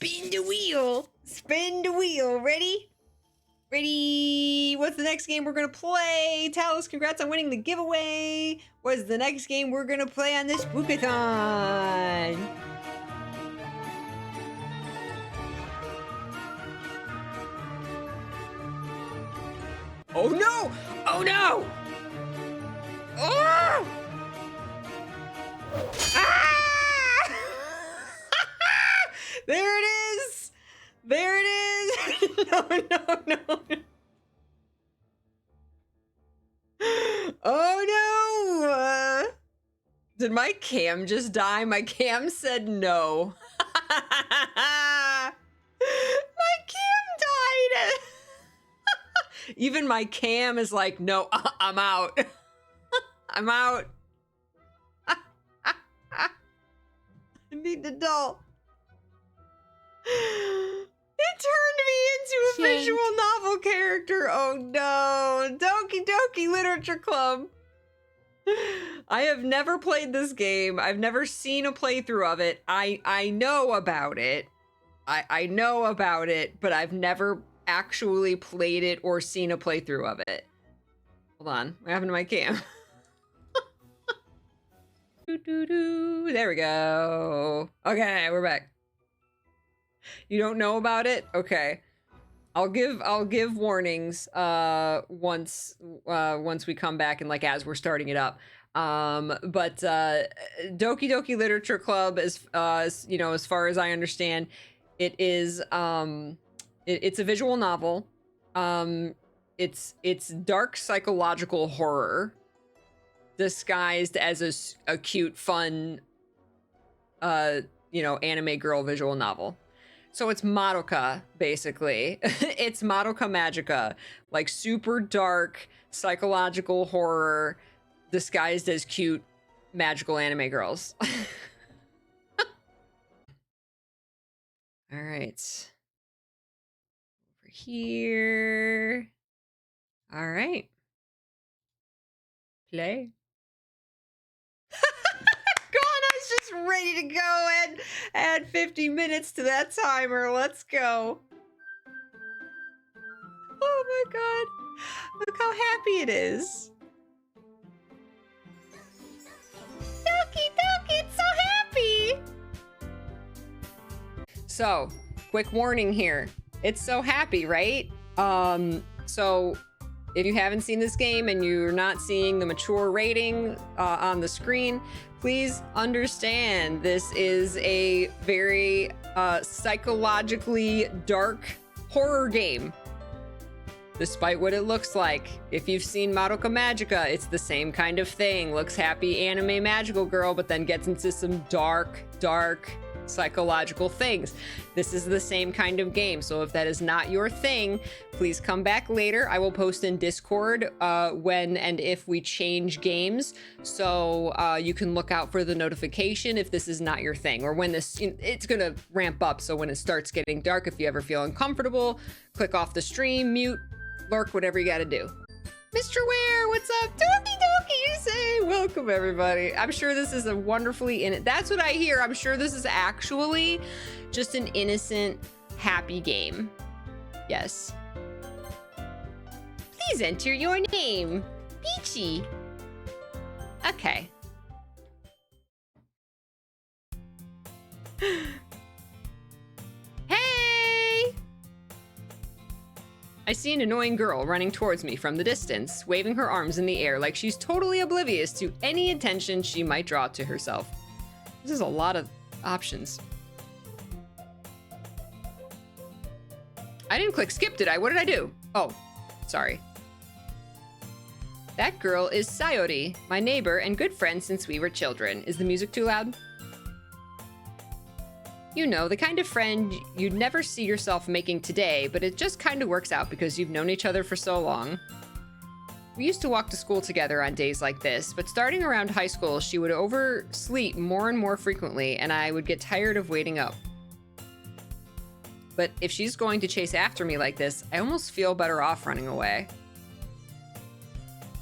Spin the wheel. Spin the wheel. Ready? Ready? What's the next game we're gonna play? Talos, congrats on winning the giveaway. What's the next game we're gonna play on this Spookathon? Oh no! Oh no! Oh! Ah! There it is! There it is! No, no, no. Oh no! Did my cam just die? My cam said no. My cam died! Even my cam is like, no, I'm out. I'm out. I need the doll. It turned me into a visual novel character. Oh no. Doki Doki Literature Club. I have never played this game. I've never seen a playthrough of it. I know about it. I know about it, but I've never actually played it or seen a playthrough of it. Hold on. What happened to my cam? There we go. Okay, we're back. You don't know about it? Okay. I'll give warnings once we come back and like as we're starting it up. But Doki Doki Literature Club is you know, as far as I understand, it is it's a visual novel. It's dark psychological horror disguised as a cute, fun, you know, anime girl visual novel. So it's Madoka, basically. It's Madoka Magica, like super dark psychological horror disguised as cute magical anime girls. All right. Over here. All right. Play. Ghana's just ready to go and add 50 minutes to that timer. Let's go. Oh my god. Look how happy it is. Doki Doki, it's so happy. So, quick warning here. It's so happy, right? So if you haven't seen this game and you're not seeing the mature rating on the screen, please understand this is a very psychologically dark horror game. Despite what it looks like. If you've seen Madoka Magica, it's the same kind of thing. Looks happy anime magical girl, but then gets into some dark psychological things. This is the same kind of game. So if that is not your thing, please come back later. I will post in Discord when and if we change games. So you can look out for the notification if this is not your thing, or when this, it's gonna ramp up. So when it starts getting dark, if you ever feel uncomfortable, click off the stream, mute, lurk, whatever you gotta do. Mr. Ware, what's up? Doki Doki, you say? Welcome, everybody. I'm sure this is a wonderfully that's what I hear. I'm sure this is actually just an innocent, happy game. Yes. Please enter your name. Peachy. Okay. Hey! I see an annoying girl running towards me from the distance, waving her arms in the air like she's totally oblivious to any attention she might draw to herself. This is a lot of options. I didn't click skip, did I? What did I do? Oh, sorry. That girl is Sayori, my neighbor and good friend since we were children. Is the music too loud? You know, the kind of friend you'd never see yourself making today, but it just kind of works out because you've known each other for so long. We used to walk to school together on days like this, but starting around high school, she would oversleep more and more frequently, and I would get tired of waiting up. But if she's going to chase after me like this, I almost feel better off running away.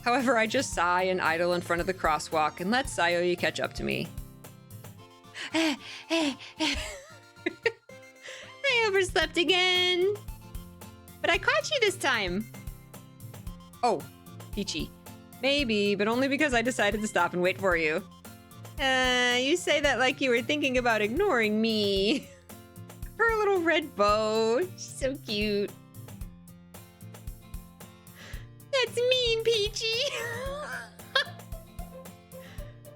However, I just sigh and idle in front of the crosswalk and let Sayori catch up to me. overslept again. But I caught you this time. Oh, Peachy. Maybe, but only because I decided to stop and wait for you. You say that like you were thinking about ignoring me. Her little red bow. She's so cute. That's mean, Peachy.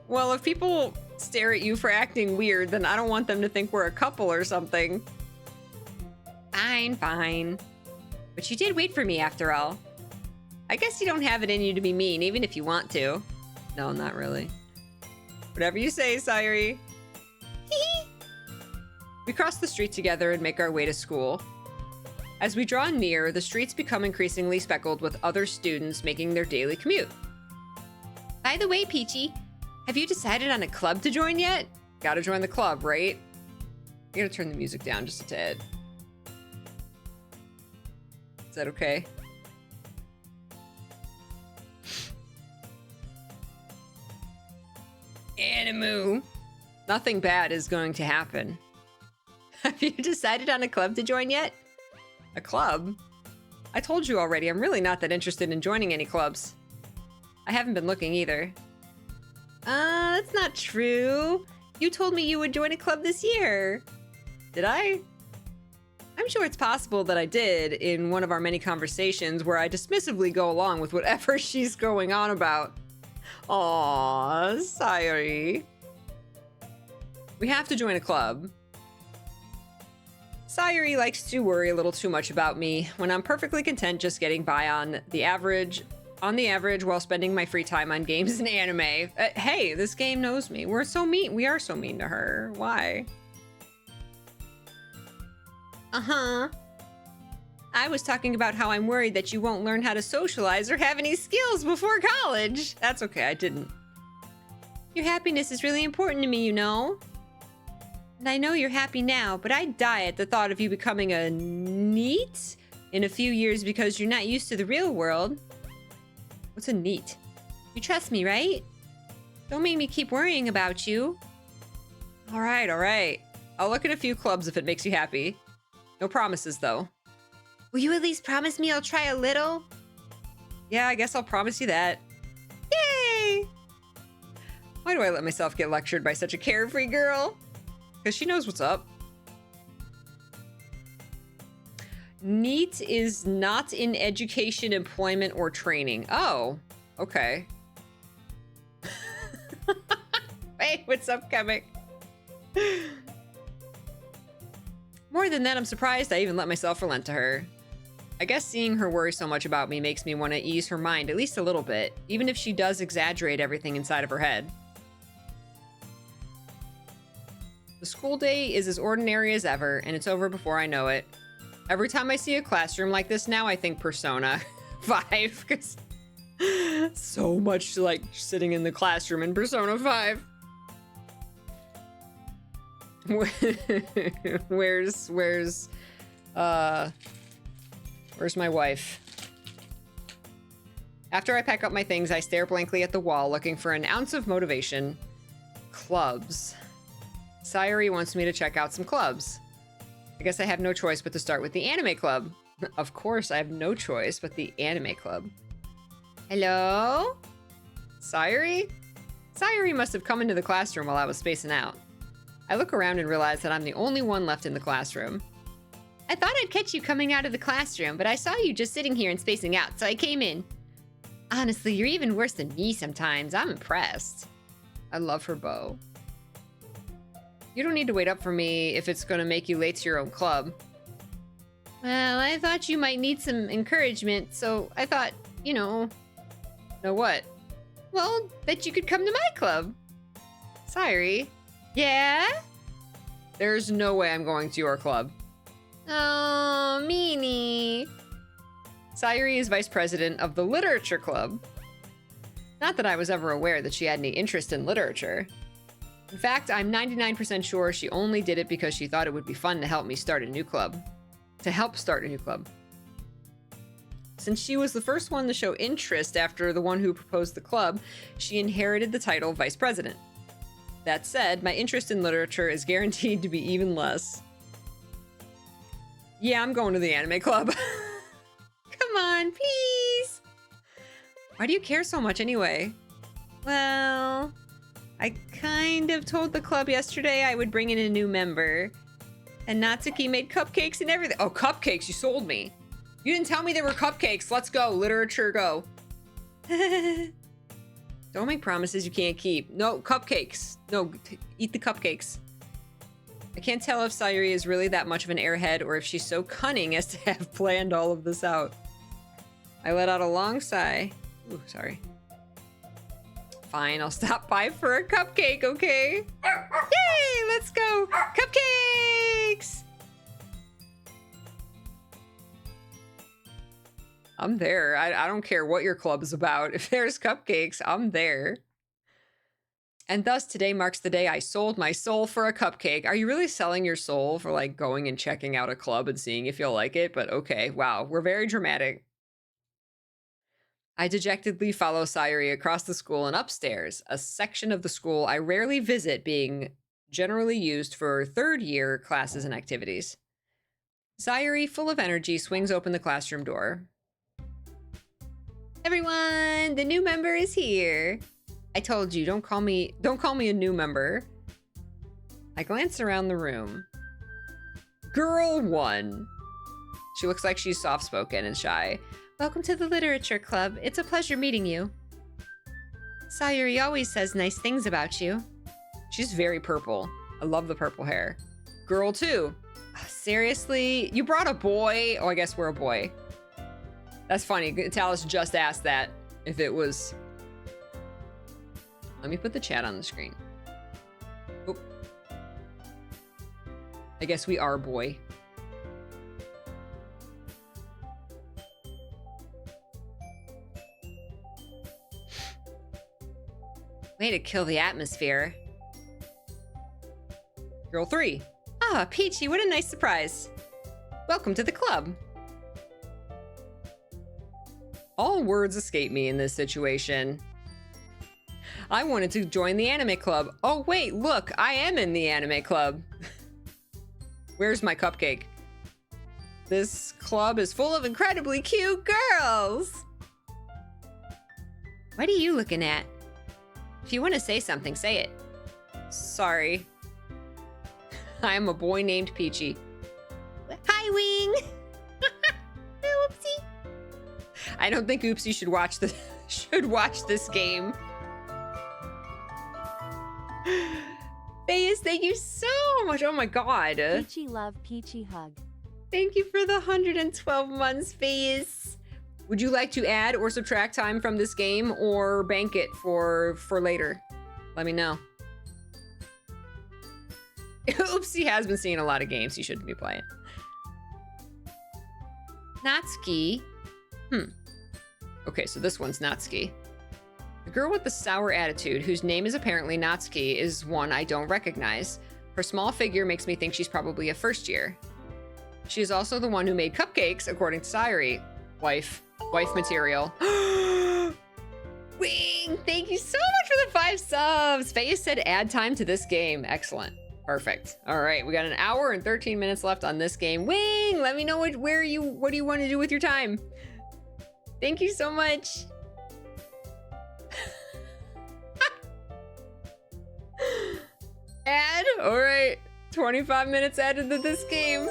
Well, if people stare at you for acting weird, then I don't want them to think we're a couple or something. Fine, fine. But you did wait for me after all. I guess you don't have it in you to be mean, even if you want to. No, not really. Whatever you say, Sayuri. We cross the street together and make our way to school. As we draw near, the streets become increasingly speckled with other students making their daily commute. By the way, Peachy, have you decided on a club to join yet? Gotta join the club, right? I gotta turn the music down just a tad. Is that okay? Animu. Nothing bad is going to happen. Have you decided on a club to join yet? A club? I told you already, I'm really not that interested in joining any clubs. I haven't been looking either. That's not true. You told me you would join a club this year. Did I? I'm sure it's possible that I did in one of our many conversations where I dismissively go along with whatever she's going on about. Aww, Sayuri. We have to join a club. Sayuri likes to worry a little too much about me when I'm perfectly content just getting by on the average while spending my free time on games and anime. Hey, this game knows me. We're so mean. We are so mean to her. Why? Uh-huh. I was talking about how I'm worried that you won't learn how to socialize or have any skills before college. That's okay, I didn't. Your happiness is really important to me, you know? And I know you're happy now, but I'd die at the thought of you becoming a NEET in a few years because you're not used to the real world. What's a NEET? You trust me, right? Don't make me keep worrying about you. All right, all right. I'll look at a few clubs if it makes you happy. No promises, though. Will you at least promise me I'll try a little? Yeah, I guess I'll promise you that. Yay! Why do I let myself get lectured by such a carefree girl? Because she knows what's up. NEET is not in education, employment, or training. Oh, okay. Hey, what's up, Kemek? More than that, I'm surprised I even let myself relent to her. I guess seeing her worry so much about me makes me want to ease her mind at least a little bit, even if she does exaggerate everything inside of her head. The school day is as ordinary as ever, and it's over before I know it. Every time I see a classroom like this now, I think Persona 5, because so much like sitting in the classroom in Persona 5. Where's my wife? After I pack up my things, I stare blankly at the wall, looking for an ounce of motivation. Clubs. Sayuri wants me to check out some clubs. I guess I have no choice but to start with the anime club. Of course, I have no choice but the anime club. Hello? Sayuri? Sayuri must have come into the classroom while I was spacing out. I look around and realize that I'm the only one left in the classroom. I thought I'd catch you coming out of the classroom, but I saw you just sitting here and spacing out, so I came in. Honestly, you're even worse than me sometimes. I'm impressed. I love her bow. You don't need to wait up for me if it's going to make you late to your own club. Well, I thought you might need some encouragement, so I thought, you know... Know what? Well, that you could come to my club. Sayuri. Yeah? There's no way I'm going to your club. Oh, meanie. Sayuri is vice president of the literature club. Not that I was ever aware that she had any interest in literature. In fact, I'm 99% sure she only did it because she thought it would be fun to help me start a new club. To help start a new club. Since she was the first one to show interest after the one who proposed the club, she inherited the title vice president. That said, my interest in literature is guaranteed to be even less. Yeah, I'm going to the anime club. Come on, please. Why do you care so much anyway? Well, I kind of told the club yesterday I would bring in a new member. And Natsuki made cupcakes and everything. Oh, cupcakes, you sold me. You didn't tell me there were cupcakes. Let's go, literature, go. Don't make promises you can't keep. No, cupcakes. No, eat the cupcakes. I can't tell if Sayuri is really that much of an airhead or if she's so cunning as to have planned all of this out. I let out a long sigh. Ooh, sorry. Fine, I'll stop by for a cupcake, okay? Yay, let's go. Cupcakes! I'm there. I don't care what your club is about. If there's cupcakes, I'm there. And thus, today marks the day I sold my soul for a cupcake. Are you really selling your soul for, like, going and checking out a club and seeing if you'll like it? But okay, wow, we're very dramatic. I dejectedly follow Sayuri across the school and upstairs, a section of the school I rarely visit, being generally used for third-year classes and activities. Sayuri, full of energy, swings open the classroom door. Everyone, the new member is here. I told you, don't call me a new member. I glance around the room. Girl 1. She looks like she's soft-spoken and shy. Welcome to the literature club. It's a pleasure meeting you. Sayuri always says nice things about you. She's very purple. I love the purple hair. Girl 2. Seriously? You brought a boy? Oh, I guess we're a boy. That's funny. Talus just asked that if it was... Let me put the chat on the screen. Oop. I guess we are boy. Way to kill the atmosphere. Girl 3. Ah, Peachy, what a nice surprise. Welcome to the club. All words escape me in this situation. I wanted to join the anime club. Oh wait, look, I am in the anime club. Where's my cupcake? This club is full of incredibly cute girls. What are you looking at? If you want to say something, say it. Sorry. I am a boy named Peachy. Hi, Wing! Oopsie. I don't think Oopsie should watch this game. Bayes, thank you so much. Oh my god. Peachy love, Peachy hug. Thank you for the 112 months, Bayes. Would you like to add or subtract time from this game or bank it for later? Let me know. Oopsie has been seeing a lot of games he shouldn't be playing. Natsuki. Okay, so this one's Natsuki. The girl with the sour attitude, whose name is apparently Natsuki, is one I don't recognize. Her small figure makes me think she's probably a first year. She is also the one who made cupcakes, according to Sayuri. Wife material. Wing, thank you so much for the 5 subs. Faye said add time to this game. Excellent. Perfect. All right, we got an hour and 13 minutes left on this game. Wing, let me know what do you want to do with your time? Thank you so much. Add? All right, 25 minutes added to this game.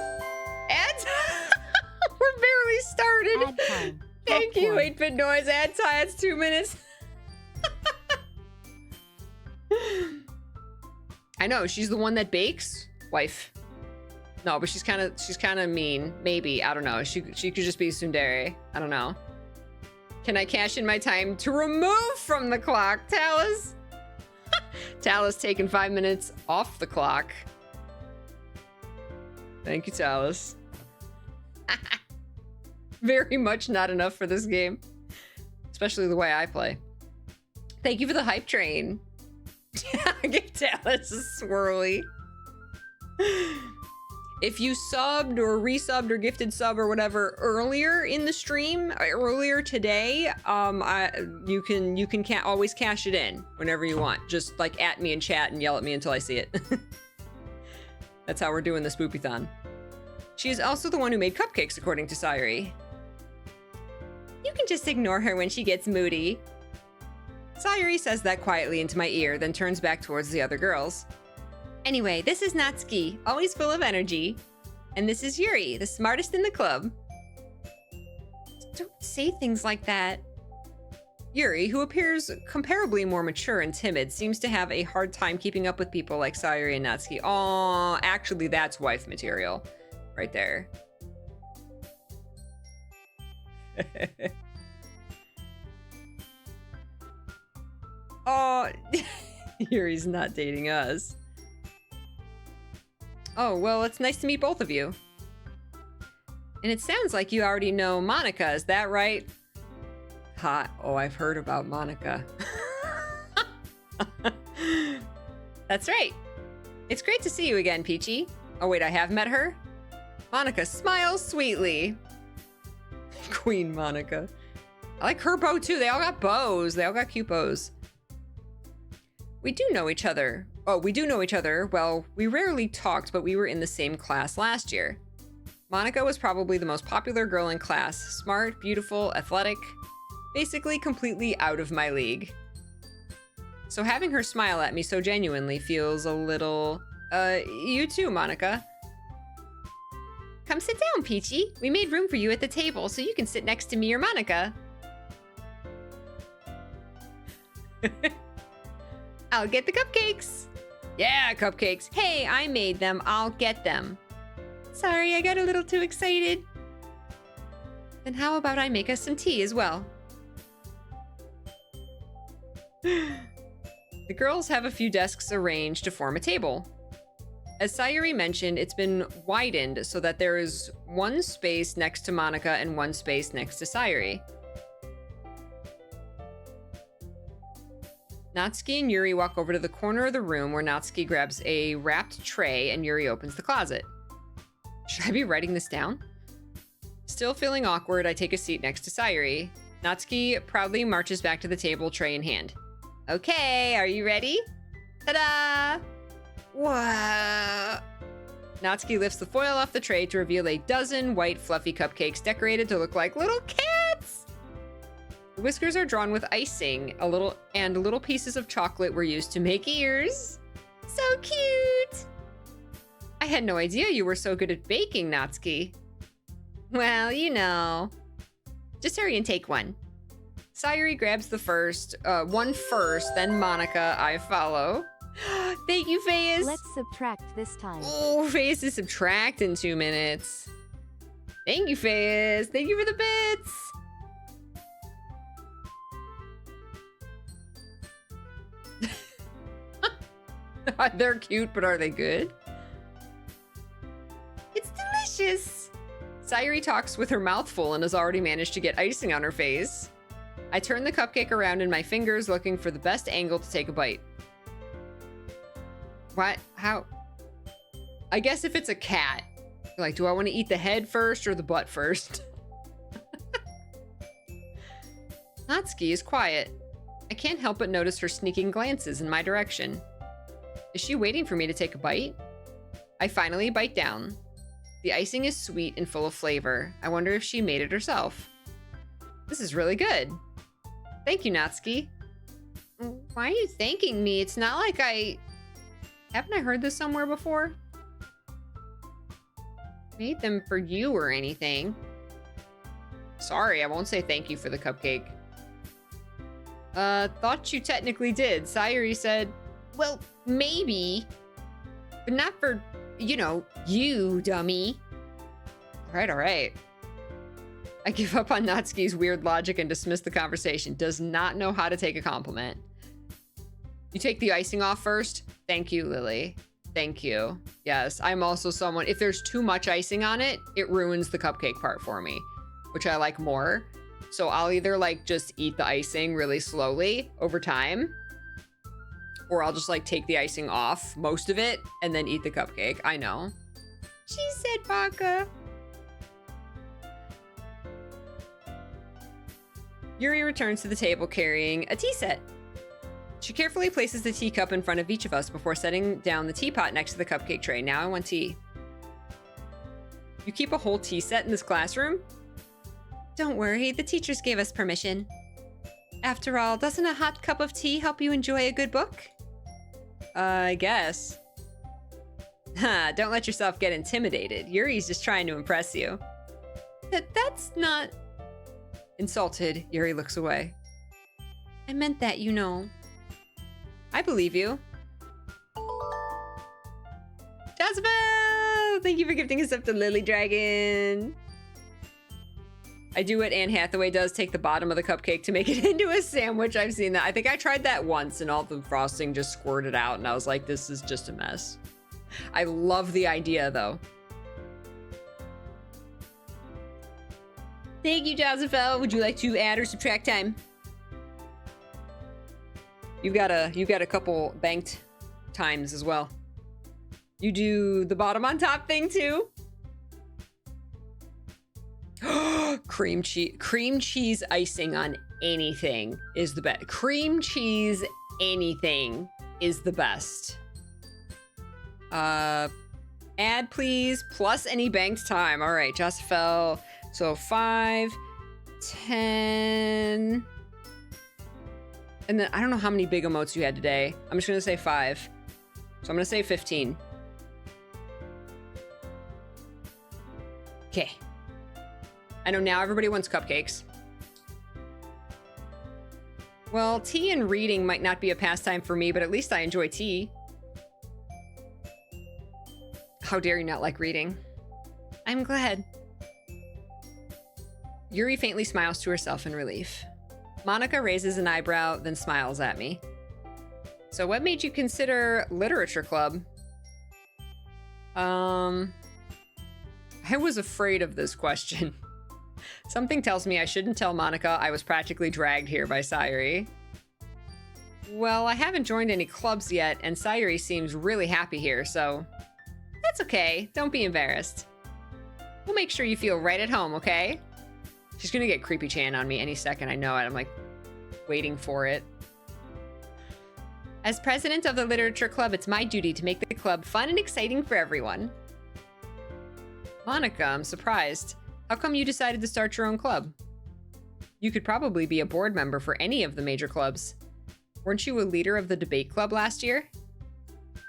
Add time. We're barely started. Add time. Thank you, 8-bit noise. Add time. It's 2 minutes. I know, she's the one that bakes. Wife. No, but she's kind of mean. Maybe, I don't know. She could just be tsundere. I don't know. Can I cash in my time to remove from the clock, Talus? Talus taking 5 minutes off the clock. Thank you, Talus. Very much not enough for this game. Especially the way I play. Thank you for the hype train. Give Talus a swirly. If you subbed or resubbed or gifted sub or whatever earlier in the stream, earlier today, you can always cash it in whenever you want. Just like at me in chat and yell at me until I see it. That's how we're doing this Spoopy-thon. She is also the one who made cupcakes, according to Sayuri. You can just ignore her when she gets moody. Sayuri says that quietly into my ear, then turns back towards the other girls. Anyway, this is Natsuki, always full of energy. And this is Yuri, the smartest in the club. Don't say things like that. Yuri, who appears comparably more mature and timid, seems to have a hard time keeping up with people like Sayuri and Natsuki. Aw, actually, that's wife material. Right there. Oh, Yuri's not dating us. Oh, well, it's nice to meet both of you. And it sounds like you already know Monica, is that right? Hot. Oh, I've heard about Monica. That's right. It's great to see you again, Peachy. Oh, wait, I have met her? Monica smiles sweetly. Queen Monica. I like her bow, too. They all got bows. They all got cute bows. We do know each other. Oh, we do know each other. Well, we rarely talked, but we were in the same class last year. Monica was probably the most popular girl in class. Smart, beautiful, athletic. Basically completely out of my league. So having her smile at me so genuinely feels a little... you too, Monica. Come sit down, Peachy. We made room for you at the table, so you can sit next to me or Monica. I'll get the cupcakes. Yeah, cupcakes. Hey, I made them. I'll get them. Sorry, I got a little too excited. Then how about I make us some tea as well? The girls have a few desks arranged to form a table. As Sayuri mentioned, it's been widened so that there is one space next to Monica and one space next to Sayuri. Natsuki and Yuri walk over to the corner of the room where Natsuki grabs a wrapped tray and Yuri opens the closet. Should I be writing this down? Still feeling awkward, I take a seat next to Sayuri. Natsuki proudly marches back to the table, tray in hand. Okay, are you ready? Ta-da! Wow! Natsuki lifts the foil off the tray to reveal a dozen white fluffy cupcakes decorated to look like little cats! The whiskers are drawn with icing, little pieces of chocolate were used to make ears. So cute! I had no idea you were so good at baking, Natsuki. Well, you know. Just hurry and take one. Sayuri grabs the one first, then Monica, I follow. Thank you, Fayeuz. Let's subtract this time. Oh, Fayeuz is subtract in 2 minutes. Thank you, Fayeuz. Thank you for the bits. They're cute, but are they good? It's delicious. Sayuri talks with her mouth full and has already managed to get icing on her face. I turn the cupcake around in my fingers, looking for the best angle to take a bite. What? How? I guess if it's a cat, like, do I want to eat the head first or the butt first? Natsuki is quiet. I can't help but notice her sneaking glances in my direction. Is she waiting for me to take a bite? I finally bite down. The icing is sweet and full of flavor. I wonder if she made it herself. This is really good. Thank you, Natsuki. Why are you thanking me? It's not like haven't I heard this somewhere before? Made them for you or anything. Sorry, I won't say thank you for the cupcake. Thought you technically did. Sayuri said, well, maybe. But not for, you know, you, dummy. All right. I give up on Natsuki's weird logic and dismiss the conversation. Does not know how to take a compliment. You take the icing off first? Thank you, Lily. Thank you. Yes, I'm also someone, if there's too much icing on it, it ruins the cupcake part for me, which I like more. So I'll either like just eat the icing really slowly over time, or I'll just like take the icing off, most of it, and then eat the cupcake. I know. She said Baka. Yuri returns to the table carrying a tea set. She carefully places the teacup in front of each of us before setting down the teapot next to the cupcake tray. Now I want tea. You keep a whole tea set in this classroom? Don't worry, the teachers gave us permission. After all, doesn't a hot cup of tea help you enjoy a good book? I guess. Ha, don't let yourself get intimidated. Yuri's just trying to impress you. That's not... Insulted, Yuri looks away. I meant that, you know. I believe you. Jazabelle! Thank you for gifting us up to Lily Dragon. I do what Anne Hathaway does, take the bottom of the cupcake to make it into a sandwich. I've seen that. I think I tried that once and all the frosting just squirted out and I was like, this is just a mess. I love the idea though. Thank you, Jazafel. Would you like to add or subtract time? You've got a couple banked times as well. You do the bottom on top thing too? Cream cheese icing on anything is the best. Cream cheese anything is the best. Add please, plus any banked time. All right, Josafel. So 5, 10. And then I don't know how many big emotes you had today. I'm just gonna say 5. So I'm gonna say 15. Okay. I know now everybody wants cupcakes. Well, tea and reading might not be a pastime for me, but at least I enjoy tea. How dare you not like reading? I'm glad. Yuri faintly smiles to herself in relief. Monica raises an eyebrow, then smiles at me. So what made you consider literature club? I was afraid of this question. Something tells me I shouldn't tell Monica I was practically dragged here by Sayuri. Well, I haven't joined any clubs yet, and Sayuri seems really happy here, so... That's okay. Don't be embarrassed. We'll make sure you feel right at home, okay? She's gonna get Creepy Chan on me any second, I know it. I'm like, waiting for it. As president of the literature club, it's my duty to make the club fun and exciting for everyone. Monica, I'm surprised. How come you decided to start your own club? You could probably be a board member for any of the major clubs. Weren't you a leader of the debate club last year?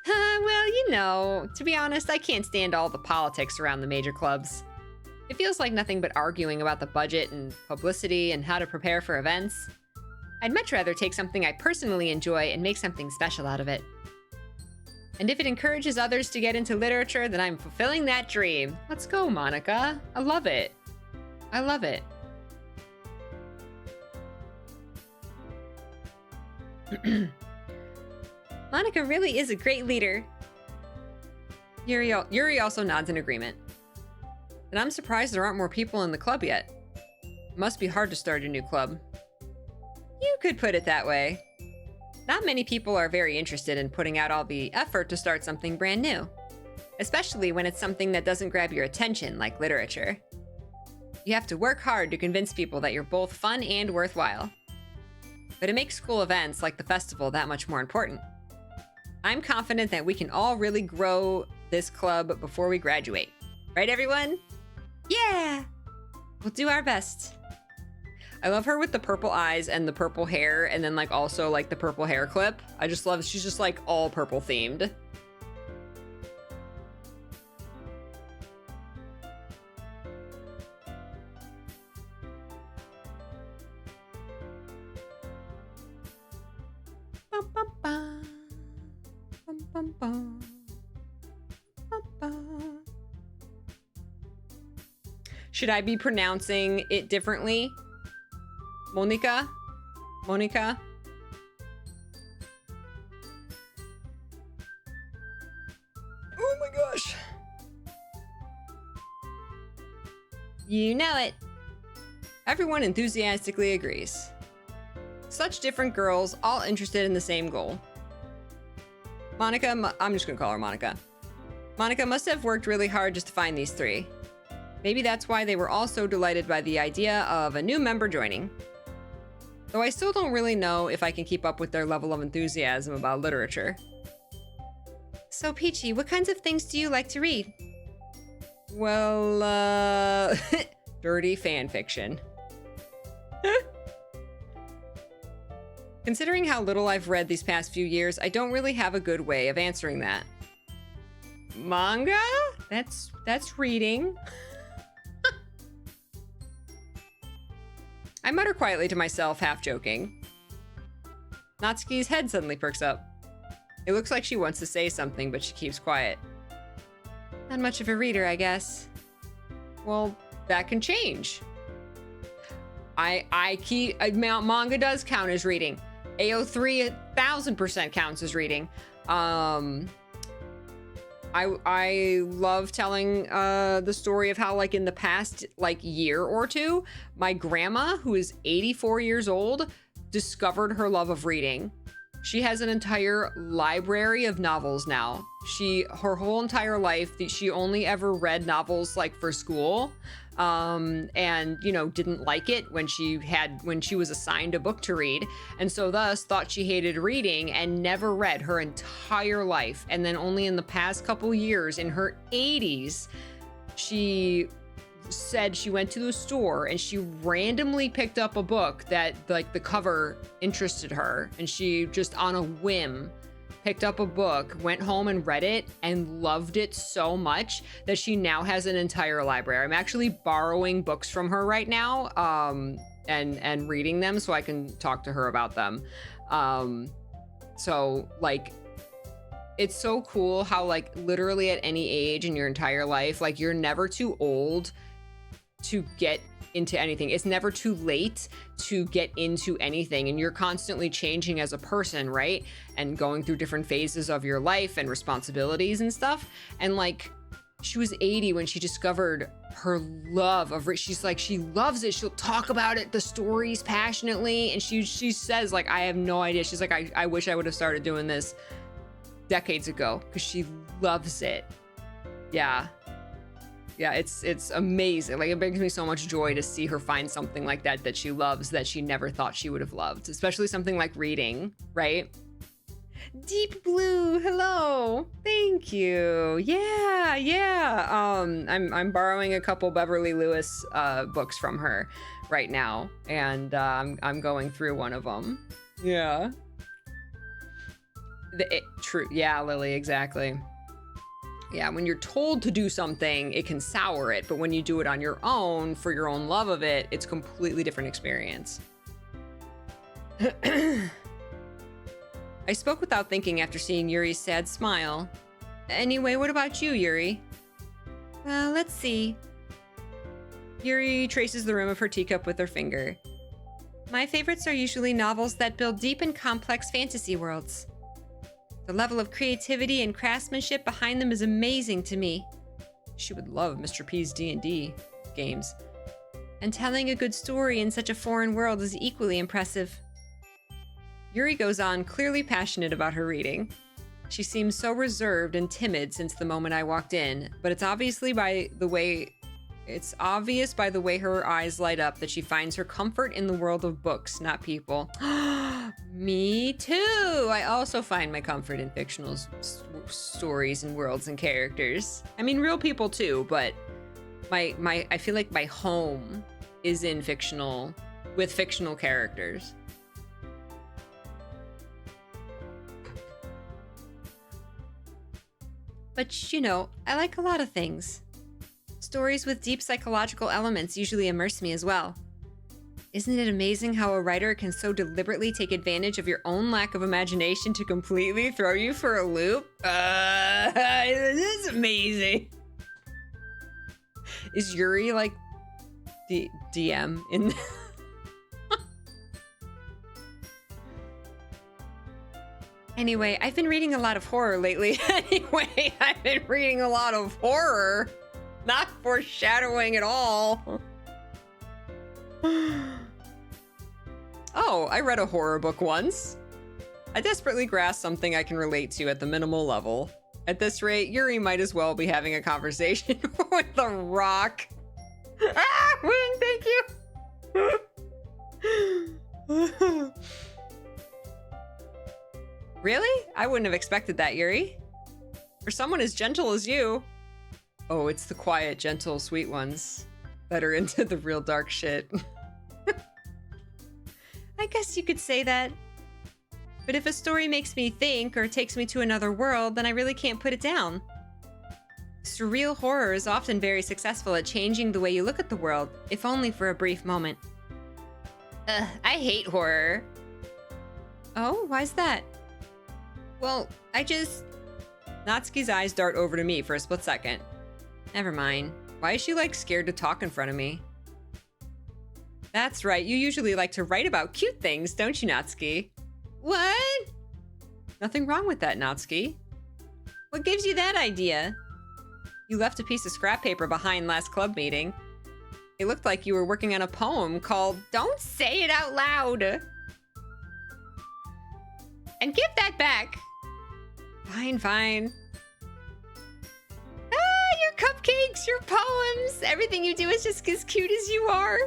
Well, you know, to be honest, I can't stand all the politics around the major clubs. It feels like nothing but arguing about the budget and publicity and how to prepare for events. I'd much rather take something I personally enjoy and make something special out of it. And if it encourages others to get into literature, then I'm fulfilling that dream. Let's go, Monica. I love it. I love it. Monica really is a great leader. Yuri also nods in agreement. And I'm surprised there aren't more people in the club yet. It must be hard to start a new club. You could put it that way. Not many people are very interested in putting out all the effort to start something brand new, especially when it's something that doesn't grab your attention, like literature. You have to work hard to convince people that you're both fun and worthwhile. But it makes school events like the festival that much more important. I'm confident that we can all really grow this club before we graduate. Right, everyone? Yeah! We'll do our best. I love her with the purple eyes and the purple hair, and then like also like the purple hair clip. I just love, she's just like all purple themed. Bum, bum, bum. Bum, bum, bum. Bum, bum. Should I be pronouncing it differently? Monica? Monica? Oh my gosh. You know it. Everyone enthusiastically agrees. Such different girls, all interested in the same goal. Monica, I'm just gonna call her Monica. Monica must have worked really hard just to find these three. Maybe that's why they were all so delighted by the idea of a new member joining. Though I still don't really know if I can keep up with their level of enthusiasm about literature. So Peachy, what kinds of things do you like to read? Well, dirty fan fiction. Considering how little I've read these past few years, I don't really have a good way of answering that. Manga? That's reading. I mutter quietly to myself, half joking. Natsuki's head suddenly perks up. It looks like she wants to say something, but she keeps quiet. Not much of a reader, I guess. Well, that can change. Manga does count as reading. AO3 1000% counts as reading. I love telling the story of how, like, in the past, like, year or two, my grandma, who is 84 years old, discovered her love of reading. She has an entire library of novels now. Her whole entire life, she only ever read novels, like, for school. And, you know, didn't like it when she was assigned a book to read, and so thus thought she hated reading and never read her entire life. And then only in the past couple years, in her 80s, she said she went to the store and she randomly picked up a book that, like, the cover interested her, and she just on a whim picked up a book, went home and read it, and loved it so much that she now has an entire library. I'm actually borrowing books from her right now, and reading them so I can talk to her about them. So, like, it's so cool how, like, literally at any age in your entire life, like, you're never too old to get into anything. It's never too late to get into anything, and you're constantly changing as a person, right? And going through different phases of your life and responsibilities and stuff. And, like, she was 80 when she discovered her love of it. She's like, she loves it. She'll talk about it, the stories, passionately, and she says, like, I have no idea. She's like, I wish I would have started doing this decades ago, because she loves it. Yeah, it's amazing. Like, it brings me so much joy to see her find something like that she loves, that she never thought she would have loved, especially something like reading, right? Deep Blue, hello, thank you. Yeah. I'm borrowing a couple Beverly Lewis books from her right now, and I'm going through one of them. Yeah. True. Yeah, Lily, exactly. Yeah, when you're told to do something, it can sour it, but when you do it on your own, for your own love of it, it's a completely different experience. I spoke without thinking after seeing Yuri's sad smile. Anyway, what about you, Yuri? Well, let's see. Yuri traces the rim of her teacup with her finger. My favorites are usually novels that build deep and complex fantasy worlds. The level of creativity and craftsmanship behind them is amazing to me. She would love Mr. P's D&D games. And telling a good story in such a foreign world is equally impressive. Yuri goes on, clearly passionate about her reading. She seems so reserved and timid since the moment I walked in, but it's obvious by the way her eyes light up that she finds her comfort in the world of books, not people. Me too! I also find my comfort in fictional stories and worlds and characters. I mean, real people too, but I feel like my home is in with fictional characters. But, you know, I like a lot of things. Stories with deep psychological elements usually immerse me as well. Isn't it amazing how a writer can so deliberately take advantage of your own lack of imagination to completely throw you for a loop? This is amazing. Is Yuri, like, the DM in... Anyway, I've been reading a lot of horror lately. Not foreshadowing at all. Oh, I read a horror book once. I desperately grasp something I can relate to at the minimal level. At this rate, Yuri might as well be having a conversation with the rock. Ah, Wing, thank you. Really? I wouldn't have expected that, Yuri. For someone as gentle as you. Oh, it's the quiet, gentle, sweet ones that are into the real dark shit. I guess you could say that. But if a story makes me think or takes me to another world, then I really can't put it down. Surreal horror is often very successful at changing the way you look at the world, if only for a brief moment. Ugh, I hate horror. Oh, why's that? Well, Natsuki's eyes dart over to me for a split second. Never mind. Why is she, like, scared to talk in front of me? That's right, you usually like to write about cute things, don't you, Natsuki? What? Nothing wrong with that, Natsuki. What gives you that idea? You left a piece of scrap paper behind last club meeting. It looked like you were working on a poem called Don't Say It Out Loud. And give that back. Fine, fine. Ah, your cupcakes, your poems. Everything you do is just as cute as you are.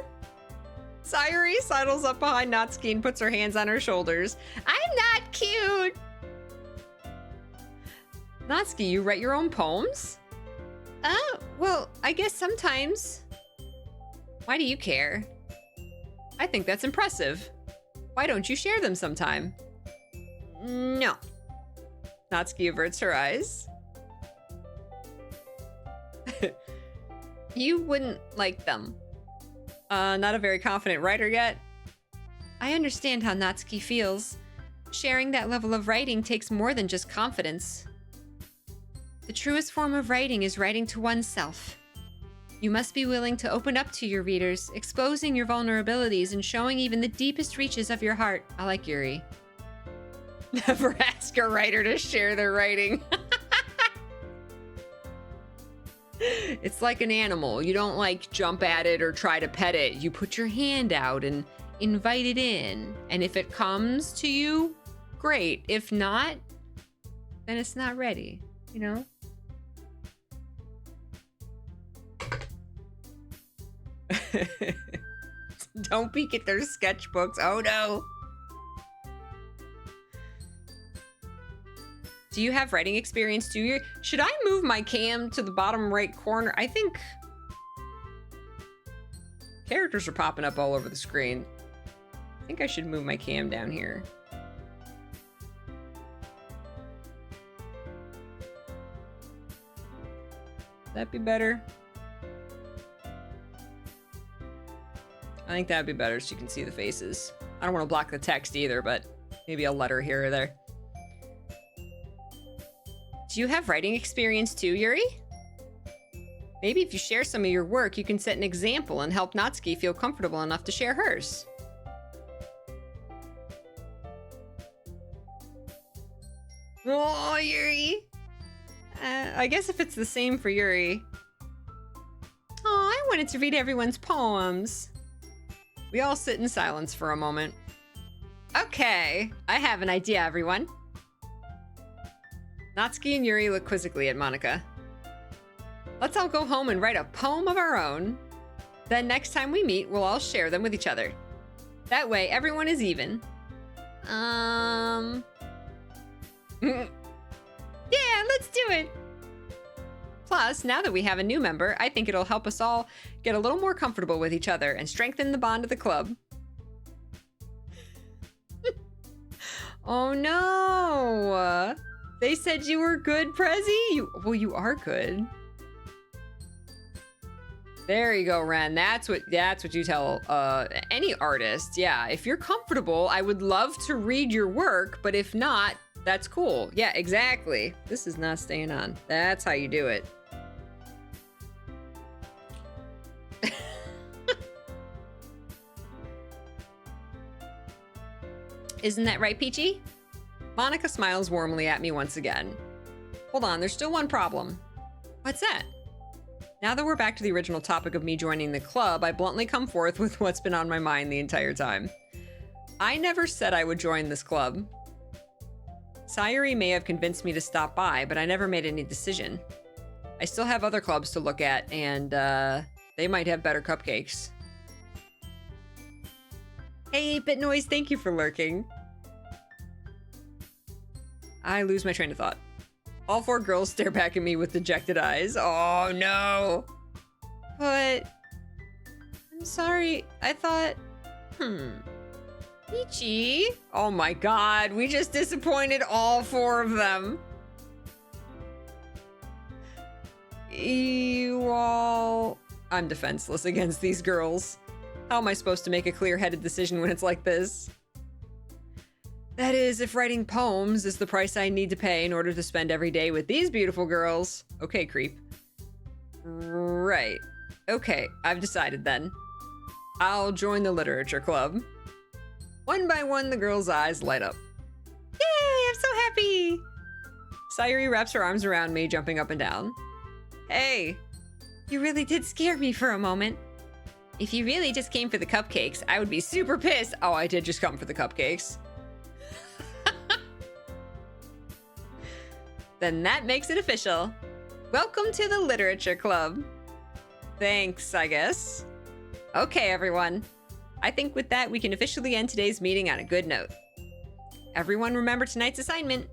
Sayuri sidles up behind Natsuki and puts her hands on her shoulders. I'm not cute. Natsuki, you write your own poems? Well, I guess sometimes. Why do you care? I think that's impressive. Why don't you share them sometime? No. Natsuki averts her eyes. You wouldn't like them. Not a very confident writer yet. I understand how Natsuki feels. Sharing that level of writing takes more than just confidence. The truest form of writing is writing to oneself. You must be willing to open up to your readers, exposing your vulnerabilities and showing even the deepest reaches of your heart. I like Yuri. Never ask a writer to share their writing. It's like an animal. You don't like jump at it or try to pet it. You put your hand out and invite it in. And if it comes to you, great. If not, then it's not ready, you know? Don't peek at their sketchbooks. Oh no. Do you have writing experience too? Should I move my cam to the bottom right corner? I think characters are popping up all over the screen. I think I should move my cam down here. That'd be better. I think that'd be better so you can see the faces. I don't want to block the text either, but maybe a letter here or there. Do you have writing experience too, Yuri? Maybe if you share some of your work, you can set an example and help Natsuki feel comfortable enough to share hers. Oh, Yuri. I guess if it's the same for Yuri. Oh, I wanted to read everyone's poems. We all sit in silence for a moment. Okay, I have an idea, everyone. Natsuki and Yuri look quizzically at Monika. Let's all go home and write a poem of our own. Then next time we meet, we'll all share them with each other. That way, everyone is even. Yeah, let's do it. Plus, now that we have a new member, I think it'll help us all get a little more comfortable with each other and strengthen the bond of the club. Oh no! They said you were good, Prezi? Well, you are good. There you go, Ren. That's what you tell any artist. Yeah, if you're comfortable, I would love to read your work, but if not, that's cool. Yeah, exactly. This is not staying on. That's how you do it. Isn't that right, Peachy? Monika smiles warmly at me once again. Hold on, there's still one problem. What's that? Now that we're back to the original topic of me joining the club, I bluntly come forth with what's been on my mind the entire time. I never said I would join this club. Sayuri may have convinced me to stop by, but I never made any decision. I still have other clubs to look at, and they might have better cupcakes. Hey, BitNoise, thank you for lurking. I lose my train of thought. All four girls stare back at me with dejected eyes. Oh no. But I'm sorry. I thought, Peachy. Oh my god, we just disappointed all four of them. You all... I'm defenseless against these girls. How am I supposed to make a clear-headed decision when it's like this? That is, if writing poems is the price I need to pay in order to spend every day with these beautiful girls. Okay, creep. Right. Okay, I've decided then. I'll join the literature club. One by one, the girls' eyes light up. Yay, I'm so happy! Sayuri wraps her arms around me, jumping up and down. Hey, you really did scare me for a moment. If you really just came for the cupcakes, I would be super pissed. Oh, I did just come for the cupcakes. Then that makes it official. Welcome to the literature club. Thanks, I guess. Okay, everyone. I think with that, we can officially end today's meeting on a good note. Everyone remember tonight's assignment.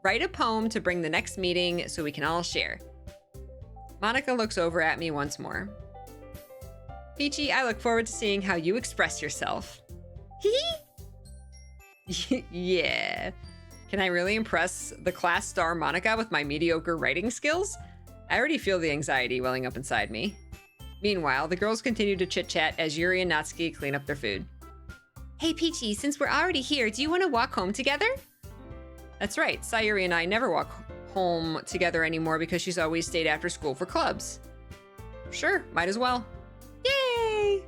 Write a poem to bring the next meeting so we can all share. Monica looks over at me once more. Peachy, I look forward to seeing how you express yourself. Hee? Yeah. Can I really impress the class star Monica with my mediocre writing skills? I already feel the anxiety welling up inside me. Meanwhile, the girls continue to chit-chat as Yuri and Natsuki clean up their food. Hey Peachy, since we're already here, do you want to walk home together? That's right, Sayuri and I never walk home together anymore because she's always stayed after school for clubs. Sure, might as well. Yay!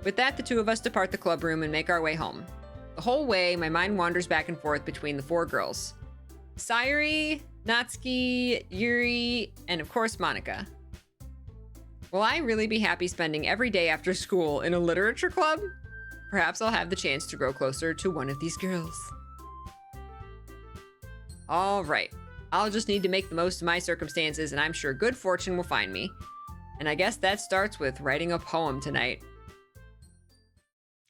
With that, the two of us depart the club room and make our way home. The whole way, my mind wanders back and forth between the four girls. Sayuri, Natsuki, Yuri, and of course Monica. Will I really be happy spending every day after school in a literature club? Perhaps I'll have the chance to grow closer to one of these girls. All right, I'll just need to make the most of my circumstances, and I'm sure good fortune will find me. And I guess that starts with writing a poem tonight.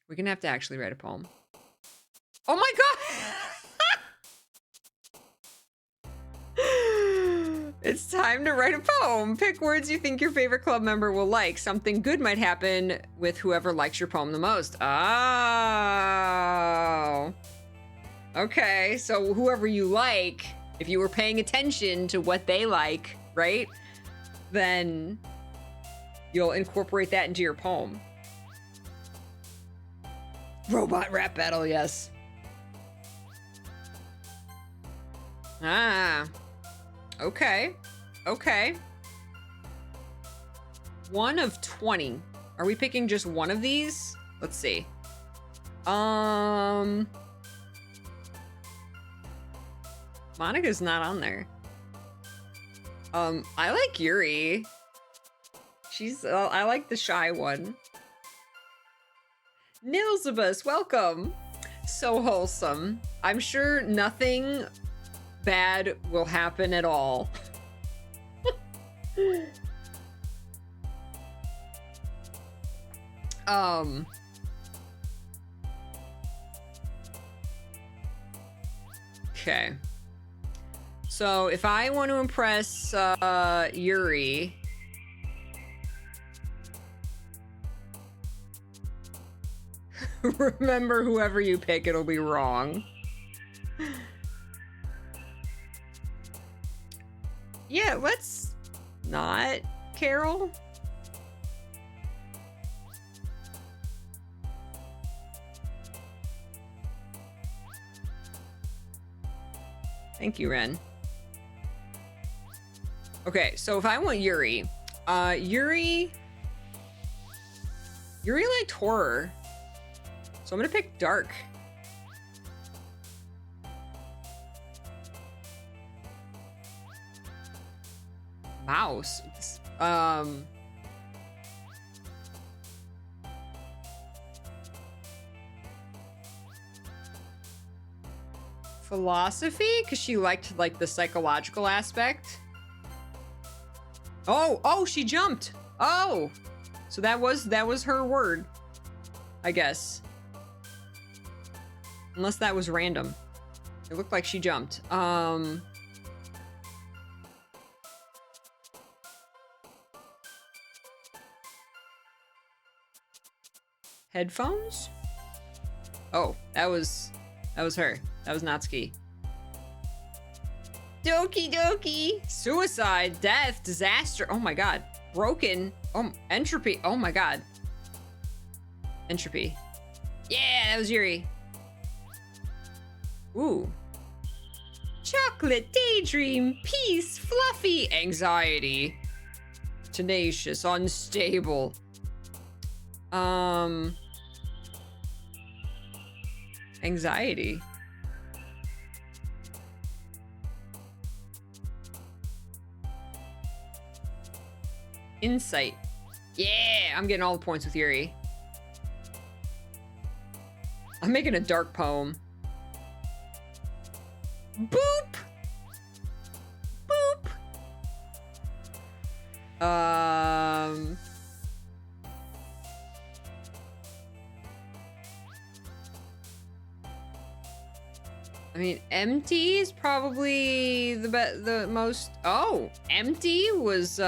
We're gonna have to actually write a poem. Oh my god! It's time to write a poem. Pick words you think your favorite club member will like. Something good might happen with whoever likes your poem the most. Oh. Okay, so whoever you like, if you were paying attention to what they like, right? Then you'll incorporate that into your poem. Robot rap battle, yes. Ah. Okay. Okay. 1 of 20. Are we picking just one of these? Let's see. Monica's not on there. I like Yuri. She's, I like the shy one. Nilzibus, welcome. So wholesome. I'm sure nothing bad will happen at all. Okay. So if I want to impress Yuri, remember whoever you pick, it'll be wrong. Yeah, let's not Carol. Thank you, Ren. Okay, so if I want Yuri, Yuri liked horror, so I'm gonna pick dark. Mouse. Philosophy, because she liked like the psychological aspect. Oh, she jumped. Oh, so that was her word, I guess. Unless that was random. It looked like she jumped. Headphones? Oh, that was her. That was Natsuki. Doki Doki! Suicide, death, disaster. Oh my god. Broken. Oh, entropy. Oh my god. Entropy. Yeah, that was Yuri. Ooh. Chocolate, daydream, peace, fluffy, anxiety. Tenacious, unstable. Anxiety. Insight. Yeah, I'm getting all the points with Yuri. I'm making a dark poem. Boop! Boop! I mean, empty is probably the most... Oh, empty was,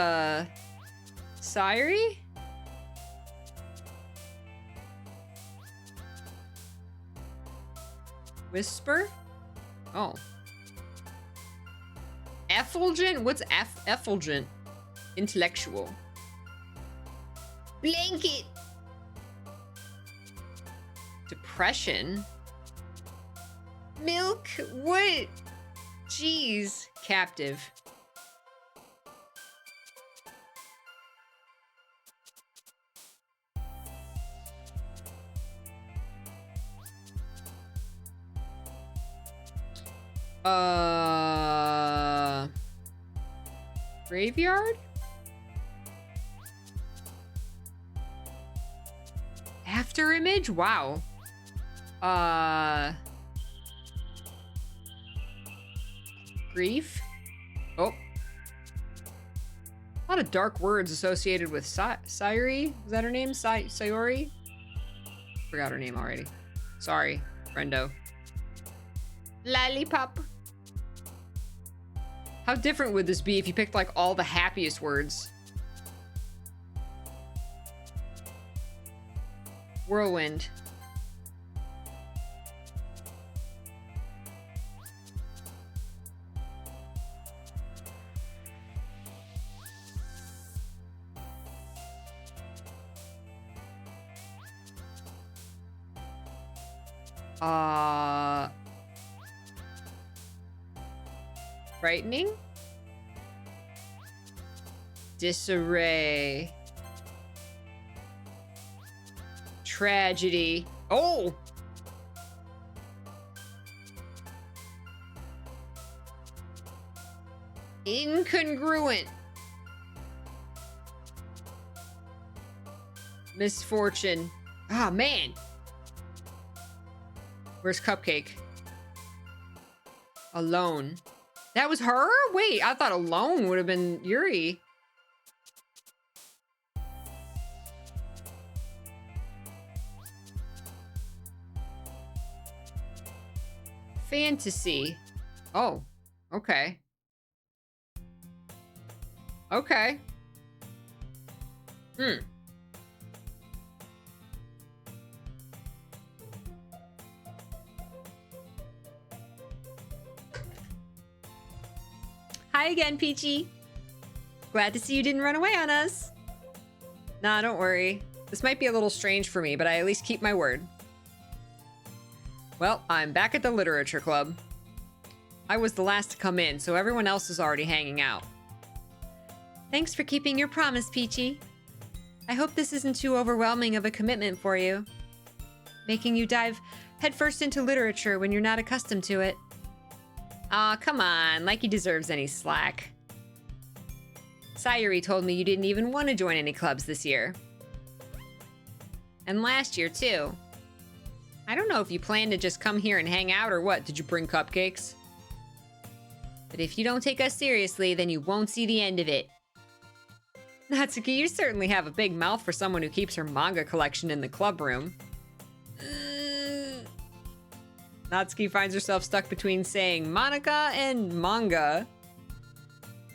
Sayuri? Whisper? Oh. Effulgent? What's effulgent? Intellectual. Blanket! Depression? Milk? What? Jeez. Captive. Graveyard? After image? Wow. Grief? Oh. A lot of dark words associated with Sayuri. Is that her name? Sayori? Forgot her name already. Sorry, friendo. Lollipop. How different would this be if you picked like all the happiest words? Whirlwind. Frightening? Disarray. Tragedy. Oh! Incongruent. Misfortune. Ah, man. Where's Cupcake? Alone. That was her? Wait, I thought alone would have been Yuri. Fantasy. Oh, okay. Okay. Hi again, Peachy. Glad to see you didn't run away on us. Nah, don't worry. This might be a little strange for me, but I at least keep my word. Well, I'm back at the literature club. I was the last to come in, so everyone else is already hanging out. Thanks for keeping your promise, Peachy. I hope this isn't too overwhelming of a commitment for you. Making you dive headfirst into literature when you're not accustomed to it. Aw, come on, like he deserves any slack. Sayuri told me you didn't even want to join any clubs this year. And last year, too. I don't know if you plan to just come here and hang out or what. Did you bring cupcakes? But if you don't take us seriously, then you won't see the end of it. Natsuki, you certainly have a big mouth for someone who keeps her manga collection in the club room. Natsuki finds herself stuck between saying Monica and manga.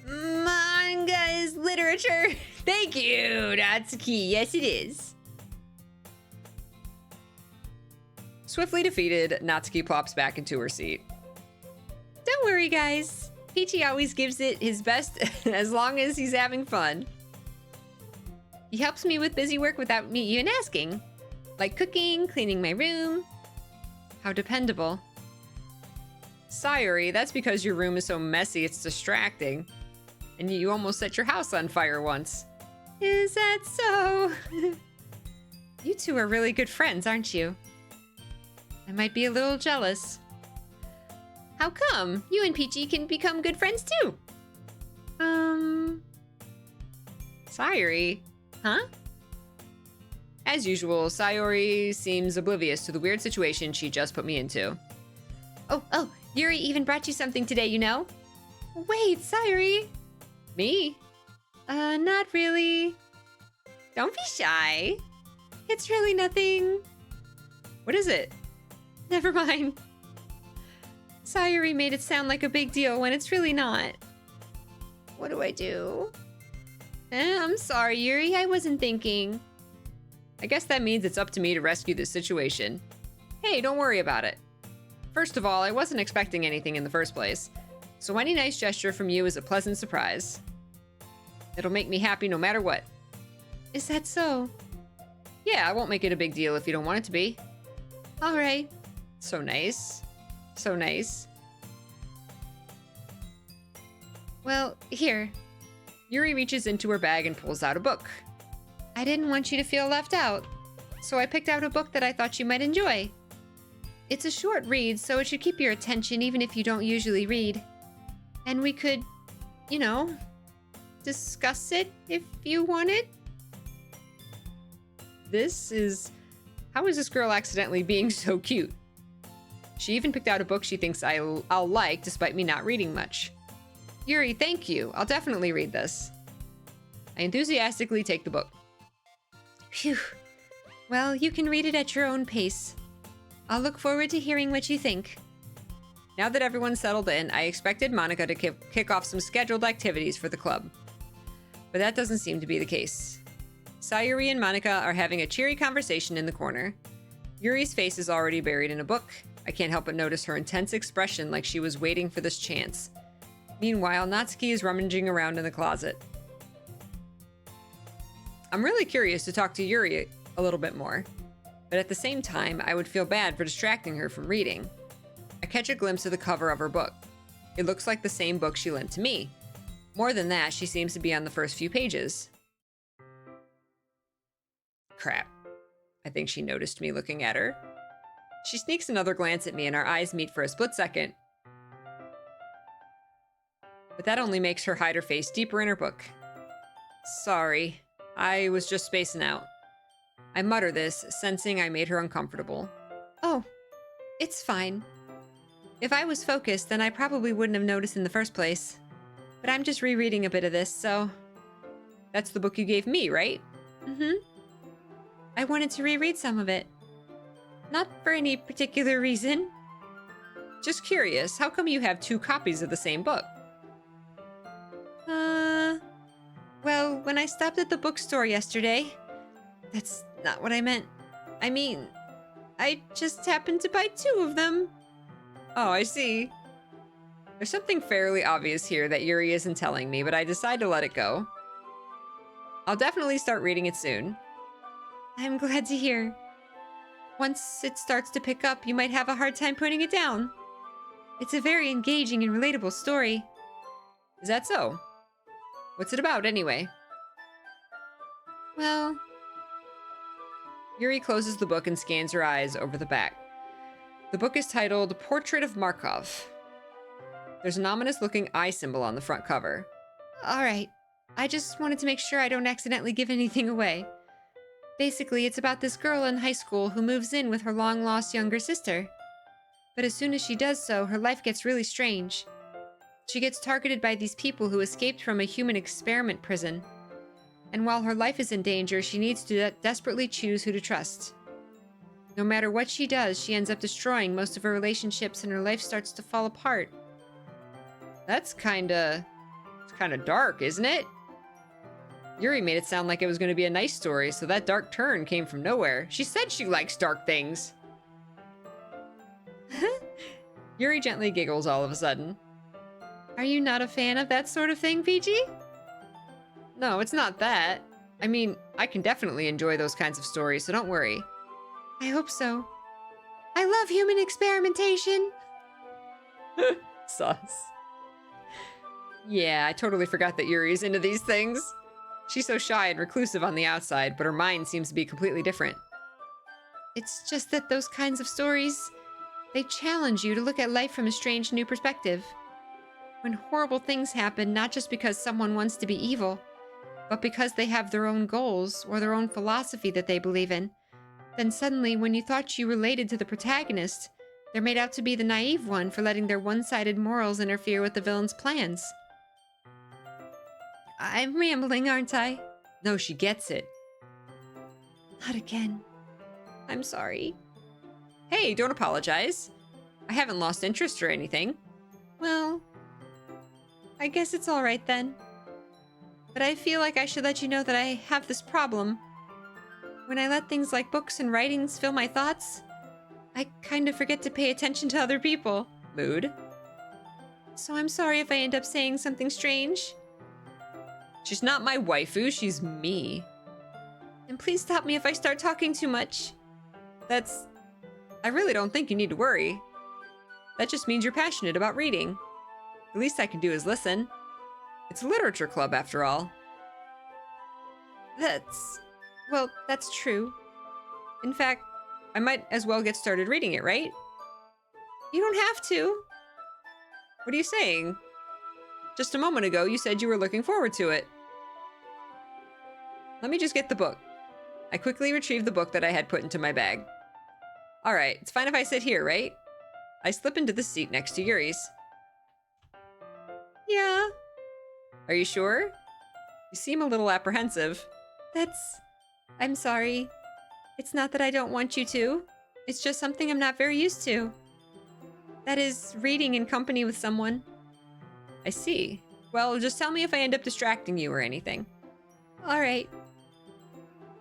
Manga is literature. Thank you, Natsuki. Yes, it is. Swiftly defeated, Natsuki plops back into her seat. Don't worry, guys. Peachy always gives it his best as long as he's having fun. He helps me with busy work without me even asking. Like cooking, cleaning my room. How dependable. Sayuri, that's because your room is so messy it's distracting. And you almost set your house on fire once. Is that so? You two are really good friends, aren't you? I might be a little jealous. How come? You and Peachy can become good friends too. Sayuri? Huh? As usual, Sayuri seems oblivious to the weird situation she just put me into. Oh, Yuri even brought you something today, you know? Wait, Sayuri. Me? Not really. Don't be shy. It's really nothing. What is it? Never mind. Sayuri made it sound like a big deal when it's really not. What do I do? I'm sorry, Yuri. I wasn't thinking. I guess that means it's up to me to rescue this situation. Hey, don't worry about it. First of all, I wasn't expecting anything in the first place, so any nice gesture from you is a pleasant surprise. It'll make me happy no matter what. Is that so? Yeah, I won't make it a big deal if you don't want it to be. All right. So nice. So nice. Well, here. Yuri reaches into her bag and pulls out a book. I didn't want you to feel left out, so I picked out a book that I thought you might enjoy. It's a short read, so it should keep your attention even if you don't usually read. And we could, you know, discuss it if you wanted. How is this girl accidentally being so cute? She even picked out a book she thinks I'll like, despite me not reading much. Yuri, thank you. I'll definitely read this. I enthusiastically take the book. Phew. Well, you can read it at your own pace. I'll look forward to hearing what you think. Now that everyone's settled in, I expected Monica to kick off some scheduled activities for the club. But that doesn't seem to be the case. Sayuri and Monica are having a cheery conversation in the corner. Yuri's face is already buried in a book. I can't help but notice her intense expression like she was waiting for this chance. Meanwhile, Natsuki is rummaging around in the closet. I'm really curious to talk to Yuri a little bit more, but at the same time, I would feel bad for distracting her from reading. I catch a glimpse of the cover of her book. It looks like the same book she lent to me. More than that, she seems to be on the first few pages. Crap. I think she noticed me looking at her. She sneaks another glance at me and our eyes meet for a split second. But that only makes her hide her face deeper in her book. Sorry, I was just spacing out. I mutter this, sensing I made her uncomfortable. Oh, it's fine. If I was focused, then I probably wouldn't have noticed in the first place. But I'm just rereading a bit of this, so... That's the book you gave me, right? Mm-hmm. I wanted to reread some of it. Not for any particular reason. Just curious, how come you have 2 copies of the same book? Well, when I stopped at the bookstore yesterday... That's not what I meant. I mean, I just happened to buy 2 of them. Oh, I see. There's something fairly obvious here that Yuri isn't telling me, but I decide to let it go. I'll definitely start reading it soon. I'm glad to hear. Once it starts to pick up, you might have a hard time putting it down. It's a very engaging and relatable story. Is that so? What's it about, anyway? Well... Yuri closes the book and scans her eyes over the back. The book is titled Portrait of Markov. There's an ominous-looking eye symbol on the front cover. Alright, I just wanted to make sure I don't accidentally give anything away. Basically, it's about this girl in high school who moves in with her long-lost younger sister. But as soon as she does so, her life gets really strange. She gets targeted by these people who escaped from a human experiment prison. And while her life is in danger, she needs to desperately choose who to trust. No matter what she does, she ends up destroying most of her relationships and her life starts to fall apart. That's kinda dark, isn't it? Yuri made it sound like it was going to be a nice story, so that dark turn came from nowhere. She said she likes dark things. Yuri gently giggles all of a sudden. Are you not a fan of that sort of thing, Peachy? No, it's not that. I mean, I can definitely enjoy those kinds of stories, so don't worry. I hope so. I love human experimentation. Sus. Yeah, I totally forgot that Yuri's into these things. She's so shy and reclusive on the outside, but her mind seems to be completely different. It's just that those kinds of stories, they challenge you to look at life from a strange new perspective. When horrible things happen, not just because someone wants to be evil, but because they have their own goals or their own philosophy that they believe in, then suddenly, when you thought you related to the protagonist, they're made out to be the naive one for letting their one-sided morals interfere with the villain's plans. I'm rambling, aren't I? No, she gets it. Not again. I'm sorry. Hey, don't apologize. I haven't lost interest or anything. Well, I guess it's all right then. But I feel like I should let you know that I have this problem. When I let things like books and writings fill my thoughts, I kind of forget to pay attention to other people. Mood. So I'm sorry if I end up saying something strange. She's not my waifu, she's me. And please stop me if I start talking too much. I really don't think you need to worry. That just means you're passionate about reading. The least I can do is listen. It's a literature club, after all. Well, that's true. In fact, I might as well get started reading it, right? You don't have to. What are you saying? Just a moment ago, you said you were looking forward to it. Let me just get the book. I quickly retrieved the book that I had put into my bag. Alright, it's fine if I sit here, right? I slip into the seat next to Yuri's. Yeah. Are you sure? You seem a little apprehensive. I'm sorry. It's not that I don't want you to. It's just something I'm not very used to. That is, reading in company with someone. I see. Well, just tell me if I end up distracting you or anything. Alright.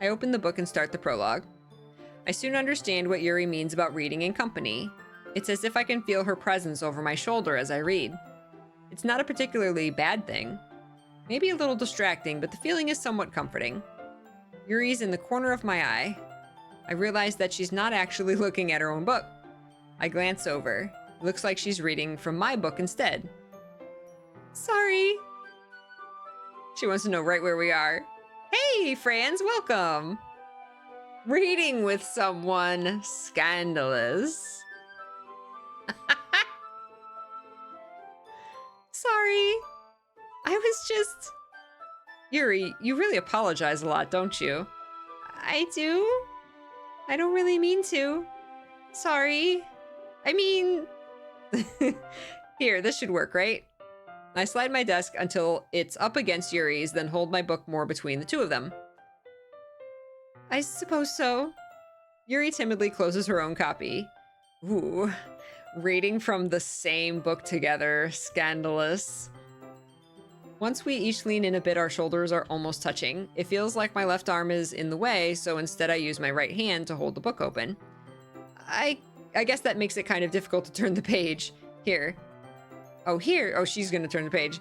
I open the book and start the prologue. I soon understand what Yuri means about reading in company. It's as if I can feel her presence over my shoulder as I read. It's not a particularly bad thing. Maybe a little distracting, but the feeling is somewhat comforting. Yuri's in the corner of my eye. I realize that she's not actually looking at her own book. I glance over. It looks like she's reading from my book instead. Sorry. She wants to know right where we are. Hey, Franz, welcome. Reading with someone scandalous. Sorry. I was just... Yuri, you really apologize a lot, don't you? I do? I don't really mean to. Sorry. I mean... Here, this should work, right? I slide my desk until it's up against Yuri's, then hold my book more between the two of them. I suppose so. Yuri timidly closes her own copy. Ooh, reading from the same book together. Scandalous. Once we each lean in a bit, our shoulders are almost touching. It feels like my left arm is in the way, so instead I use my right hand to hold the book open. I guess that makes it kind of difficult to turn the page. Here. Oh, here. Oh, she's gonna turn the page.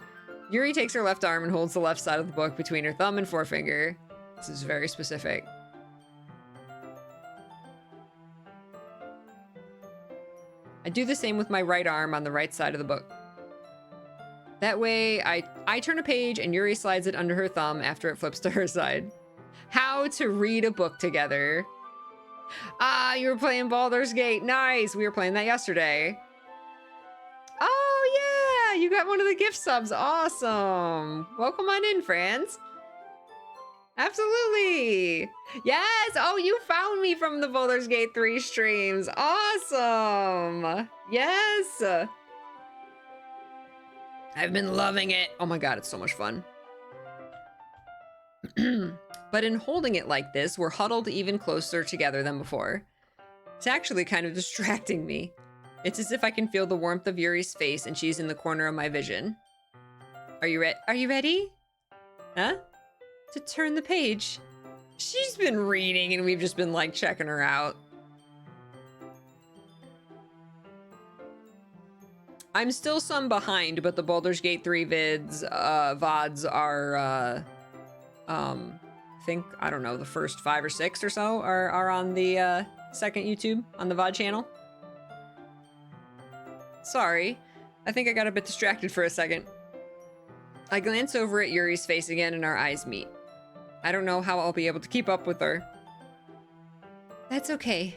Yuri takes her left arm and holds the left side of the book between her thumb and forefinger. This is very specific. I do the same with my right arm on the right side of the book. That way, I turn a page and Yuri slides it under her thumb after it flips to her side. How to read a book together. Ah, you were playing Baldur's Gate. Nice. We were playing that yesterday. Oh, yeah. You got one of the gift subs. Awesome. Welcome on in, Franz. Absolutely. Yes. Oh, you found me from the Baldur's Gate 3 streams. Awesome. Yes. I've been loving it. Oh my god, it's so much fun. But in holding it like this, we're huddled even closer together than before. It's actually kind of distracting me. It's as if I can feel the warmth of Yuri's face and she's in the corner of my vision. Are you ready? Huh? To turn the page. She's been reading and we've just been like checking her out. I'm still some behind, but the Baldur's Gate 3 VODs are, I don't know, the first 5 or 6 or so are on the, second YouTube, on the VOD channel. Sorry, I think I got a bit distracted for a second. I glance over at Yuri's face again and our eyes meet. I don't know how I'll be able to keep up with her. That's okay.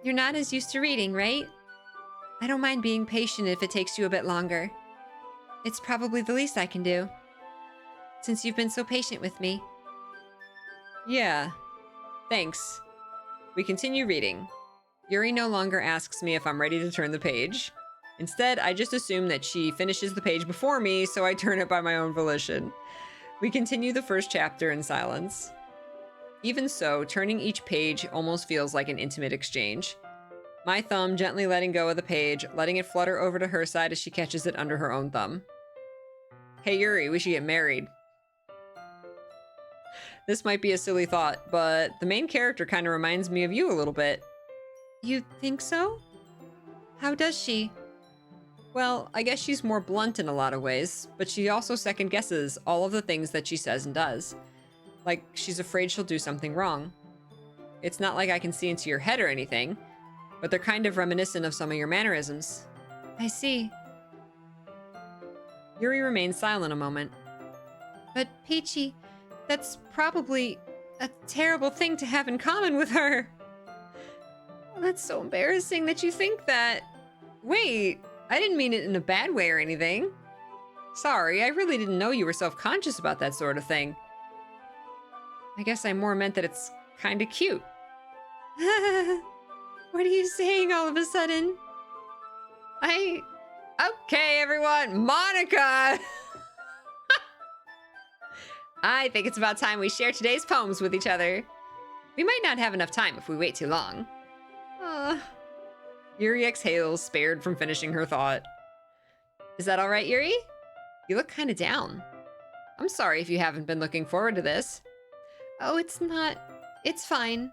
You're not as used to reading, right? I don't mind being patient if it takes you a bit longer. It's probably the least I can do, since you've been so patient with me. Yeah, thanks. We continue reading. Yuri no longer asks me if I'm ready to turn the page. Instead, I just assume that she finishes the page before me, so I turn it by my own volition. We continue the first chapter in silence. Even so, turning each page almost feels like an intimate exchange. My thumb gently letting go of the page, letting it flutter over to her side as she catches it under her own thumb. Hey Yuri, we should get married. This might be a silly thought, but the main character kind of reminds me of you a little bit. You think so? How does she? Well, I guess she's more blunt in a lot of ways, but she also second guesses all of the things that she says and does. Like, she's afraid she'll do something wrong. It's not like I can see into your head or anything, but they're kind of reminiscent of some of your mannerisms. I see. Yuri remains silent a moment. But Peachy, that's probably a terrible thing to have in common with her. Well, that's so embarrassing that you think that. Wait, I didn't mean it in a bad way or anything. Sorry, I really didn't know you were self-conscious about that sort of thing. I guess I more meant that it's kind of cute. What are you saying all of a sudden? Okay, everyone, Monica! I think it's about time we share today's poems with each other. We might not have enough time if we wait too long. Yuri exhales, spared from finishing her thought. Is that all right, Yuri? You look kind of down. I'm sorry if you haven't been looking forward to this. Oh, it's not. It's fine.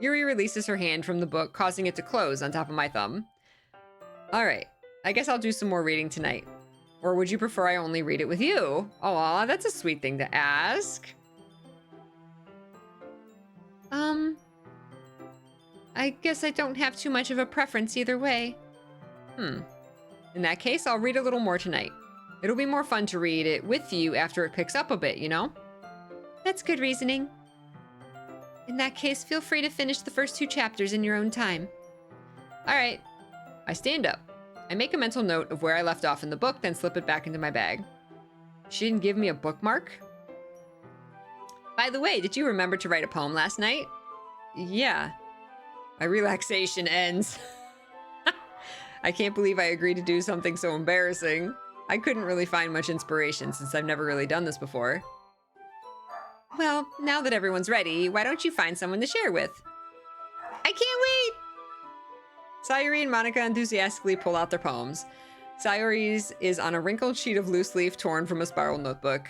Yuri releases her hand from the book, causing it to close on top of my thumb. All right, I guess I'll do some more reading tonight. Or would you prefer I only read it with you? Aw, that's a sweet thing to ask. I guess I don't have too much of a preference either way. In that case, I'll read a little more tonight. It'll be more fun to read it with you after it picks up a bit, you know? That's good reasoning. In that case, feel free to finish the first 2 chapters in your own time. All right. I stand up. I make a mental note of where I left off in the book, then slip it back into my bag. She didn't give me a bookmark? By the way, did you remember to write a poem last night? Yeah. My relaxation ends. I can't believe I agreed to do something so embarrassing. I couldn't really find much inspiration since I've never really done this before. Well, now that everyone's ready, why don't you find someone to share with? I can't wait! Sayuri and Monica enthusiastically pull out their poems. Sayuri's is on a wrinkled sheet of loose leaf torn from a spiral notebook.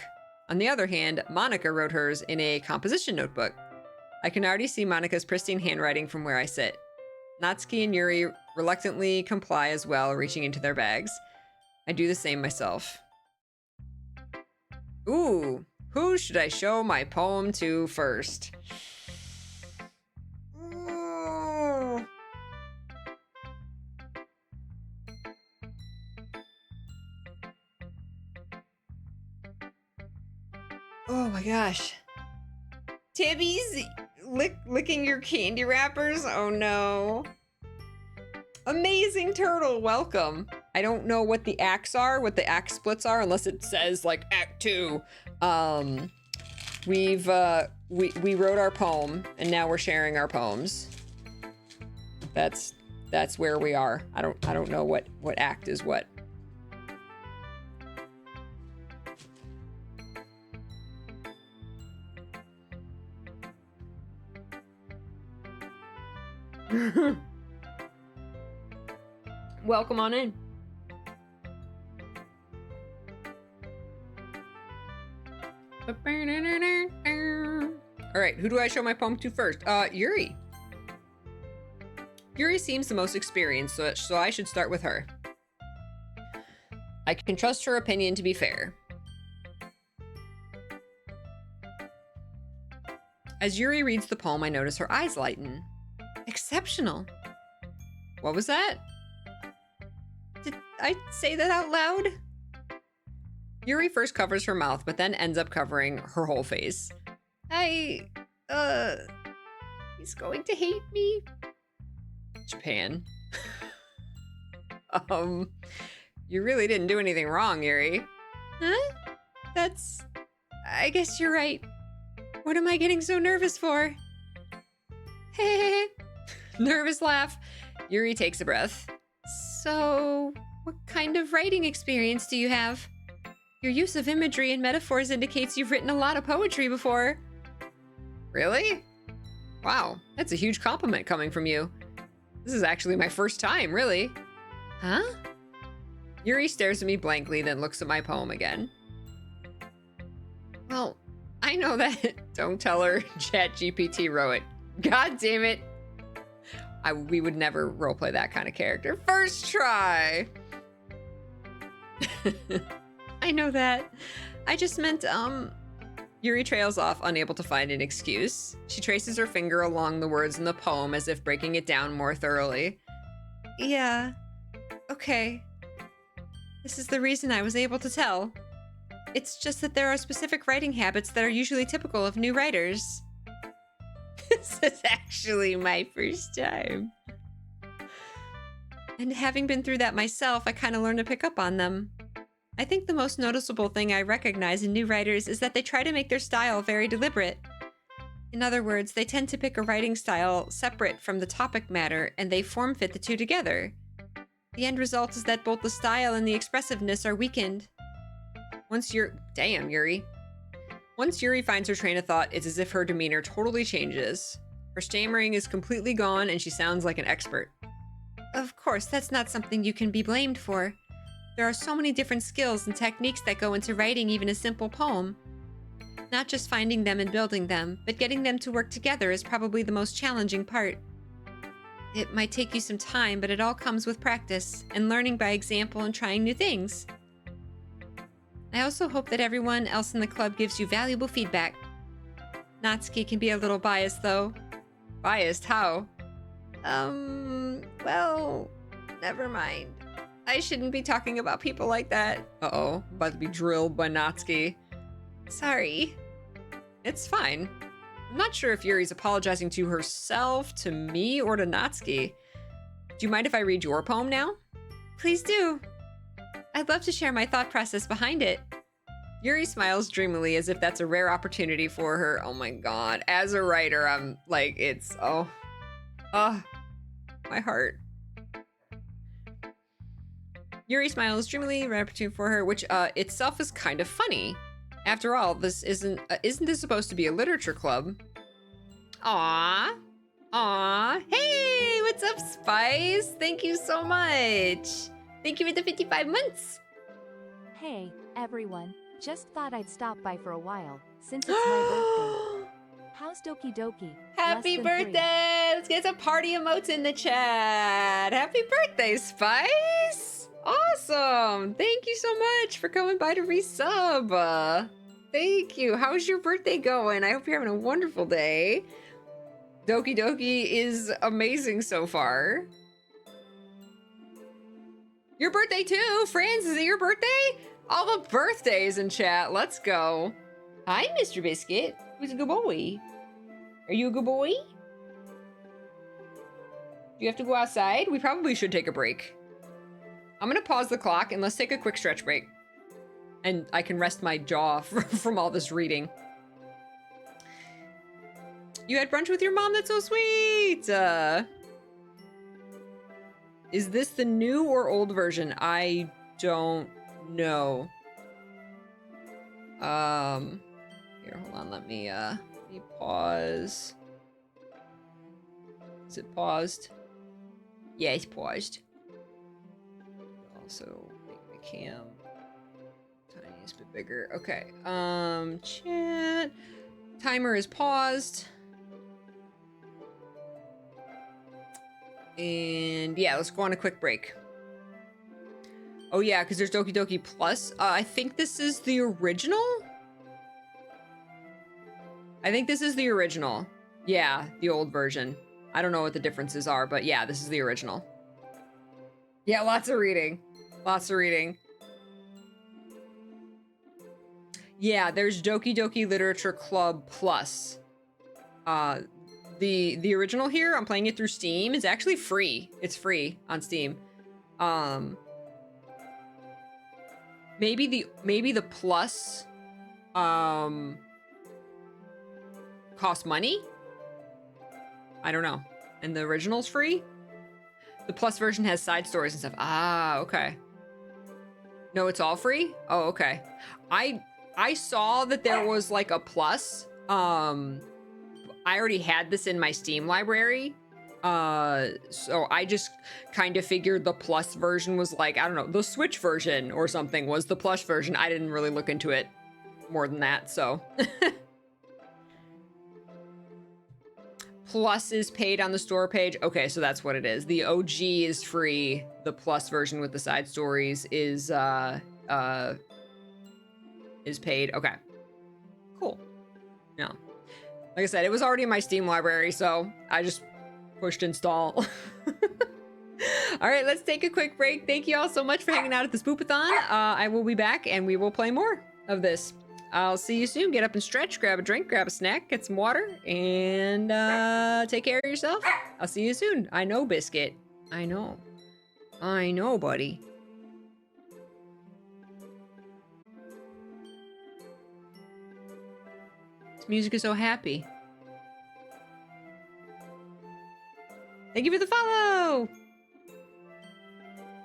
On the other hand, Monica wrote hers in a composition notebook. I can already see Monica's pristine handwriting from where I sit. Natsuki and Yuri reluctantly comply as well, reaching into their bags. I do the same myself. Ooh, who should I show my poem to first? Ooh. Oh my gosh. Tibby's licking your candy wrappers? Oh no. Amazing Turtle, welcome. I don't know what the acts are, what the act splits are, unless it says like Act 2. We wrote our poem and now we're sharing our poems. That's where we are. I don't know what act is what. Welcome on in. All right, who do I show my poem to first? Yuri. Yuri seems the most experienced, so I should start with her. I can trust her opinion to be fair. As Yuri reads the poem, I notice her eyes lighten. Exceptional. What was that? Did I say that out loud? Yuri first covers her mouth, but then ends up covering her whole face. He's going to hate me? Japan. You really didn't do anything wrong, Yuri. Huh? I guess you're right. What am I getting so nervous for? Hey, nervous laugh. Yuri takes a breath. So, what kind of writing experience do you have? Your use of imagery and metaphors indicates you've written a lot of poetry before. Really? Wow, that's a huge compliment coming from you. This is actually my first time, really. Huh? Yuri stares at me blankly, then looks at my poem again. Well, I know that. Don't tell her ChatGPT wrote it. God damn it. We would never roleplay that kind of character. First try. I know that. I just meant, Yuri trails off, unable to find an excuse. She traces her finger along the words in the poem as if breaking it down more thoroughly. Yeah. Okay. This is the reason I was able to tell. It's just that there are specific writing habits that are usually typical of new writers. This is actually my first time. And having been through that myself, I kind of learned to pick up on them. I think the most noticeable thing I recognize in new writers is that they try to make their style very deliberate. In other words, they tend to pick a writing style separate from the topic matter, and they form-fit the two together. The end result is that both the style and the expressiveness are weakened. Damn, Yuri. Once Yuri finds her train of thought, it's as if her demeanor totally changes. Her stammering is completely gone, and she sounds like an expert. Of course, that's not something you can be blamed for. There are so many different skills and techniques that go into writing even a simple poem. Not just finding them and building them, but getting them to work together is probably the most challenging part. It might take you some time, but it all comes with practice, and learning by example and trying new things. I also hope that everyone else in the club gives you valuable feedback. Natsuki can be a little biased, though. Biased? How? Well, never mind. I shouldn't be talking about people like that. Uh-oh, about to be drilled by Natsuki. Sorry. It's fine. I'm not sure if Yuri's apologizing to herself, to me, or to Natsuki. Do you mind if I read your poem now? Please do. I'd love to share my thought process behind it. Yuri smiles dreamily as if that's a rare opportunity for her. Oh my god. As a writer, I'm like, it's, my heart. Yuri smiles dreamily, rare opportunity for her, which itself is kind of funny. After all, this isn't this supposed to be a literature club? Aww. Aww. Hey, what's up, Spice? Thank you so much. Thank you for the 55 months. Hey, everyone. Just thought I'd stop by for a while, since it's my birthday. How's Doki Doki? Happy birthday! Let's get some party emotes in the chat. Happy birthday, Spice! Awesome! Thank you so much for coming by to resub. Thank you. How's your birthday going? I hope you're having a wonderful day. Doki Doki is amazing so far. Your birthday too, Franz. Is it your birthday? All the birthdays in chat. Let's go. Hi, Mr. Biscuit. Who's a good boy? Are you a good boy? Do you have to go outside? We probably should take a break. I'm gonna pause the clock and let's take a quick stretch break. And I can rest my jaw from all this reading. You had brunch with your mom? That's so sweet! Is this the new or old version? I don't know. Here, hold on, let me pause. Is it paused? Yeah, it's paused. Also make my cam tiniest bit bigger. Okay. Chat. Timer is paused. And yeah, let's go on a quick break. Oh yeah, because there's Doki Doki Plus. I think this is the original. I think this is the original. Yeah, the old version. I don't know what the differences are, but yeah, this is the original. Yeah, lots of reading. Lots of reading. Yeah, there's Doki Doki Literature Club Plus. The original here, I'm playing it through Steam. It's actually free. It's free on Steam. Maybe the Plus cost money? I don't know. And the original's free? The Plus version has side stories and stuff. Ah, okay. No, it's all free? Oh, okay. I saw that there was like a Plus. I already had this in my Steam library. So I just kind of figured the Plus version was like, I don't know, the Switch version or something was the Plus version. I didn't really look into it more than that, so. Plus is paid on the store page. Okay, so that's what it is. The OG is free. The Plus version with the side stories is paid. Okay. Cool. Yeah. Like I said, it was already in my Steam library, so I just pushed install. All right, let's take a quick break. Thank you all so much for hanging out at the Spoopathon. I will be back and we will play more of this. I'll see you soon. Get up and stretch, grab a drink, grab a snack, get some water, and take care of yourself. I'll see you soon. I know, Biscuit. I know. I know, buddy. This music is so happy. Thank you for the follow.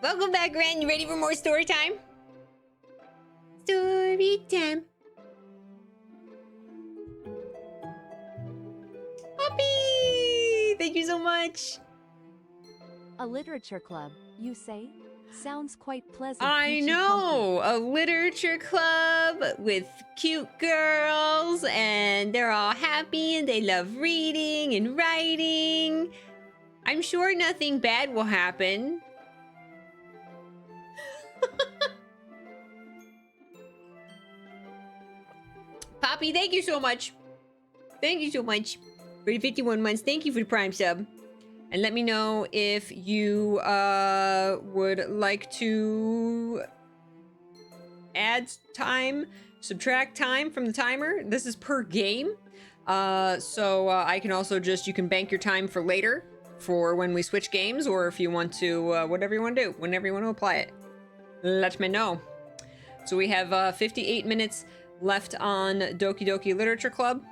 Welcome back, Gran. You ready for more story time? Story time. Puppy! Thank you so much. A literature club, you say? Sounds quite pleasant. I Peachy know, a literature club with cute girls, and they're all happy and they love reading and writing. I'm sure nothing bad will happen. Poppy, thank you so much. Thank you so much for the 51 months. Thank you for the Prime sub. And let me know if you would like to add time, subtract time from the timer. This is per game. So I can also just, you can bank your time for later for when we switch games, or if you want to, whatever you want to do, whenever you want to apply it, let me know. So we have 58 minutes left on Doki Doki Literature Club.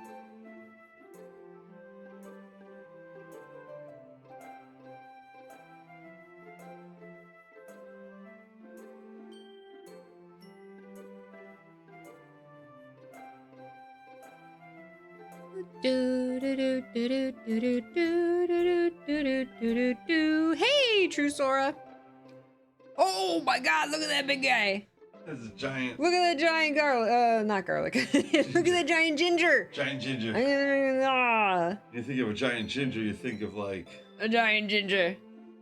Hey, True Sora. Oh my god, look at that big guy. That's a giant. Look at that giant garlic. Not garlic. Look at that giant ginger. Giant ginger. You think of a giant ginger, you think of like a giant ginger.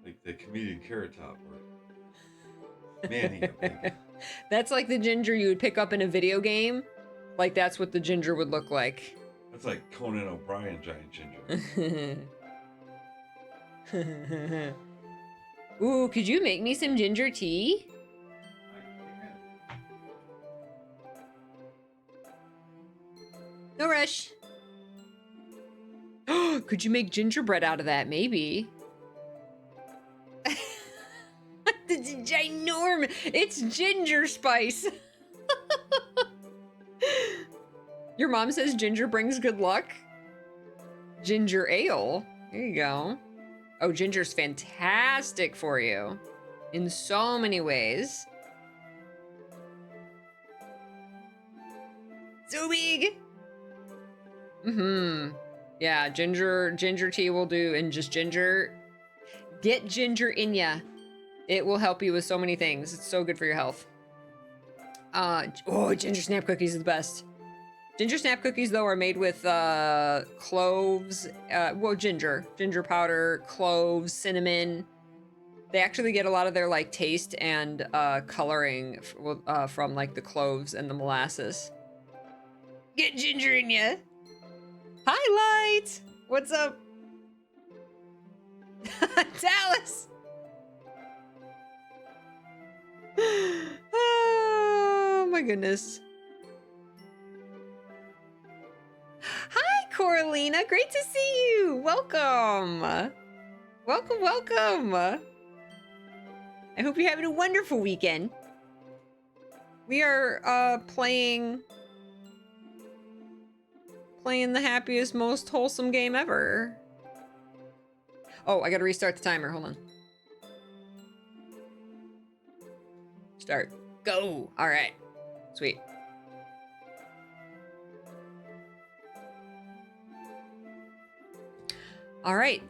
Like the comedian Carrot Top. Or... Man, he got big. That's like the ginger you would pick up in a video game. Like that's what the ginger would look like. That's like Conan O'Brien giant ginger. Ooh, could you make me some ginger tea? No rush. Could you make gingerbread out of that? Maybe. It's ginormous. It's ginger spice. Your mom says ginger brings good luck. Ginger ale. There you go. Oh, ginger's fantastic for you in so many ways. So big. Yeah, ginger tea will do, and just ginger. Get ginger in ya. It will help you with so many things. It's so good for your health. Oh, ginger snap cookies are the best. Ginger snap cookies, though, are made with cloves, well, ginger powder, cloves, cinnamon. They actually get a lot of their like taste and coloring from like the cloves and the molasses. Get ginger in ya. Hi, Light. What's up? Dallas. Oh my goodness. Hi, Coralina. Great to see you. Welcome. Welcome. I hope you're having a wonderful weekend. We are playing the happiest, most wholesome game ever. Oh, I gotta restart the timer. Hold on. Start. Go. All right. Sweet. All right.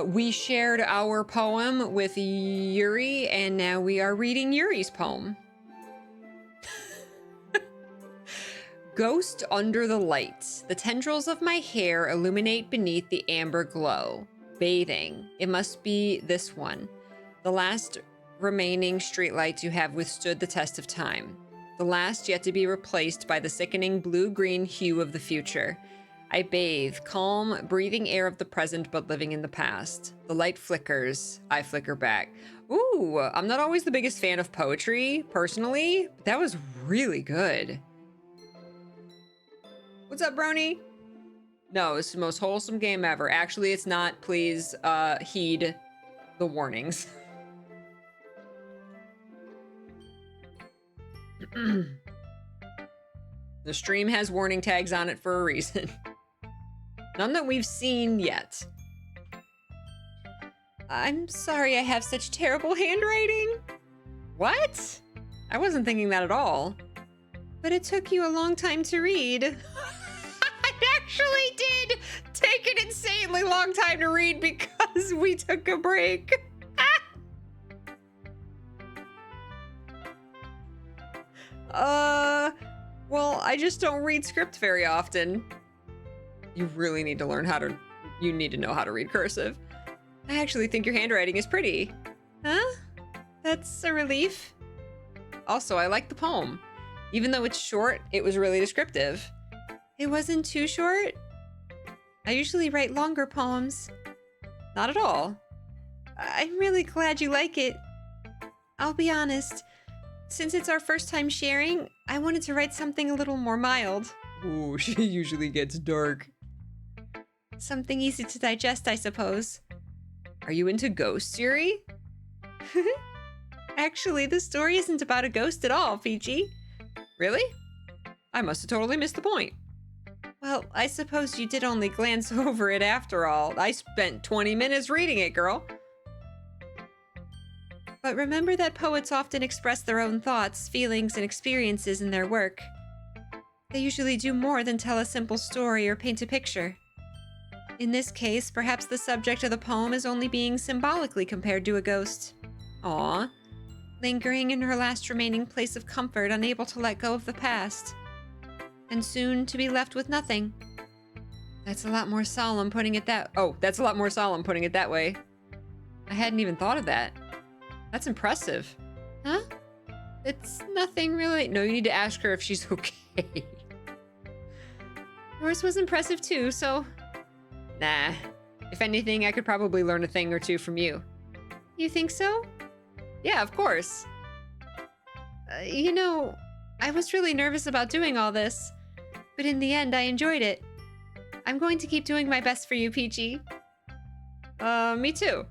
We shared our poem with Yuri, and now we are reading Yuri's poem. Ghost under the light. The tendrils of my hair illuminate beneath the amber glow. Bathing. It must be this one. The last remaining streetlights you have withstood the test of time. The last yet to be replaced by the sickening blue-green hue of the future. I bathe, calm, breathing air of the present but living in the past. The light flickers. I flicker back. Ooh, I'm not always the biggest fan of poetry, personally, but that was really good. What's up, Brony? No, it's the most wholesome game ever. Actually, it's not. Please heed the warnings. The stream has warning tags on it for a reason. None that we've seen yet. I'm sorry I have such terrible handwriting. What? I wasn't thinking that at all. But it took you a long time to read. It actually did take an insanely long time to read because we took a break. Well, I just don't read script very often. You really need to learn how to, you need to know how to read cursive. I actually think your handwriting is pretty. Huh? That's a relief. Also, I like the poem. Even though it's short, it was really descriptive. It wasn't too short? I usually write longer poems. Not at all. I'm really glad you like it. I'll be honest. Since it's our first time sharing, I wanted to write something a little more mild. Ooh, she usually gets dark. Something easy to digest, I suppose. Are you into ghosts, Yuri? Actually, the story isn't about a ghost at all, Peachy. Really? I must have totally missed the point. Well, I suppose you did only glance over it after all. I spent 20 minutes reading it, girl. But remember that poets often express their own thoughts, feelings, and experiences in their work. They usually do more than tell a simple story or paint a picture. In this case, perhaps the subject of the poem is only being symbolically compared to a ghost. Aww. Lingering in her last remaining place of comfort, unable to let go of the past. And soon to be left with nothing. That's a lot more solemn putting it that... Oh, that's a lot more solemn putting it that way. I hadn't even thought of that. That's impressive. Huh? It's nothing really... No, you need to ask her if she's okay. Yours was impressive too, so... Nah. If anything, I could probably learn a thing or two from you. You think so? Yeah, of course. You know, I was really nervous about doing all this, but in the end, I enjoyed it. I'm going to keep doing my best for you, Peachy. Me too.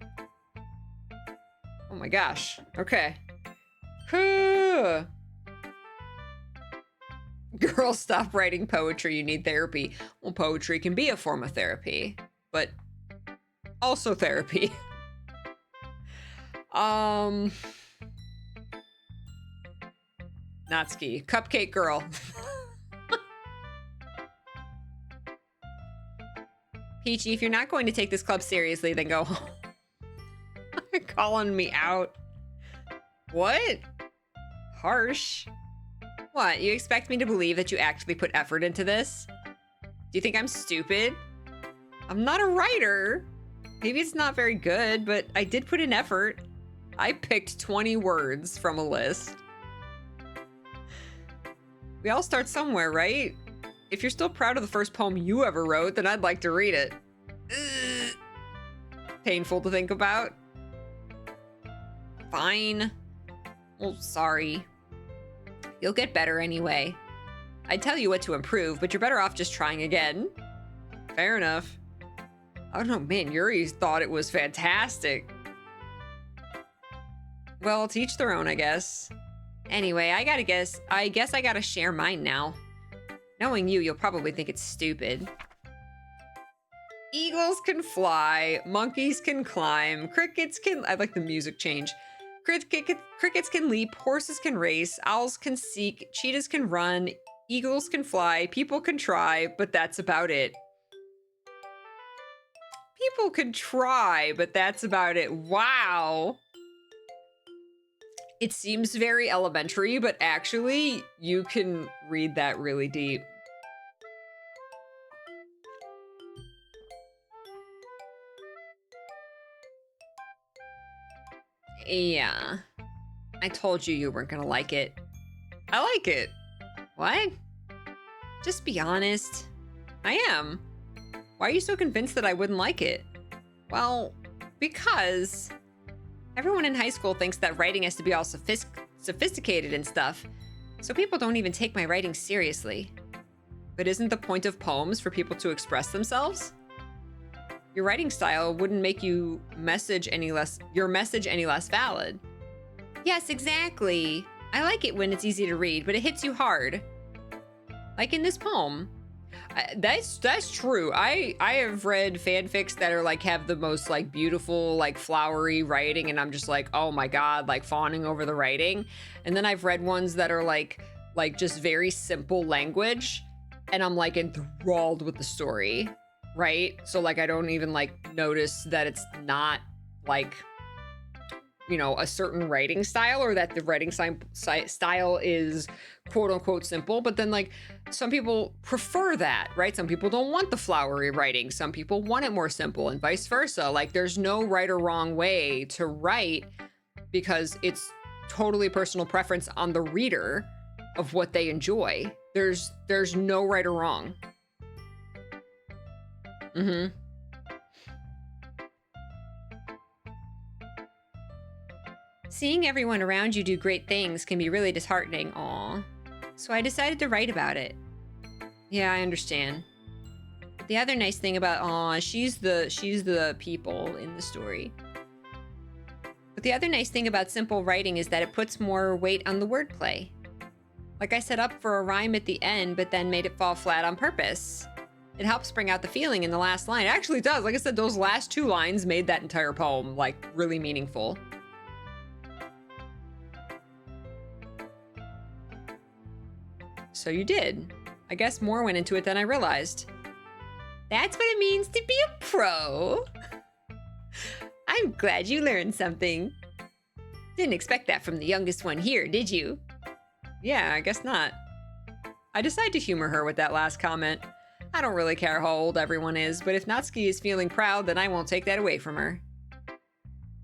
Oh my gosh. Okay. Girl, stop writing poetry. You need therapy. Well, poetry can be a form of therapy, but also therapy. Natsuki. Cupcake girl. Peachy, if you're not going to take this club seriously, then go home. You're calling me out. What? Harsh. What, you expect me to believe that you actually put effort into this? Do you think I'm stupid? I'm not a writer. Maybe it's not very good, but I did put in effort. I picked 20 words from a list. We all start somewhere, right? If you're still proud of the first poem you ever wrote, then I'd like to read it. Ugh. Painful to think about. Fine. Well, sorry. You'll get better anyway. I'd tell you what to improve, but you're better off just trying again. Fair enough. I don't know, man, Yuri thought it was fantastic. Well, to each their own, I guess. Anyway, I guess I gotta share mine now. Knowing you, you'll probably think it's stupid. Eagles can fly, monkeys can climb, crickets can... I like the music change. Crickets can leap, horses can race, owls can seek, cheetahs can run, eagles can fly, people can try, but that's about it. People can try, but that's about it. Wow. It seems very elementary, but actually, you can read that really deep. Yeah. I told you weren't gonna like it. I like it. What? Just be honest. I am. Why are you so convinced that I wouldn't like it? Well, because everyone in high school thinks that writing has to be all sophisticated and stuff, so people don't even take my writing seriously. But isn't the point of poems for people to express themselves? Your writing style wouldn't make your message any less valid. Yes, exactly. I like it when it's easy to read, but it hits you hard. Like in this poem. That's true. I have read fanfics that are like have the most like beautiful like flowery writing, and I'm just like, oh my god, like fawning over the writing. And then I've read ones that are like just very simple language, and I'm like enthralled with the story, right? So like I don't even like notice that it's not like, you know, a certain writing style, or that the writing style is quote unquote simple. But then like some people prefer that, right? Some people don't want the flowery writing. Some people want it more simple, and vice versa. Like there's no right or wrong way to write, because it's totally personal preference on the reader of what they enjoy. There's no right or wrong. Seeing everyone around you do great things can be really disheartening. Aw. So I decided to write about it. Yeah, I understand. The other nice thing about she's the people in the story. But the other nice thing about simple writing is that it puts more weight on the wordplay. Like I set up for a rhyme at the end, but then made it fall flat on purpose. It helps bring out the feeling in the last line. It actually does. Like I said, those last 2 lines made that entire poem like really meaningful. So you did. I guess more went into it than I realized. That's what it means to be a pro. I'm glad you learned something. Didn't expect that from the youngest one here, did you? Yeah, I guess not. I decided to humor her with that last comment. I don't really care how old everyone is, but if Natsuki is feeling proud, then I won't take that away from her.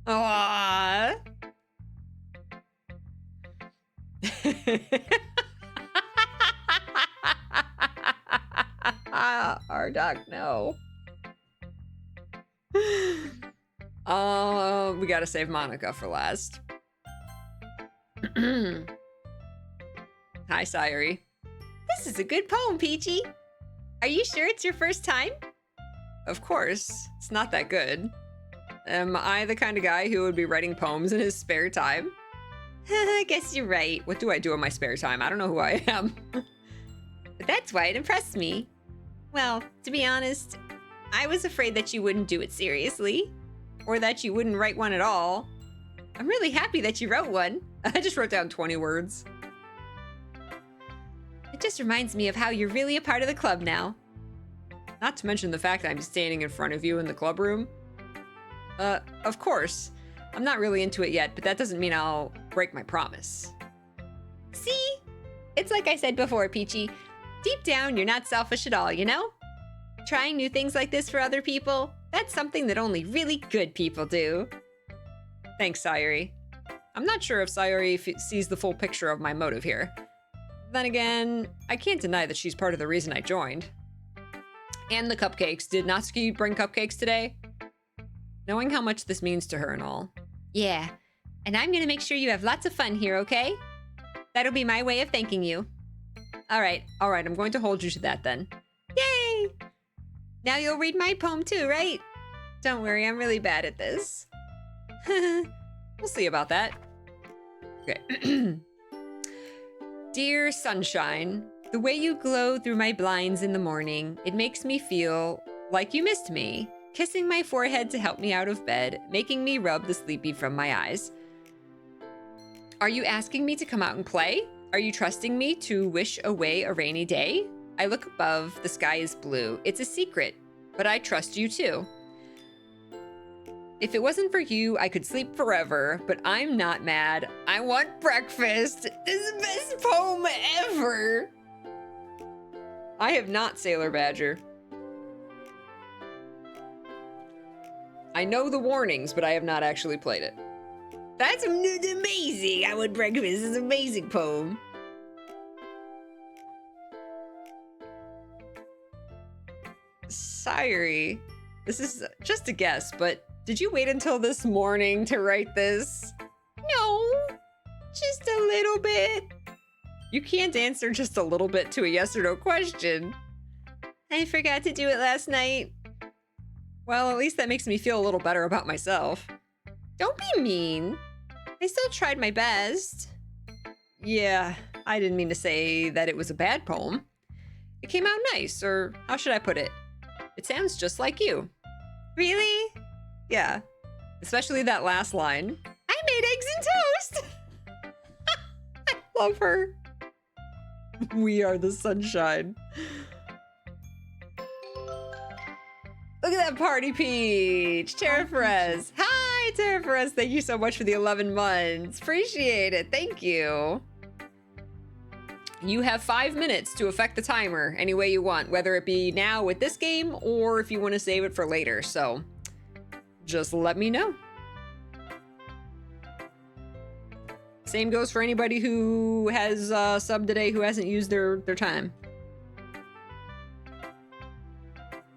Aww. Our dog, no. We gotta save Monica for last. Hi, Sayuri. This is a good poem, Peachy. Are you sure it's your first time? Of course. It's not that good. Am I the kind of guy who would be writing poems in his spare time? I guess you're right. What do I do in my spare time? I don't know who I am. But that's why it impressed me. Well, to be honest, I was afraid that you wouldn't do it seriously, or that you wouldn't write one at all. I'm really happy that you wrote one. I just wrote down 20 words. It just reminds me of how you're really a part of the club now. Not to mention the fact that I'm standing in front of you in the club room. Of course. I'm not really into it yet, but that doesn't mean I'll break my promise. See? It's like I said before, Peachy. Deep down, you're not selfish at all, you know? Trying new things like this for other people, that's something that only really good people do. Thanks, Sayuri. I'm not sure if Sayuri sees the full picture of my motive here. Then again, I can't deny that she's part of the reason I joined. And the cupcakes. Did Natsuki bring cupcakes today? Knowing how much this means to her and all. Yeah, and I'm gonna make sure you have lots of fun here, okay? That'll be my way of thanking you. All right, I'm going to hold you to that then. Yay! Now you'll read my poem too, right? Don't worry, I'm really bad at this. We'll see about that. Okay. Dear sunshine, the way you glow through my blinds in the morning, it makes me feel like you missed me. Kissing my forehead to help me out of bed, making me rub the sleepy from my eyes. Are you asking me to come out and play? Are you trusting me to wish away a rainy day? I look above, the sky is blue. It's a secret, but I trust you too. If it wasn't for you, I could sleep forever, but I'm not mad. I want breakfast. This is the best poem ever. I have not Sailor Badger. I know the warnings, but I have not actually played it. That's amazing. I want breakfast. This is an amazing poem. Sayuri, this is just a guess, but did you wait until this morning to write this? No, just a little bit. You can't answer just a little bit to a yes or no question. I forgot to do it last night. Well, at least that makes me feel a little better about myself. Don't be mean. I still tried my best. Yeah, I didn't mean to say that it was a bad poem. It came out nice, or how should I put it? It sounds just like you. Really? Yeah, especially that last line. I made eggs and toast! I love her. We are the sunshine. Look at that party, Peach. Tara Perez. Hi, Tara Perez. Thank you so much for the 11 months. Appreciate it. Thank you. You have 5 minutes to affect the timer any way you want, whether it be now with this game or if you want to save it for later. So just let me know. Same goes for anybody who has subbed today who hasn't used their time.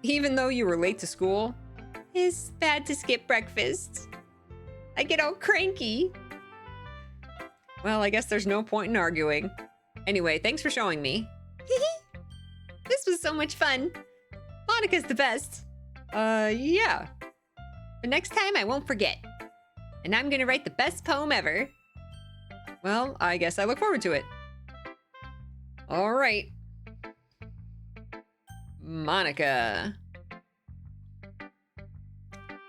Even though you were late to school, it's bad to skip breakfast. I get all cranky. Well, I guess there's no point in arguing. Anyway, thanks for showing me. This was so much fun. Monica's the best. Yeah. But next time I won't forget. And I'm gonna write the best poem ever. Well, I guess I look forward to it. All right. Monica.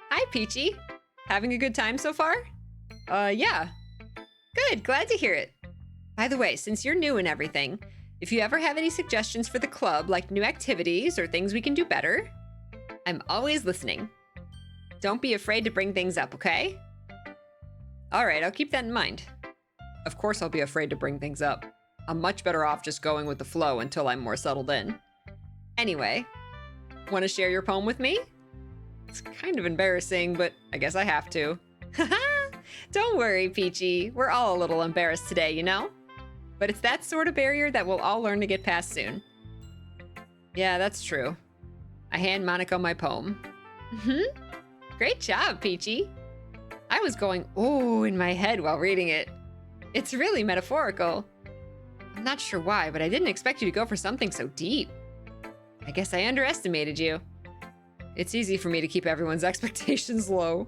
Hi, Peachy. Having a good time so far? Yeah. Good, glad to hear it. By the way, since you're new and everything, if you ever have any suggestions for the club, like new activities or things we can do better, I'm always listening. Don't be afraid to bring things up, okay? All right, I'll keep that in mind. Of course I'll be afraid to bring things up. I'm much better off just going with the flow until I'm more settled in. Anyway, want to share your poem with me? It's kind of embarrassing, but I guess I have to. Don't worry, Peachy. We're all a little embarrassed today, you know? But it's that sort of barrier that we'll all learn to get past soon. Yeah, that's true. I hand Monica my poem. Great job, Peachy. I was going, ooh, in my head while reading it. It's really metaphorical. I'm not sure why, but I didn't expect you to go for something so deep. I guess I underestimated you. It's easy for me to keep everyone's expectations low.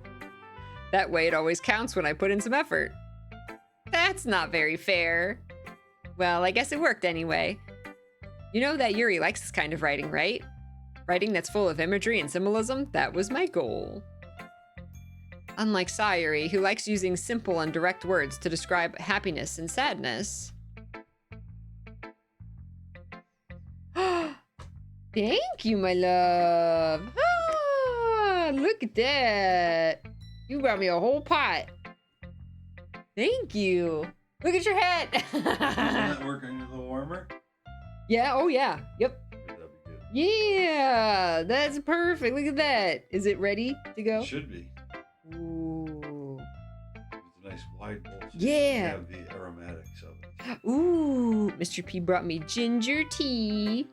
That way it always counts when I put in some effort. That's not very fair. Well, I guess it worked anyway. You know that Yuri likes this kind of writing, right? Writing that's full of imagery and symbolism, that was my goal. Unlike Sayuri, who likes using simple and direct words to describe happiness and sadness. Thank you, my love. Ah, look at that. You brought me a whole pot. Thank you. Look at your head. Doesn't that work on your little warmer? Yeah, oh yeah. Yep. That'd be good. Yeah, that's perfect. Look at that. Is it ready to go? It should be. Ooh. It's a nice wide bowl. So Yeah. You can have the aromatics of it. Ooh, Mr. P brought me ginger tea.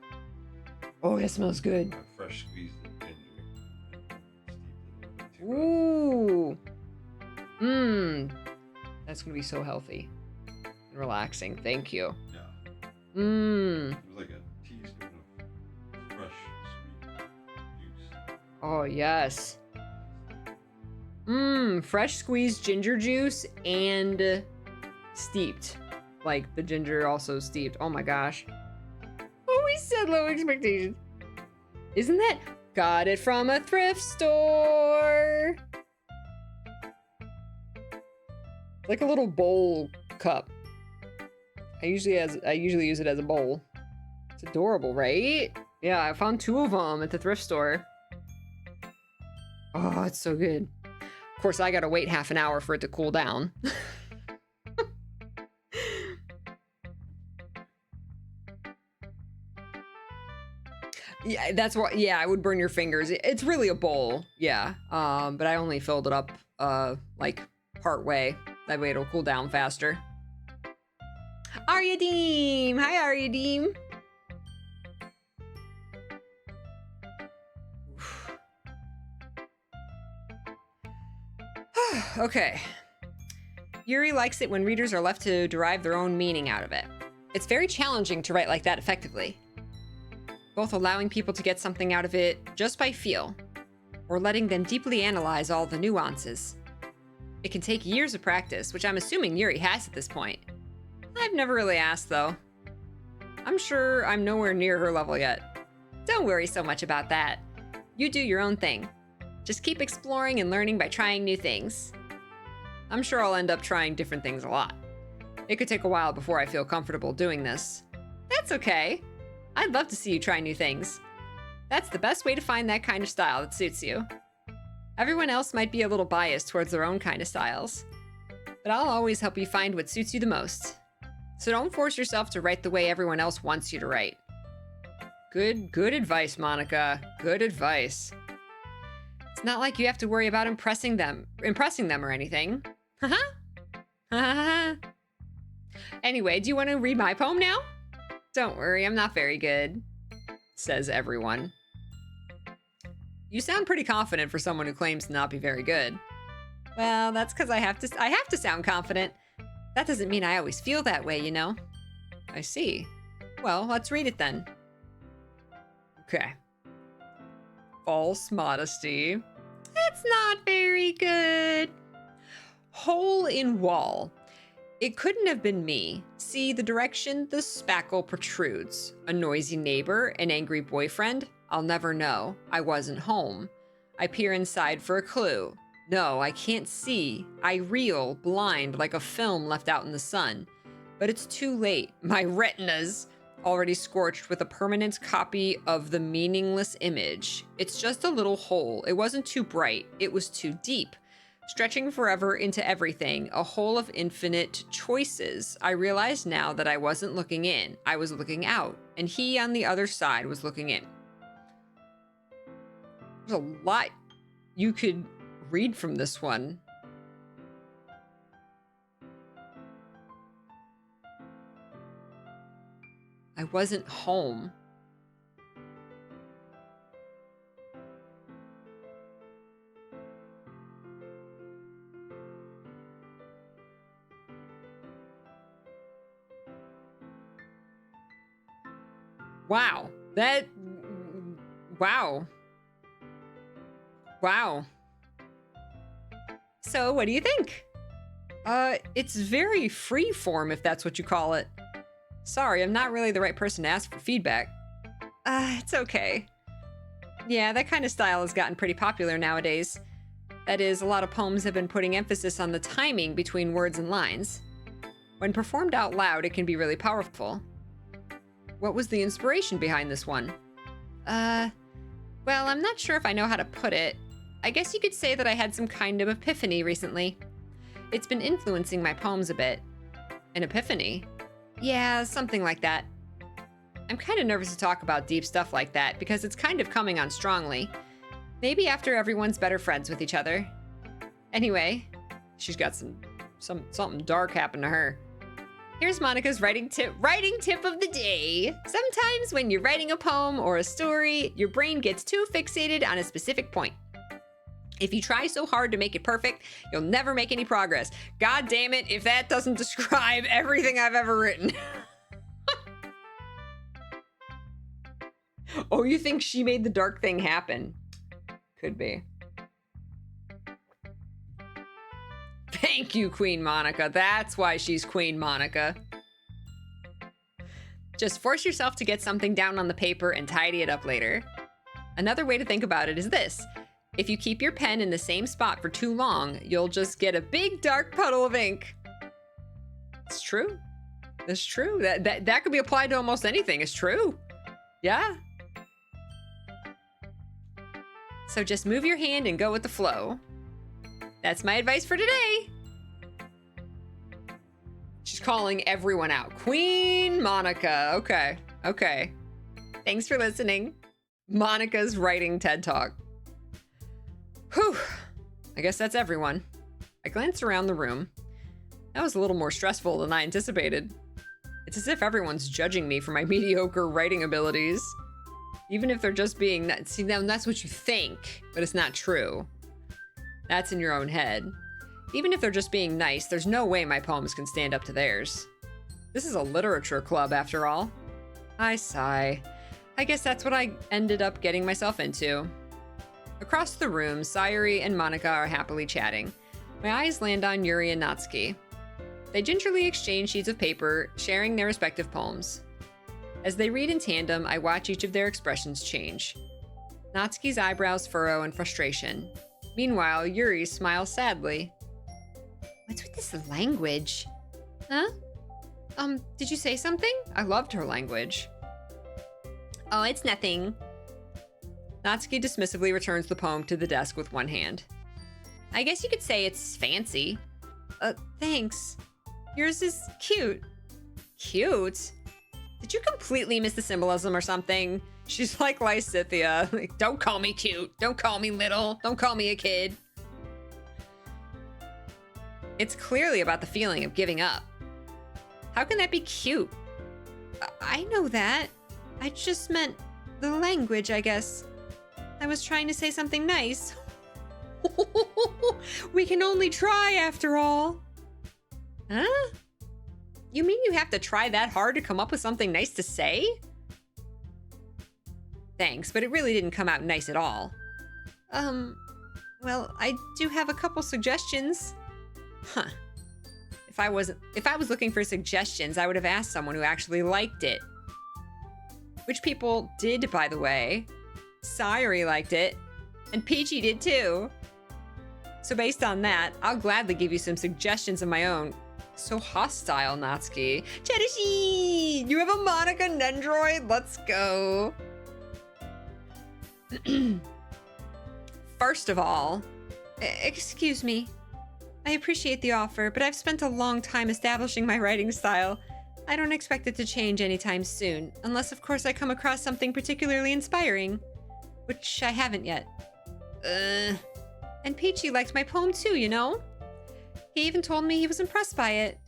Oh, that smells good. I fresh squeezed the ginger. And steeped it. Ooh. Mmm. That's gonna be so healthy and relaxing. Thank you. Yeah. Mmm. It was like a teaspoon of fresh sweet juice. Oh, yes. Mmm. Fresh squeezed ginger juice and steeped. Like the ginger also steeped. Oh my gosh. Oh, we said low expectations. Isn't that? Got it from a thrift store. Like a little bowl cup. I usually use it as a bowl. It's adorable, right? Yeah, I found 2 of them at the thrift store. Oh, it's so good. Of course, I gotta wait half an hour for it to cool down. Yeah, that's what. Yeah, it would burn your fingers. It's really a bowl. Yeah. But I only filled it up like part way. That way it'll cool down faster. Arya Deem! Hi, Arya Deem! Okay. Yuri likes it when readers are left to derive their own meaning out of it. It's very challenging to write like that effectively. Both allowing people to get something out of it just by feel, or letting them deeply analyze all the nuances. It can take years of practice, which I'm assuming Yuri has at this point. I've never really asked, though. I'm sure I'm nowhere near her level yet. Don't worry so much about that. You do your own thing. Just keep exploring and learning by trying new things. I'm sure I'll end up trying different things a lot. It could take a while before I feel comfortable doing this. That's okay. I'd love to see you try new things. That's the best way to find that kind of style that suits you. Everyone else might be a little biased towards their own kind of styles, but I'll always help you find what suits you the most. So don't force yourself to write the way everyone else wants you to write. Good advice, Monica. Good advice. It's not like you have to worry about impressing them or anything. Anyway, do you want to read my poem now? Don't worry, I'm not very good, says everyone. You sound pretty confident for someone who claims to not be very good. Well, that's because I have to sound confident. That doesn't mean I always feel that way, you know? I see. Well, let's read it then. Okay. False modesty. It's not very good. Hole in wall. It couldn't have been me. See the direction the spackle protrudes. A noisy neighbor, an angry boyfriend. I'll never know. I wasn't home. I peer inside for a clue. No, I can't see. I reel, blind, like a film left out in the sun. But it's too late. My retina's already scorched with a permanent copy of the meaningless image. It's just a little hole. It wasn't too bright. It was too deep. Stretching forever into everything, a hole of infinite choices. I realized now that I wasn't looking in. I was looking out. And he on the other side was looking in. There's a lot you could read from this one. I wasn't home. Wow. Wow. Wow. So, what do you think? It's very free form, if that's what you call it. Sorry, I'm not really the right person to ask for feedback. It's okay. Yeah, that kind of style has gotten pretty popular nowadays. That is, a lot of poems have been putting emphasis on the timing between words and lines. When performed out loud, it can be really powerful. What was the inspiration behind this one? Well, I'm not sure if I know how to put it. I guess you could say that I had some kind of epiphany recently. It's been influencing my poems a bit. An epiphany? Yeah, something like that. I'm kind of nervous to talk about deep stuff like that because it's kind of coming on strongly. Maybe after everyone's better friends with each other. Anyway, she's got something dark happen to her. Here's Monica's writing tip of the day. Sometimes when you're writing a poem or a story, your brain gets too fixated on a specific point. If you try so hard to make it perfect, you'll never make any progress. God damn it, if that doesn't describe everything I've ever written. Oh, you think she made the dark thing happen? Could be. Thank you, Queen Monica. That's why she's Queen Monica. Just force yourself to get something down on the paper and tidy it up later. Another way to think about it is this. If you keep your pen in the same spot for too long, you'll just get a big dark puddle of ink. It's true. It's true. That could be applied to almost anything. It's true. Yeah. So just move your hand and go with the flow. That's my advice for today. She's calling everyone out. Queen Monica. Okay. Okay. Thanks for listening. Monica's writing TED Talk. Whew. I guess that's everyone. I glanced around the room. That was a little more stressful than I anticipated. It's as if everyone's judging me for my mediocre writing abilities. Even if they're just being... See, now that's what you think, but it's not true. That's in your own head. Even if they're just being nice, there's no way my poems can stand up to theirs. This is a literature club, after all. I sigh. I guess that's what I ended up getting myself into. Across the room, Sayuri and Monica are happily chatting. My eyes land on Yuri and Natsuki. They gingerly exchange sheets of paper, sharing their respective poems. As they read in tandem, I watch each of their expressions change. Natsuki's eyebrows furrow in frustration. Meanwhile, Yuri smiles sadly. What's with this language? Huh? Did you say something? I loved her language. Oh, it's nothing. Natsuki dismissively returns the poem to the desk with one hand. I guess you could say it's fancy. Thanks. Yours is cute. Cute? Did you completely miss the symbolism or something? She's like Lysithea. Like, don't call me cute. Don't call me little. Don't call me a kid. It's clearly about the feeling of giving up. How can that be cute? I know that. I just meant the language, I guess. I was trying to say something nice. We can only try after all. Huh? You mean you have to try that hard to come up with something nice to say? Thanks, but it really didn't come out nice at all. Well, I do have a couple suggestions. Huh. If I was looking for suggestions, I would have asked someone who actually liked it. Which people did, by the way. Sayuri liked it, and Peachy did too. So based on that, I'll gladly give you some suggestions of my own. So hostile, Natsuki. Cherishi! You have a Monica Nendroid? Let's go. First of all, excuse me. I appreciate the offer, but I've spent a long time establishing my writing style. I don't expect it to change anytime soon, unless of course I come across something particularly inspiring. Which I haven't yet. And Peachy liked my poem too, you know? He even told me he was impressed by it.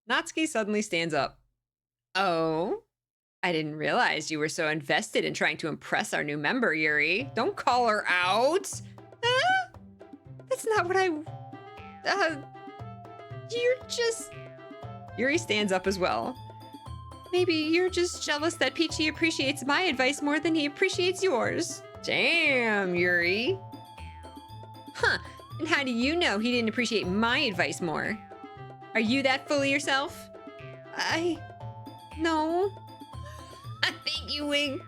Natsuki suddenly stands up. Oh? I didn't realize you were so invested in trying to impress our new member, Yuri. Don't call her out. Huh? That's not what you're just... Yuri stands up as well. Maybe you're just jealous that Peachy appreciates my advice more than he appreciates yours. Damn, Yuri. Huh, and how do you know he didn't appreciate my advice more? Are you that full of yourself? No. Thank you, Wing.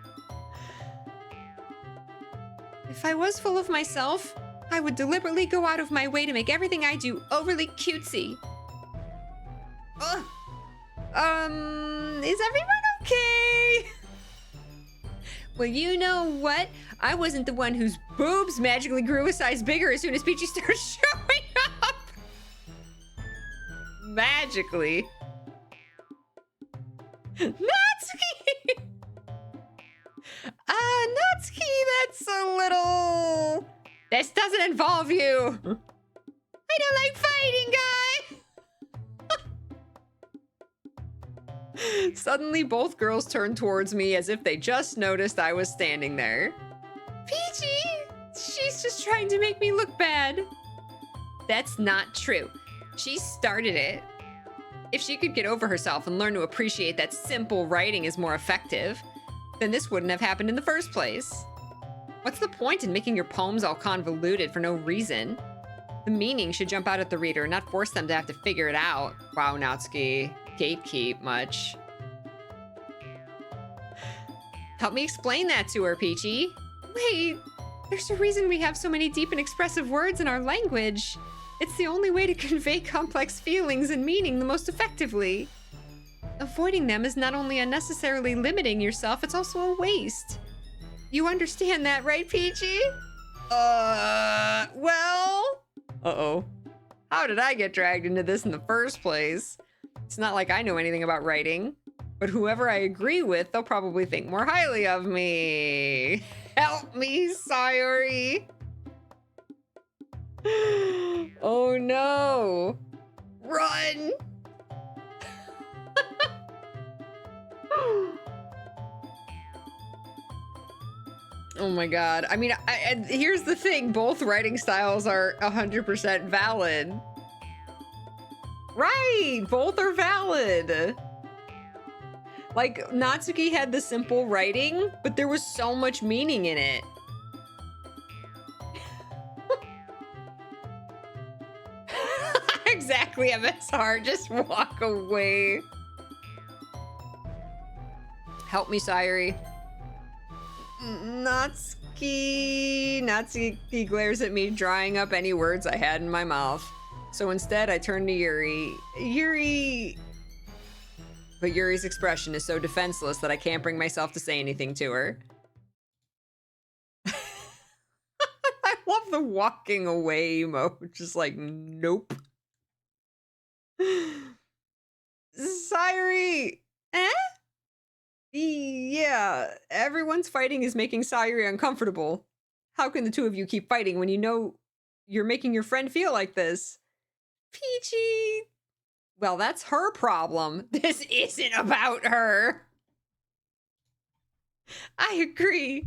If I was full of myself, I would deliberately go out of my way to make everything I do overly cutesy. Is everyone okay? Well, you know what? I wasn't the one whose boobs magically grew a size bigger as soon as Peachy started showing up. Magically. Natsuki! Natsuki, that's a little... This doesn't involve you. I don't like fighting, guy. Suddenly, both girls turned towards me as if they just noticed I was standing there. Peachy! She's just trying to make me look bad. That's not true. She started it. If she could get over herself and learn to appreciate that simple writing is more effective, then this wouldn't have happened in the first place. What's the point in making your poems all convoluted for no reason? The meaning should jump out at the reader, not force them to have to figure it out. Wow, Natsuki. Gatekeep much. Help me explain that to her, Peachy. Wait, there's a reason we have so many deep and expressive words in our language. It's the only way to convey complex feelings and meaning the most effectively. Avoiding them is not only unnecessarily limiting yourself, it's also a waste. You understand that, right, Peachy? Well... Uh-oh. How did I get dragged into this in the first place? It's not like I know anything about writing, but whoever I agree with, they'll probably think more highly of me. Help me, Sayori. Oh no. Run. Oh my god. I mean, and here's the thing. Both writing styles are 100% valid. Right. Both are valid. Like, Natsuki had the simple writing, but there was so much meaning in it. Exactly, MSR. Just walk away. Help me, Sayori. Natsuki glares at me, drying up any words I had in my mouth. So instead, I turn to Yuri. But Yuri's expression is so defenseless that I can't bring myself to say anything to her. I love the walking away emote. Just like, nope. Sayori! Eh? Yeah, everyone's fighting is making Sayori uncomfortable. How can the two of you keep fighting when you know you're making your friend feel like this? Peachy! Well, that's her problem. This isn't about her. I agree.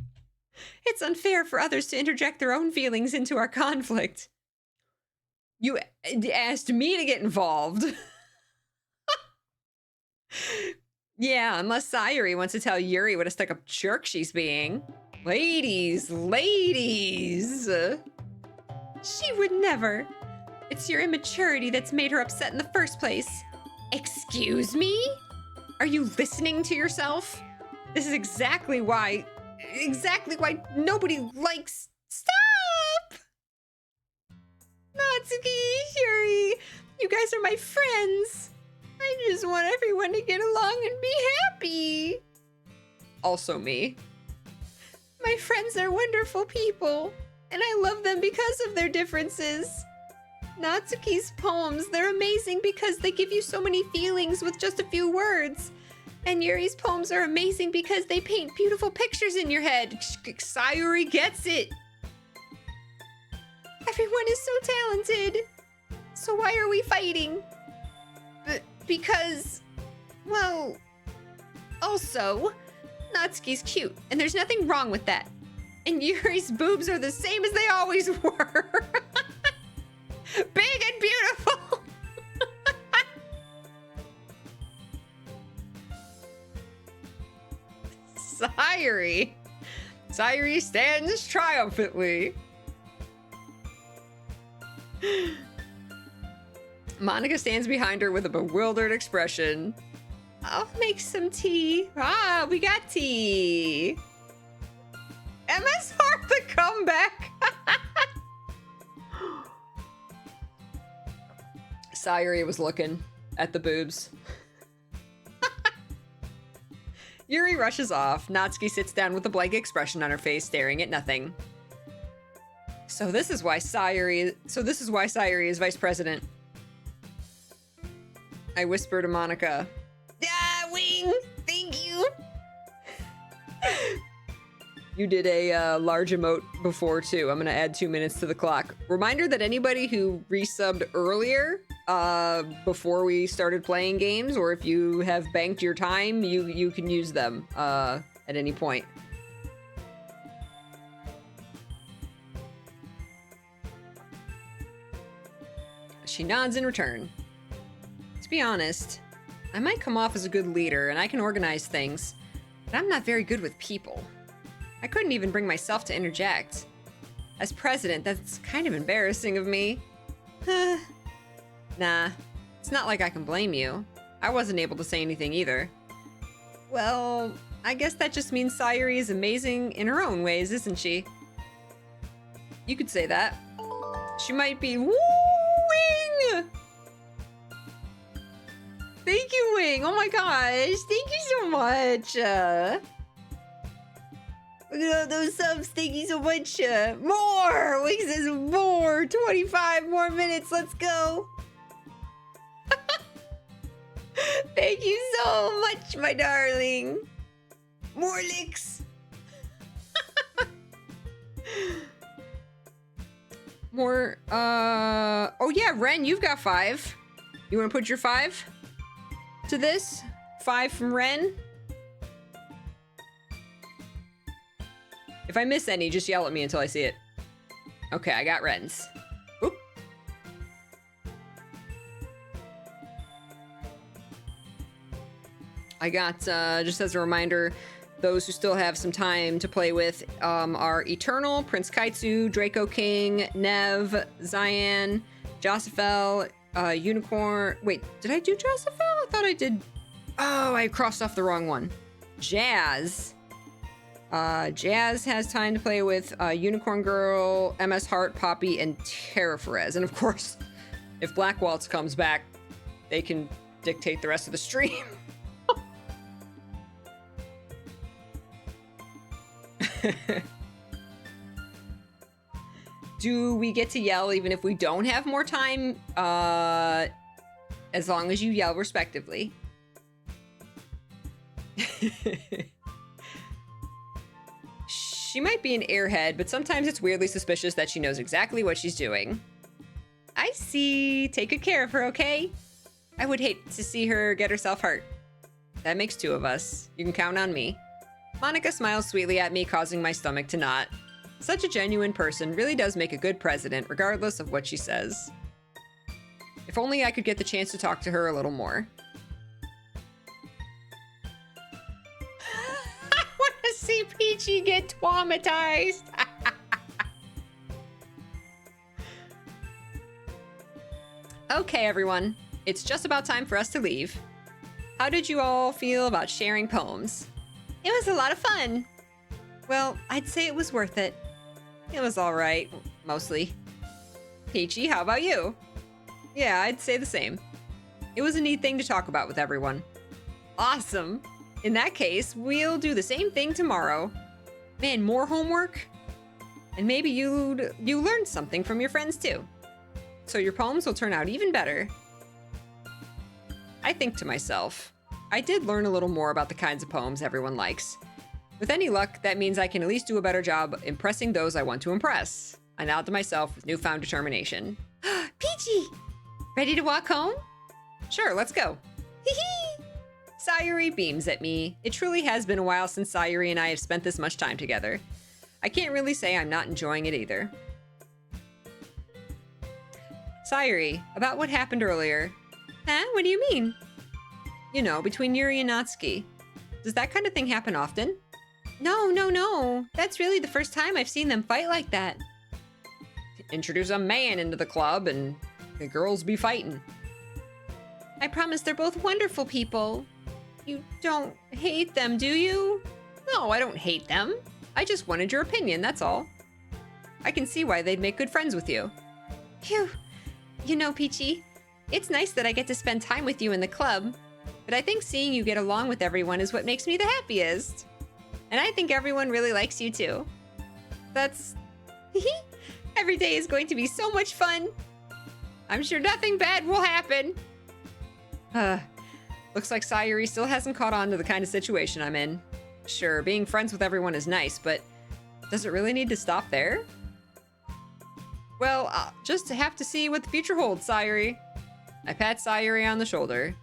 It's unfair for others to interject their own feelings into our conflict. You asked me to get involved. Yeah, unless Sayori wants to tell Yuri what a stuck-up jerk she's being. Ladies! She would never. It's your immaturity that's made her upset in the first place. Excuse me? Are you listening to yourself? This is exactly why nobody likes... Stop! Natsuki, Yuri, you guys are my friends. I just want everyone to get along and be happy. Also me. My friends are wonderful people, and I love them because of their differences. Natsuki's poems, they're amazing because they give you so many feelings with just a few words. And Yuri's poems are amazing because they paint beautiful pictures in your head. Sayori gets it. Everyone is so talented. So why are we fighting? Because, well, also, Natsuki's cute, and there's nothing wrong with that. And Yuri's boobs are the same as they always were. Big and beautiful. Sayori. Sayori stands triumphantly. Monica stands behind her with a bewildered expression. I'll make some tea. Ah, we got tea. MSR the comeback. Sayori was looking at the boobs. Yuri rushes off. Natsuki sits down with a blank expression on her face, staring at nothing. So this is why Sayuri is vice president. I whisper to Monica. Ah, Wing! Thank you! You did a large emote before, too. I'm gonna add 2 minutes to the clock. Reminder that anybody who resubbed earlier, before we started playing games, or if you have banked your time, you can use them, at any point. She nods in return. To be honest, I might come off as a good leader and I can organize things, but I'm not very good with people. I couldn't even bring myself to interject. As president, that's kind of embarrassing of me. Nah, it's not like I can blame you. I wasn't able to say anything either. Well, I guess that just means Sayuri is amazing in her own ways, isn't she? You could say that. She might be wooing! Thank you, Wing! Oh my gosh, thank you so much! Look at all those subs, thank you so much! More! Wing says more! 25 more minutes, let's go! Thank you so much, my darling! More licks! More, oh yeah, Ren, you've got 5. You wanna put your 5 to this? 5 from Ren? If I miss any, just yell at me until I see it. Okay, I got Ren's. Oop. I got, just as a reminder, those who still have some time to play with are Eternal, Prince Kaitsu, Draco King, Nev, Cyan, Josephel, Unicorn. Wait, did I do Josephel? I thought I did. Oh, I crossed off the wrong one. Jazz. Jazz has time to play with Unicorn Girl, MS Heart, Poppy, and Terraforez. And of course, if Black Waltz comes back, they can dictate the rest of the stream. Do we get to yell even if we don't have more time? As long as you yell respectively. She might be an airhead, but sometimes it's weirdly suspicious that she knows exactly what she's doing. I see. Take good care of her, okay? I would hate to see her get herself hurt. That makes 2 of us. You can count on me. Monica smiles sweetly at me, causing my stomach to knot. Such a genuine person really does make a good president, regardless of what she says. If only I could get the chance to talk to her a little more. I want to see Peachy get traumatized. Okay, everyone. It's just about time for us to leave. How did you all feel about sharing poems? It was a lot of fun. Well, I'd say it was worth it. It was all right, mostly. Peachy, how about you? Yeah, I'd say the same. It was a neat thing to talk about with everyone. Awesome. In that case, we'll do the same thing tomorrow. Man, more homework? And maybe you learned something from your friends too. So your poems will turn out even better. I think to myself, I did learn a little more about the kinds of poems everyone likes. With any luck, that means I can at least do a better job impressing those I want to impress. I nod to myself with newfound determination. Peachy! Ready to walk home? Sure, let's go. Hee-hee! Sayuri beams at me. It truly has been a while since Sayuri and I have spent this much time together. I can't really say I'm not enjoying it either. Sayuri, about what happened earlier. Huh? What do you mean? You know, between Yuri and Natsuki. Does that kind of thing happen often? No. That's really the first time I've seen them fight like that. Introduce a man into the club and the girls be fighting. I promise they're both wonderful people. You don't hate them, do you? No, I don't hate them. I just wanted your opinion, that's all. I can see why they'd make good friends with you. Phew. You know, Peachy, it's nice that I get to spend time with you in the club. but I think seeing you get along with everyone is what makes me the happiest. And I think everyone really likes you too. That's... Every day is going to be so much fun. I'm sure nothing bad will happen. Looks like Sayuri still hasn't caught on to the kind of situation I'm in. Sure, being friends with everyone is nice, but does it really need to stop there? Well, I'll just have to see what the future holds, Sayuri. I pat Sayuri on the shoulder.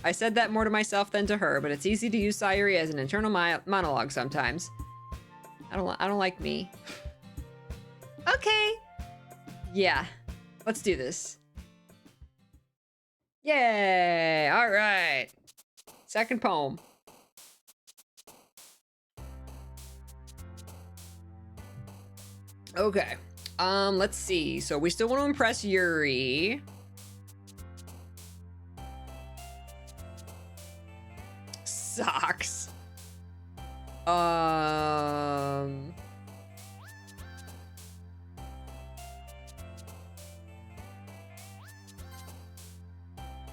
I said that more to myself than to her, but it's easy to use Sayuri as an internal monologue sometimes. I don't like me. Okay. Yeah, let's do this. Yay! All right. Second poem. Okay. Let's see. So we still want to impress Yuri. Socks.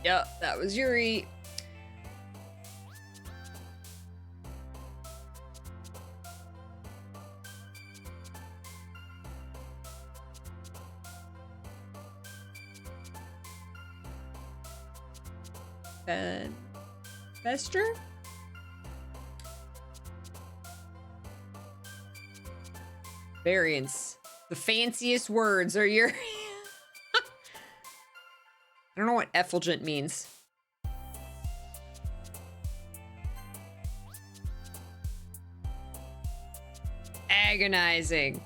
Yep, that was Yuri. Fester? Variants. The fanciest words are your... I don't know what effulgent means. Agonizing.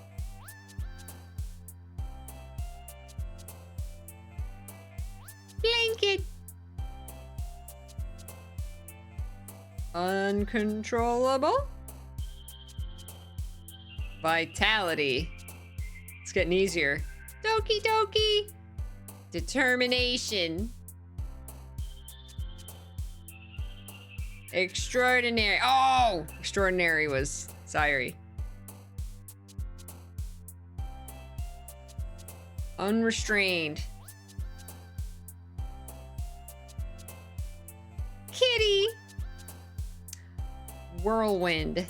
Blanket. Uncontrollable. Vitality. It's getting easier. Doki Doki. Determination. Extraordinary. Oh! Extraordinary was Sayuri. Unrestrained. Kitty. Whirlwind.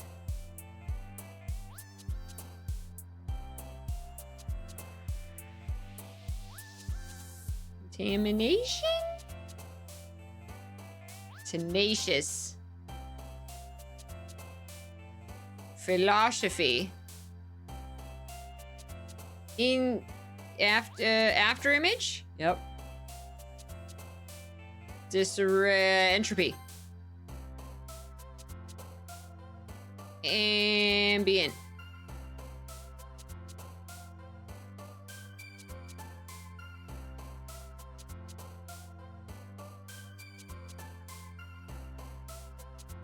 Contamination? Tenacious. Philosophy. In after image? Yep. Entropy. Ambient.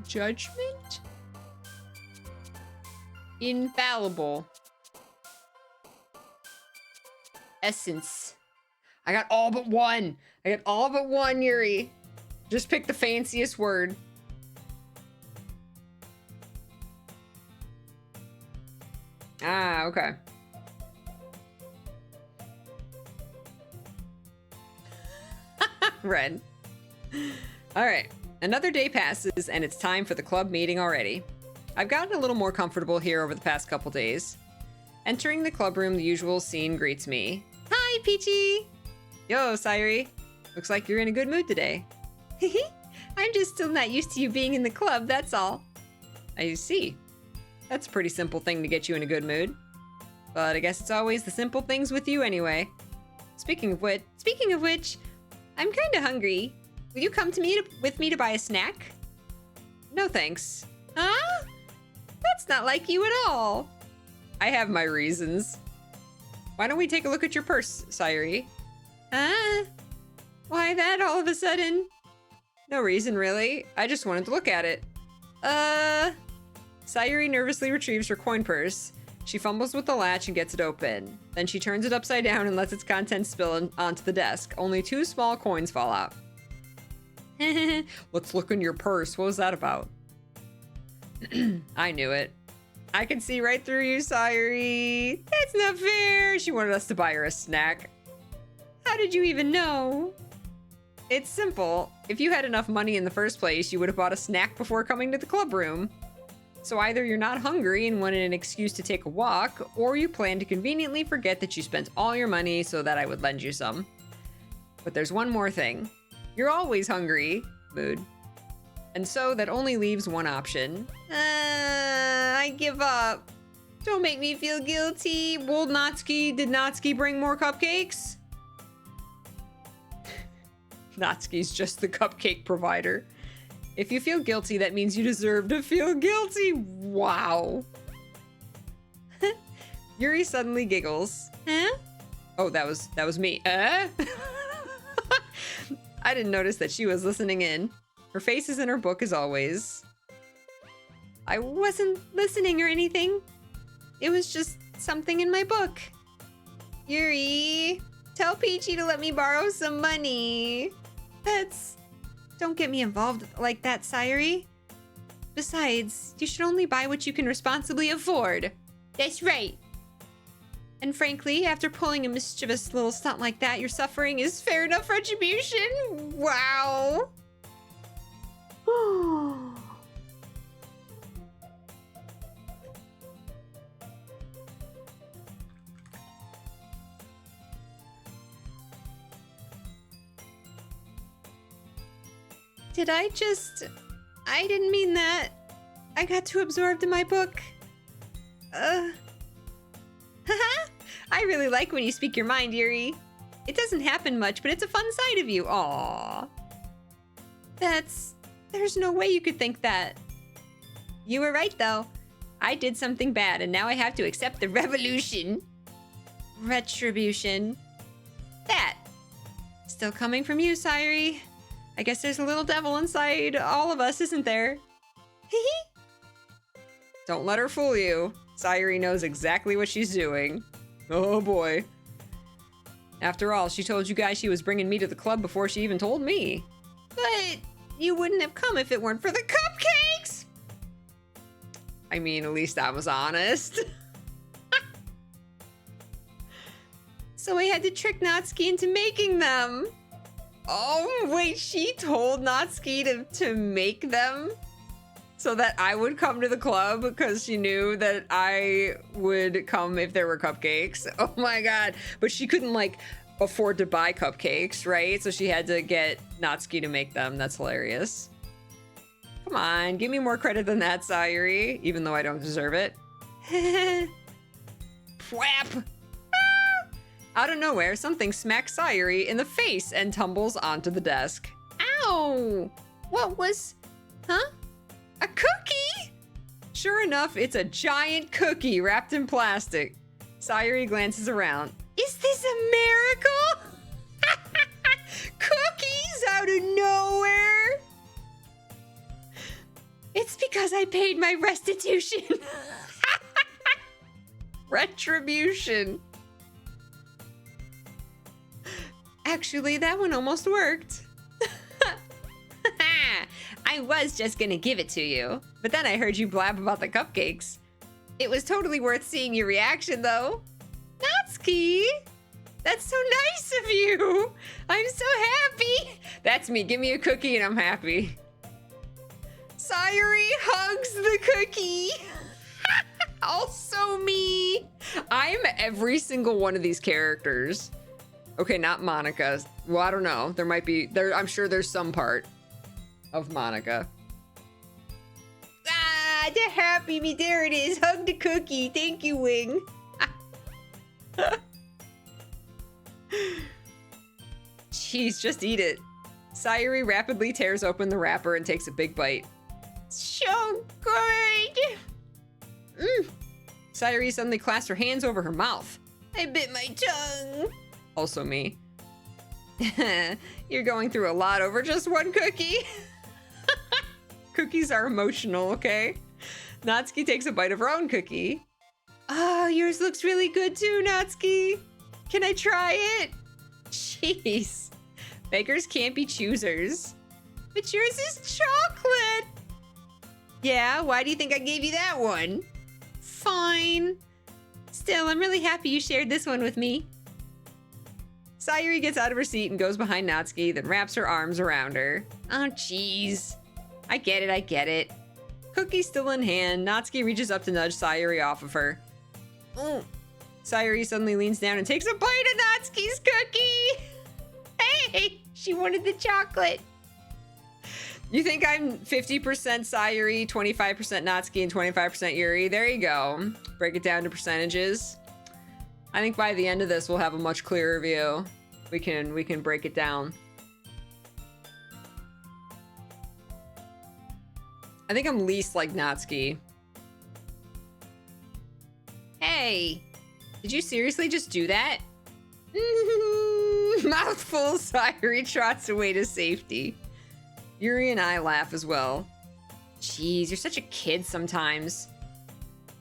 Judgment? Infallible. Essence. I got all but one. I got all but one, Yuri. Just pick the fanciest word. Ah, okay. Red. All right. Another day passes, and it's time for the club meeting already. I've gotten a little more comfortable here over the past couple days. Entering the club room, the usual scene greets me. Hi, Peachy! Yo, Sayuri. Looks like you're in a good mood today. I'm just still not used to you being in the club, that's all. I see. That's a pretty simple thing to get you in a good mood. But I guess it's always the simple things with you anyway. Speaking of which, I'm kinda hungry. Will you come to with me to buy a snack? No thanks. Huh? That's not like you at all. I have my reasons. Why don't we take a look at your purse, Sayuri? Huh? Why that all of a sudden? No reason, really. I just wanted to look at it. Sayuri nervously retrieves her coin purse. She fumbles with the latch and gets it open. Then she turns it upside down and lets its contents spill onto the desk. Only 2 small coins fall out. Let's look in your purse. What was that about? I knew it. I can see right through you, Sayuri. That's not fair. She wanted us to buy her a snack. How did you even know? It's simple. If you had enough money in the first place, you would have bought a snack before coming to the club room. So either you're not hungry and wanted an excuse to take a walk, or you plan to conveniently forget that you spent all your money so that I would lend you some. But there's one more thing. You're always hungry. Mood. And so that only leaves one option. I give up. Don't make me feel guilty. Wold Natsuki, did Natsuki bring more cupcakes? Natsuki's just the cupcake provider. If you feel guilty, that means you deserve to feel guilty. Wow. Yuri suddenly giggles. Huh? Oh, that was me. I didn't notice that she was listening in. Her face is in her book as always. I wasn't listening or anything. It was just something in my book. Yuri, tell Peachy to let me borrow some money. Don't get me involved like that, Sayuri. Besides, you should only buy what you can responsibly afford. That's right. And frankly, after pulling a mischievous little stunt like that, your suffering is fair enough retribution. Wow. I didn't mean that. I got too absorbed in my book. I really like when you speak your mind, Yuri. It doesn't happen much, but it's a fun side of you. Aww. There's no way you could think that. You were right, though. I did something bad, and now I have to accept the revolution. Retribution. That. Still coming from you, Sayuri. I guess there's a little devil inside all of us, isn't there? Don't let her fool you. Sayuri knows exactly what she's doing. Oh boy. After all, she told you guys she was bringing me to the club before she even told me. But you wouldn't have come if it weren't for the cupcakes! I mean, at least I was honest. So I had to trick Natsuki into making them. Oh, wait, she told Natsuki to make them so that I would come to the club because she knew that I would come if there were cupcakes. Oh my god. But she couldn't, like, afford to buy cupcakes, right? So she had to get Natsuki to make them. That's hilarious. Come on, give me more credit than that, Sayuri, even though I don't deserve it. Pwap! Out of nowhere, something smacks Sayuri in the face and tumbles onto the desk. Ow! What was... Huh? A cookie? Sure enough, it's a giant cookie wrapped in plastic. Sayuri glances around. Is this a miracle? Cookies out of nowhere? It's because I paid my restitution. Retribution. Actually, that one almost worked. I was just gonna give it to you, but then I heard you blab about the cupcakes. It was totally worth seeing your reaction, though. Natsuki! That's so nice of you! I'm so happy! That's me, give me a cookie and I'm happy. Sayuri hugs the cookie! Also me! I'm every single one of these characters. Okay, not Monica. Well, I don't know. There might be... I'm sure there's some part of Monica. Ah, they're happy me. There it is. Hug the cookie. Thank you, Wing. Jeez, just eat it. Sayuri rapidly tears open the wrapper and takes a big bite. So good! Sayuri suddenly clasps her hands over her mouth. I bit my tongue. Also me. You're going through a lot over just one cookie. Cookies are emotional, okay? Natsuki takes a bite of her own cookie. Oh, yours looks really good too, Natsuki. Can I try it? Jeez. Beggars can't be choosers. But yours is chocolate. Yeah, why do you think I gave you that one? Fine. Still, I'm really happy you shared this one with me. Sayuri gets out of her seat and goes behind Natsuki, then wraps her arms around her. Oh, jeez. I get it, I get it. Cookie still in hand, Natsuki reaches up to nudge Sayuri off of her. Mm. Sayuri suddenly leans down and takes a bite of Natsuki's cookie! Hey! She wanted the chocolate! You think I'm 50% Sayuri, 25% Natsuki, and 25% Yuri? There you go. Break it down to percentages. I think by the end of this, we'll have a much clearer view. We can break it down. I think I'm least like Natsuki. Hey! Did you seriously just do that? Mouthful, Sayuri trots away to safety. Yuri and I laugh as well. Jeez, you're such a kid sometimes.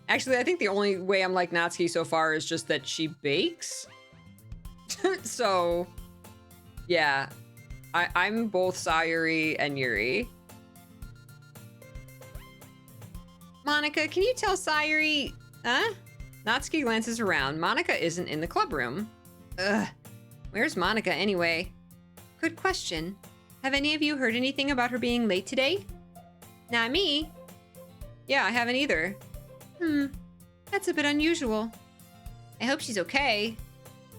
Actually, I think the only way I'm like Natsuki so far is just that she bakes. So, yeah. I'm both Sayuri and Yuri. Monica, can you tell Sayuri... Huh? Natsuki glances around. Monica isn't in the club room. Ugh. Where's Monica anyway? Good question. Have any of you heard anything about her being late today? Not me. Yeah, I haven't either. That's a bit unusual. I hope she's okay.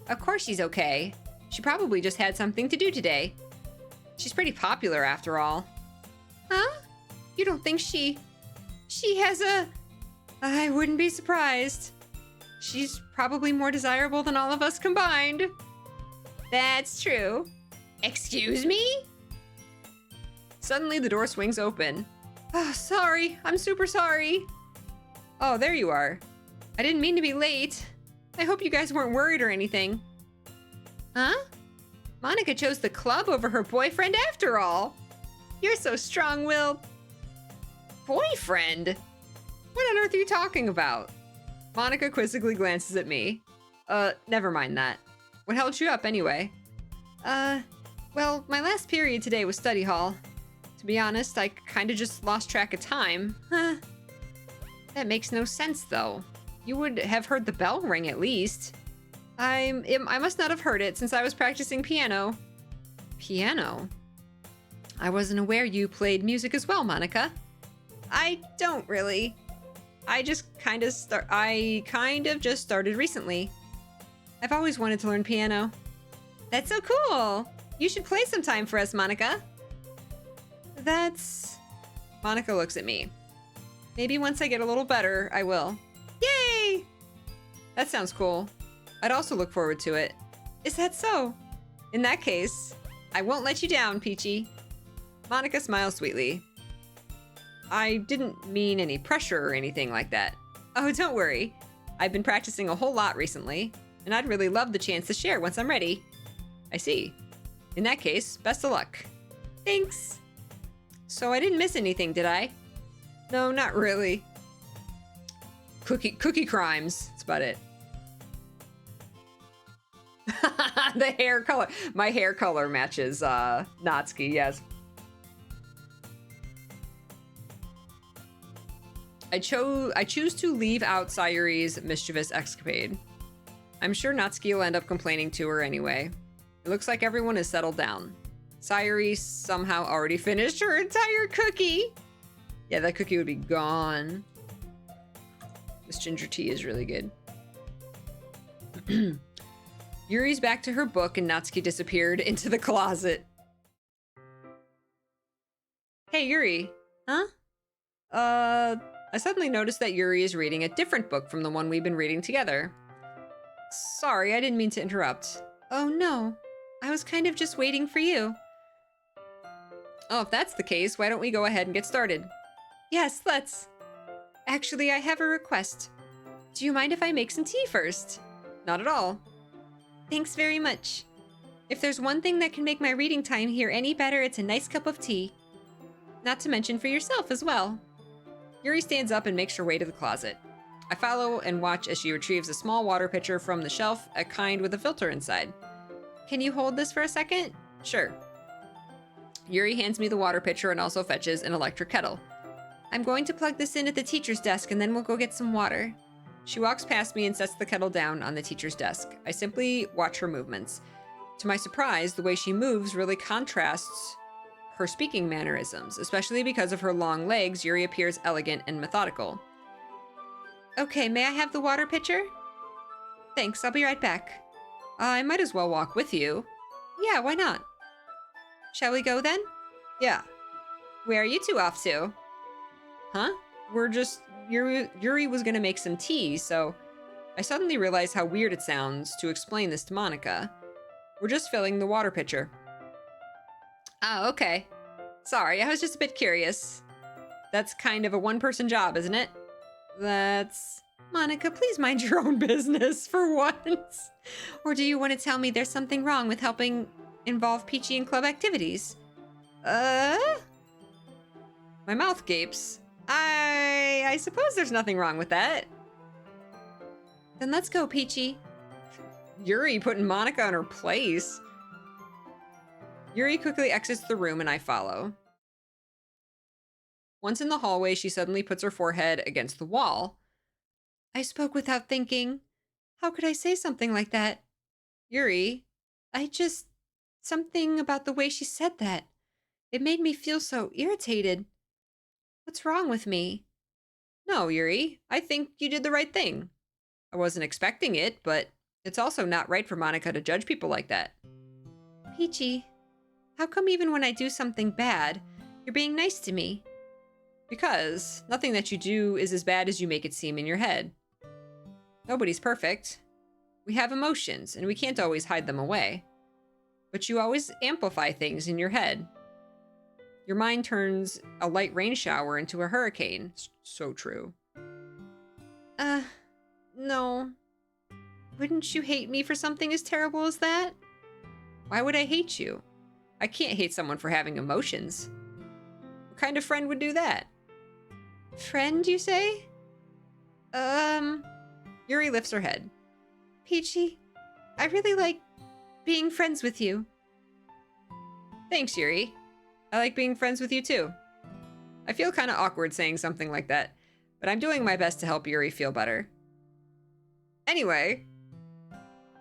Of course she's okay. She probably just had something to do today. She's pretty popular after all. Huh? You don't think she has a... I wouldn't be surprised. She's probably more desirable than all of us combined. That's true. Excuse me? Suddenly the door swings open. Oh, sorry. I'm super sorry. Oh, there you are. I didn't mean to be late. I hope you guys weren't worried or anything. Huh? Monica chose the club over her boyfriend after all. You're so strong-willed. Boyfriend? What on earth are you talking about? Monica quizzically glances at me. Never mind that. What held you up anyway? Well, my last period today was study hall. To be honest, I kinda just lost track of time. Huh. That makes no sense, though. You would have heard the bell ring at least. I must not have heard it since I was practicing piano. Piano? I wasn't aware you played music as well, Monica. I don't really. I kind of just started recently. I've always wanted to learn piano. That's so cool. You should play sometime for us, Monica. Monica looks at me. Maybe once I get a little better, I will. Yay! That sounds cool. I'd also look forward to it. Is that so? In that case, I won't let you down, Peachy. Monica smiles sweetly. I didn't mean any pressure or anything like that. Oh, don't worry. I've been practicing a whole lot recently, and I'd really love the chance to share once I'm ready. I see. In that case, best of luck. Thanks. So I didn't miss anything, did I? No, not really. Cookie crimes. That's about it. The hair color. My hair color matches Natsuki, yes. I choose to leave out Sayuri's mischievous escapade. I'm sure Natsuki will end up complaining to her anyway. It looks like everyone is settled down. Sayuri somehow already finished her entire cookie. Yeah, that cookie would be gone. This ginger tea is really good. Yuri's back to her book and Natsuki disappeared into the closet. Hey, Yuri. Huh? I suddenly noticed that Yuri is reading a different book from the one we've been reading together. Sorry, I didn't mean to interrupt. Oh, no. I was kind of just waiting for you. Oh, if that's the case, why don't we go ahead and get started? Yes, let's. Actually, I have a request. Do you mind if I make some tea first? Not at all. Thanks very much. If there's one thing that can make my reading time here any better, it's a nice cup of tea. Not to mention for yourself as well. Yuri stands up and makes her way to the closet. I follow and watch as she retrieves a small water pitcher from the shelf, a kind with a filter inside. Can you hold this for a second? Sure. Yuri hands me the water pitcher and also fetches an electric kettle. I'm going to plug this in at the teacher's desk and then we'll go get some water. She walks past me and sets the kettle down on the teacher's desk. I simply watch her movements. To my surprise, the way she moves really contrasts her speaking mannerisms, especially because of her long legs. Yuri appears elegant and methodical. Okay, may I have the water pitcher? Thanks, I'll be right back. I might as well walk with you. Yeah, why not? Shall we go then? Yeah. Where are you two off to? Huh? We're just... Yuri was gonna make some tea, so... I suddenly realized how weird it sounds to explain this to Monica. We're just filling the water pitcher. Oh, okay. Sorry, I was just a bit curious. That's kind of a one-person job, isn't it? That's... Monica, please mind your own business for once. Or do you want to tell me there's something wrong with helping involve Peachy in club activities? My mouth gapes. I suppose there's nothing wrong with that. Then let's go, Peachy. Yuri putting Monica in her place. Yuri quickly exits the room and I follow. Once in the hallway, she suddenly puts her forehead against the wall. I spoke without thinking. How could I say something like that? Yuri, something about the way she said that. It made me feel so irritated. What's wrong with me? No, Yuri, I think you did the right thing. I wasn't expecting it, but it's also not right for Monica to judge people like that. Peachy, how come even when I do something bad, you're being nice to me? Because nothing that you do is as bad as you make it seem in your head. Nobody's perfect. We have emotions, and we can't always hide them away. But you always amplify things in your head. Your mind turns a light rain shower into a hurricane. So true. No. Wouldn't you hate me for something as terrible as that? Why would I hate you? I can't hate someone for having emotions. What kind of friend would do that? Friend, you say? Yuri lifts her head. Peachy, I really like being friends with you. Thanks, Yuri. I like being friends with you too. I feel kind of awkward saying something like that, but I'm doing my best to help Yuri feel better. Anyway.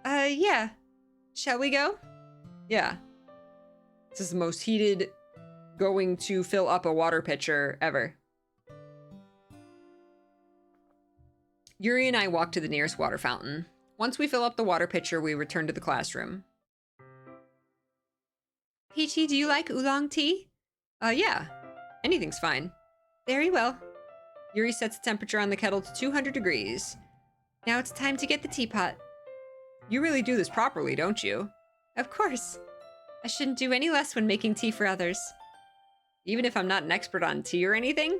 Yeah. Shall we go? Yeah. This is the most heated going to fill up a water pitcher ever. Yuri and I walk to the nearest water fountain. Once we fill up the water pitcher, we return to the classroom. Peachy, do you like oolong tea? Yeah. Anything's fine. Very well. Yuri sets the temperature on the kettle to 200 degrees. Now it's time to get the teapot. You really do this properly, don't you? Of course. I shouldn't do any less when making tea for others. Even if I'm not an expert on tea or anything?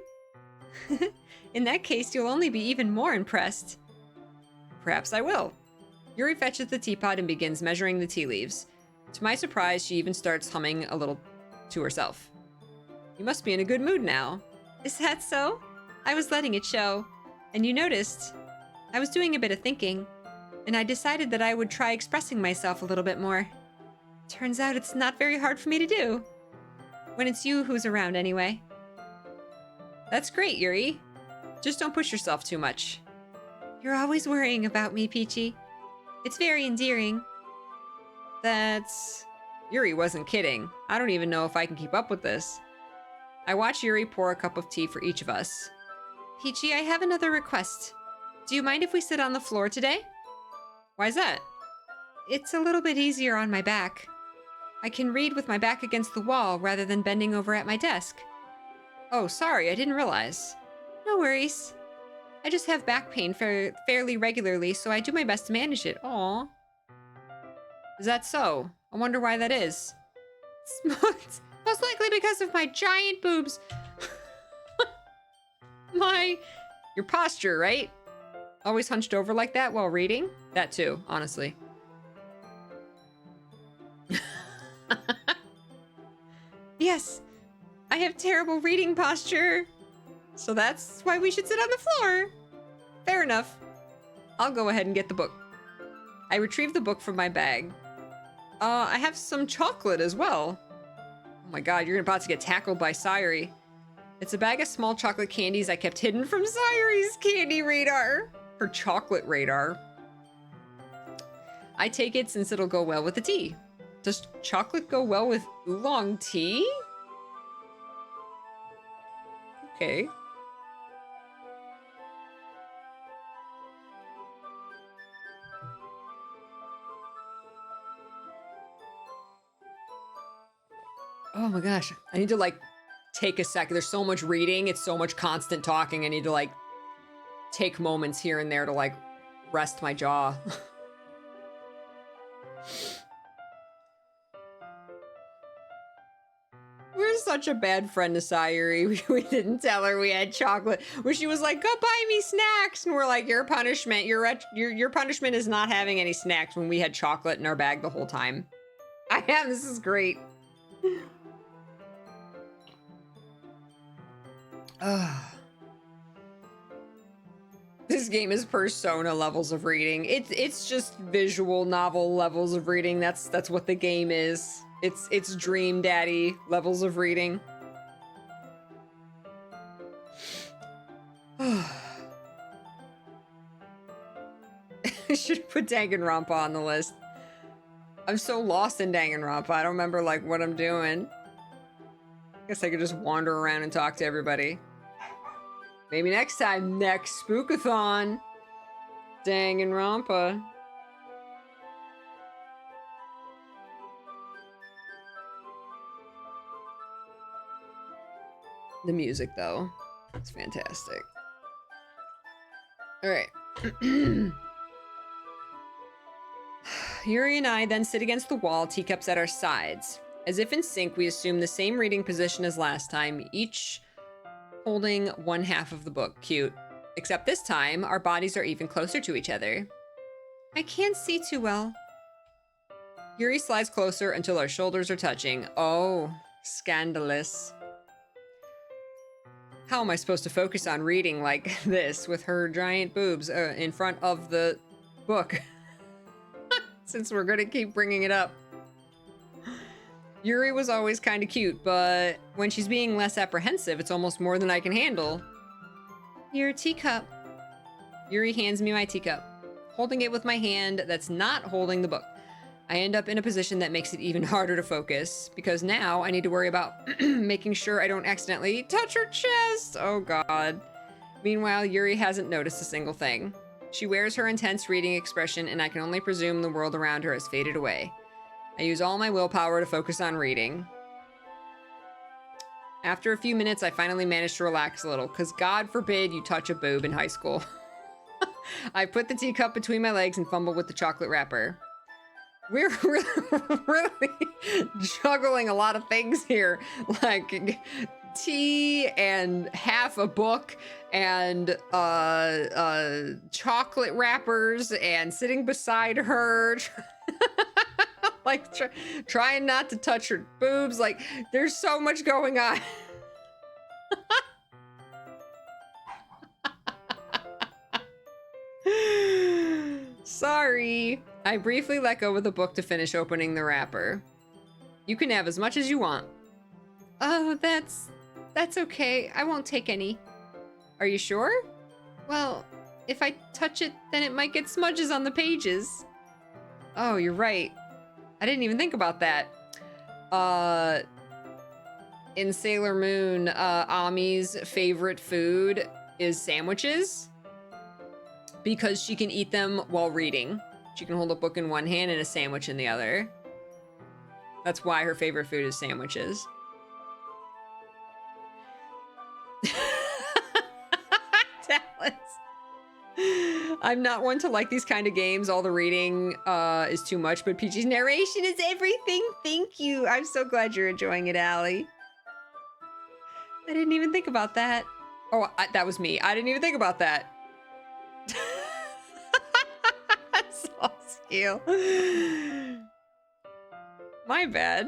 In that case, you'll only be even more impressed. Perhaps I will. Yuri fetches the teapot and begins measuring the tea leaves. To my surprise, she even starts humming a little to herself. You must be in a good mood now. Is that so? I was letting it show. And you noticed, I was doing a bit of thinking, and I decided that I would try expressing myself a little bit more. Turns out it's not very hard for me to do. When it's you who's around anyway. That's great, Yuri. Just don't push yourself too much. You're always worrying about me, Peachy. It's very endearing. Yuri wasn't kidding. I don't even know if I can keep up with this. I watch Yuri pour a cup of tea for each of us. Peachy, I have another request. Do you mind if we sit on the floor today? Why's that? It's a little bit easier on my back. I can read with my back against the wall rather than bending over at my desk. Oh, sorry, I didn't realize. No worries. I just have back pain fairly regularly, so I do my best to manage it. Aww. Is that so? I wonder why that is. It's most likely because of my giant boobs. Your posture, right? Always hunched over like that while reading? That too, honestly. Yes, I have terrible reading posture. So that's why we should sit on the floor. Fair enough. I'll go ahead and get the book. I retrieve the book from my bag. I have some chocolate as well. Oh my god, you're about to get tackled by Sayuri. It's a bag of small chocolate candies I kept hidden from Sayuri's candy radar. Her chocolate radar. I take it since it'll go well with the tea. Does chocolate go well with oolong tea? Okay. Oh my gosh. I need to like take a second. There's so much reading. It's so much constant talking. I need to like take moments here and there to like rest my jaw. We're such a bad friend to Sayuri. We didn't tell her we had chocolate. When she was like, "Go buy me snacks," and we're like, "Your punishment, your punishment is not having any snacks." When we had chocolate in our bag the whole time. I am. This is great. This game is Persona levels of reading. It's just visual novel levels of reading. That's what the game is. It's Dream Daddy levels of reading. I should put Danganronpa on the list. I'm so lost in Danganronpa. I don't remember like what I'm doing. Guess I could just wander around and talk to everybody. Maybe next time, next Spookathon. Danganronpa. The music, though, it's fantastic. All right. Yuri and I then sit against the wall, teacups at our sides. As if in sync, we assume the same reading position as last time, each holding one half of the book. Cute. Except this time, our bodies are even closer to each other. I can't see too well. Yuri slides closer until our shoulders are touching. Oh, scandalous. How am I supposed to focus on reading like this with her giant boobs in front of the book? Since we're gonna keep bringing it up. Yuri was always kind of cute, but when she's being less apprehensive, it's almost more than I can handle. Your teacup. Yuri hands me my teacup, holding it with my hand that's not holding the book. I end up in a position that makes it even harder to focus, because now I need to worry about making sure I don't accidentally touch her chest. Oh god. Meanwhile, Yuri hasn't noticed a single thing. She wears her intense reading expression, and I can only presume the world around her has faded away. I use all my willpower to focus on reading. After a few minutes, I finally manage to relax a little, because God forbid you touch a boob in high school. I put the teacup between my legs and fumble with the chocolate wrapper. We're really juggling a lot of things here, like tea and half a book and chocolate wrappers and sitting beside her, like trying not to touch her boobs. Like there's so much going on. Sorry. I briefly let go of the book to finish opening the wrapper. You can have as much as you want. Oh, that's okay. I won't take any. Are you sure? Well, if I touch it, then it might get smudges on the pages. Oh, you're right. I didn't even think about that. In Sailor Moon, Ami's favorite food is sandwiches because she can eat them while reading. She can hold a book in one hand and a sandwich in the other. That's why her favorite food is sandwiches. Talents. I'm not one to like these kind of games. All the reading is too much, but Peachy's narration is everything. Thank you. I'm so glad you're enjoying it, Allie. I didn't even think about that. Oh, that was me. I didn't even think about that. Soft skill. My bad.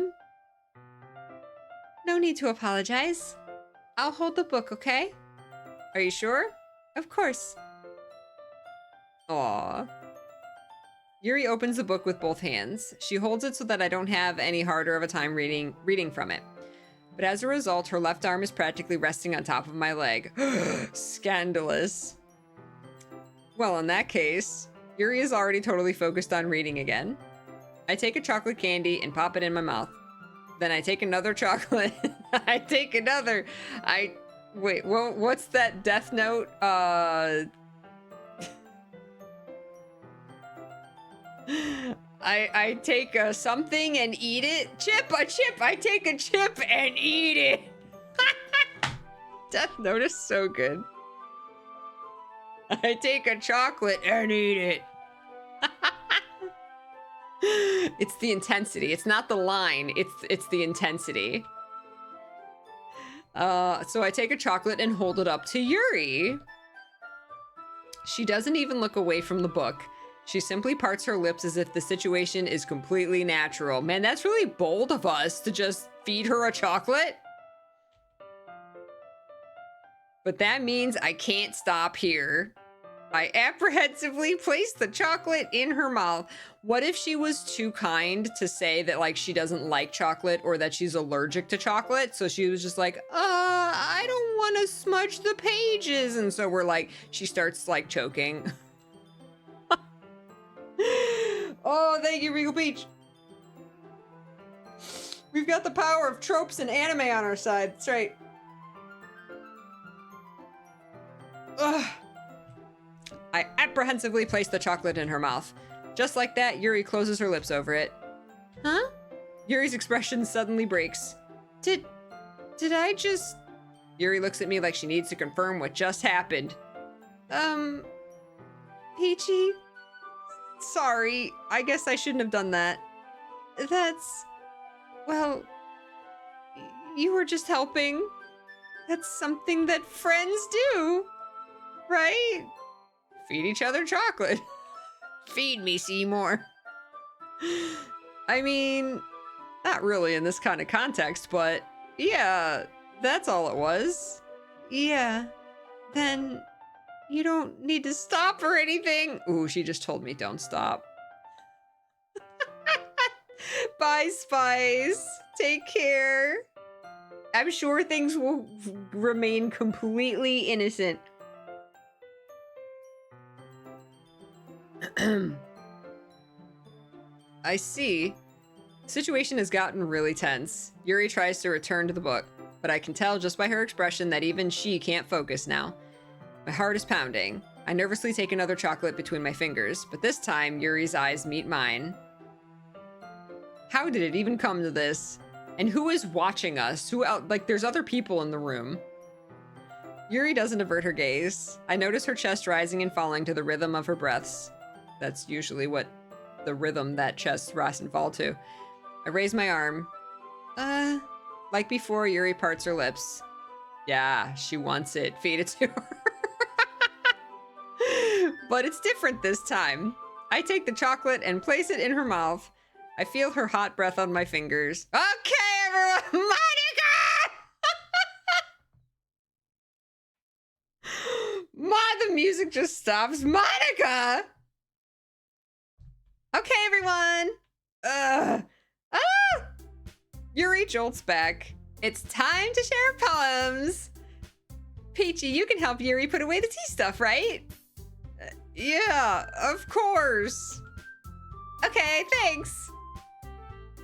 No need to apologize. I'll hold the book, okay? Are you sure? Of course. Aww. Yuri opens the book with both hands. She holds it so that I don't have any harder of a time reading from it. But as a result, her left arm is practically resting on top of my leg. Scandalous. Well, in that case, Yuri is already totally focused on reading again. I take a chocolate candy and pop it in my mouth. Then I take another chocolate. I take another. Wait, what's that death note? I take a something and eat it. A chip. I take a chip and eat it. Death note is so good. I take a chocolate and eat it. It's the intensity. It's not the line. It's the intensity. So I take a chocolate and hold it up to Yuri. She doesn't even look away from the book. She simply parts her lips as if the situation is completely natural. Man, that's really bold of us to just feed her a chocolate. But that means I can't stop here. I apprehensively place the chocolate in her mouth. What if she was too kind to say that, like, she doesn't like chocolate or that she's allergic to chocolate? So she was just like, I don't want to smudge the pages. And so we're like, she starts, like, choking. Oh, thank you, Regal Peach. We've got the power of tropes and anime on our side. That's right. Ugh. I apprehensively place the chocolate in her mouth. Just like that, Yuri closes her lips over it. Huh? Yuri's expression suddenly breaks. Did I just... Yuri looks at me like she needs to confirm what just happened. Peachy? Sorry, I guess I shouldn't have done that. Well, you were just helping. That's something that friends do, right? Feed each other chocolate. Feed me, Seymour. I mean, not really in this kind of context, but yeah, that's all it was. Yeah, then you don't need to stop or anything. Ooh, she just told me don't stop. Bye, Spice. Take care. I'm sure things will remain completely innocent. I see. The situation has gotten really tense. Yuri tries to return to the book, but I can tell just by her expression that even she can't focus now. My heart is pounding. I nervously take another chocolate between my fingers, but this time Yuri's eyes meet mine. How did it even come to this? And who is watching us? There's other people in the room. Yuri doesn't avert her gaze. I notice her chest rising and falling to the rhythm of her breaths. That's usually what the rhythm that chests rise and fall to. I raise my arm. Like before, Yuri parts her lips. Yeah, she wants it. Feed it to her. But it's different this time. I take the chocolate and place it in her mouth. I feel her hot breath on my fingers. Okay, everyone! Monica! The music just stops. Monica! Okay, everyone. Yuri jolts back. It's time to share poems. Peachy, you can help Yuri put away the tea stuff, right? Yeah, of course. Okay, thanks.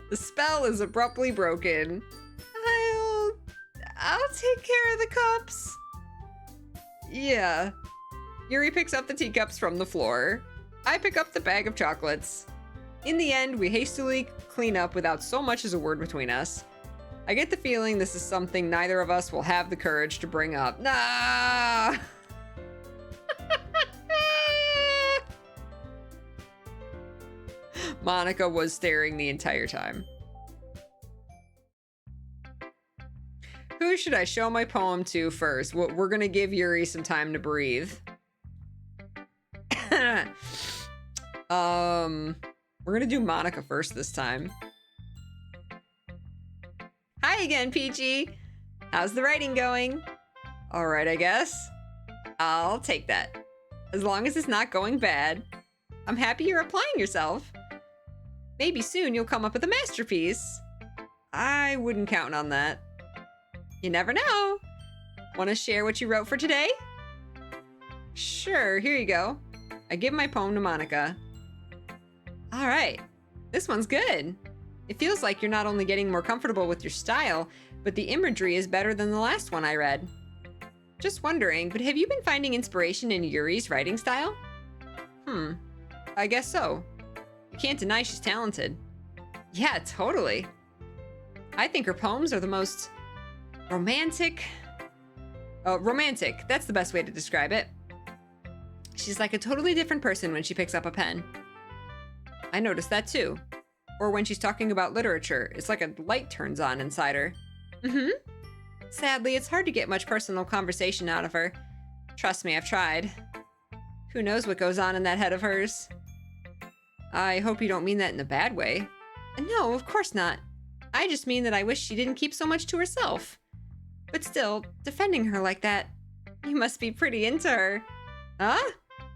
The spell is abruptly broken. I'll take care of the cups. Yeah. Yuri picks up the teacups from the floor. I pick up the bag of chocolates. In the end, we hastily clean up without so much as a word between us. I get the feeling this is something neither of us will have the courage to bring up. Nah! Monica was staring the entire time. Who should I show my poem to first? Well, we're gonna give Yuri some time to breathe. We're gonna do Monica first this time. Hi again, Peachy. How's the writing going? All right, I guess. I'll take that. As long as it's not going bad. I'm happy you're applying yourself. Maybe soon you'll come up with a masterpiece. I wouldn't count on that. You never know. Want to share what you wrote for today? Sure, here you go. I give my poem to Monica. All right. This one's good. It feels like you're not only getting more comfortable with your style, but the imagery is better than the last one I read. Just wondering, but have you been finding inspiration in Yuri's writing style? I guess so. You can't deny she's talented. Yeah, totally. I think her poems are the most romantic. Romantic, that's the best way to describe it. She's like a totally different person when she picks up a pen. I noticed that too. Or when she's talking about literature, it's like a light turns on inside her. Sadly, it's hard to get much personal conversation out of her. Trust me, I've tried. Who knows what goes on in that head of hers? I hope you don't mean that in a bad way. No, of course not. I just mean that I wish she didn't keep so much to herself. But still, defending her like that, you must be pretty into her. Huh?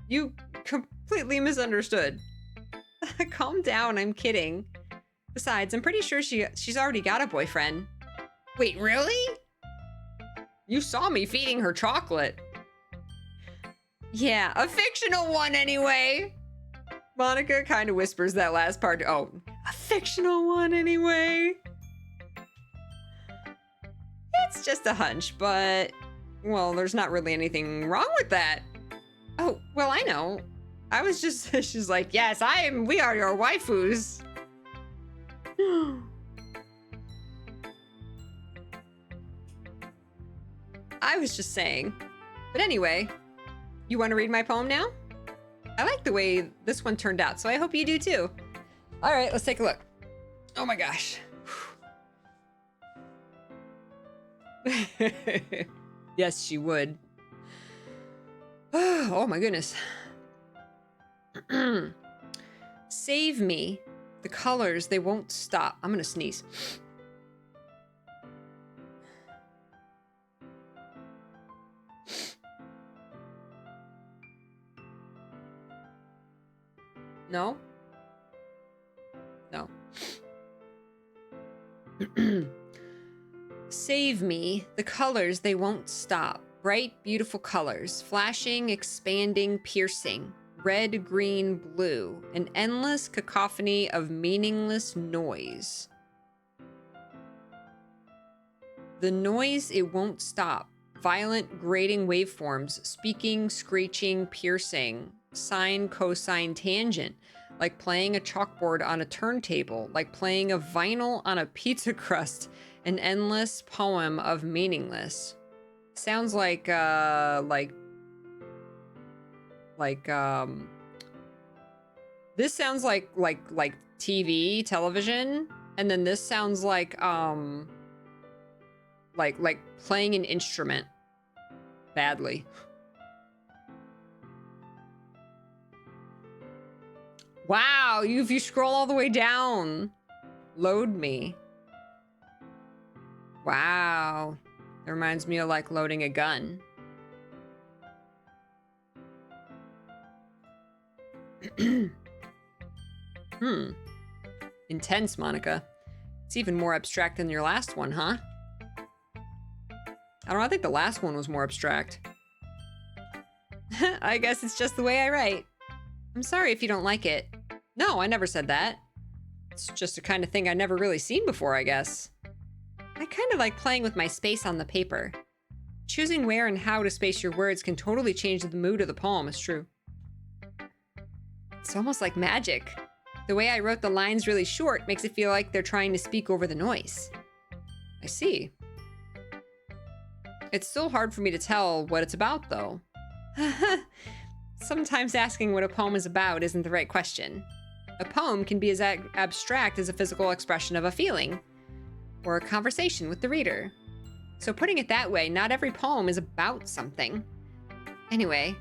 You completely misunderstood. Calm down, I'm kidding. Besides, I'm pretty sure she's already got a boyfriend. Wait, really? You saw me feeding her chocolate. Yeah, a fictional one anyway. Monica kind of whispers that last part. Oh, a fictional one anyway. It's just a hunch, but, well, there's not really anything wrong with that. Oh, well, I know. I was just, she's like, yes, we are your waifus. I was just saying. But anyway, you want to read my poem now? I like the way this one turned out, so I hope you do too. All right, let's take a look. Oh my gosh. Yes, she would. Oh my goodness. Save me. The colors, they won't stop. I'm gonna sneeze. No? No. Save me. The colors, they won't stop. Bright, beautiful colors. Flashing, expanding, piercing. Red, green, blue. An endless cacophony of meaningless noise. The noise, it won't stop. Violent, grating waveforms. Speaking, screeching, piercing. Sine, cosine, tangent. Like playing a chalkboard on a turntable. Like playing a vinyl on a pizza crust. An endless poem of meaningless. Sounds like this sounds like TV, television, and then this sounds like playing an instrument badly. Wow, if you scroll all the way down, load me. Wow, that reminds me of like loading a gun. Intense, Monica. It's even more abstract than your last one, huh? I don't know, I think the last one was more abstract. I guess it's just the way I write. I'm sorry if you don't like it. No, I never said that. It's just the kind of thing I'd never really seen before, I guess. I kind of like playing with my space on the paper. Choosing where and how to space your words can totally change the mood of the poem, it's true. It's almost like magic. The way I wrote the lines really short makes it feel like they're trying to speak over the noise. I see. It's still hard for me to tell what it's about, though. Sometimes asking what a poem is about isn't the right question. A poem can be as abstract as a physical expression of a feeling, or a conversation with the reader. So putting it that way, not every poem is about something. Anyway,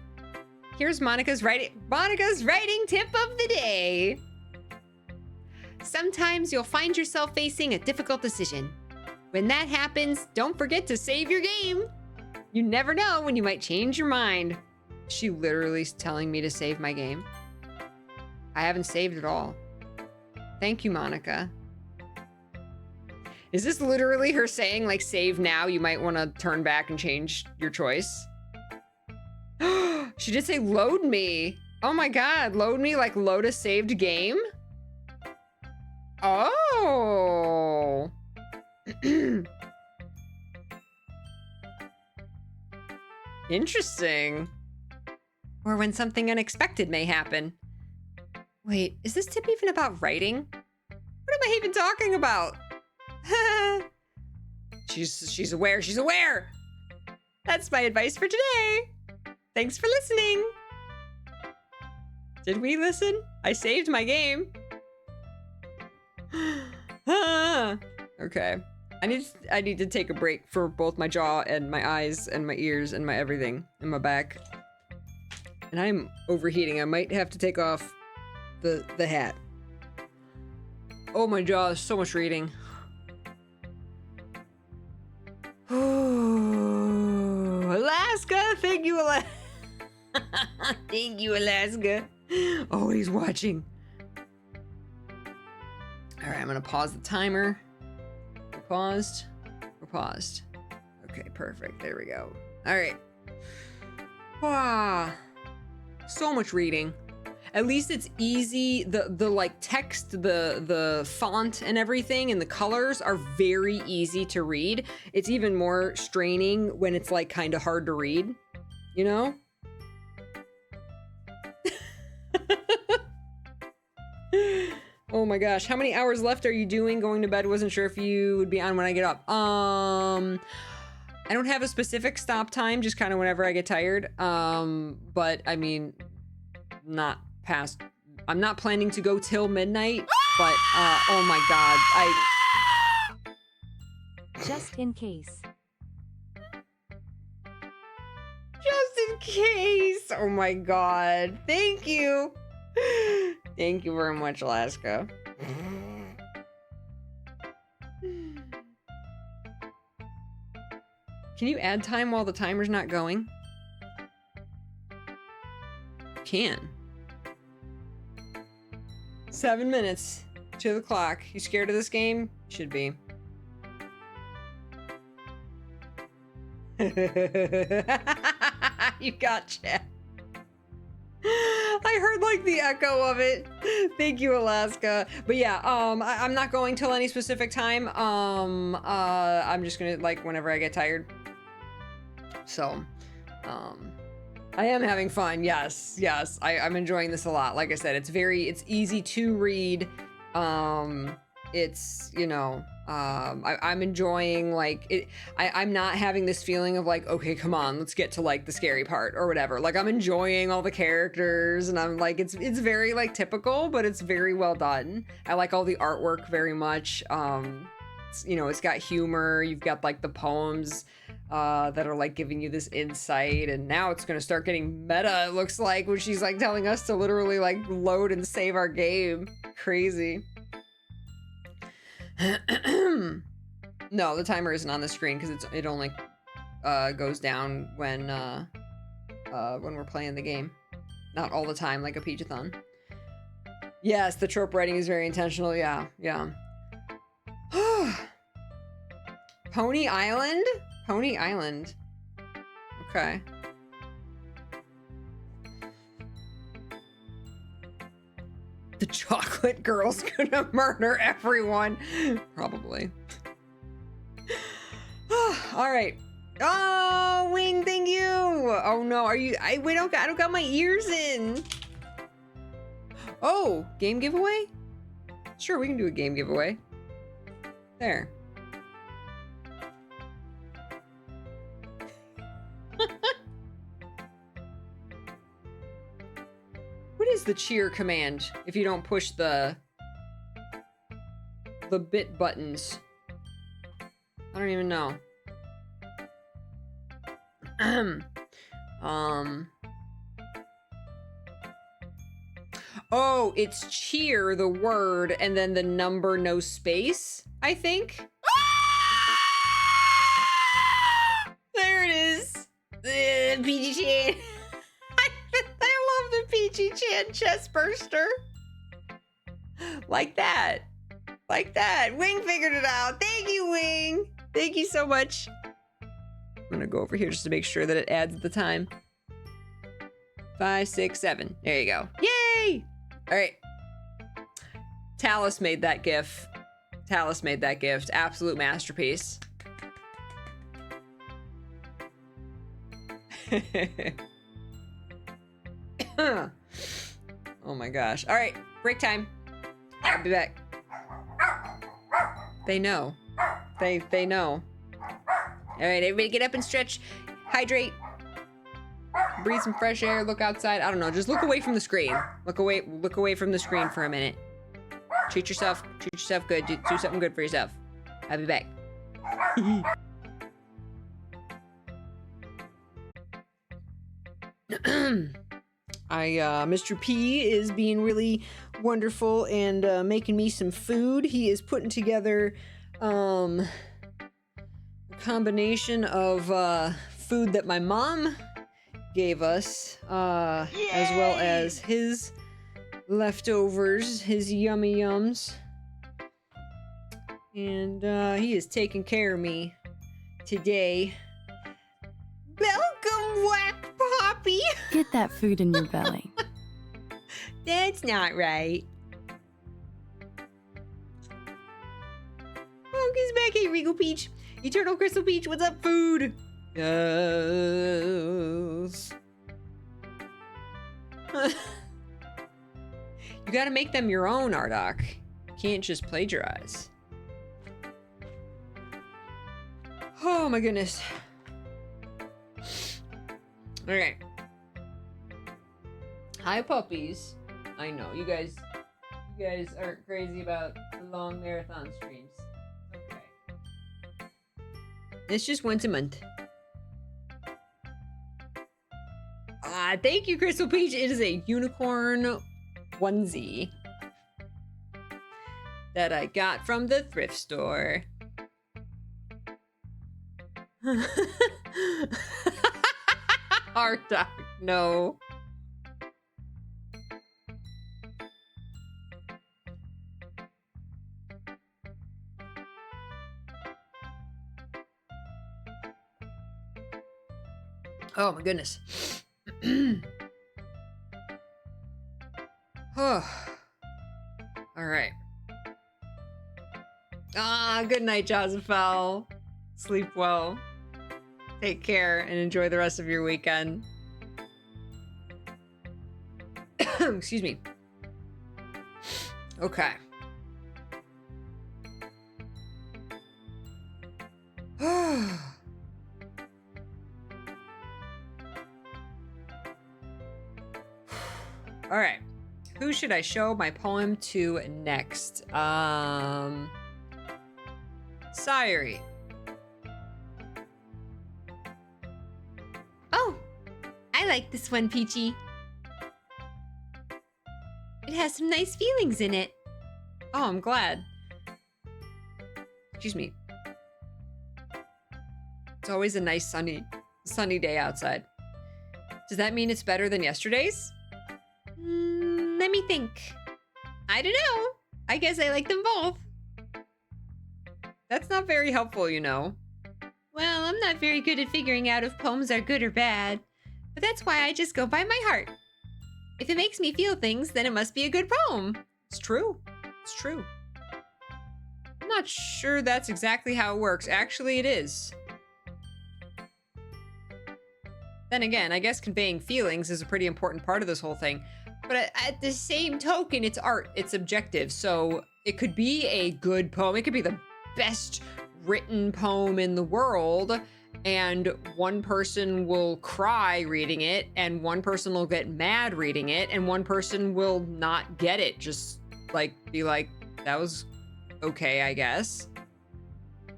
here's Monica's writing tip of the day. Sometimes you'll find yourself facing a difficult decision. When that happens, don't forget to save your game. You never know when you might change your mind. She literally is telling me to save my game. I haven't saved it all. Thank you, Monica. Is this literally her saying, like, save now, you might want to turn back and change your choice? She did say load me. Oh my god, load me like load a saved game? Oh. Interesting. Or when something unexpected may happen. Wait, is this tip even about writing? What am I even talking about? She's aware, she's aware. That's my advice for today. Thanks for listening. Did we listen? I saved my game. Okay. I need to take a break for both my jaw and my eyes and my ears and my everything and my back. And I'm overheating. I might have to take off the hat. Oh, my jaw is so much reading. Alaska, thank you, Alaska. Thank you, Alaska. Oh, he's watching. All right, I'm gonna pause the timer. We're paused. We're paused. Okay, perfect. There we go. All right. Wow. So much reading. At least it's easy. The like text, the font and everything and the colors are very easy to read. It's even more straining when it's like kind of hard to read, you know? Oh my gosh, how many hours left are you doing going to bed? Wasn't sure if you would be on when I get up. I don't have a specific stop time, just kind of whenever I get tired. But I mean, not past. I'm not planning to go till midnight, but oh my god, Just in case. just in case. Oh my god, thank you. Thank you very much, Alaska. Can you add time while the timer's not going? Can. 7 minutes to the clock. You scared of this game? Should be. You got chat. I heard like the echo of it. Thank you, Alaska. But yeah, I'm not going till any specific time. I'm just gonna like whenever I get tired. So, I am having fun. Yes, I'm enjoying this a lot. Like I said, it's easy to read. It's, you know, I'm enjoying like it. I'm not having this feeling of like, okay, come on, let's get to like the scary part or whatever. Like I'm enjoying all the characters and I'm like, it's very like typical, but it's very well done. I like all the artwork very much. You know, it's got humor. You've got like the poems that are like giving you this insight, and now it's gonna start getting meta, it looks like, when she's like telling us to literally like load and save our game. Crazy. No, the timer isn't on the screen because it only goes down when we're playing the game, not all the time like a Peachathon. Yes, the trope writing is very intentional. Yeah. Pony Island? Pony Island. Okay. The chocolate girl's gonna murder everyone. Probably. All right. Oh, Wing, thank you. Oh no, are you? I don't got my ears in. Oh, game giveaway? Sure, we can do a game giveaway. There. What is the cheer command if you don't push the bit buttons? I don't even know. Oh, it's cheer, the word, and then the number, no space, I think. There it is. Peachy Chan. I love the Peachy Chan chest burster. Like that. Like that. Wing figured it out. Thank you, Wing. Thank you so much. I'm gonna go over here just to make sure that it adds the time. 5, 6, 7. There you go. Yay! All right. Talus made that GIF. Talus made that gift. Absolute masterpiece. Oh my gosh. All right, break time. I'll be back. They know. They know. All right, everybody get up and stretch. Hydrate. Breathe some fresh air. Look outside. I don't know. Just look away from the screen. Look away from the screen for a minute. Treat yourself good. Do something good for yourself. I'll be back. Mr. P is being really wonderful and making me some food. He is putting together a combination of food that my mom gave us, as well as his leftovers, his yummy yums. And he is taking care of me today. Welcome, Whack Poppy! Get that food in your belly. That's not right. Oh, he's back. Hey, Regal Peach. Eternal Crystal Peach, what's up, food? Yes. You gotta make them your own, Ardoc. You can't just plagiarize. Oh my goodness. Okay. Hi, puppies. I know you guys aren't crazy about the long marathon streams. Okay. It's just once a month. Thank you, Crystal Peach. It is a unicorn onesie that I got from the thrift store. Ardoc, no. Oh my goodness. Oh. All right. Good night, Joseph. Sleep well. Take care and enjoy the rest of your weekend. Excuse me. Okay. All right. Who should I show my poem to next? Sayuri. Oh, I like this one, Peachy. It has some nice feelings in it. Oh, I'm glad. Excuse me. It's always a nice sunny day outside. Does that mean it's better than yesterday's? Let me think. I don't know. I guess I like them both. That's not very helpful, you know. Well, I'm not very good at figuring out if poems are good or bad, but that's why I just go by my heart. If it makes me feel things, then it must be a good poem. It's true. It's true. I'm not sure that's exactly how it works. Actually, it is. Then again, I guess conveying feelings is a pretty important part of this whole thing. But at the same token, it's art. It's subjective. So it could be a good poem. It could be the best written poem in the world. And one person will cry reading it. And one person will get mad reading it. And one person will not get it. Just like be like, that was okay, I guess.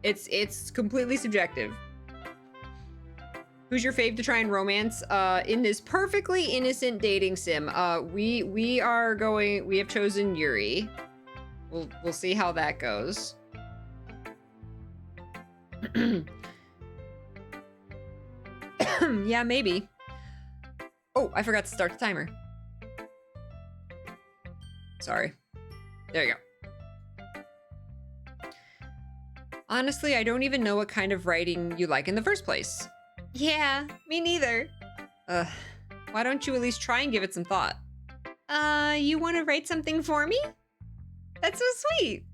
It's completely subjective. Who's your fave to try and romance in this perfectly innocent dating sim? We have chosen Yuri. We'll see how that goes. Yeah, maybe. Oh, I forgot to start the timer. Sorry. There you go. Honestly, I don't even know what kind of writing you like in the first place. Yeah, me neither. Why don't you at least try and give it some thought? You want to write something for me? That's so sweet.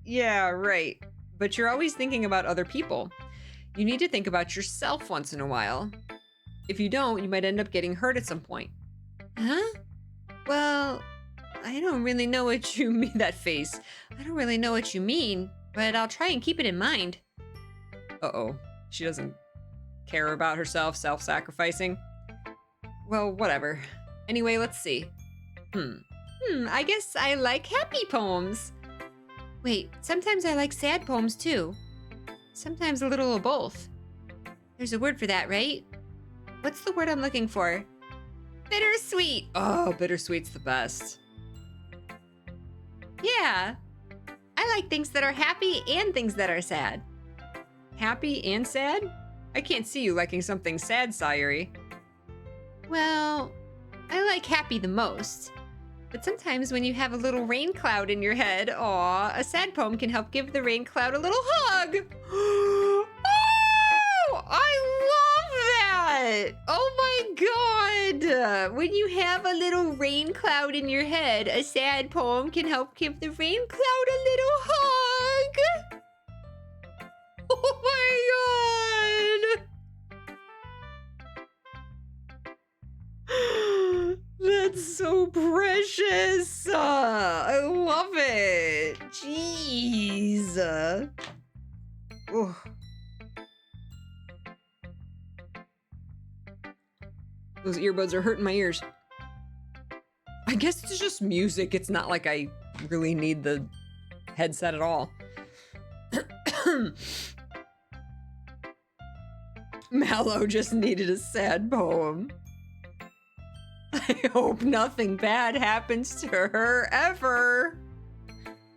Yeah, right. But you're always thinking about other people. You need to think about yourself once in a while. If you don't, you might end up getting hurt at some point. Huh? Well, I don't really know what you mean. That face. I don't really know what you mean, but I'll try and keep it in mind. Uh-oh. She doesn't care about herself, self-sacrificing. Well, whatever. Anyway, let's see. I guess I like happy poems. Wait, sometimes I like sad poems too. Sometimes a little of both. There's a word for that, right? What's the word I'm looking for? Bittersweet. Oh, bittersweet's the best. Yeah. I like things that are happy and things that are sad. Happy and sad? I can't see you liking something sad, Sayuri. Well, I like happy the most. But sometimes when you have a little rain cloud in your head, aw, a sad poem can help give the rain cloud a little hug. Oh, I love that. Oh my God. When you have a little rain cloud in your head, a sad poem can help give the rain cloud a little hug. Oh my God. That's so precious. I love it. Jeez. Ugh. Those earbuds are hurting my ears. I guess it's just music. It's not like I really need the headset at all. Mallow just needed a sad poem. I hope nothing bad happens to her ever.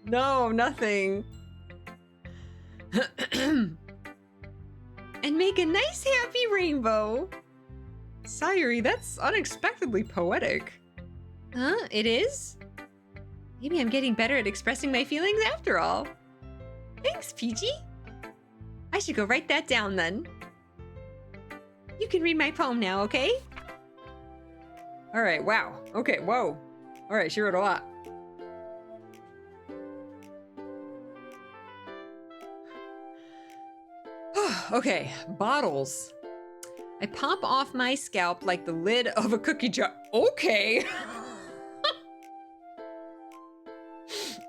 No, nothing. And make a nice happy rainbow. Sayuri, that's unexpectedly poetic. Huh? It is? Maybe I'm getting better at expressing my feelings after all. Thanks, Peachy. I should go write that down then. You can read my poem now, okay? All right, wow. Okay, whoa. All right, she wrote a lot. Okay, bottles. I pop off my scalp like the lid of a cookie jar. Okay.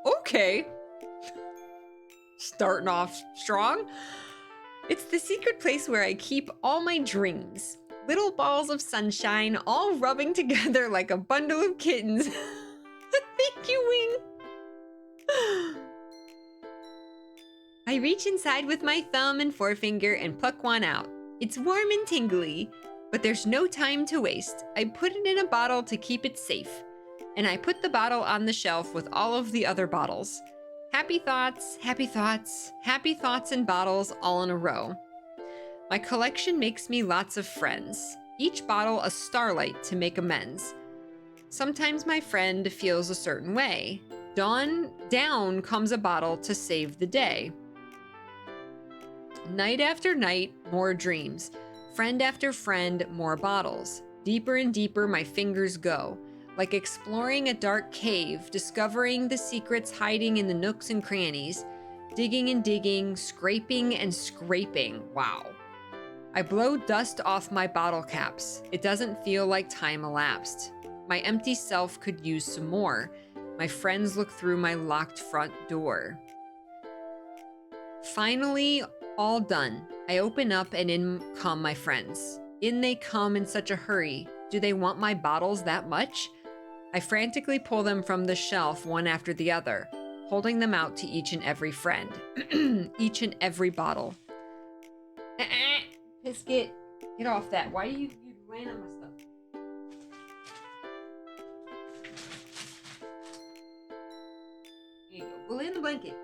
Okay. Starting off strong. It's the secret place where I keep all my dreams. Little balls of sunshine all rubbing together like a bundle of kittens. Thank you, Wing. I reach inside with my thumb and forefinger and pluck one out. It's warm and tingly, but there's no time to waste. I put it in a bottle to keep it safe, and I put the bottle on the shelf with all of the other bottles. Happy thoughts, happy thoughts, happy thoughts and bottles all in a row. My collection makes me lots of friends, each bottle a starlight to make amends. Sometimes my friend feels a certain way. Down comes a bottle to save the day. Night after night, more dreams. Friend after friend, more bottles. Deeper and deeper my fingers go, like exploring a dark cave, discovering the secrets hiding in the nooks and crannies, digging and digging, scraping and scraping. Wow. I blow dust off my bottle caps. It doesn't feel like time elapsed. My empty self could use some more. My friends look through my locked front door. Finally, all done. I open up and in come my friends. In they come in such a hurry. Do they want my bottles that much? I frantically pull them from the shelf one after the other, holding them out to each and every friend. Each and every bottle. Biscuit, get off that. Why are you laying on my stuff? Here you go. Go lay in the blanket.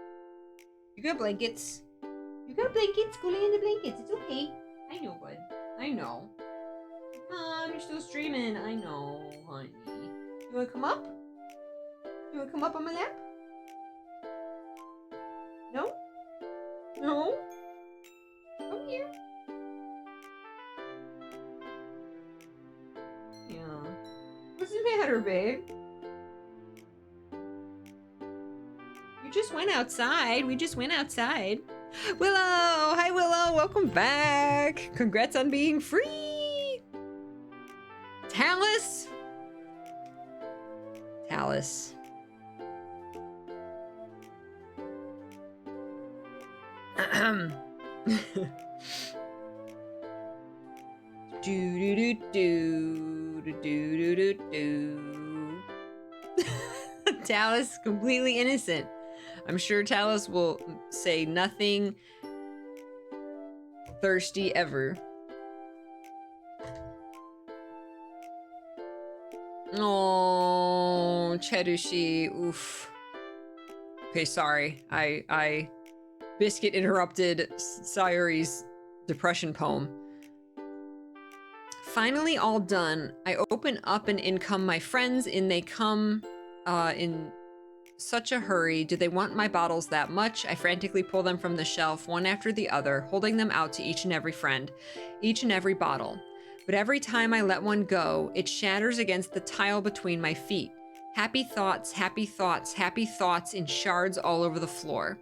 You got blankets. You got blankets. Go lay in the blankets. It's okay. I know, bud. I know. Mom, you're still streaming. I know, honey. You wanna come up? You wanna come up on my lap? No? No? Come here. Yeah. What's the matter, babe? just went outside. We just went outside. Willow! Hi, Willow! Welcome back! Congrats on being free! Talus! Talus. Talus, completely innocent. I'm sure Talus will say nothing thirsty ever. Oh, Chedushi, oof. Okay, sorry. I Biscuit interrupted Sayuri's depression poem. Finally all done. I open up and in come my friends, and they come in such a hurry. Do they want my bottles that much? I frantically pull them from the shelf, one after the other, holding them out to each and every friend, each and every bottle. But every time I let one go, it shatters against the tile between my feet. Happy thoughts, happy thoughts, happy thoughts in shards all over the floor.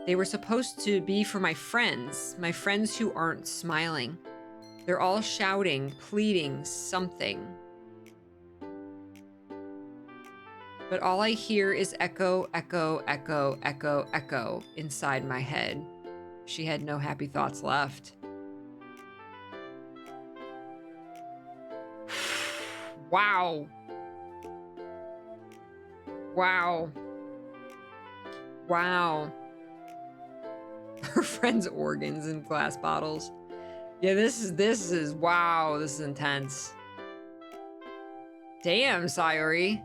They were supposed to be for my friends who aren't smiling. They're all shouting, pleading, something. But all I hear is echo, echo, echo, echo, echo inside my head. She had no happy thoughts left. Wow. Wow. Wow. Her friend's organs in glass bottles. Yeah, this is wow, this is intense. Damn, Sayuri.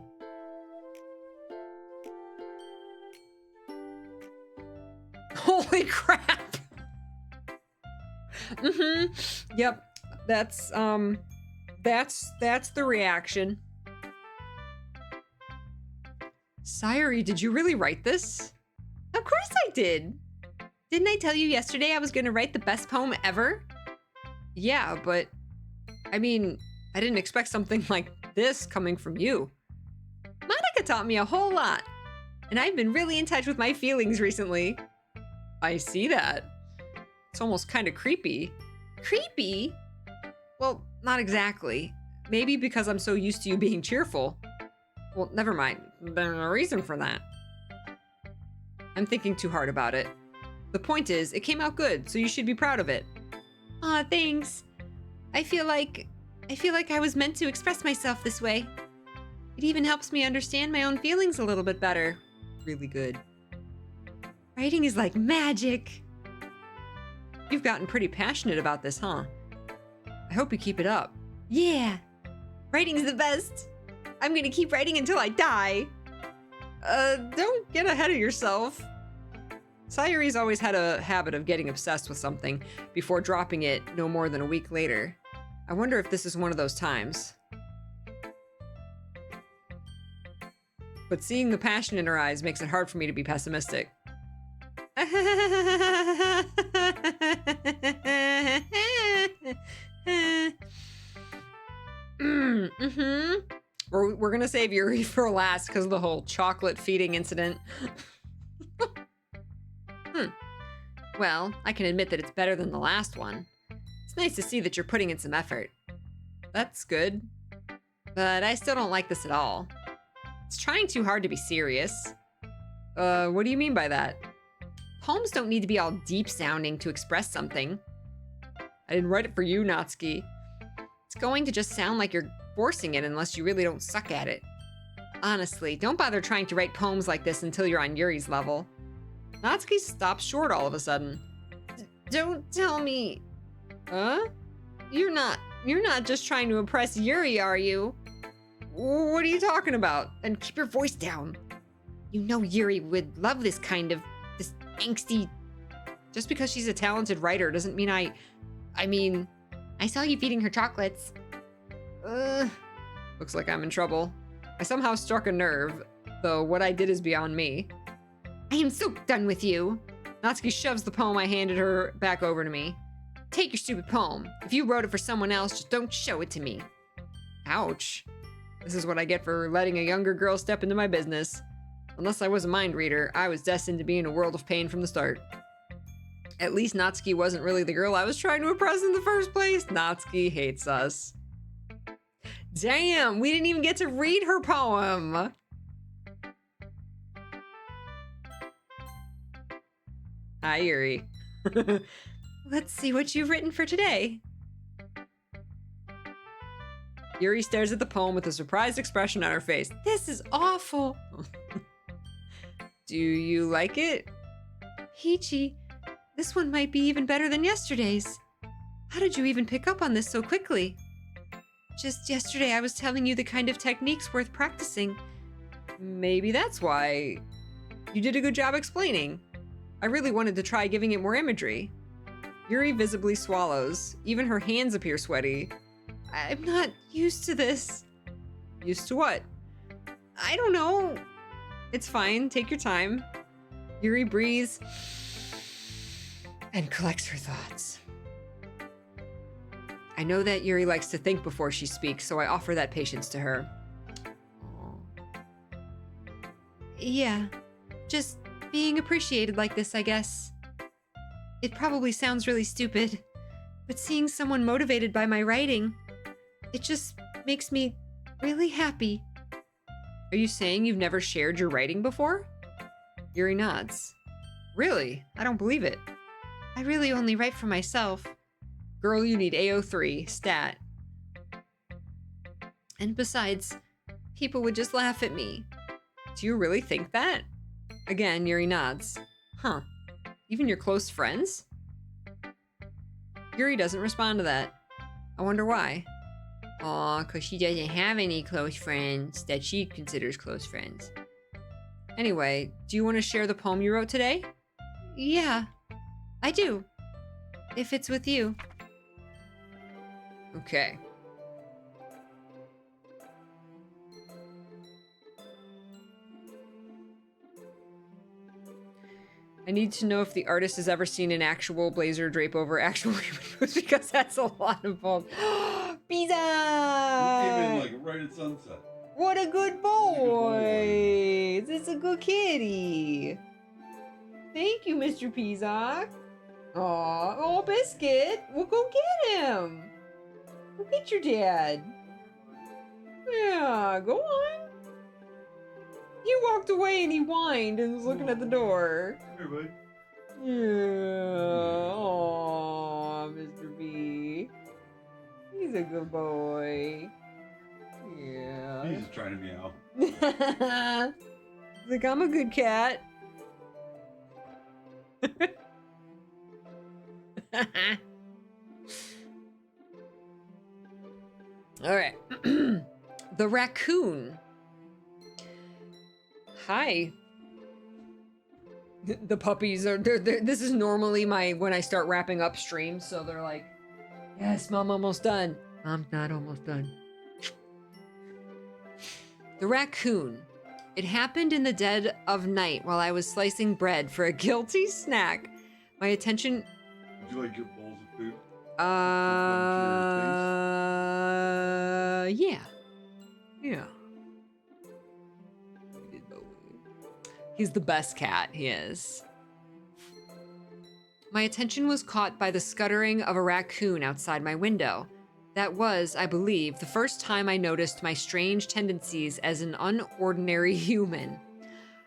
Holy crap. Yep. That's the reaction. Sayuri, did you really write this? Of course I did. Didn't I tell you yesterday I was going to write the best poem ever? Yeah, but I mean, I didn't expect something like this coming from you. Monica taught me a whole lot, and I've been really in touch with my feelings recently. I see that. It's almost kind of creepy. Creepy? Well, not exactly. Maybe because I'm so used to you being cheerful. Well, never mind. There's a reason for that. I'm thinking too hard about it. The point is, it came out good, so you should be proud of it. Aw, thanks. I feel like I was meant to express myself this way. It even helps me understand my own feelings a little bit better. Really good. Writing is like magic. You've gotten pretty passionate about this, huh? I hope you keep it up. Yeah. Writing's the best. I'm gonna keep writing until I die. Don't get ahead of yourself. Sayuri's always had a habit of getting obsessed with something before dropping it no more than a week later. I wonder if this is one of those times. But seeing the passion in her eyes makes it hard for me to be pessimistic. We're gonna save Yuri for last because of the whole chocolate feeding incident. Well, I can admit that it's better than the last one. It's nice to see that you're putting in some effort. That's good. But I still don't like this at all. It's trying too hard to be serious. What do you mean by that? Poems don't need to be all deep-sounding to express something. I didn't write it for you, Natsuki. It's going to just sound like you're forcing it unless you really don't suck at it. Honestly, don't bother trying to write poems like this until you're on Yuri's level. Natsuki stops short all of a sudden. Don't tell me. Huh? You're not just trying to impress Yuri, are you? What are you talking about? And keep your voice down. You know Yuri would love this angsty... Just because she's a talented writer doesn't mean I mean, I saw you feeding her chocolates. Looks like I'm in trouble. I somehow struck a nerve, though what I did is beyond me. I am so done with you. Natsuki shoves the poem I handed her back over to me. Take your stupid poem. If you wrote it for someone else, just don't show it to me. Ouch. This is what I get for letting a younger girl step into my business. Unless I was a mind reader, I was destined to be in a world of pain from the start. At least Natsuki wasn't really the girl I was trying to impress in the first place. Natsuki hates us. Damn, we didn't even get to read her poem. Hi, Yuri. Let's see what you've written for today. Yuri stares at the poem with a surprised expression on her face. This is awful. Do you like it? Peachy, this one might be even better than yesterday's. How did you even pick up on this so quickly? Just yesterday I was telling you the kind of techniques worth practicing. Maybe that's why. You did a good job explaining. I really wanted to try giving it more imagery. Yuri visibly swallows. Even her hands appear sweaty. I'm not used to this. Used to what? I don't know. It's fine. Take your time. Yuri breathes and collects her thoughts. I know that Yuri likes to think before she speaks, so I offer that patience to her. Aww. Yeah, just being appreciated like this, I guess. It probably sounds really stupid, but seeing someone motivated by my writing, it just makes me really happy. Are you saying you've never shared your writing before? Yuri nods. Really? I don't believe it. I really only write for myself. Girl, you need AO3, stat. And besides, people would just laugh at me. Do you really think that? Again, Yuri nods. Huh. Even your close friends? Yuri doesn't respond to that. I wonder why. Aw, 'cause she doesn't have any close friends that she considers close friends. Anyway, do you want to share the poem you wrote today? Yeah, I do. If it's with you. Okay. I need to know if the artist has ever seen an actual blazer drape over actual human boobs, because that's a lot of both. Pizza! He came in like right at sunset. What a good boy! This is a good kitty. Thank you, Mr. Peacock. Aw, oh, Biscuit. We'll go get him. Go get your dad. Yeah, go on. He walked away and he whined and was looking at the door. Here, bud. Yeah. Aw, Mr. B. He's a good boy. Yeah. He's just trying to meow. He's like, I'm a good cat. All right. The raccoon. Hi. The puppies are. This is normally when I start wrapping up streams, so they're like, "Yes, Mom, almost done." Mom's not almost done. The raccoon. It happened in the dead of night while I was slicing bread for a guilty snack. My attention. Would you like your bowls of food? Yeah. Yeah. He's the best cat, he is. My attention was caught by the scuttering of a raccoon outside my window. That was, I believe, the first time I noticed my strange tendencies as an unordinary human.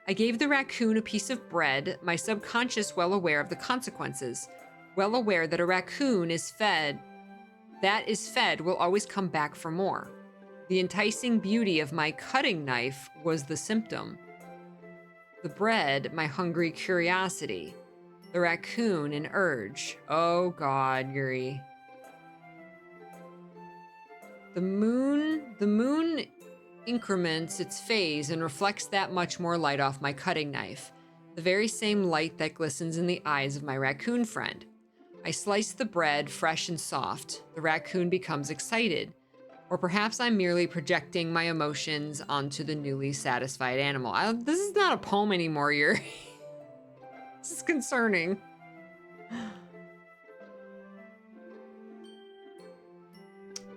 I gave the raccoon a piece of bread, my subconscious well aware of the consequences, well aware that a raccoon that is fed will always come back for more. The enticing beauty of my cutting knife was the symptom. The bread, my hungry curiosity. The raccoon, an urge. Oh God, Yuri. The moon increments its phase and reflects that much more light off my cutting knife. The very same light that glistens in the eyes of my raccoon friend. I slice the bread, fresh and soft. The raccoon becomes excited. Or perhaps I'm merely projecting my emotions onto the newly satisfied animal. This is not a poem anymore, Yuri. This is concerning.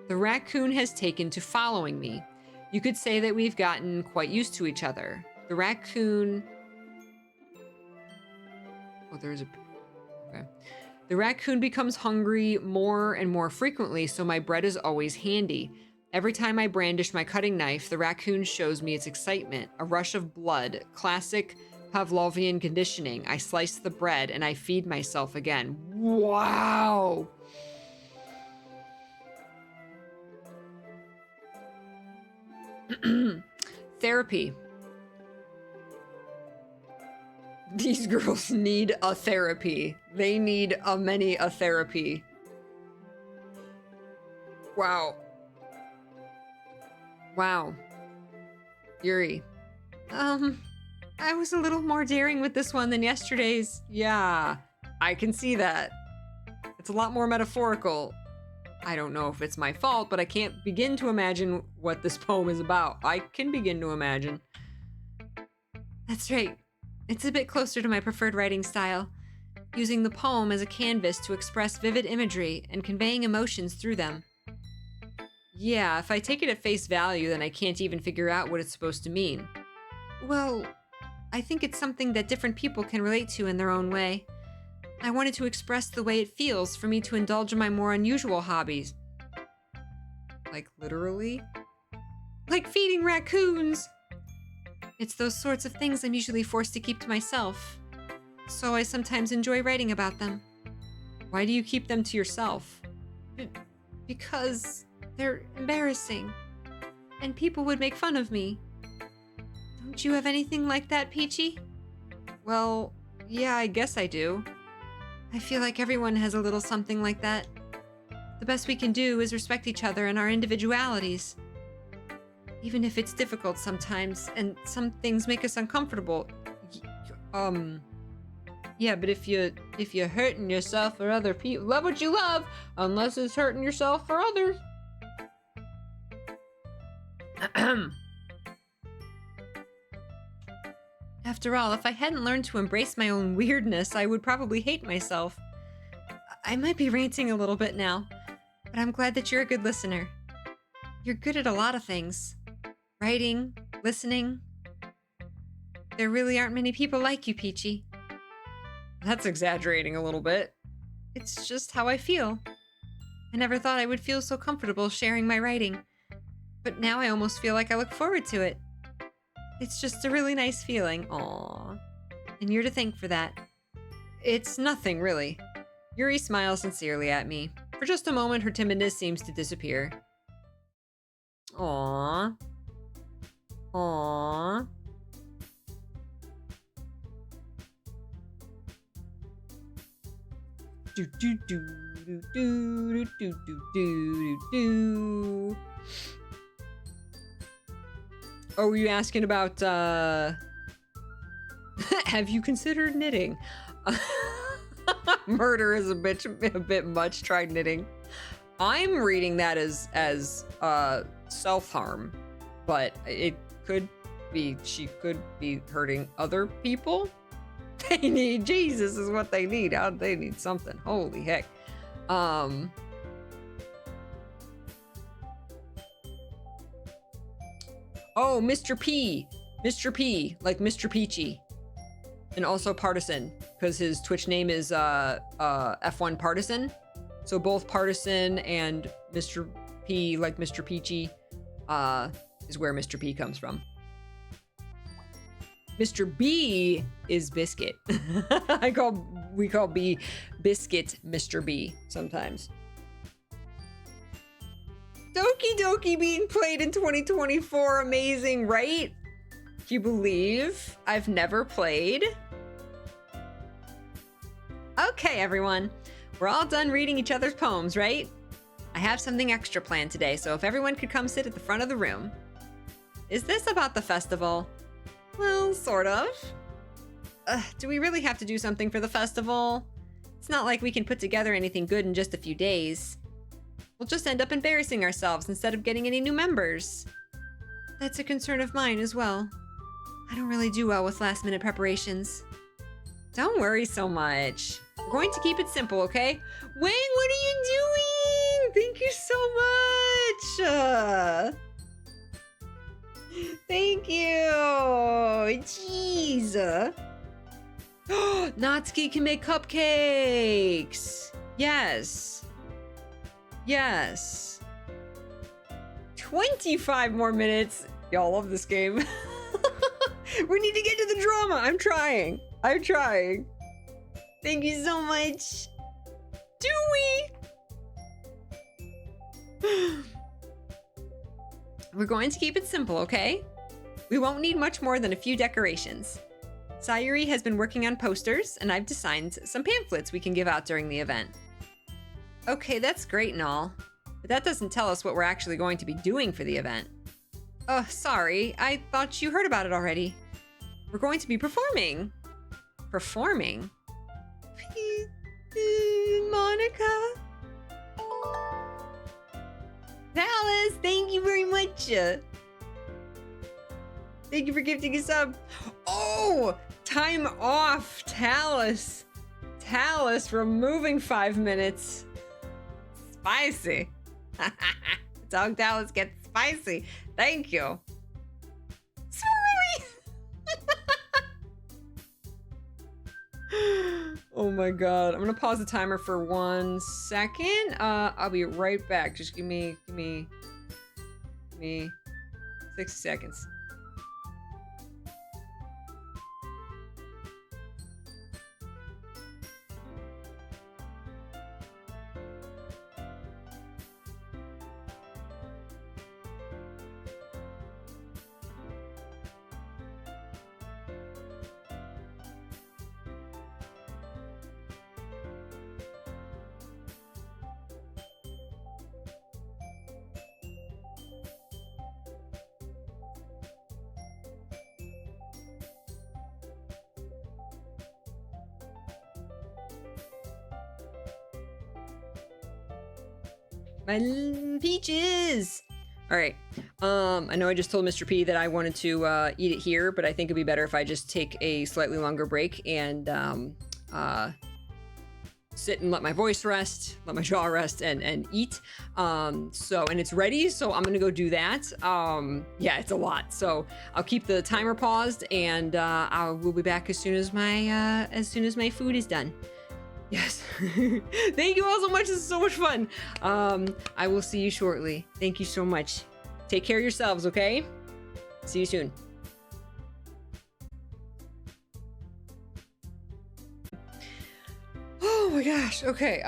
The raccoon has taken to following me. You could say that we've gotten quite used to each other. The raccoon... Oh, there's a... Okay. The raccoon becomes hungry more and more frequently, so my bread is always handy. Every time I brandish my cutting knife, the raccoon shows me its excitement. A rush of blood. Classic Pavlovian conditioning. I slice the bread and I feed myself again. Wow! Therapy. These girls need a therapy. They need a therapy. Wow. Wow. Yuri. I was a little more daring with this one than yesterday's. Yeah, I can see that. It's a lot more metaphorical. I don't know if it's my fault, but I can't begin to imagine what this poem is about. I can begin to imagine. That's right. It's a bit closer to my preferred writing style, using the poem as a canvas to express vivid imagery and conveying emotions through them. Yeah, if I take it at face value, then I can't even figure out what it's supposed to mean. Well, I think it's something that different people can relate to in their own way. I wanted to express the way it feels for me to indulge in my more unusual hobbies. Like literally? Like feeding raccoons! It's those sorts of things I'm usually forced to keep to myself. So I sometimes enjoy writing about them. Why do you keep them to yourself? Because they're embarrassing. And people would make fun of me. Don't you have anything like that, Peachy? Well, yeah, I guess I do. I feel like everyone has a little something like that. The best we can do is respect each other and our individualities. Even if it's difficult sometimes, and some things make us uncomfortable. Yeah, but if you're hurting yourself or other people, love what you love, unless it's hurting yourself or others. After all, if I hadn't learned to embrace my own weirdness, I would probably hate myself. I might be ranting a little bit now, but I'm glad that you're a good listener. You're good at a lot of things. Writing, listening. There really aren't many people like you, Peachy. That's exaggerating a little bit. It's just how I feel. I never thought I would feel so comfortable sharing my writing, but now I almost feel like I look forward to it. It's just a really nice feeling. Aww. And you're to thank for that. It's nothing, really. Yuri smiles sincerely at me. For just a moment, her timidness seems to disappear. Aww. Aww. Do do do do do do do do do. Oh, were you asking about, have you considered knitting? Murder is a bit much. Tried knitting. I'm reading that as self-harm, but it could be, she could be hurting other people. They need Jesus is what they need. They need something. Holy heck. Oh, Mr. P. Mr. P, like Mr. Peachy. And also Partisan, because his Twitch name is F1 Partisan. So both Partisan and Mr. P, like Mr. Peachy, is where Mr. P comes from. Mr. B is Biscuit. We call B Biscuit Mr. B sometimes. Doki Doki being played in 2024, amazing, right? Do you believe I've never played? Okay, everyone. We're all done reading each other's poems, right? I have something extra planned today, so if everyone could come sit at the front of the room. Is this about the festival? Well, sort of. Do we really have to do something for the festival? It's not like we can put together anything good in just a few days. We'll just end up embarrassing ourselves instead of getting any new members. That's a concern of mine as well. I don't really do well with last-minute preparations. Don't worry so much. We're going to keep it simple, okay? Wayne, what are you doing? Thank you so much. Thank you. Jeez. Natsuki can make cupcakes. Yes. Yes. 25 more minutes. Y'all love this game. We need to get to the drama. I'm trying. Thank you so much. Dewey. We're going to keep it simple, okay? We won't need much more than a few decorations. Sayuri has been working on posters, and I've designed some pamphlets we can give out during the event. Okay, that's great and all, but that doesn't tell us what we're actually going to be doing for the event. Oh, sorry, I thought you heard about it already. We're going to be performing. Performing? Monica? Alice, thank you very much. Thank you for gifting us up. Oh, time off, Talus. Talus removing 5 minutes. Spicy. Dog Talus gets spicy. Thank you. Swirly. Oh my god. I'm gonna pause the timer for 1 second. I'll be right back. Just give me 6 seconds. My peaches! Alright, I know I just told Mr. P that I wanted to eat it here, but I think it'd be better if I just take a slightly longer break and sit and let my voice rest, let my jaw rest, and eat. And it's ready, so I'm gonna go do that. Yeah, it's a lot, so I'll keep the timer paused, and we'll be back as soon as my food is done. Yes. Thank you all so much. This is so much fun. I will see you shortly. Thank you so much. Take care of yourselves, okay? See you soon. Oh my gosh. Okay.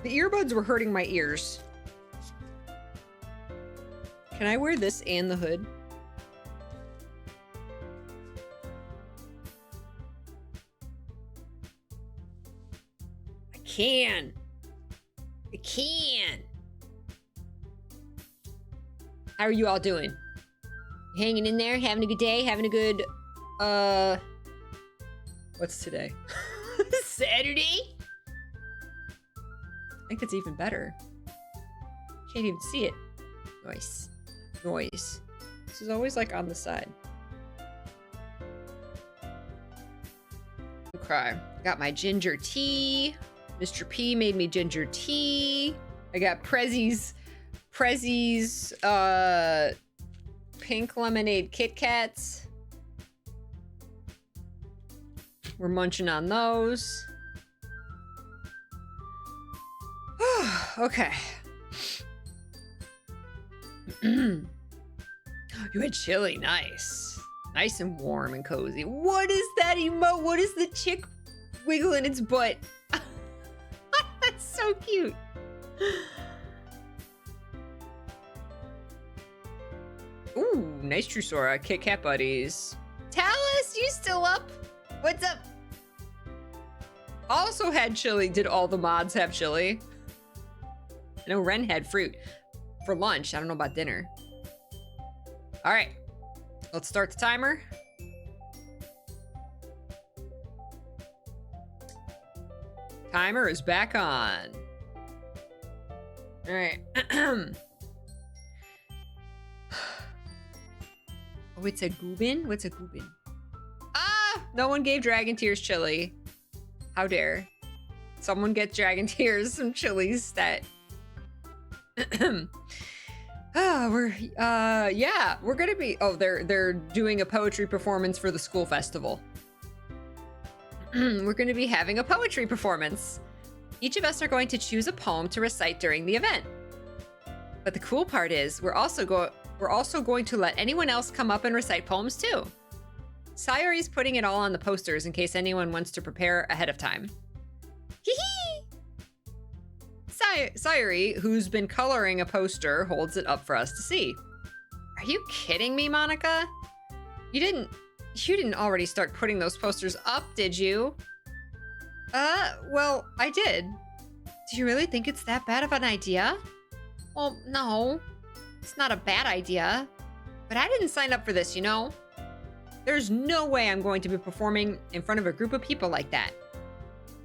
The earbuds were hurting my ears. Can I wear this and the hood? I can. How are you all doing? Hanging in there? Having a good day? Having a good, what's today? Saturday? I think it's even better. Can't even see it. Nice. Noise. This is always like on the side. Okay. Got my ginger tea. Mr. P made me ginger tea. I got Prezzy's pink lemonade Kit Kats. We're munching on those. Okay. You had chili, nice. Nice and warm and cozy. What is that emote? What is the chick wiggling its butt? That's so cute. Ooh, nice Trusora. Kit Kat buddies. Talus, you still up? What's up? Also had chili. Did all the mods have chili? I know Ren had fruit for lunch. I don't know about dinner. All right, let's start the timer. Timer is back on. All right. Oh, it's a Goobin? What's a Goobin? Ah! No one gave Dragon Tears chili. How dare. Someone get Dragon Tears some chili stat. Yeah, we're gonna be, they're doing a poetry performance for the school festival. We're gonna be having a poetry performance. Each of us are going to choose a poem to recite during the event. But the cool part is, we're also going to let anyone else come up and recite poems too. Sayori's putting it all on the posters in case anyone wants to prepare ahead of time. Hee hee! Sayori, who's been coloring a poster, holds it up for us to see. Are you kidding me, Monica? You didn't already start putting those posters up, did you? Well, I did. Do you really think it's that bad of an idea? Well, no. It's not a bad idea. But I didn't sign up for this, you know? There's no way I'm going to be performing in front of a group of people like that.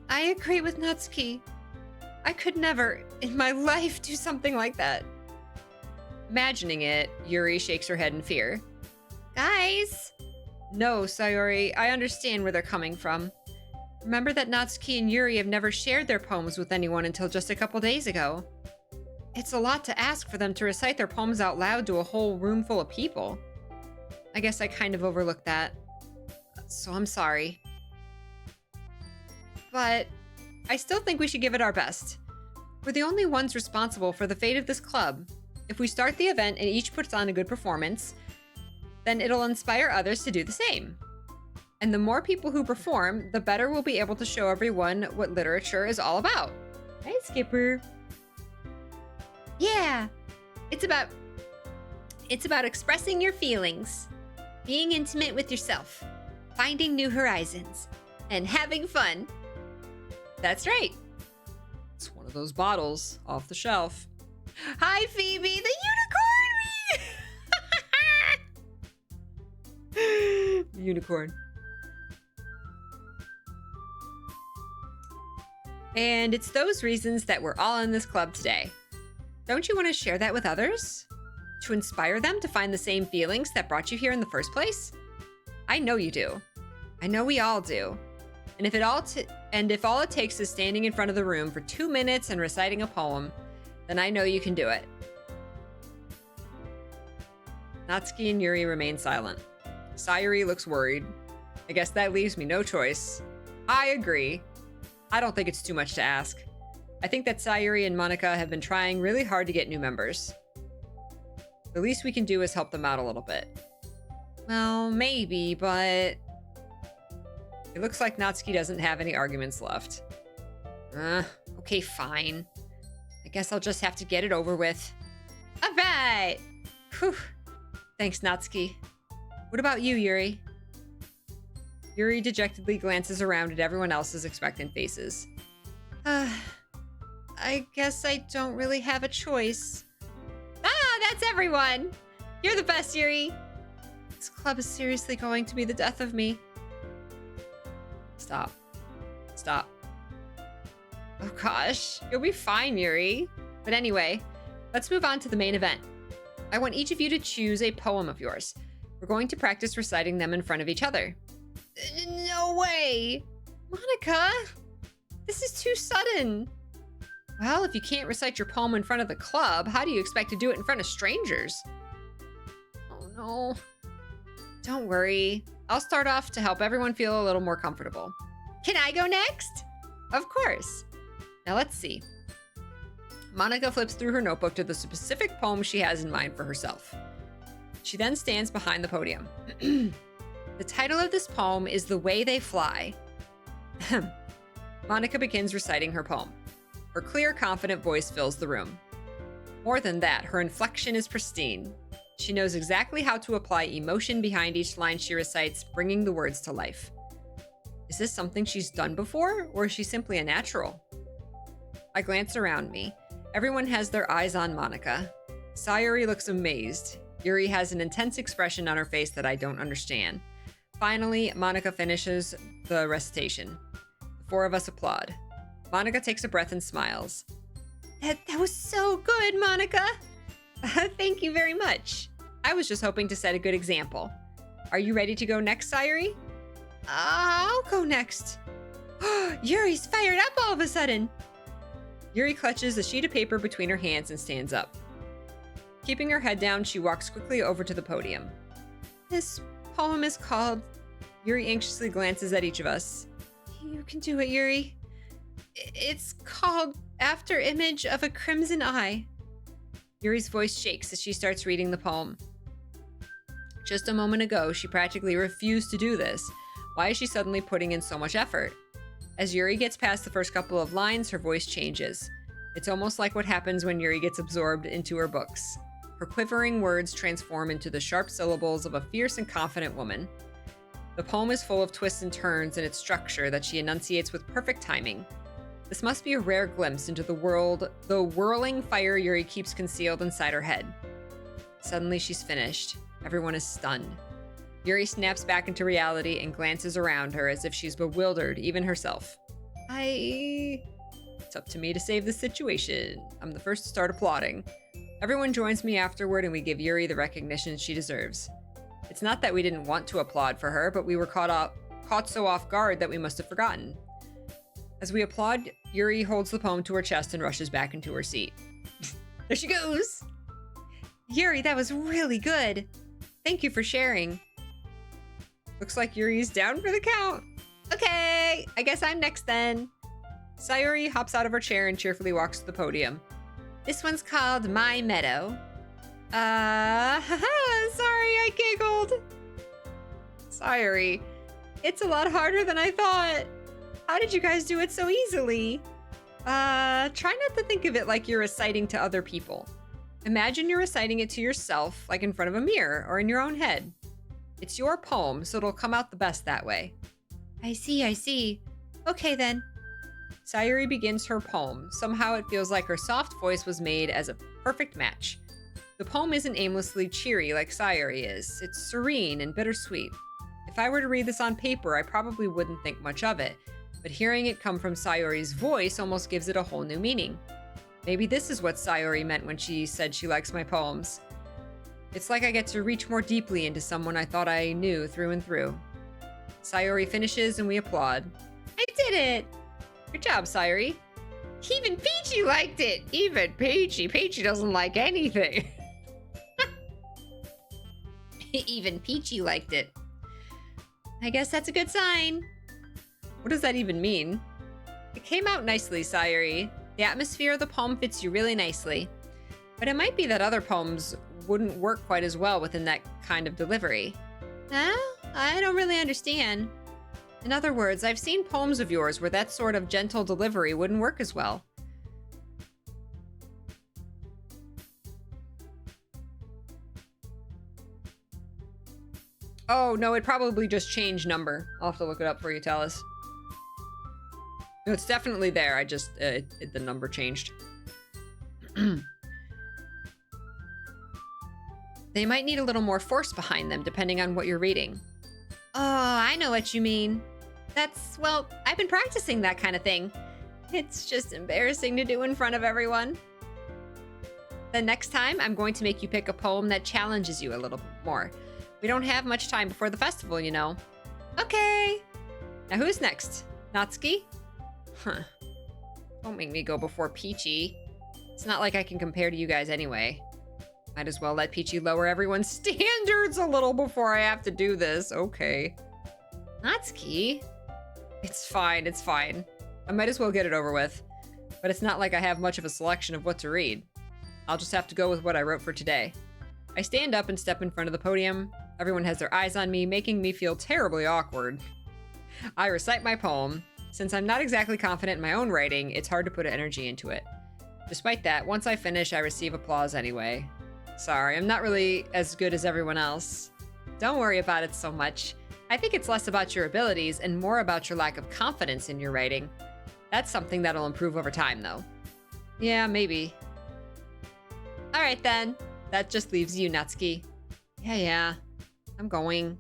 I agree with Natsuki. I could never, in my life, do something like that. Imagining it, Yuri shakes her head in fear. Guys! No, Sayori, I understand where they're coming from. Remember that Natsuki and Yuri have never shared their poems with anyone until just a couple days ago. It's a lot to ask for them to recite their poems out loud to a whole room full of people. I guess I kind of overlooked that. So I'm sorry. But I still think we should give it our best. We're the only ones responsible for the fate of this club. If we start the event and each puts on a good performance, then it'll inspire others to do the same. And the more people who perform, the better we'll be able to show everyone what literature is all about. Hi, Skipper. Yeah, it's about expressing your feelings, being intimate with yourself, finding new horizons, and having fun. That's right. It's one of those bottles off the shelf. Hi, Phoebe, the unicorn! The unicorn. And it's those reasons that we're all in this club today. Don't you want to share that with others? To inspire them to find the same feelings that brought you here in the first place? I know you do. I know we all do. And if all it takes is standing in front of the room for 2 minutes and reciting a poem, then I know you can do it. Natsuki and Yuri remain silent. Sayori looks worried. I guess that leaves me no choice. I agree. I don't think it's too much to ask. I think that Sayori and Monica have been trying really hard to get new members. The least we can do is help them out a little bit. Well, maybe, but it looks like Natsuki doesn't have any arguments left. Okay, fine. I guess I'll just have to get it over with. All right! Whew. Thanks, Natsuki. What about you, Yuri? Yuri dejectedly glances around at everyone else's expectant faces. I guess I don't really have a choice. That's everyone! You're the best, Yuri! This club is seriously going to be the death of me. Stop. Stop. Oh gosh, you'll be fine, Yuri. But anyway, let's move on to the main event. I want each of you to choose a poem of yours. We're going to practice reciting them in front of each other. No way! Monica! This is too sudden. Well, if you can't recite your poem in front of the club, how do you expect to do it in front of strangers? Oh no. Don't worry. I'll start off to help everyone feel a little more comfortable. Can I go next? Of course. Now let's see. Monica flips through her notebook to the specific poem she has in mind for herself. She then stands behind the podium. The title of this poem is The Way They Fly. Monica begins reciting her poem. Her clear, confident voice fills the room. More than that, her inflection is pristine. She knows exactly how to apply emotion behind each line she recites, bringing the words to life. Is this something she's done before, or is she simply a natural? I glance around me. Everyone has their eyes on Monica. Sayori looks amazed. Yuri has an intense expression on her face that I don't understand. Finally, Monica finishes the recitation. The four of us applaud. Monica takes a breath and smiles. That was so good, Monica! Thank you very much. I was just hoping to set a good example. Are you ready to go next, Sayori? I'll go next. Yuri's fired up all of a sudden. Yuri clutches a sheet of paper between her hands and stands up. Keeping her head down, she walks quickly over to the podium. This poem is called... Yuri anxiously glances at each of us. You can do it, Yuri. It's called After Image of a Crimson Eye. Yuri's voice shakes as she starts reading the poem. Just a moment ago, she practically refused to do this. Why is she suddenly putting in so much effort? As Yuri gets past the first couple of lines, her voice changes. It's almost like what happens when Yuri gets absorbed into her books. Her quivering words transform into the sharp syllables of a fierce and confident woman. The poem is full of twists and turns in its structure that she enunciates with perfect timing. This must be a rare glimpse into the whirling fire Yuri keeps concealed inside her head. Suddenly, she's finished. Everyone is stunned. Yuri snaps back into reality and glances around her as if she's bewildered, even herself. It's up to me to save the situation. I'm the first to start applauding. Everyone joins me afterward and we give Yuri the recognition she deserves. It's not that we didn't want to applaud for her, but we were caught so off guard that we must have forgotten. As we applaud, Yuri holds the poem to her chest and rushes back into her seat. There she goes! Yuri, that was really good. Thank you for sharing. Looks like Yuri's down for the count. Okay, I guess I'm next then. Sayuri hops out of her chair and cheerfully walks to the podium. This one's called My Meadow. Sorry, I giggled. Sayuri, it's a lot harder than I thought. How did you guys do it so easily? Try not to think of it like you're reciting to other people. Imagine you're reciting it to yourself, like in front of a mirror or in your own head. It's your poem, so it'll come out the best that way. I see. Okay then. Sayuri begins her poem. Somehow it feels like her soft voice was made as a perfect match. The poem isn't aimlessly cheery like Sayuri is. It's serene and bittersweet. If I were to read this on paper, I probably wouldn't think much of it, but hearing it come from Sayuri's voice almost gives it a whole new meaning. Maybe this is what Sayuri meant when she said she likes my poems. It's like I get to reach more deeply into someone I thought I knew through and through. Sayuri finishes and we applaud. I did it! Good job, Sayuri. Even Peachy liked it! Even Peachy. Peachy doesn't like anything. Even Peachy liked it. I guess that's a good sign. What does that even mean? It came out nicely, Sayuri. The atmosphere of the poem fits you really nicely. But it might be that other poems wouldn't work quite as well within that kind of delivery. Huh? I don't really understand. In other words, I've seen poems of yours where that sort of gentle delivery wouldn't work as well. Oh, no, it probably just changed number. I'll have to look it up for you, Talus. No, it's definitely there. I just, the number changed. They might need a little more force behind them, depending on what you're reading. Oh, I know what you mean. Well, I've been practicing that kind of thing. It's just embarrassing to do in front of everyone. The next time, I'm going to make you pick a poem that challenges you a little more. We don't have much time before the festival, you know. Okay. Now who's next? Natsuki? Huh. Don't make me go before Peachy. It's not like I can compare to you guys anyway. Might as well let Peachy lower everyone's standards a little before I have to do this. Okay. Natsuki? It's fine. I might as well get it over with. But it's not like I have much of a selection of what to read. I'll just have to go with what I wrote for today. I stand up and step in front of the podium. Everyone has their eyes on me, making me feel terribly awkward. I recite my poem. Since I'm not exactly confident in my own writing, it's hard to put energy into it. Despite that, once I finish, I receive applause anyway. Sorry, I'm not really as good as everyone else. Don't worry about it so much. I think it's less about your abilities and more about your lack of confidence in your writing. That's something that'll improve over time, though. Yeah, maybe. Alright then. That just leaves you, Natsuki. Yeah. I'm going.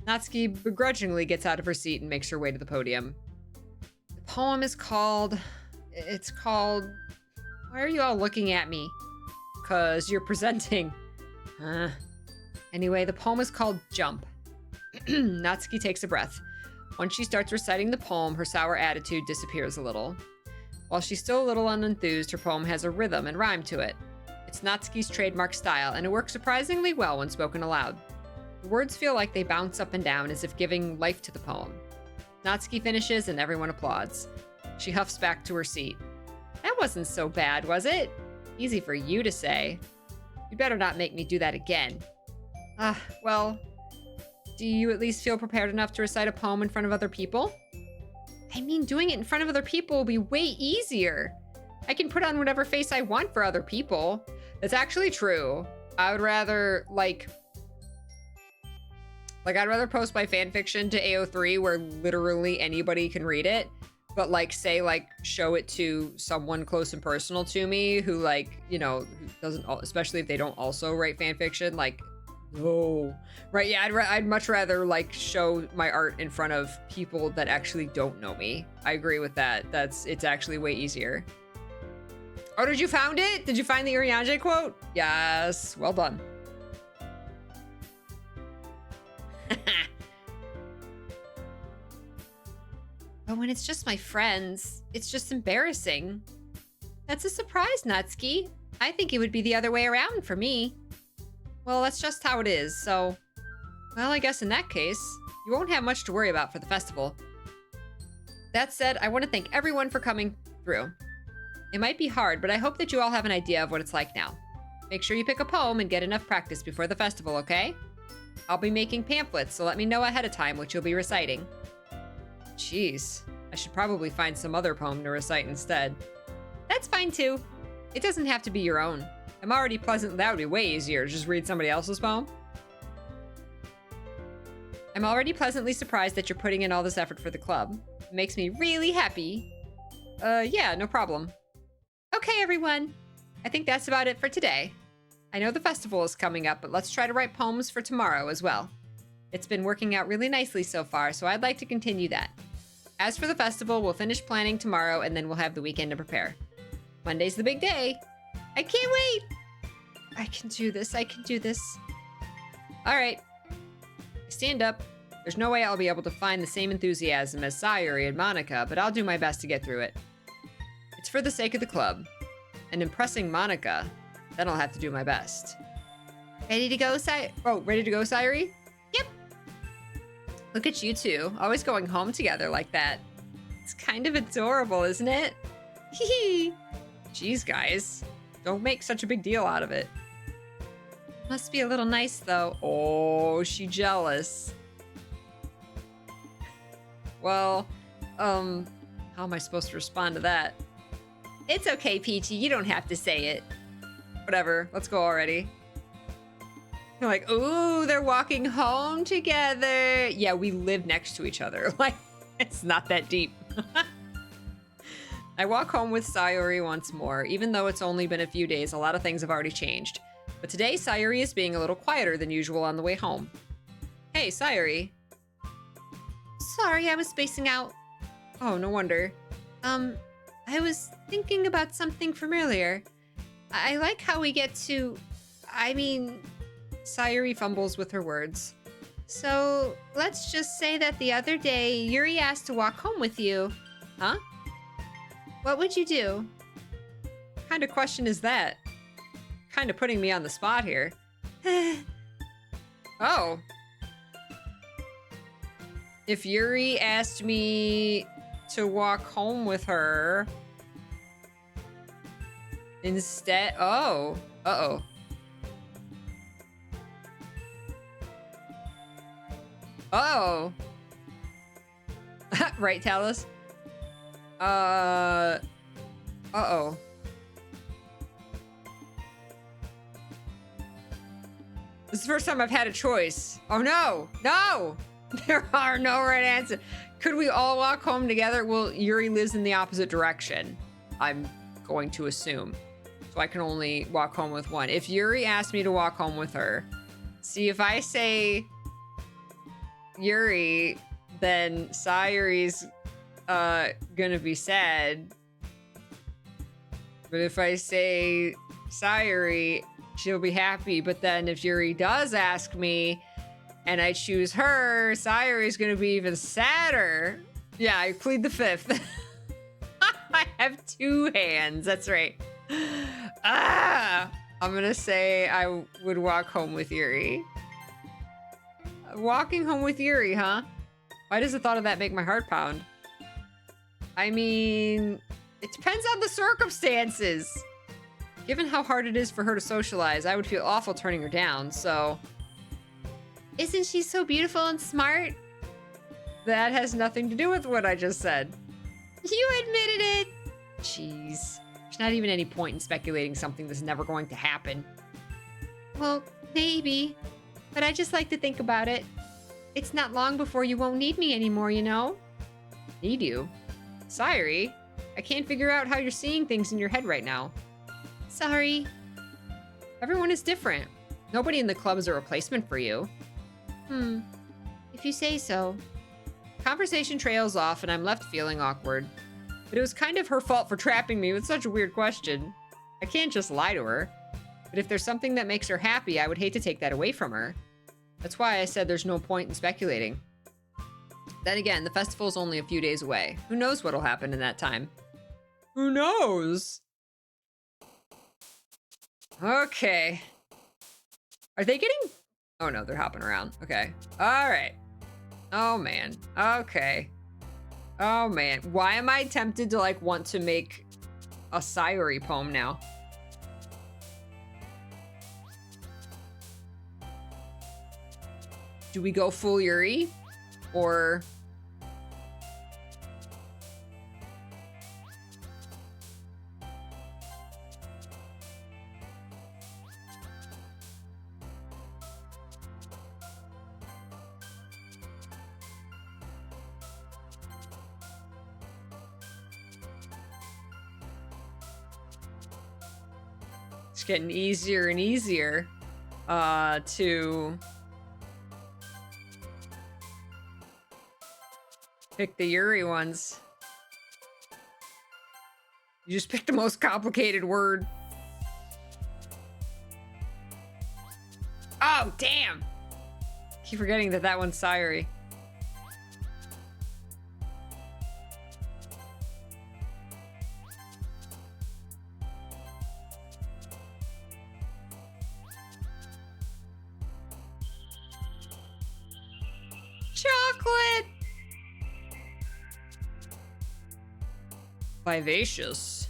Natsuki begrudgingly gets out of her seat and makes her way to the podium. The poem is called... Why are you all looking at me? 'Cause you're presenting. Anyway, the poem is called Jump. Natsuki takes a breath. Once she starts reciting the poem, her sour attitude disappears a little. While she's still a little unenthused, her poem has a rhythm and rhyme to it. It's Natsuki's trademark style, and it works surprisingly well when spoken aloud. The words feel like they bounce up and down as if giving life to the poem. Natsuki finishes and everyone applauds. She huffs back to her seat. That wasn't so bad, was it? Easy for you to say. You better not make me do that again. Well, do you at least feel prepared enough to recite a poem in front of other people? I mean, doing it in front of other people will be way easier. I can put on whatever face I want for other people. That's actually true. I would rather, I'd rather post my fanfiction to AO3 where literally anybody can read it. But, show it to someone close and personal to me who, who doesn't, especially if they don't also write fanfiction, no. Right, yeah, I'd much rather, show my art in front of people that actually don't know me. I agree with that. It's actually way easier. Oh, did you found it? Did you find the Urianger quote? Yes, well done. But when it's just my friends, it's just embarrassing. That's a surprise, Natsuki. I think it would be the other way around for me. Well, that's just how it is, so... Well, I guess in that case, you won't have much to worry about for the festival. That said, I want to thank everyone for coming through. It might be hard, but I hope that you all have an idea of what it's like now. Make sure you pick a poem and get enough practice before the festival, okay? I'll be making pamphlets, so let me know ahead of time what you'll be reciting. Jeez, I should probably find some other poem to recite instead. That's fine too. It doesn't have to be your own. That would be way easier to just read somebody else's poem. I'm already pleasantly surprised that you're putting in all this effort for the club. It makes me really happy. Yeah, no problem. Okay, everyone. I think that's about it for today. I know the festival is coming up, but let's try to write poems for tomorrow as well. It's been working out really nicely so far, so I'd like to continue that. As for the festival, we'll finish planning tomorrow, and then we'll have the weekend to prepare. Monday's the big day. I can't wait. I can do this. I can do this. All right. Stand up. There's no way I'll be able to find the same enthusiasm as Sayuri and Monica, but I'll do my best to get through it. It's for the sake of the club. And impressing Monica, then I'll have to do my best. Ready to go, ready to go, Sayuri? Yep. Look at you two, always going home together like that. It's kind of adorable, isn't it? Hee. Jeez, guys. Don't make such a big deal out of it. Must be a little nice, though. Oh, she jealous. Well, how am I supposed to respond to that? It's okay, Peachy. You don't have to say it. Whatever. Let's go already. They're like, ooh, they're walking home together. Yeah, we live next to each other. It's not that deep. I walk home with Sayuri once more. Even though it's only been a few days, a lot of things have already changed. But today, Sayuri is being a little quieter than usual on the way home. Hey, Sayuri. Sorry, I was spacing out. Oh, no wonder. I was thinking about something from earlier. I like how we get to... Sayuri fumbles with her words. So, let's just say that the other day, Yuri asked to walk home with you. Huh? What would you do? What kind of question is that? Kind of putting me on the spot here. Oh. If Yuri asked me to walk home with her instead... Oh. Uh-oh. Uh-oh. Right, Talus? Uh-oh. This is the first time I've had a choice. Oh, no. No! There are no right answers. Could we all walk home together? Well, Yuri lives in the opposite direction, I'm going to assume. So I can only walk home with one. If Yuri asked me to walk home with her, see, if I say Yuri, then Sayuri's gonna be sad. But if I say Sayuri, she'll be happy. But then if Yuri does ask me and I choose her, Sayuri's gonna be even sadder. Yeah, I plead the fifth. I have two hands, that's right. Ah! I'm gonna say I would walk home with Yuri. Walking home with Yuri, huh? Why does the thought of that make my heart pound? I mean, it depends on the circumstances. Given how hard it is for her to socialize, I would feel awful turning her down, so... Isn't she so beautiful and smart? That has nothing to do with what I just said. You admitted it! Jeez. There's not even any point in speculating something that's never going to happen. Well, maybe. But I just like to think about it. It's not long before you won't need me anymore, you know? Need you? Sayuri, I can't figure out how you're seeing things in your head right now. Sorry. Everyone is different. Nobody in the club is a replacement for you. If you say so. Conversation trails off and I'm left feeling awkward. But it was kind of her fault for trapping me with such a weird question. I can't just lie to her. But if there's something that makes her happy, I would hate to take that away from her. That's why I said there's no point in speculating. Then again, the festival's only a few days away. Who knows what'll happen in that time? Who knows? Okay. Are they getting... Oh no, they're hopping around. Okay. All right. Oh man. Okay. Oh man. Why am I tempted to like want to make a Sayuri poem now? Do we go full Yuri? Or... It's getting easier and easier to pick the Yuri ones. You just picked the most complicated word. Oh, damn! Keep forgetting that that one's Sayuri. Chocolate! Vivacious.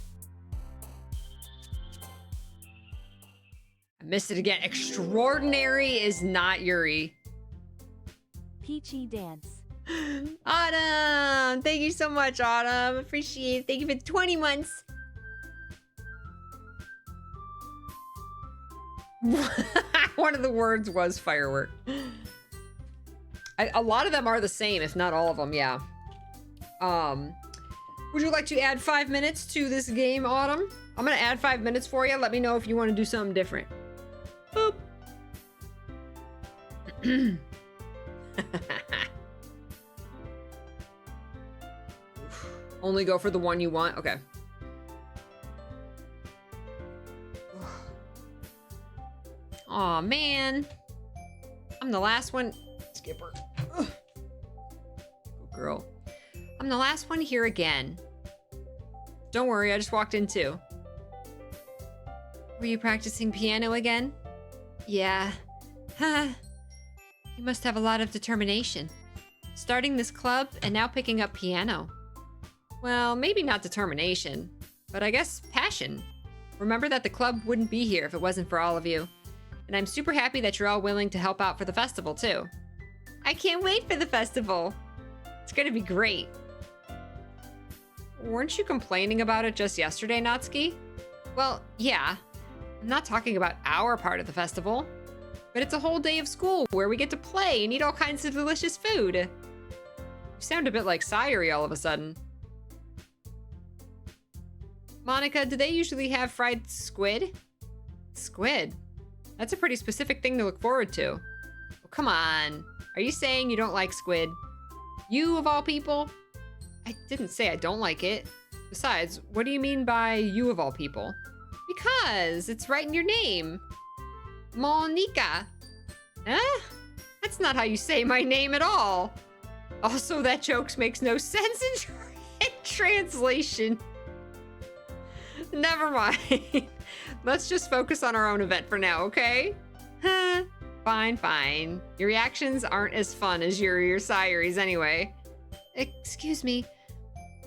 I missed it again. Extraordinary is not Yuri. Peachy dance. Autumn! Thank you so much, Autumn. Appreciate it. Thank you for the 20 months. One of the words was firework. A lot of them are the same, if not all of them, yeah. Would you like to add 5 minutes to this game, Autumn? I'm gonna add 5 minutes for you. Let me know if you want to do something different. Boop. Only go for the one you want? Okay. Aw, man. I'm the last one. Skipper. Ugh. Good girl. I'm the last one here again. Don't worry, I just walked in too. Were you practicing piano again? Yeah. Huh. You must have a lot of determination. Starting this club and now picking up piano. Well, maybe not determination, but I guess passion. Remember that the club wouldn't be here if it wasn't for all of you. And I'm super happy that you're all willing to help out for the festival too. I can't wait for the festival. It's gonna be great. Weren't you complaining about it just yesterday, Natsuki? Well, yeah. I'm not talking about our part of the festival. But it's a whole day of school where we get to play and eat all kinds of delicious food. You sound a bit like Sayuri all of a sudden. Monica, do they usually have fried squid? Squid? That's a pretty specific thing to look forward to. Oh, come on. Are you saying you don't like squid? You, of all people? I didn't say I don't like it. Besides, what do you mean by you, of all people? Because it's right in your name. Monica. Huh? That's not how you say my name at all. Also, that joke makes no sense in translation. Never mind. Let's just focus on our own event for now, okay? Huh. Fine, fine. Your reactions aren't as fun as Yuri or Sayuri's anyway. Excuse me.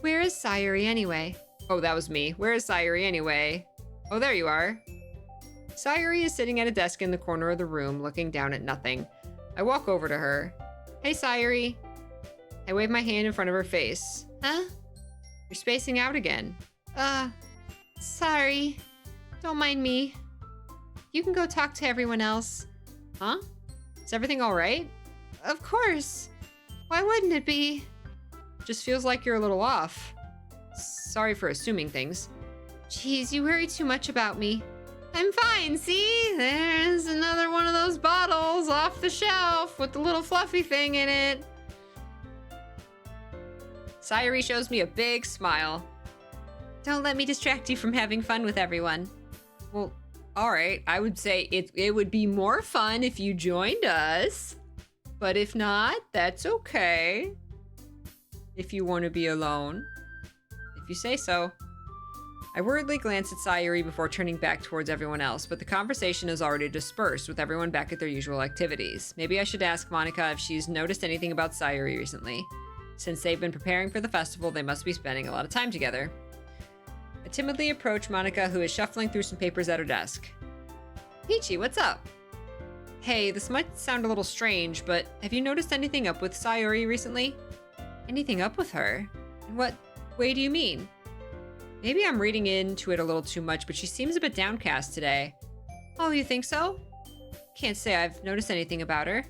Where is Sayuri anyway? Oh, that was me. Where is Sayuri anyway? Oh, there you are. Sayuri is sitting at a desk in the corner of the room, looking down at nothing. I walk over to her. Hey, Sayuri. I wave my hand in front of her face. Huh? You're spacing out again. Sorry. Don't mind me. You can go talk to everyone else. Huh? Is everything all right? Of course. Why wouldn't it be? Just feels like you're a little off. Sorry for assuming things. Jeez, you worry too much about me. I'm fine, see? There's another one of those bottles off the shelf with the little fluffy thing in it. Sayuri shows me a big smile. Don't let me distract you from having fun with everyone. Well, all right. I would say it would be more fun if you joined us. But if not, that's okay. If you want to be alone. If you say so. I worriedly glance at Sayuri before turning back towards everyone else, but the conversation is already dispersed with everyone back at their usual activities. Maybe I should ask Monica if she's noticed anything about Sayuri recently. Since they've been preparing for the festival, they must be spending a lot of time together. I timidly approach Monica, who is shuffling through some papers at her desk. Peachy, what's up? Hey, this might sound a little strange, but have you noticed anything up with Sayuri recently? Anything up with her? In what way do you mean? Maybe I'm reading into it a little too much, but she seems a bit downcast today. Oh, you think so? Can't say I've noticed anything about her.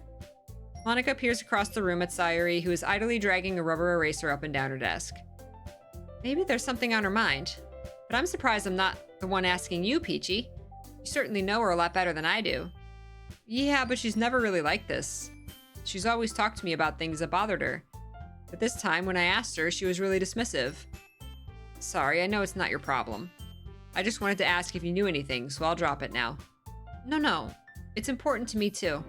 Monica peers across the room at Sayuri, who is idly dragging a rubber eraser up and down her desk. Maybe there's something on her mind. But I'm surprised I'm not the one asking you, Peachy. You certainly know her a lot better than I do. Yeah, but she's never really like this. She's always talked to me about things that bothered her. But this time, when I asked her, she was really dismissive. Sorry, I know it's not your problem. I just wanted to ask if you knew anything, so I'll drop it now. No. It's important to me, too.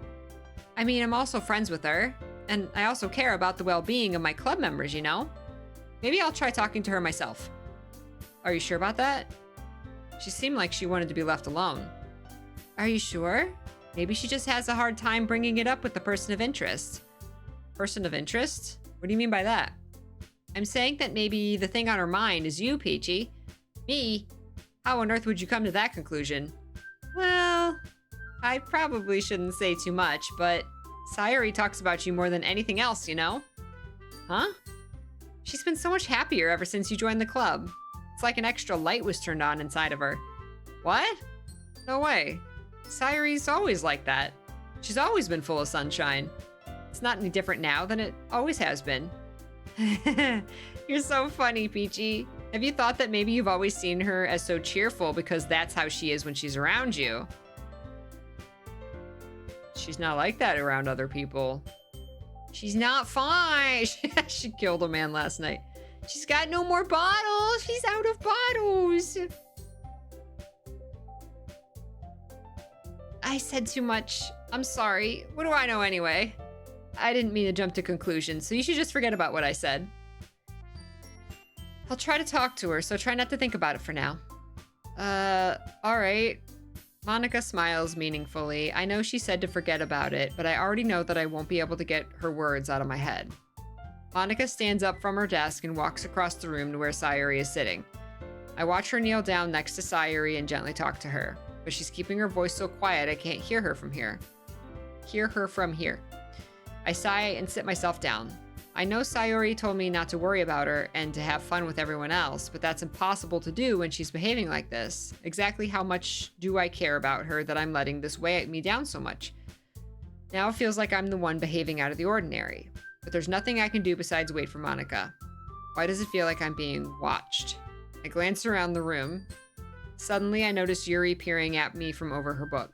I mean, I'm also friends with her, and I also care about the well-being of my club members, you know? Maybe I'll try talking to her myself. Are you sure about that? She seemed like she wanted to be left alone. Are you sure? Maybe she just has a hard time bringing it up with the person of interest. Person of interest? What do you mean by that? I'm saying that maybe the thing on her mind is you, Peachy. Me? How on earth would you come to that conclusion? Well, I probably shouldn't say too much, but Sayuri talks about you more than anything else, you know? Huh? She's been so much happier ever since you joined the club. It's like an extra light was turned on inside of her. What? No way. Sayuri's always like that. She's always been full of sunshine. It's not any different now than it always has been. You're so funny, Peachy. Have you thought that maybe you've always seen her as so cheerful because that's how she is when she's around you? She's not like that around other people. She's not fine. She killed a man last night. She's got no more bottles. She's out of bottles. I said too much. I'm sorry. What do I know anyway? I didn't mean to jump to conclusions, so you should just forget about what I said. I'll try to talk to her, so try not to think about it for now. Alright. Monica smiles meaningfully. I know she said to forget about it, but I already know that I won't be able to get her words out of my head. Monica stands up from her desk and walks across the room to where Sayuri is sitting. I watch her kneel down next to Sayuri and gently talk to her, but she's keeping her voice so quiet I can't hear her from here. I sigh and sit myself down. I know Sayuri told me not to worry about her and to have fun with everyone else, but that's impossible to do when she's behaving like this. Exactly how much do I care about her that I'm letting this weigh me down so much? Now it feels like I'm the one behaving out of the ordinary, but there's nothing I can do besides wait for Monica. Why does it feel like I'm being watched? I glance around the room. Suddenly I notice Yuri peering at me from over her book.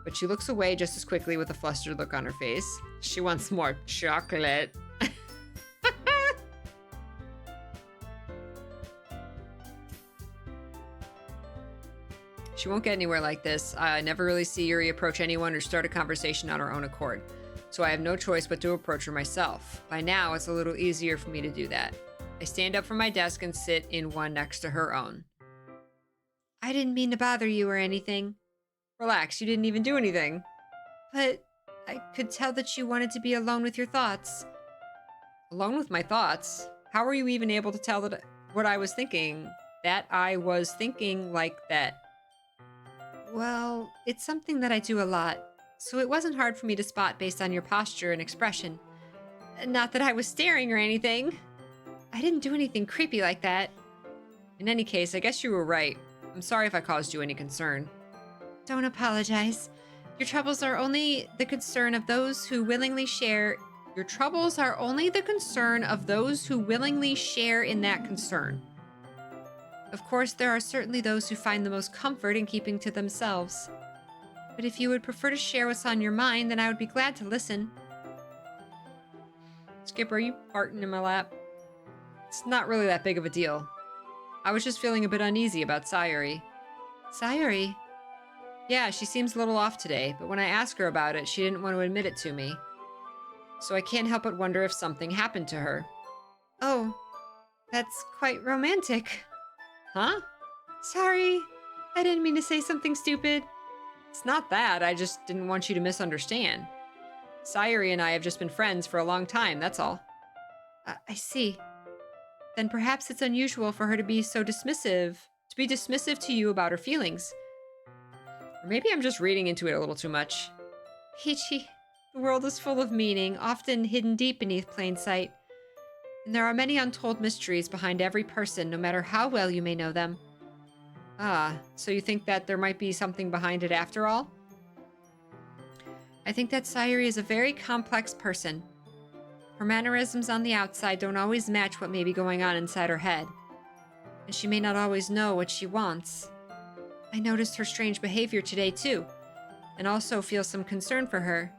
But she looks away just as quickly with a flustered look on her face. She wants more chocolate. She won't get anywhere like this. I never really see Yuri approach anyone or start a conversation on her own accord. So I have no choice but to approach her myself. By now, it's a little easier for me to do that. I stand up from my desk and sit in one next to her own. I didn't mean to bother you or anything. Relax, you didn't even do anything. But I could tell that you wanted to be alone with your thoughts. Alone with my thoughts? How were you even able to tell that what I was thinking? That I was thinking like that? Well, it's something that I do a lot, so it wasn't hard for me to spot based on your posture and expression. Not that I was staring or anything. I didn't do anything creepy like that. In any case, I guess you were right. I'm sorry if I caused you any concern. Don't apologize. Your troubles are only the concern of those who willingly share. Your troubles are only the concern of those who willingly share in that concern. Of course, there are certainly those who find the most comfort in keeping to themselves. But if you would prefer to share what's on your mind, then I would be glad to listen. Skip, are you farting in my lap? It's not really that big of a deal. I was just feeling a bit uneasy about Sayuri. Sayuri? Yeah, she seems a little off today, but when I asked her about it, she didn't want to admit it to me. So I can't help but wonder if something happened to her. Oh, that's quite romantic. Huh? Sorry, I didn't mean to say something stupid. It's not that, I just didn't want you to misunderstand. Sayuri and I have just been friends for a long time, that's all. I see. Then perhaps it's unusual for her to be so dismissive, to you about her feelings. Or maybe I'm just reading into it a little too much. Peachy, the world is full of meaning, often hidden deep beneath plain sight. And there are many untold mysteries behind every person, no matter how well you may know them. Ah, so you think that there might be something behind it after all? I think that Sayuri is a very complex person. Her mannerisms on the outside don't always match what may be going on inside her head. And she may not always know what she wants. I noticed her strange behavior today, too, and also feel some concern for her.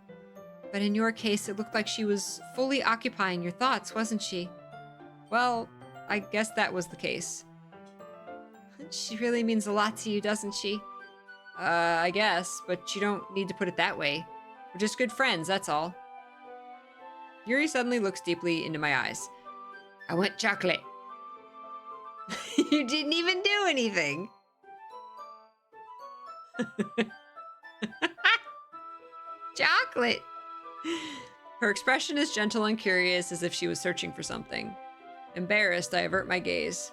But in your case, it looked like she was fully occupying your thoughts, wasn't she? Well, I guess that was the case. She really means a lot to you, doesn't she? I guess, but you don't need to put it that way. We're just good friends, that's all. Yuri suddenly looks deeply into my eyes. I want chocolate. You didn't even do anything. Chocolate. Her expression is gentle and curious, as if she was searching for something. Embarrassed, I avert my gaze.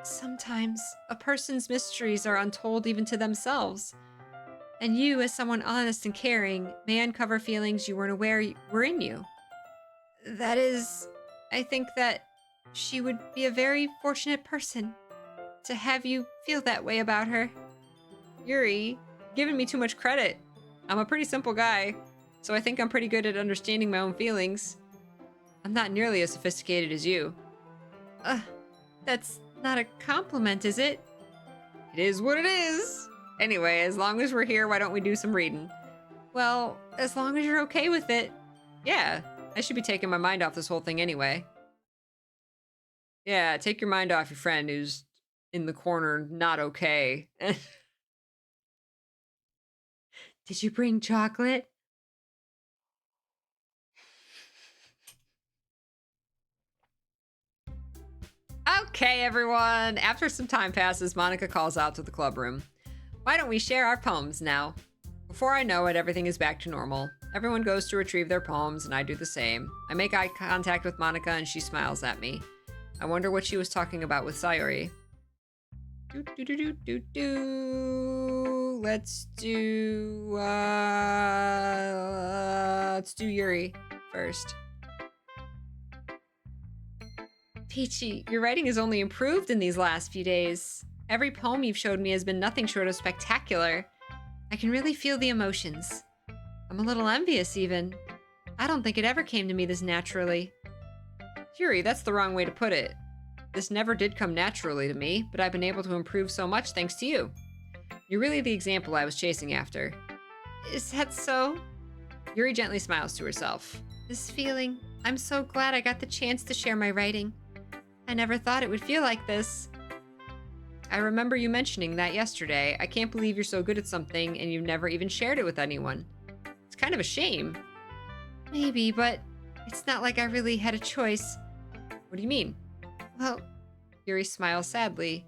Sometimes a person's mysteries are untold even to themselves. And you, as someone honest and caring, may uncover feelings you weren't aware were in you. That is, I think that she would be a very fortunate person to have you feel that way about her. Yuri, giving me too much credit. I'm a pretty simple guy, so I think I'm pretty good at understanding my own feelings. I'm not nearly as sophisticated as you. That's not a compliment, is it? It is what it is. Anyway, as long as we're here, why don't we do some reading? Well, as long as you're okay with it. Yeah, I should be taking my mind off this whole thing anyway. Yeah, take your mind off your friend who's in the corner not okay. Did you bring chocolate? Okay, everyone. After some time passes, Monica calls out to the club room. Why don't we share our poems now? Before I know it, everything is back to normal. Everyone goes to retrieve their poems, and I do the same. I make eye contact with Monica, and she smiles at me. I wonder what she was talking about with Sayuri. Let's do Yuri first. Peachy, your writing has only improved in these last few days. Every poem you've showed me has been nothing short of spectacular. I can really feel the emotions. I'm a little envious, even. I don't think it ever came to me this naturally. Yuri, that's the wrong way to put it. This never did come naturally to me, but I've been able to improve so much thanks to you. You're really the example I was chasing after. Is that so? Yuri gently smiles to herself. This feeling, I'm so glad I got the chance to share my writing. I never thought it would feel like this. I remember you mentioning that yesterday. I can't believe you're so good at something and you've never even shared it with anyone. It's kind of a shame. Maybe, but it's not like I really had a choice. What do you mean? Well, Yuri smiles sadly.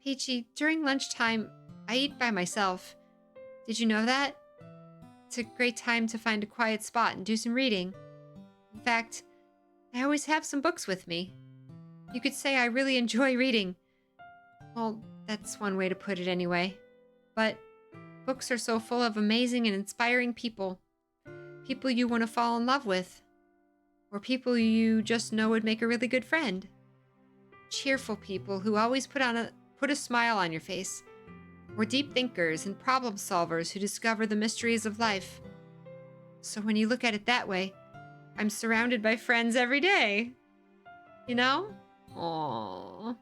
Peachy, during lunchtime, I eat by myself. Did you know that? It's a great time to find a quiet spot and do some reading. In fact, I always have some books with me. You could say I really enjoy reading. Well, that's one way to put it anyway. But books are so full of amazing and inspiring people. People you want to fall in love with. Or people you just know would make a really good friend. Cheerful people who always put a smile on your face. Or deep thinkers and problem solvers who discover the mysteries of life. So when you look at it that way, I'm surrounded by friends every day. You know? Aww.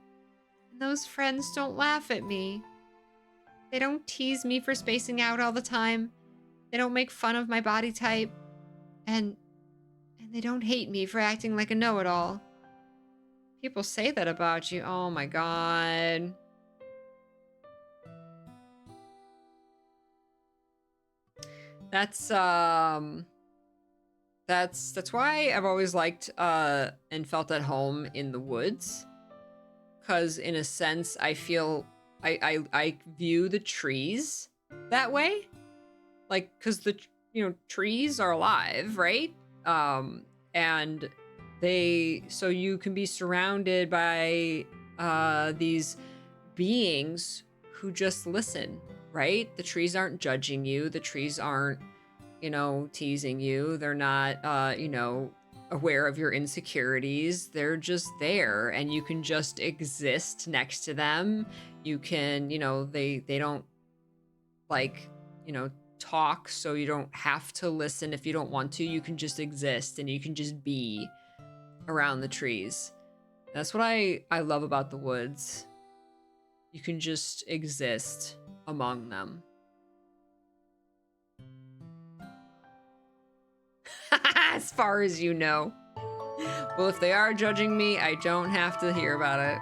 And those friends don't laugh at me. They don't tease me for spacing out all the time. They don't make fun of my body type. And they don't hate me for acting like a know-it-all. People say that about you. Oh my god. That's why I've always liked and felt at home in the woods. 'Cause in a sense I feel I view the trees that way. Like, 'cause the trees are alive, right? And so you can be surrounded by these beings who just listen, right? The trees aren't judging you. The trees aren't, teasing you. They're not, aware of your insecurities. They're just there, and you can just exist next to them. You can, they don't talk, so you don't have to listen if you don't want to. You can just exist, and you can just be around the trees. That's what I love about the woods. You can just exist among them. As far as you know. Well, if they are judging me, I don't have to hear about it.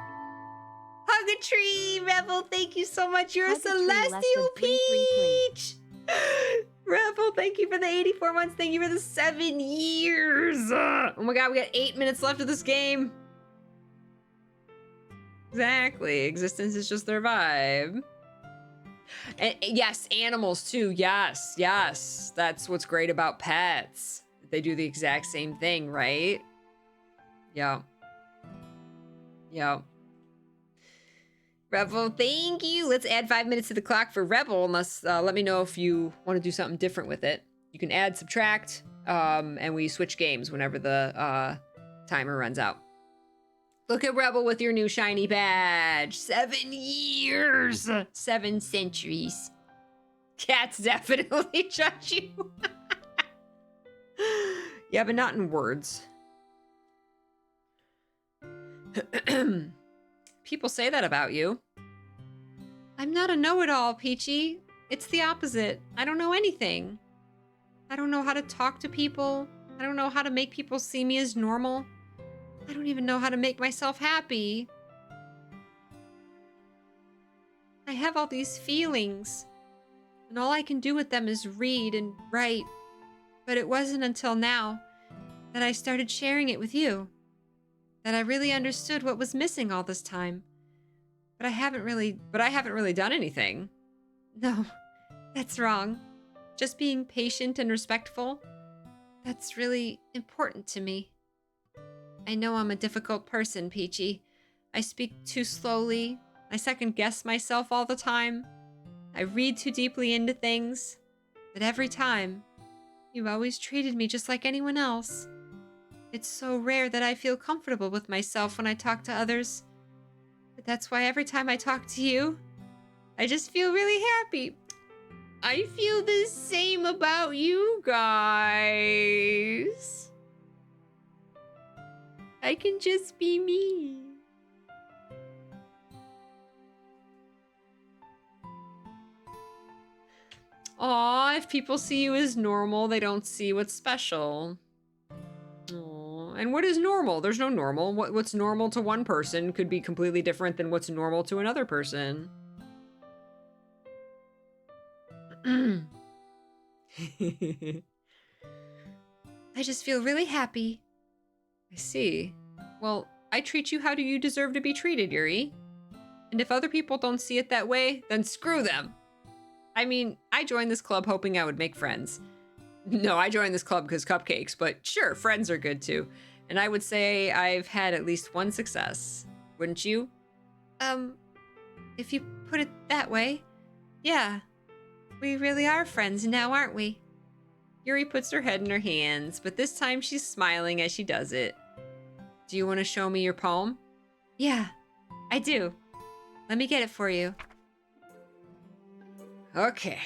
Hug a tree, Rebel. Thank you so much. You're a celestial peach. Rebel, thank you for the 84 months. Thank you for the 7 years. Oh my god, we got 8 minutes left of this game. Exactly. Existence is just their vibe. And yes, animals too. Yes. That's what's great about pets. They do the exact same thing, right? Yeah. Rebel, thank you. Let's add 5 minutes to the clock for Rebel. Unless, let me know if you want to do something different with it. You can add, subtract, and we switch games whenever the timer runs out. Look at Rebel with your new shiny badge. 7 years. 7 centuries. Cats definitely judge you. Yeah, but not in words. People say that about you. I'm not a know-it-all, Peachy. It's the opposite. I don't know anything. I don't know how to talk to people. I don't know how to make people see me as normal. I don't even know how to make myself happy. I have all these feelings, and all I can do with them is read and write. But it wasn't until now that I started sharing it with you that I really understood what was missing all this time. But I haven't really done anything. No, that's wrong. Just being patient and respectful, that's really important to me. I know I'm a difficult person, Peachy. I speak too slowly. I second guess myself all the time. I read too deeply into things. But every time, you've always treated me just like anyone else. It's so rare that I feel comfortable with myself when I talk to others. But that's why every time I talk to you, I just feel really happy. I feel the same about you guys. I can just be me. Aw, if people see you as normal, they don't see what's special. Aw, and what is normal? There's no normal. What's normal to one person could be completely different than what's normal to another person. I just feel really happy. I see. Well, I treat you how do you deserve to be treated, Yuri. And if other people don't see it that way, then screw them. I mean, I joined this club hoping I would make friends. No, I joined this club because cupcakes, but sure, friends are good too. And I would say I've had at least one success. Wouldn't you? If you put it that way, yeah. We really are friends now, aren't we? Yuri puts her head in her hands, but this time she's smiling as she does it. Do you want to show me your poem? Yeah, I do. Let me get it for you. Okay.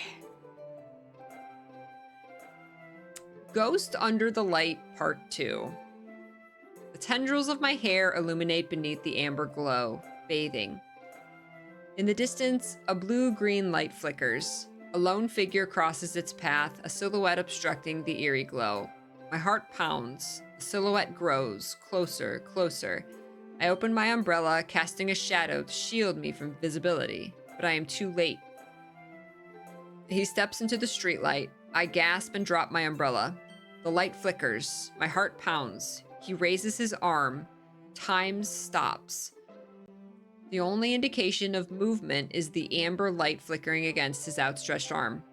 Ghost Under the Light, Part 2. The tendrils of my hair illuminate beneath the amber glow, bathing. In the distance, a blue-green light flickers. A lone figure crosses its path, a silhouette obstructing the eerie glow. My heart pounds. The silhouette grows, closer, closer. I open my umbrella, casting a shadow to shield me from visibility, but I am too late. He steps into the streetlight. I gasp and drop my umbrella. The light flickers. My heart pounds. He raises his arm. Time stops. The only indication of movement is the amber light flickering against his outstretched arm.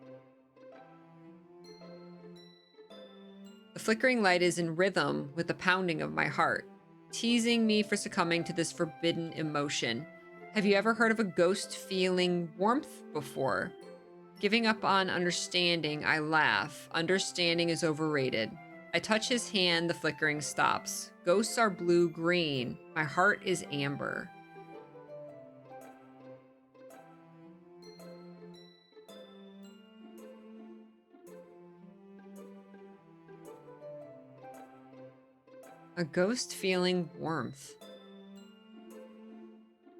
The flickering light is in rhythm with the pounding of my heart, teasing me for succumbing to this forbidden emotion. Have you ever heard of a ghost feeling warmth before? Giving up on understanding, I laugh. Understanding is overrated. I touch his hand, the flickering stops. Ghosts are blue-green. My heart is amber. A ghost feeling warmth.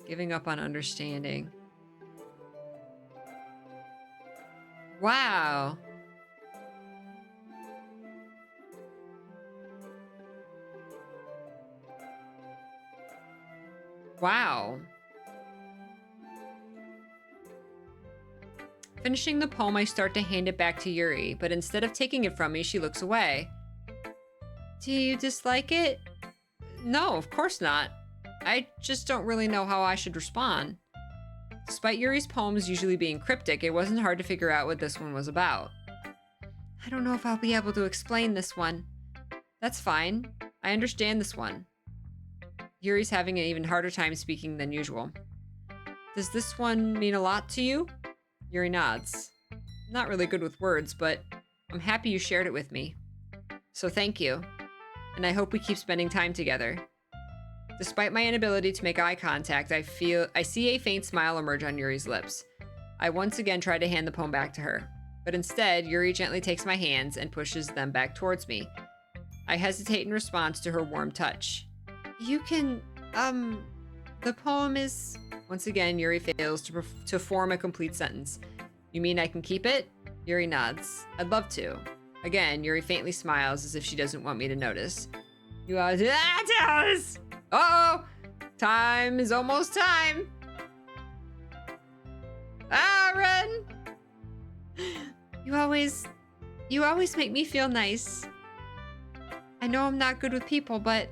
Giving up on understanding. Wow. Wow. Finishing the poem, I start to hand it back to Yuri, but instead of taking it from me, she looks away. Do you dislike it? No, of course not. I just don't really know how I should respond. Despite Yuri's poems usually being cryptic, it wasn't hard to figure out what this one was about. I don't know if I'll be able to explain this one. That's fine. I understand this one. Yuri's having an even harder time speaking than usual. Does this one mean a lot to you? Yuri nods. I'm not really good with words, but I'm happy you shared it with me. So thank you. And I hope we keep spending time together. Despite my inability to make eye contact, I see a faint smile emerge on Yuri's lips. I once again try to hand the poem back to her, but instead, Yuri gently takes my hands and pushes them back towards me. I hesitate in response to her warm touch. You can, the poem is... Once again, Yuri fails to form a complete sentence. You mean I can keep it? Yuri nods. I'd love to. Again, Yuri faintly smiles as if she doesn't want me to notice. You are... Dallas! Uh-oh! Time is almost time! Ah, run! You always make me feel nice. I know I'm not good with people, but...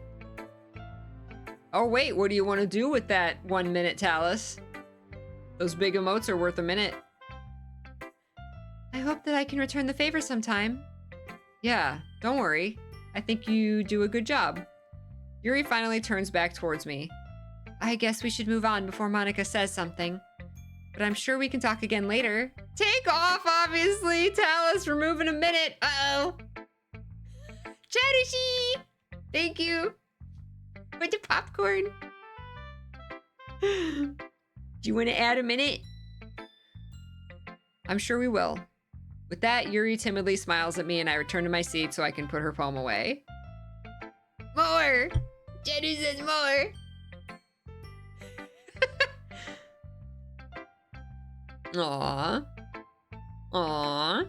Oh wait, what do you want to do with that 1 minute, Talus? Those big emotes are worth a minute. I hope that I can return the favor sometime. Yeah, don't worry. I think you do a good job. Yuri finally turns back towards me. I guess we should move on before Monica says something. But I'm sure we can talk again later. Take off, obviously! Talus, we're moving a minute! Uh-oh! Charushi! Thank you! For the popcorn! Do you want to add a minute? I'm sure we will. With that, Yuri timidly smiles at me and I return to my seat so I can put her poem away. More! Jenny says more! Aww. Aww.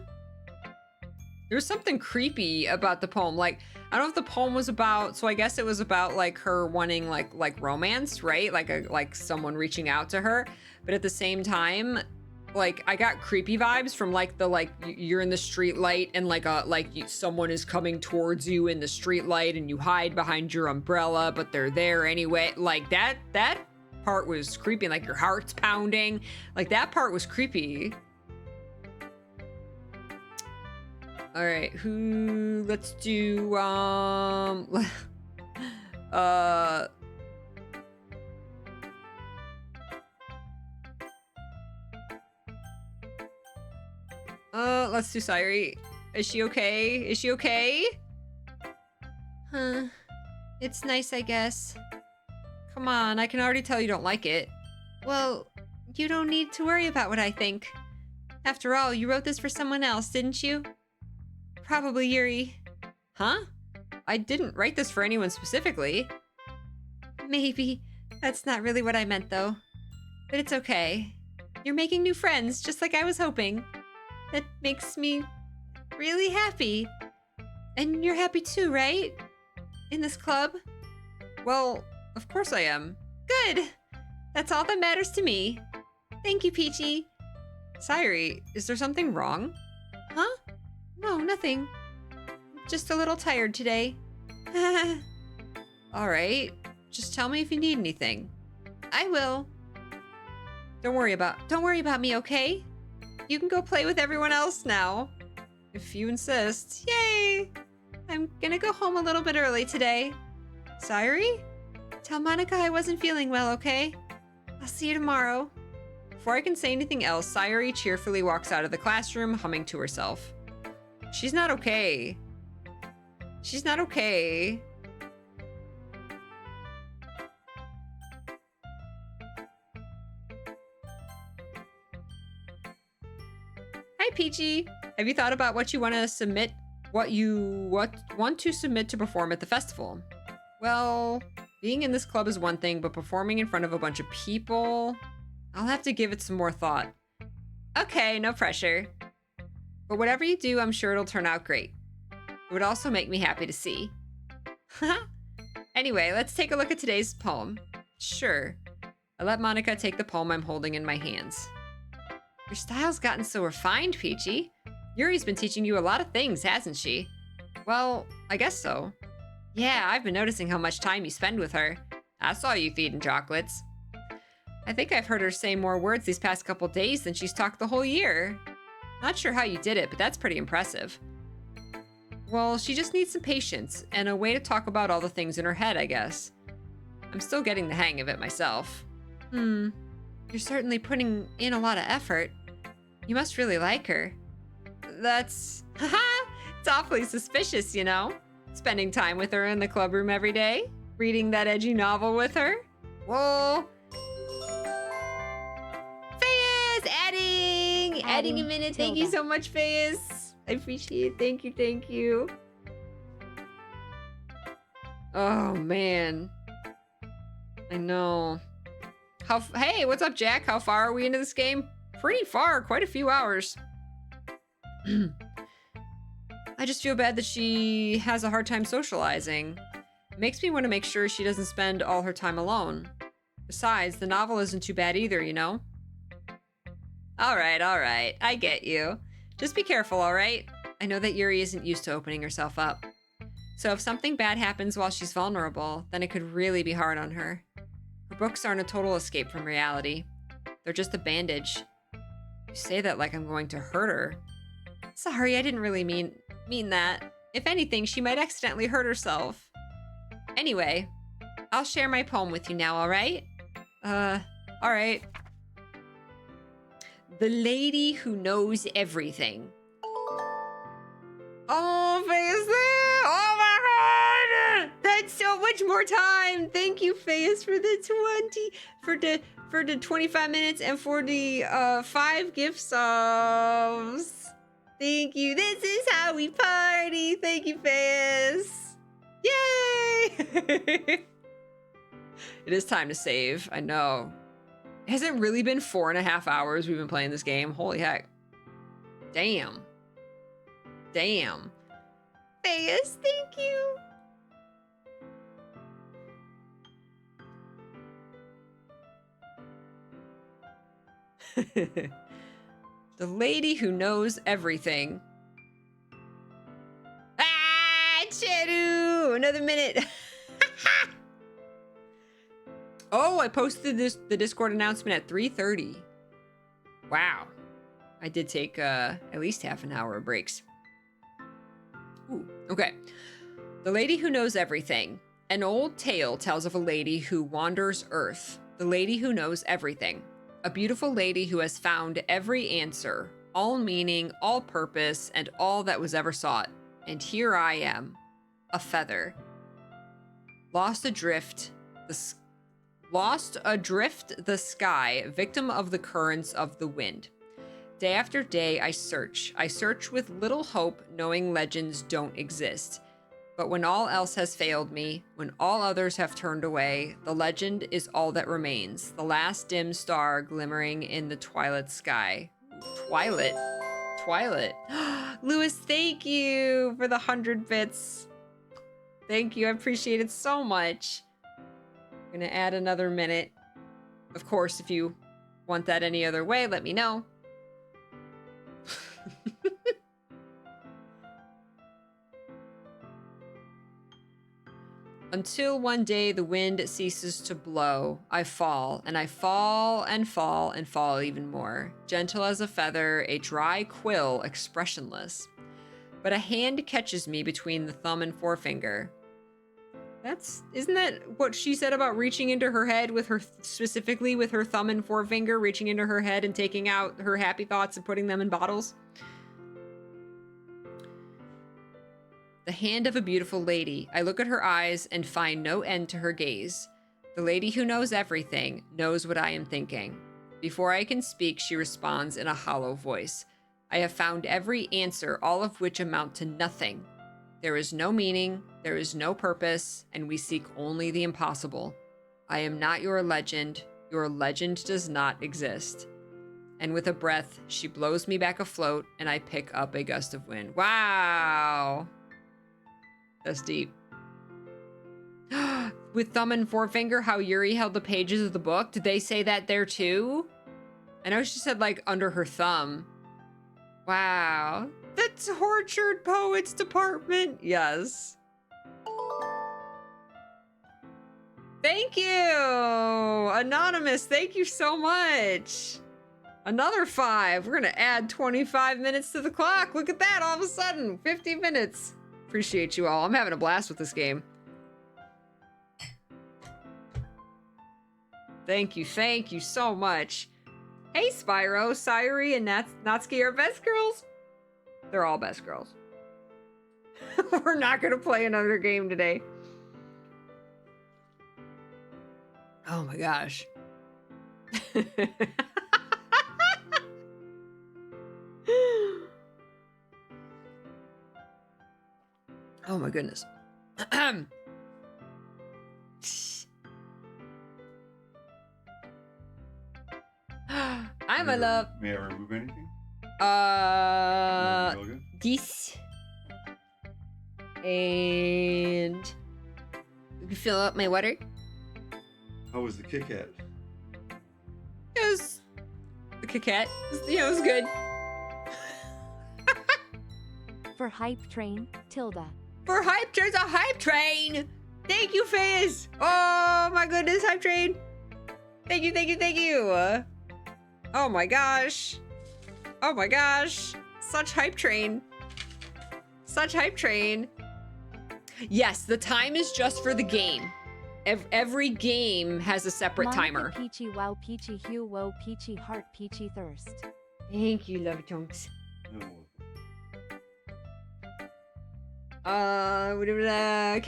There was something creepy about the poem. Like, I don't know if the poem was about, so I guess it was about like her wanting like romance, right? Like someone reaching out to her. But at the same time, like I got creepy vibes from like you're in the street light and someone is coming towards you in the street light and you hide behind your umbrella, but they're there anyway. Like that part was creepy, like your heart's pounding. Like that part was creepy. All right, let's do, let's do Sayuri. Is she okay? Is she okay? Huh. It's nice, I guess. Come on, I can already tell you don't like it. Well, you don't need to worry about what I think. After all, you wrote this for someone else, didn't you? Probably Yuri. Huh? I didn't write this for anyone specifically. Maybe. That's not really what I meant, though. But it's okay. You're making new friends, just like I was hoping. That makes me really happy. And you're happy too, right? In this club? Well, of course I am. Good! That's all that matters to me. Thank you, Peachy. Sayuri, is there something wrong? Huh? No, nothing. Just a little tired today. All right. Just tell me if you need anything. I will. Don't worry about me, okay? You can go play with everyone else now. If you insist. Yay! I'm gonna go home a little bit early today. Sayuri? Tell Monica I wasn't feeling well, okay? I'll see you tomorrow. Before I can say anything else, Sayuri cheerfully walks out of the classroom, humming to herself. She's not okay. She's not okay. Hi, Peachy. Have you thought about what you want to submit? What you want to submit to perform at the festival? Well, being in this club is one thing, but performing in front of a bunch of people, I'll have to give it some more thought. Okay, no pressure. But whatever you do, I'm sure it'll turn out great. It would also make me happy to see. Anyway, let's take a look at today's poem. Sure. I let Monica take the poem I'm holding in my hands. Your style's gotten so refined, Peachy. Yuri's been teaching you a lot of things, hasn't she? Well, I guess so. Yeah, I've been noticing how much time you spend with her. I saw you feeding chocolates. I think I've heard her say more words these past couple days than she's talked the whole year. Not sure how you did it, but that's pretty impressive. Well, she just needs some patience and a way to talk about all the things in her head, I guess. I'm still getting the hang of it myself. You're certainly putting in a lot of effort. You must really like her. It's awfully suspicious, you know? Spending time with her in the clubroom every day, reading that edgy novel with her. Whoa. Fayez, adding a minute. Thank you so much, Fayez. I appreciate it. Thank you, thank you. Oh, man. I know. Hey, what's up, Jack? How far are we into this game? Pretty far, quite a few hours. I just feel bad that she has a hard time socializing. It makes me want to make sure she doesn't spend all her time alone. Besides, the novel isn't too bad either, you know? All right, I get you. Just be careful, all right? I know that Yuri isn't used to opening herself up. So if something bad happens while she's vulnerable, then it could really be hard on her. Her books aren't a total escape from reality. They're just a bandage. You say that like I'm going to hurt her. Sorry, I didn't really mean that. If anything, she might accidentally hurt herself. Anyway, I'll share my poem with you now, all right? All right. The Lady Who Knows Everything. Oh, Fayez there! Oh my god! That's so much more time! Thank you, Fayez, for the 25 minutes and for the 5 gift subs. Thank you. This is how we party. Thank you, Fayez. Yay! It is time to save. I know. Has it really been 4.5 hours we've been playing this game? Holy heck. Damn. Damn. Fayez, thank you. The Lady Who Knows Everything. Ah, Cheru! Another minute. Oh, I posted the Discord announcement at 3:30. Wow. I did take at least half an hour of breaks. Ooh, okay. The Lady Who Knows Everything. An old tale tells of a lady who wanders Earth. The lady who knows everything. A beautiful lady who has found every answer, all meaning, all purpose, and all that was ever sought. And here I am, a feather. Lost adrift the sky, victim of the currents of the wind. Day after day, I search. I search with little hope, knowing legends don't exist. But when all else has failed me, when all others have turned away, the legend is all that remains. The last dim star glimmering in the twilight sky. Twilight? Lewis, thank you for the 100 bits. Thank you. I appreciate it so much. I'm gonna add another minute. Of course, if you want that any other way, let me know. Until one day the wind ceases to blow, I fall, and I fall and fall and fall even more. Gentle as a feather, a dry quill, expressionless. But a hand catches me between the thumb and forefinger. Isn't that what she said about reaching into her head specifically with her thumb and forefinger, reaching into her head and taking out her happy thoughts and putting them in bottles? The hand of a beautiful lady. I look at her eyes and find no end to her gaze. The lady who knows everything knows what I am thinking. Before I can speak, she responds in a hollow voice. I have found every answer, all of which amount to nothing. There is no meaning, there is no purpose, and we seek only the impossible. I am not your legend does not exist. And with a breath, she blows me back afloat, and I pick up a gust of wind. Wow! That's deep. With thumb and forefinger, how Yuri held the pages of the book. Did they say that there too? I know she said like under her thumb. Wow. The Tortured Poets Department. Yes. Thank you. Anonymous, thank you so much. Another 5. We're going to add 25 minutes to the clock. Look at that. All of a sudden, 50 minutes. Appreciate you all. I'm having a blast with this game. Thank you so much. Hey, Spyro, Sayuri, and Natsuki are best girls. They're all best girls. We're not gonna play another game today. Oh my gosh. Oh my goodness. Hi, my love. May I remove anything? This. And you can fill up my water. How was the Kit Kat? It was the Kit Kat. It was good. For Hype Train, Tilda. For Hype, there's a Hype Train. Thank you, Fizz. Oh my goodness, Hype Train. Thank you. Oh my gosh. Such Hype Train. Yes, the time is just for the game. Every game has a separate timer. Peachy, wow, Peachy, hue, woe, Peachy, heart, Peachy, thirst. Thank you, Love Chunks. No. Calorelia,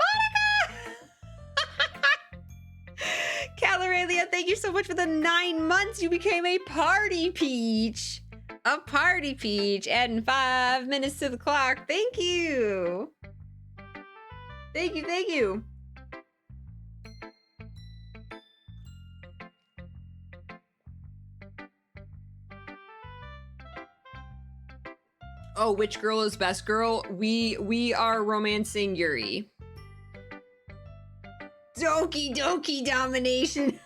Monica! Calorelia, thank you so much for the 9 months. You became a party peach. A party peach. Adding 5 minutes to the clock. Thank you. Thank you. Oh, which girl is best girl? We are romancing Yuri. Doki Doki domination.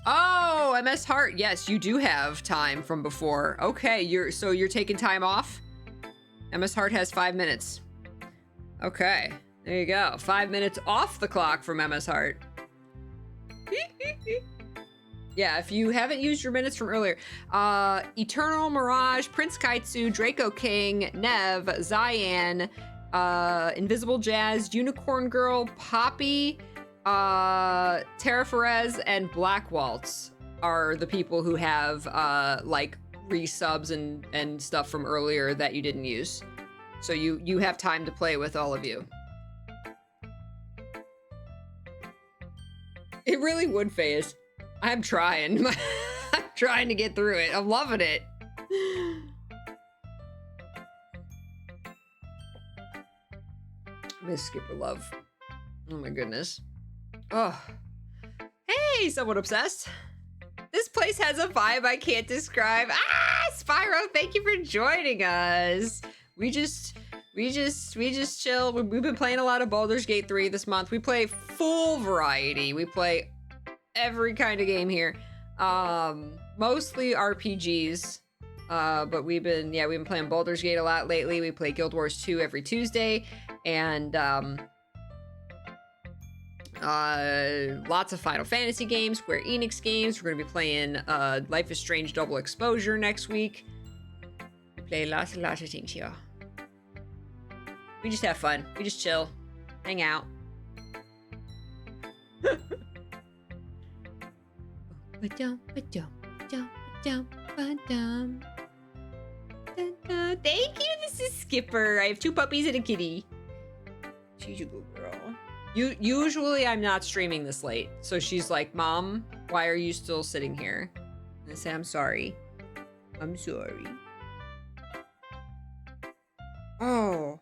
Oh, MS Heart. Yes, you do have time from before. Okay, you're taking time off? MS Heart has 5 minutes. Okay. There you go. 5 minutes off the clock from Emma's heart. Yeah, if you haven't used your minutes from earlier, Eternal Mirage, Prince Kaitsu, Draco King, Nev, Cyan, Invisible Jazz, Unicorn Girl, Poppy, Terra Ferez, and Black Waltz are the people who have like resubs and stuff from earlier that you didn't use. So you have time to play with all of you. It really would phase. I'm trying. I'm trying to get through it. I'm loving it. Miss Skipper Love. Oh my goodness. Oh. Hey, someone obsessed. This place has a vibe I can't describe. Ah, Spyro, thank you for joining us. We just chill. We've been playing a lot of Baldur's Gate 3 this month. We play full variety. We play every kind of game here. Mostly RPGs. But we've been playing Baldur's Gate a lot lately. We play Guild Wars 2 every Tuesday. And lots of Final Fantasy games, Square Enix games. We're gonna be playing Life is Strange Double Exposure next week. We play lots of things here. We just have fun. We just chill, hang out. Thank you, this is Skipper. I have 2 puppies and a kitty. She's a good girl. Usually I'm not streaming this late. So she's like, Mom, why are you still sitting here? And I say, I'm sorry. I'm sorry. Oh.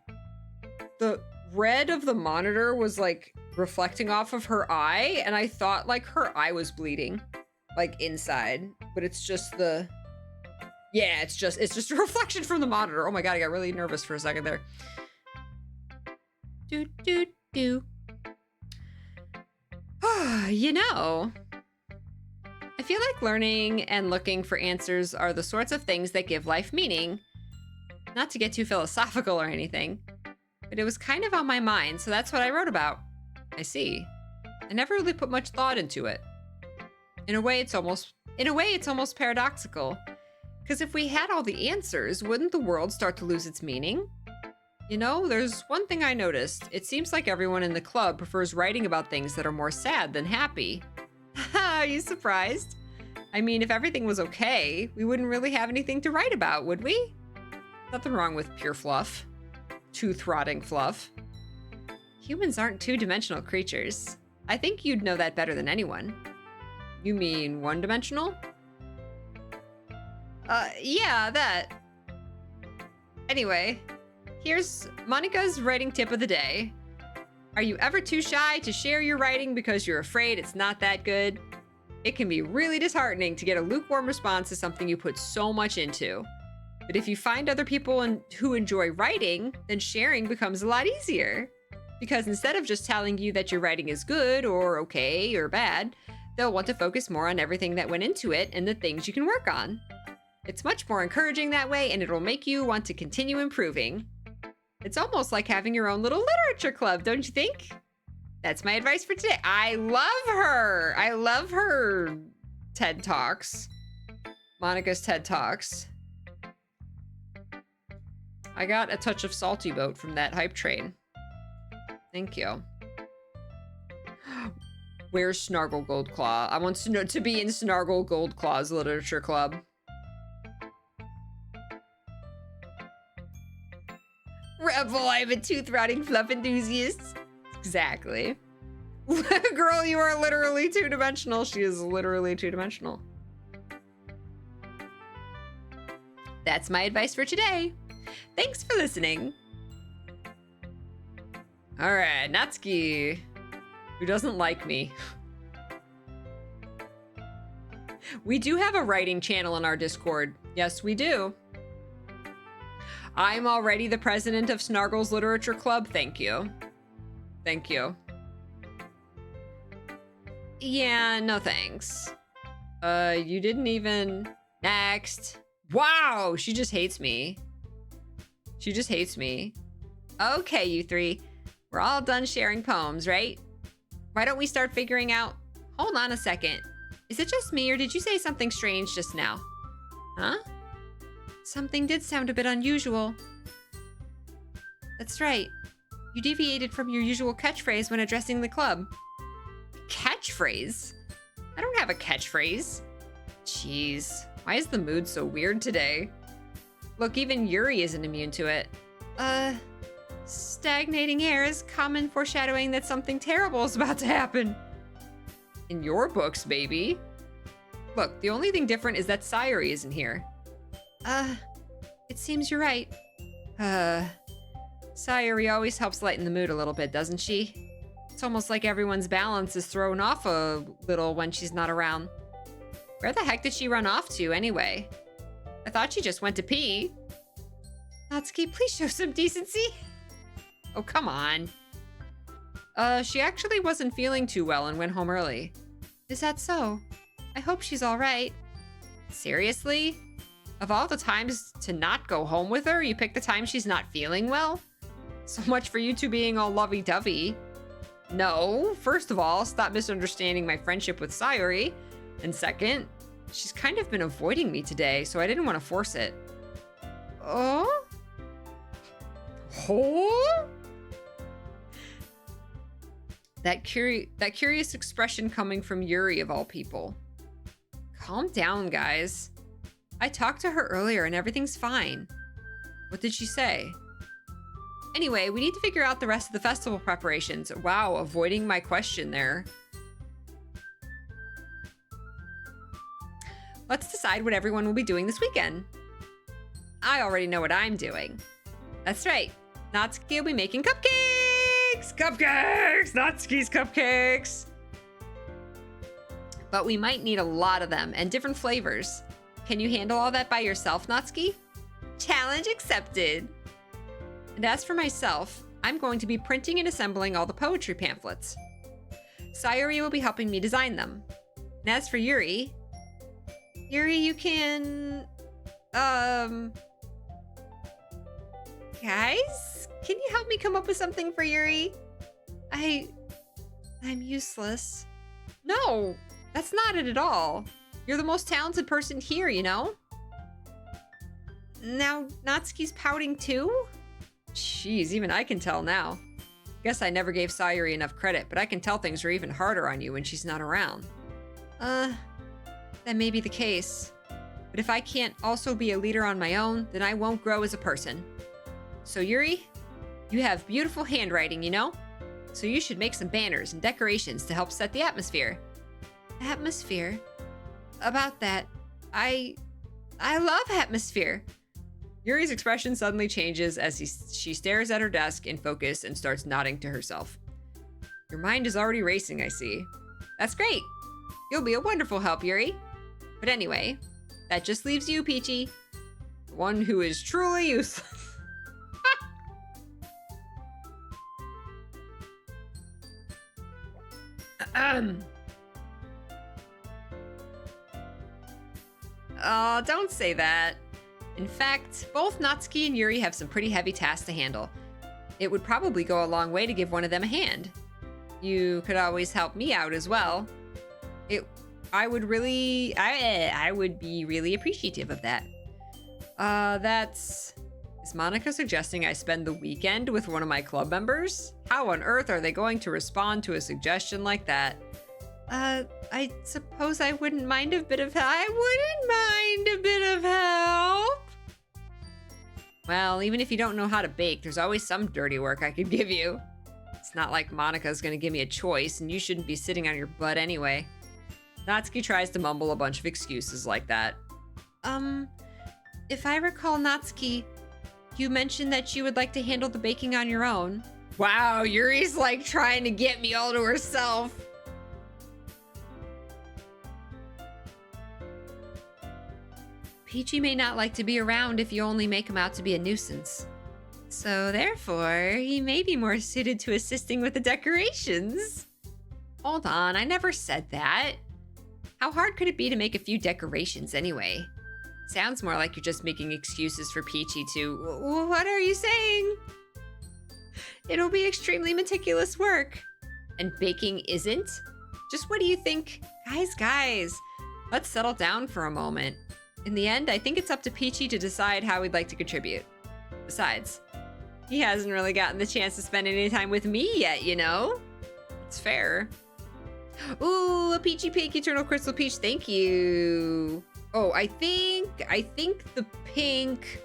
The red of the monitor was like reflecting off of her eye, and I thought like her eye was bleeding. Like inside. But it's just the... Yeah, it's just a reflection from the monitor. Oh my god, I got really nervous for a second there. Do. You know, I feel like learning and looking for answers are the sorts of things that give life meaning. Not to get too philosophical or anything, but it was kind of on my mind, so that's what I wrote about. I see. I never really put much thought into it. In a way, it's almost paradoxical. Because if we had all the answers, wouldn't the world start to lose its meaning? You know, there's one thing I noticed. It seems like everyone in the club prefers writing about things that are more sad than happy. Are you surprised? I mean, if everything was okay, we wouldn't really have anything to write about, would we? Nothing wrong with pure fluff. Tooth-rotting fluff. Humans aren't two-dimensional creatures. I think you'd know that better than anyone. You mean one-dimensional? Yeah, that. Anyway, here's Monica's writing tip of the day. Are you ever too shy to share your writing because you're afraid it's not that good? It can be really disheartening to get a lukewarm response to something you put so much into. But if you find other people who enjoy writing, then sharing becomes a lot easier. Because instead of just telling you that your writing is good or okay or bad, they'll want to focus more on everything that went into it and the things you can work on. It's much more encouraging that way, and it'll make you want to continue improving. It's almost like having your own little literature club, don't you think? That's my advice for today. I love her. I love her TED Talks. Monica's TED Talks. I got a touch of salty boat from that hype train. Thank you. Where's Snargle Goldclaw? I want to be in Snargle Goldclaw's literature club. Rebel, I'm a tooth-rotting fluff enthusiast. Exactly. Girl, you are literally two-dimensional. She is literally two-dimensional. That's my advice for today. Thanks for listening. All right, Natsuki, who doesn't like me. We do have a writing channel in our Discord. Yes, we do. I'm already the president of Snargle's Literature Club. Thank you. Thank you. Yeah, no thanks. You didn't even... Next. Wow, she just hates me. She just hates me. Okay, you three. We're all done sharing poems, right? Why don't we start figuring out... Hold on a second. Is it just me, or did you say something strange just now? Huh? Something did sound a bit unusual. That's right. You deviated from your usual catchphrase when addressing the club. Catchphrase? I don't have a catchphrase. Jeez, why is the mood so weird today? Look, even Yuri isn't immune to it. Stagnating air is common foreshadowing that something terrible is about to happen. In your books, baby. Look, the only thing different is that Sayuri isn't here. It seems you're right. Sayuri always helps lighten the mood a little bit, doesn't she? It's almost like everyone's balance is thrown off a little when she's not around. Where the heck did she run off to, anyway? I thought she just went to pee. Natsuki, please show some decency. Oh, come on. She actually wasn't feeling too well and went home early. Is that so? I hope she's all right. Seriously? Of all the times to not go home with her, you pick the time she's not feeling well? So much for you two being all lovey-dovey. No, first of all, stop misunderstanding my friendship with Sayuri. And second, she's kind of been avoiding me today, so I didn't want to force it. Oh? Oh? That curious expression coming from Yuri of all people. Calm down, guys. I talked to her earlier and everything's fine. What did she say? Anyway, we need to figure out the rest of the festival preparations. Wow, avoiding my question there. Let's decide what everyone will be doing this weekend. I already know what I'm doing. That's right. Natsuki will be making cupcakes! Cupcakes! Natsuki's cupcakes! But we might need a lot of them and different flavors. Can you handle all that by yourself, Natsuki? Challenge accepted. And as for myself, I'm going to be printing and assembling all the poetry pamphlets. Sayuri will be helping me design them. And as for Yuri, you can... Guys? Can you help me come up with something for Yuri? I'm useless. No, that's not it at all. You're the most talented person here, you know? Now, Natsuki's pouting too? Jeez, even I can tell now. Guess I never gave Sayuri enough credit, but I can tell things are even harder on you when she's not around. That may be the case. But if I can't also be a leader on my own, then I won't grow as a person. So Yuri, you have beautiful handwriting, you know? So you should make some banners and decorations to help set the atmosphere. Atmosphere? About that, I love atmosphere. Yuri's expression suddenly changes as she stares at her desk in focus and starts nodding to herself. Your mind is already racing, I see. That's great. You'll be a wonderful help, Yuri. But anyway, that just leaves you, Peachy. The one who is truly useless. Oh, don't say that. In fact, both Natsuki and Yuri have some pretty heavy tasks to handle. It would probably go a long way to give one of them a hand. You could always help me out as well. I would be really appreciative of that. Is Monica suggesting I spend the weekend with one of my club members? How on earth are they going to respond to a suggestion like that? I suppose I wouldn't mind a bit of help. Well, even if you don't know how to bake, there's always some dirty work I could give you. It's not like Monica's gonna give me a choice, and you shouldn't be sitting on your butt anyway. Natsuki tries to mumble a bunch of excuses like that. If I recall, Natsuki, you mentioned that you would like to handle the baking on your own. Wow, Yuri's like trying to get me all to herself. Peachy may not like to be around if you only make him out to be a nuisance. So therefore, he may be more suited to assisting with the decorations. Hold on, I never said that. How hard could it be to make a few decorations anyway? Sounds more like you're just making excuses for Peachy to... What are you saying? It'll be extremely meticulous work. And baking isn't? Just what do you think? Guys, let's settle down for a moment. In the end, I think it's up to Peachy to decide how he'd like to contribute. Besides, he hasn't really gotten the chance to spend any time with me yet, you know? It's fair. Ooh, a Peachy Pink Eternal Crystal Peach, thank you. Oh, I think the pink...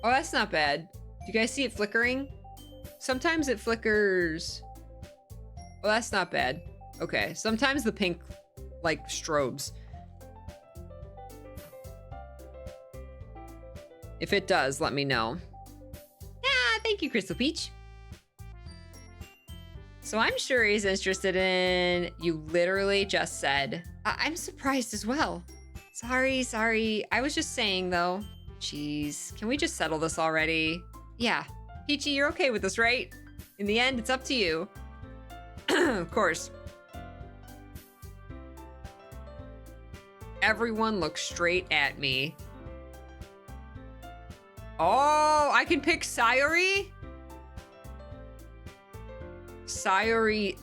Oh, that's not bad. Do you guys see it flickering? Sometimes it flickers. Oh, that's not bad. Okay, sometimes the pink, like, strobes. If it does, let me know. Ah, thank you, Crystal Peach. So I'm sure he's interested in... You literally just said. I'm surprised as well. Sorry. I was just saying, though. Jeez, can we just settle this already? Yeah. Peachy, you're okay with this, right? In the end, it's up to you. Of course. Everyone looks straight at me. Oh, I can pick Sayori? Sayori ...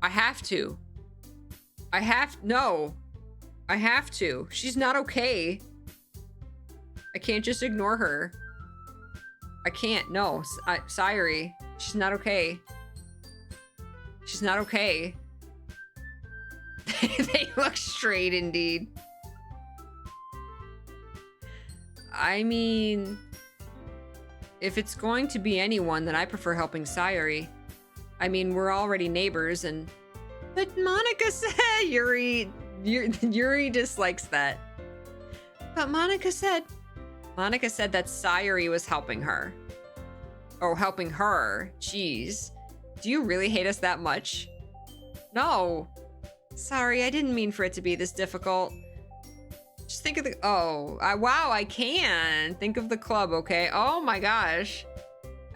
I have to. No. I have to. She's not okay. I can't just ignore her. I can't. No. Sayori. She's not okay. She's not okay. They look straight indeed. I mean, if it's going to be anyone, then I prefer helping Sayori. I mean, we're already neighbors and... But Monica said... Yuri dislikes that. But Monica said that Sayori was helping her. Oh, helping her. Jeez. Do you really hate us that much? No. Sorry, I didn't mean for it to be this difficult. Just think of the... Oh, wow, I can. Think of the club, okay? Oh my gosh.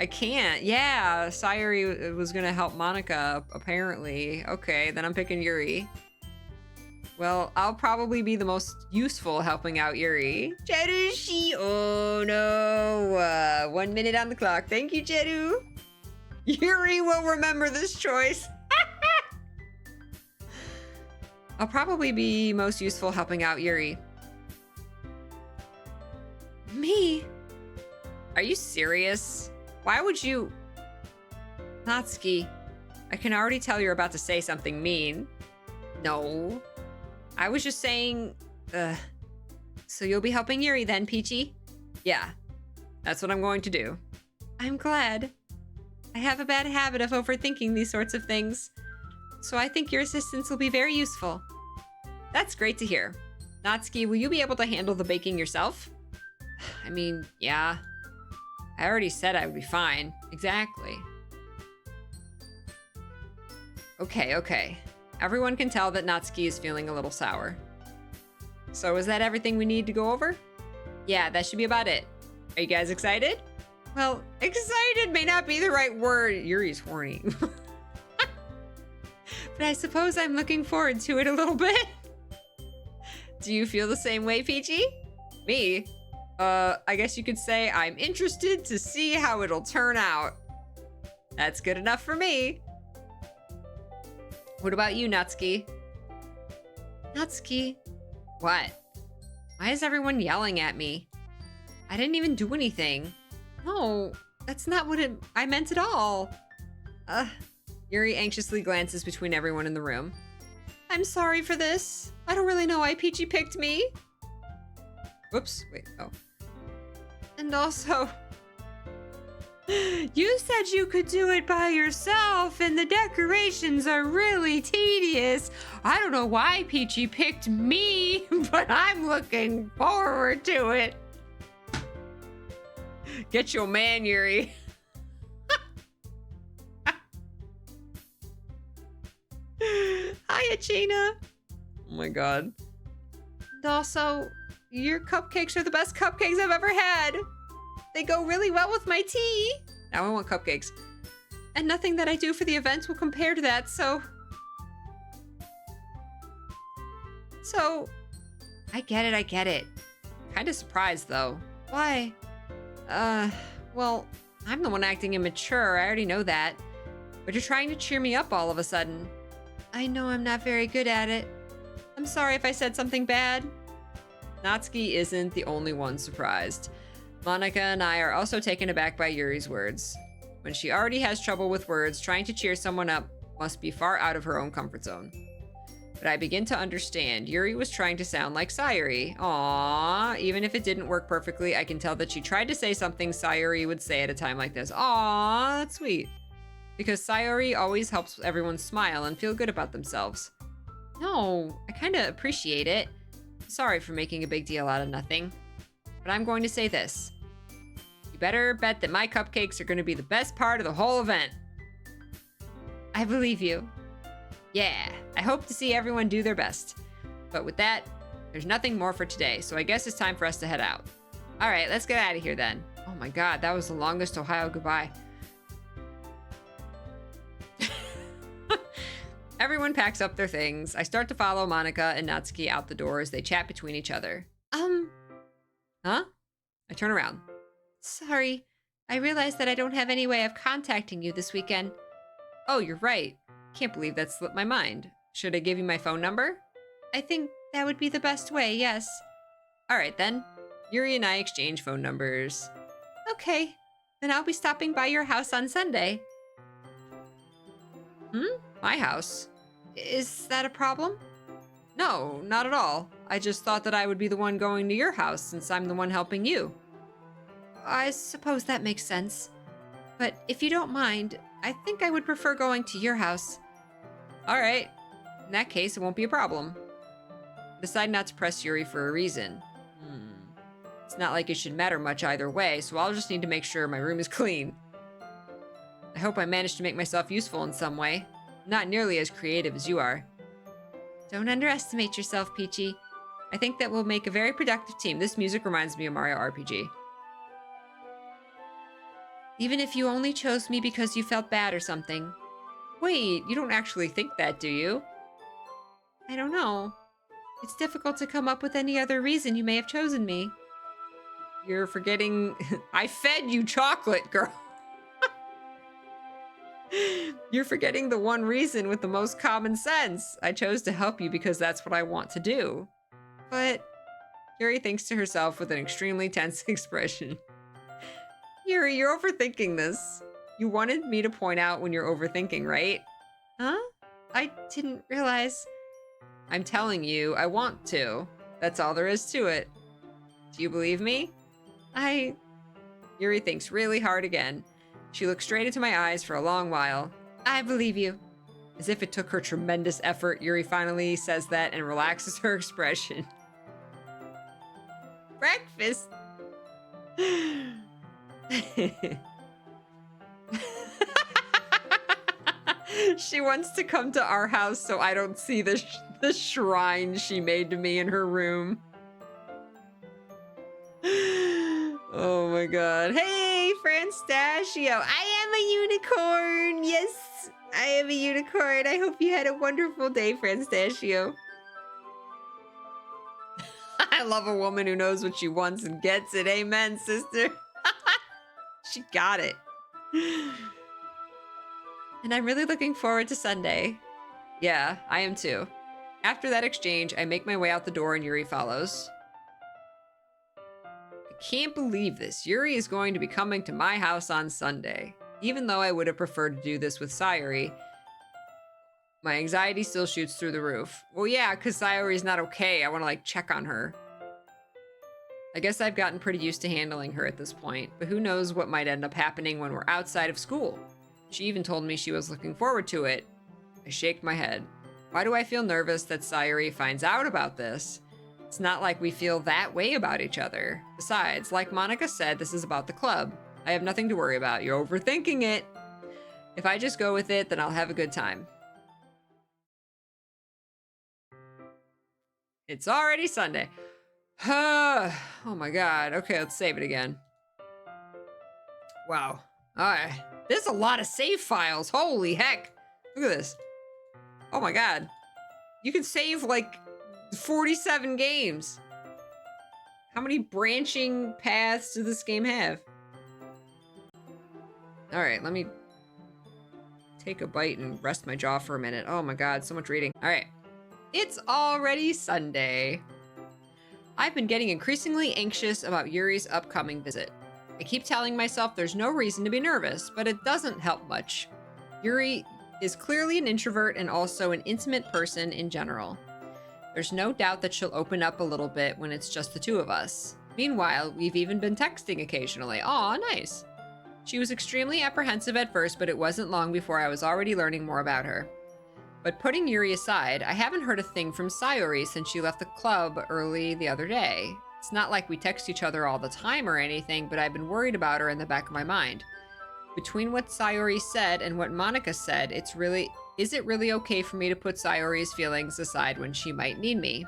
I can't. Yeah, Sayori was gonna help Monica, apparently. Okay, then I'm picking Yuri. Well, I'll probably be the most useful helping out Yuri. Cheru, oh no. 1 minute on the clock. Thank you, Cheru. Yuri will remember this choice. I'll probably be most useful helping out Yuri. Me? Are you serious? Why would you... Natsuki, I can already tell you're about to say something mean. No. I was just saying... So you'll be helping Yuri then, Peachy? Yeah. That's what I'm going to do. I'm glad. I have a bad habit of overthinking these sorts of things. So I think your assistance will be very useful. That's great to hear. Natsuki, will you be able to handle the baking yourself? I mean, yeah. I already said I would be fine. Exactly. Okay. Everyone can tell that Natsuki is feeling a little sour. So is that everything we need to go over? Yeah, that should be about it. Are you guys excited? Well, excited may not be the right word. Yuri's horny. But I suppose I'm looking forward to it a little bit. Do you feel the same way, Peachy? Me? I guess you could say I'm interested to see how it'll turn out. That's good enough for me. What about you, Natsuki? Natsuki? What? Why is everyone yelling at me? I didn't even do anything. No, that's not what I meant at all. Yuri anxiously glances between everyone in the room. I'm sorry for this. I don't really know why Peachy picked me. Whoops, wait, oh. And also, you said you could do it by yourself and the decorations are really tedious. I don't know why Peachy picked me, but I'm looking forward to it. Get your man, Yuri. Hiya, Gina. Oh my god. And also, your cupcakes are the best cupcakes I've ever had. They go really well with my tea. Now I want cupcakes. And nothing that I do for the event will compare to that, so... I get it. Kinda surprised, though. Why? Well, I'm the one acting immature. I already know that. But you're trying to cheer me up all of a sudden. I know I'm not very good at it. I'm sorry if I said something bad. Natsuki isn't the only one surprised. Monica and I are also taken aback by Yuri's words. When she already has trouble with words, trying to cheer someone up must be far out of her own comfort zone. But I begin to understand. Yuri was trying to sound like Sayuri. Aww. Even if it didn't work perfectly, I can tell that she tried to say something Sayuri would say at a time like this. Aww, that's sweet. Because Sayuri always helps everyone smile and feel good about themselves. No, I kind of appreciate it. Sorry for making a big deal out of nothing. But I'm going to say this. You better bet that my cupcakes are going to be the best part of the whole event. I believe you. Yeah, I hope to see everyone do their best. But with that, there's nothing more for today, so I guess it's time for us to head out. All right, let's get out of here then. Oh my god, that was the longest Ohio goodbye. Everyone packs up their things. I start to follow Monica and Natsuki out the door as they chat between each other. Huh? I turn around. Sorry. I realized that I don't have any way of contacting you this weekend. Oh, you're right. Can't believe that slipped my mind. Should I give you my phone number? I think that would be the best way, yes. All right, then. Yuri and I exchange phone numbers. Okay. Then I'll be stopping by your house on Sunday. My house? Is that a problem? No, not at all. I just thought that I would be the one going to your house since I'm the one helping you. I suppose that makes sense. But if you don't mind, I think I would prefer going to your house. All right. In that case, it won't be a problem. I decide not to press Yuri for a reason. It's not like it should matter much either way, so I'll just need to make sure my room is clean. I hope I managed to make myself useful in some way. Not nearly as creative as you are. Don't underestimate yourself, Peachy. I think that we'll make a very productive team. This music reminds me of Mario RPG. Even if you only chose me because you felt bad or something. Wait, you don't actually think that, do you? I don't know. It's difficult to come up with any other reason you may have chosen me. You're forgetting... I fed you chocolate, girl. You're forgetting the one reason with the most common sense. I chose to help you because that's what I want to do. But... Yuri thinks to herself with an extremely tense expression. Yuri, you're overthinking this. You wanted me to point out when you're overthinking, right? Huh? I didn't realize. I'm telling you, I want to. That's all there is to it. Do you believe me? Yuri thinks really hard again. She looks straight into my eyes for a long while. I believe you. As if it took her tremendous effort, Yuri finally says that and relaxes her expression. Breakfast! She wants to come to our house so I don't see the shrine she made to me in her room. Oh my god. Hey, Franstachio! I am a unicorn! Yes, I am a unicorn. I hope you had a wonderful day, Franstachio. I love a woman who knows what she wants and gets it. Amen, sister. She got it. And I'm really looking forward to Sunday. Yeah, I am too. After that exchange, I make my way out the door and Yuri follows. I can't believe this. Yuri is going to be coming to my house on Sunday. Even though I would have preferred to do this with Sayuri, my anxiety still shoots through the roof. Well, yeah, because Sayuri's not okay. I want to, like, check on her. I guess I've gotten pretty used to handling her at this point, but who knows what might end up happening when we're outside of school. She even told me she was looking forward to it. I shake my head. Why do I feel nervous that Sayuri finds out about this? It's not like we feel that way about each other. Besides, like Monica said, this is about the club. I have nothing to worry about. You're overthinking it. If I just go with it, then I'll have a good time. It's already Sunday. Oh my god. Okay, let's save it again. Wow. Alright. There's a lot of save files. Holy heck. Look at this. Oh my god. You can save like 47 games. How many branching paths does this game have? All right, let me take a bite and rest my jaw for a minute. Oh my god, so much reading. All right. It's already Sunday. I've been getting increasingly anxious about Yuri's upcoming visit. I keep telling myself there's no reason to be nervous, but it doesn't help much. Yuri is clearly an introvert and also an intimate person in general. There's no doubt that she'll open up a little bit when it's just the two of us. Meanwhile, we've even been texting occasionally. Aw, nice. She was extremely apprehensive at first, but it wasn't long before I was already learning more about her. But putting Yuri aside, I haven't heard a thing from Sayori since she left the club early the other day. It's not like we text each other all the time or anything, but I've been worried about her in the back of my mind. Between what Sayori said and what Monica said, is it really okay for me to put Sayori's feelings aside when she might need me?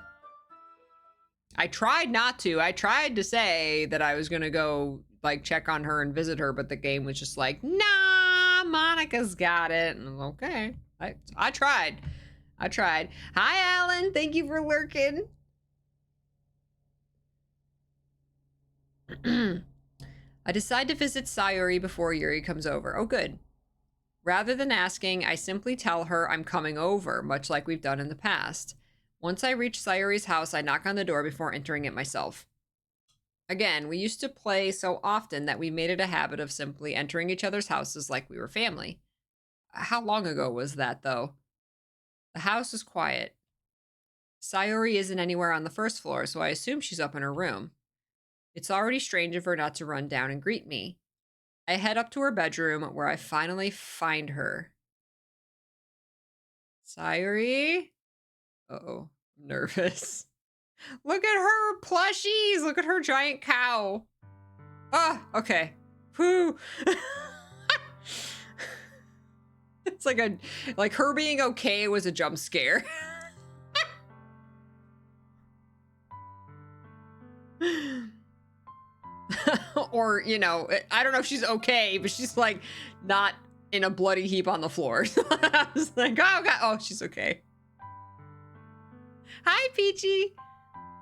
I tried not to. I tried to say that I was gonna go like check on her and visit her, but the game was just like, nah, Monica's got it. And I'm okay. I tried. Hi, Alan. Thank you for lurking. I decide to visit Sayori before Yuri comes over. Oh, good. Rather than asking, I simply tell her I'm coming over, much like we've done in the past. Once I reach Sayori's house, I knock on the door before entering it myself. Again, we used to play so often that we made it a habit of simply entering each other's houses like we were family. How long ago was that, though? The house is quiet. Sayori isn't anywhere on the first floor, so I assume she's up in her room. It's already strange of her not to run down and greet me. I head up to her bedroom, where I finally find her. Sayori? Uh-oh, I'm nervous. Look at her plushies! Look at her giant cow! Ah, okay. Whew. It's like her being okay was a jump scare. Or, you know, I don't know if she's okay, but she's like not in a bloody heap on the floor. I was like, oh god, oh, she's okay. Hi, Peachy.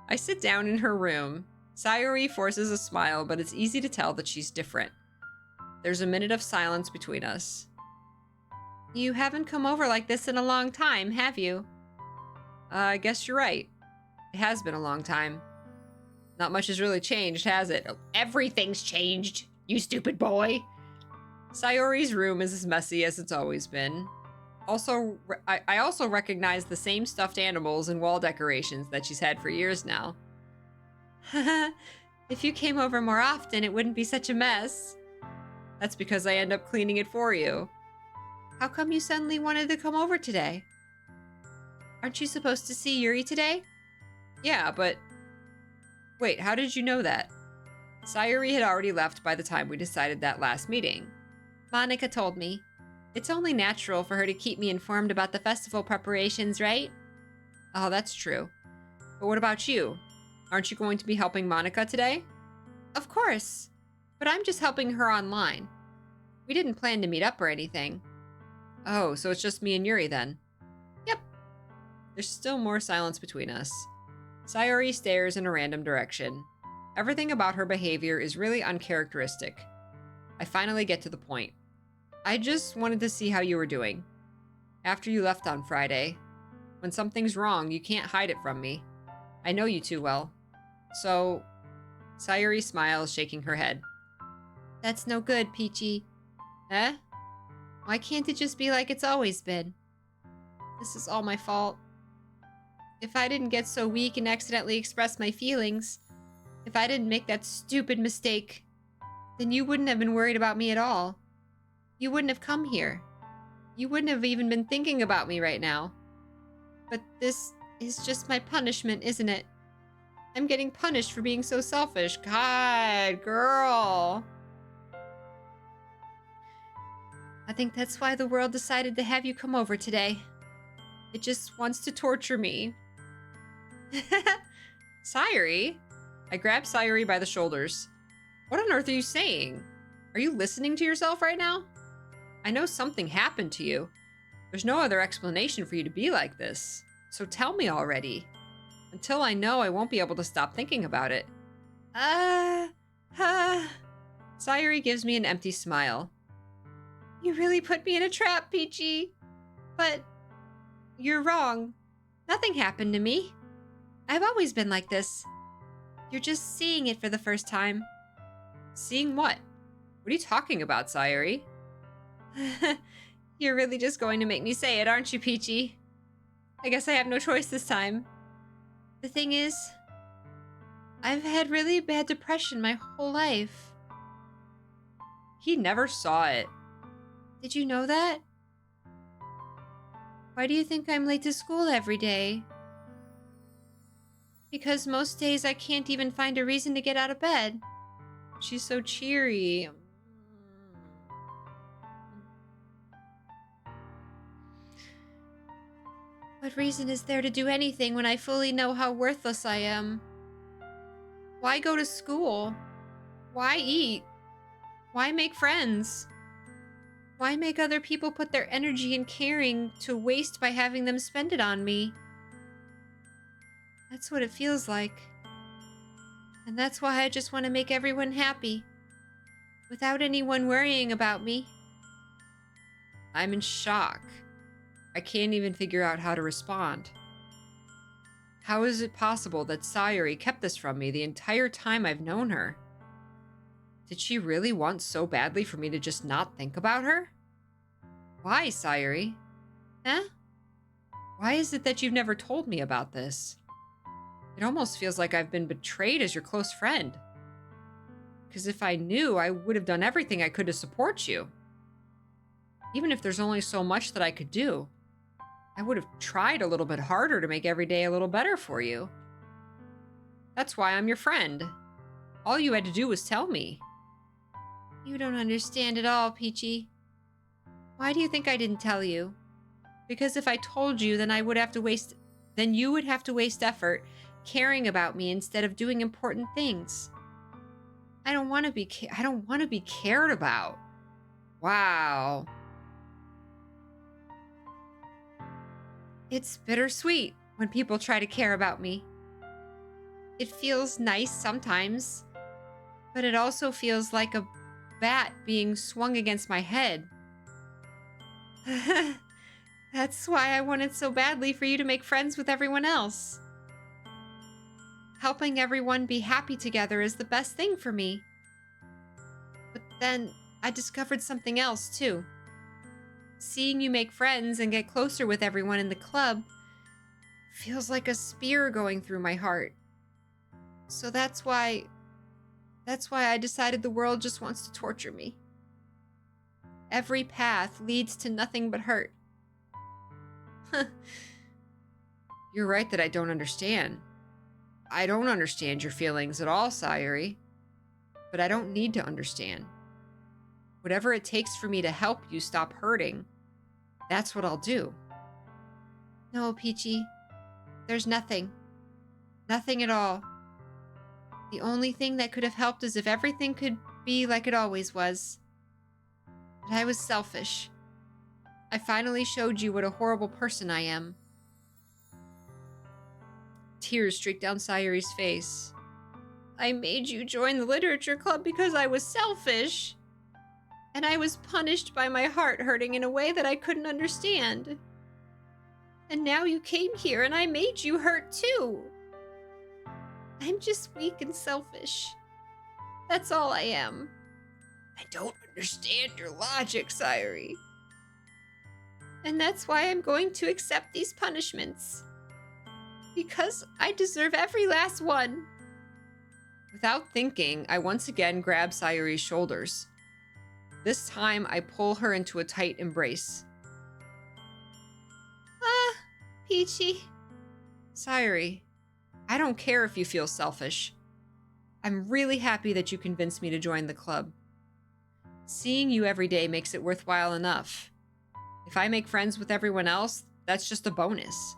I sit down in her room. Sayori forces a smile, but it's easy to tell that she's different. There's a minute of silence between us. You haven't come over like this in a long time, have you? I guess you're right. It has been a long time. Not much has really changed, has it? Oh, everything's changed, you stupid boy. Sayori's room is as messy as it's always been. I also recognize the same stuffed animals and wall decorations that she's had for years now. If you came over more often, it wouldn't be such a mess. That's because I end up cleaning it for you. How come you suddenly wanted to come over today? Aren't you supposed to see Yuri today? Yeah, but... Wait, how did you know that? Sayori had already left by the time we decided that last meeting. Monica told me. It's only natural for her to keep me informed about the festival preparations, right? Oh, that's true. But what about you? Aren't you going to be helping Monica today? Of course. But I'm just helping her online. We didn't plan to meet up or anything. Oh, so it's just me and Yuri then? Yep. There's still more silence between us. Sayori stares in a random direction. Everything about her behavior is really uncharacteristic. I finally get to the point. I just wanted to see how you were doing. After you left on Friday. When something's wrong, you can't hide it from me. I know you too well. So... Sayori smiles, shaking her head. That's no good, Peachy. Eh? Why can't it just be like it's always been? This is all my fault. If I didn't get so weak and accidentally express my feelings, if I didn't make that stupid mistake, then you wouldn't have been worried about me at all. You wouldn't have come here. You wouldn't have even been thinking about me right now. But this is just my punishment, isn't it? I'm getting punished for being so selfish. God, girl. I think that's why the world decided to have you come over today. It just wants to torture me. Sayori? I grab Sayori by the shoulders. What on earth are you saying? Are you listening to yourself right now? I know something happened to you. There's no other explanation for you to be like this. So tell me already. Until I know, I won't be able to stop thinking about it. Uh, Sayuri gives me an empty smile. You really put me in a trap, Peachy. But you're wrong. Nothing happened to me. I've always been like this. You're just seeing it for the first time. Seeing what? What are you talking about, Sayuri? You're really just going to make me say it, aren't you, Peachy? I guess I have no choice this time. The thing is, I've had really bad depression my whole life. He never saw it. Did you know that? Why do you think I'm late to school every day? Because most days I can't even find a reason to get out of bed. She's so cheery. What reason is there to do anything when I fully know how worthless I am? Why go to school? Why eat? Why make friends? Why make other people put their energy and caring to waste by having them spend it on me? That's what it feels like. And that's why I just want to make everyone happy, without anyone worrying about me. I'm in shock. I can't even figure out how to respond. How is it possible that Sayuri kept this from me the entire time I've known her? Did she really want so badly for me to just not think about her? Why, Sayuri? Huh? Why is it that you've never told me about this? It almost feels like I've been betrayed as your close friend. Because if I knew, I would have done everything I could to support you. Even if there's only so much that I could do, I would have tried a little bit harder to make every day a little better for you. That's why I'm your friend. All you had to do was tell me. You don't understand at all, Peachy. Why do you think I didn't tell you? Because if I told you, then you would have to waste effort caring about me instead of doing important things. I don't want to be cared about. Wow. It's bittersweet when people try to care about me. It feels nice sometimes, but it also feels like a bat being swung against my head. That's why I wanted so badly for you to make friends with everyone else. Helping everyone be happy together is the best thing for me. But then I discovered something else too. Seeing you make friends and get closer with everyone in the club feels like a spear going through my heart. So that's why I decided the world just wants to torture me. Every path leads to nothing but hurt. You're right that I don't understand. I don't understand your feelings at all, Sayuri. But I don't need to understand. Whatever it takes for me to help you stop hurting, that's what I'll do. No, Peachy. There's nothing. Nothing at all. The only thing that could have helped is if everything could be like it always was. But I was selfish. I finally showed you what a horrible person I am. Tears streak down Sayuri's face. I made you join the literature club because I was selfish. And I was punished by my heart hurting in a way that I couldn't understand. And now you came here and I made you hurt too. I'm just weak and selfish. That's all I am. I don't understand your logic, Sayuri. And that's why I'm going to accept these punishments. Because I deserve every last one. Without thinking, I once again grab Sayuri's shoulders. This time, I pull her into a tight embrace. Peachy. Sayuri, I don't care if you feel selfish. I'm really happy that you convinced me to join the club. Seeing you every day makes it worthwhile enough. If I make friends with everyone else, that's just a bonus.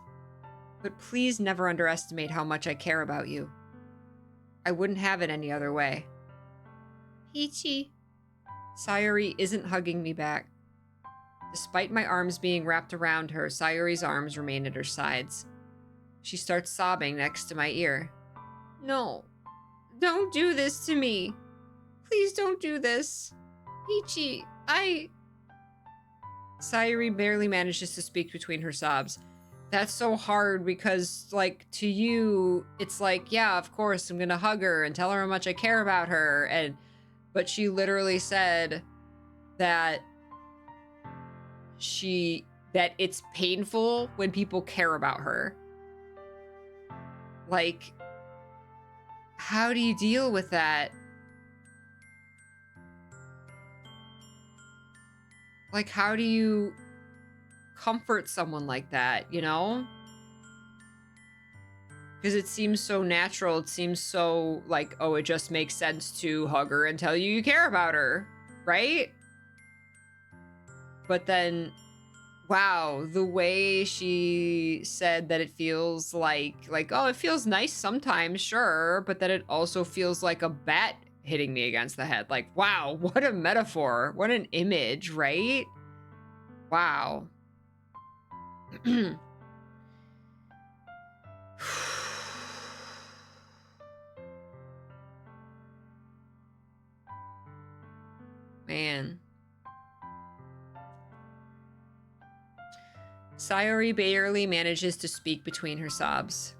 But please never underestimate how much I care about you. I wouldn't have it any other way. Peachy. Sayuri isn't hugging me back. Despite my arms being wrapped around her, Sayuri's arms remain at her sides. She starts sobbing next to my ear. No. Don't do this to me. Please don't do this. Peachy, Sayuri barely manages to speak between her sobs. That's so hard because, like, to you, it's like, yeah, of course, I'm gonna hug her and tell her how much I care about her. But she literally said that it's painful when people care about her. Like, how do you deal with that? Like, how do you comfort someone like that, you know? Because it seems so natural. It seems so like, oh, it just makes sense to hug her and tell you you care about her, right? But then, wow, the way she said that it feels like, oh, it feels nice sometimes, sure, but that it also feels like a bat hitting me against the head. Like, wow, what a metaphor. What an image, right? Wow. Man. Sayori barely manages to speak between her sobs.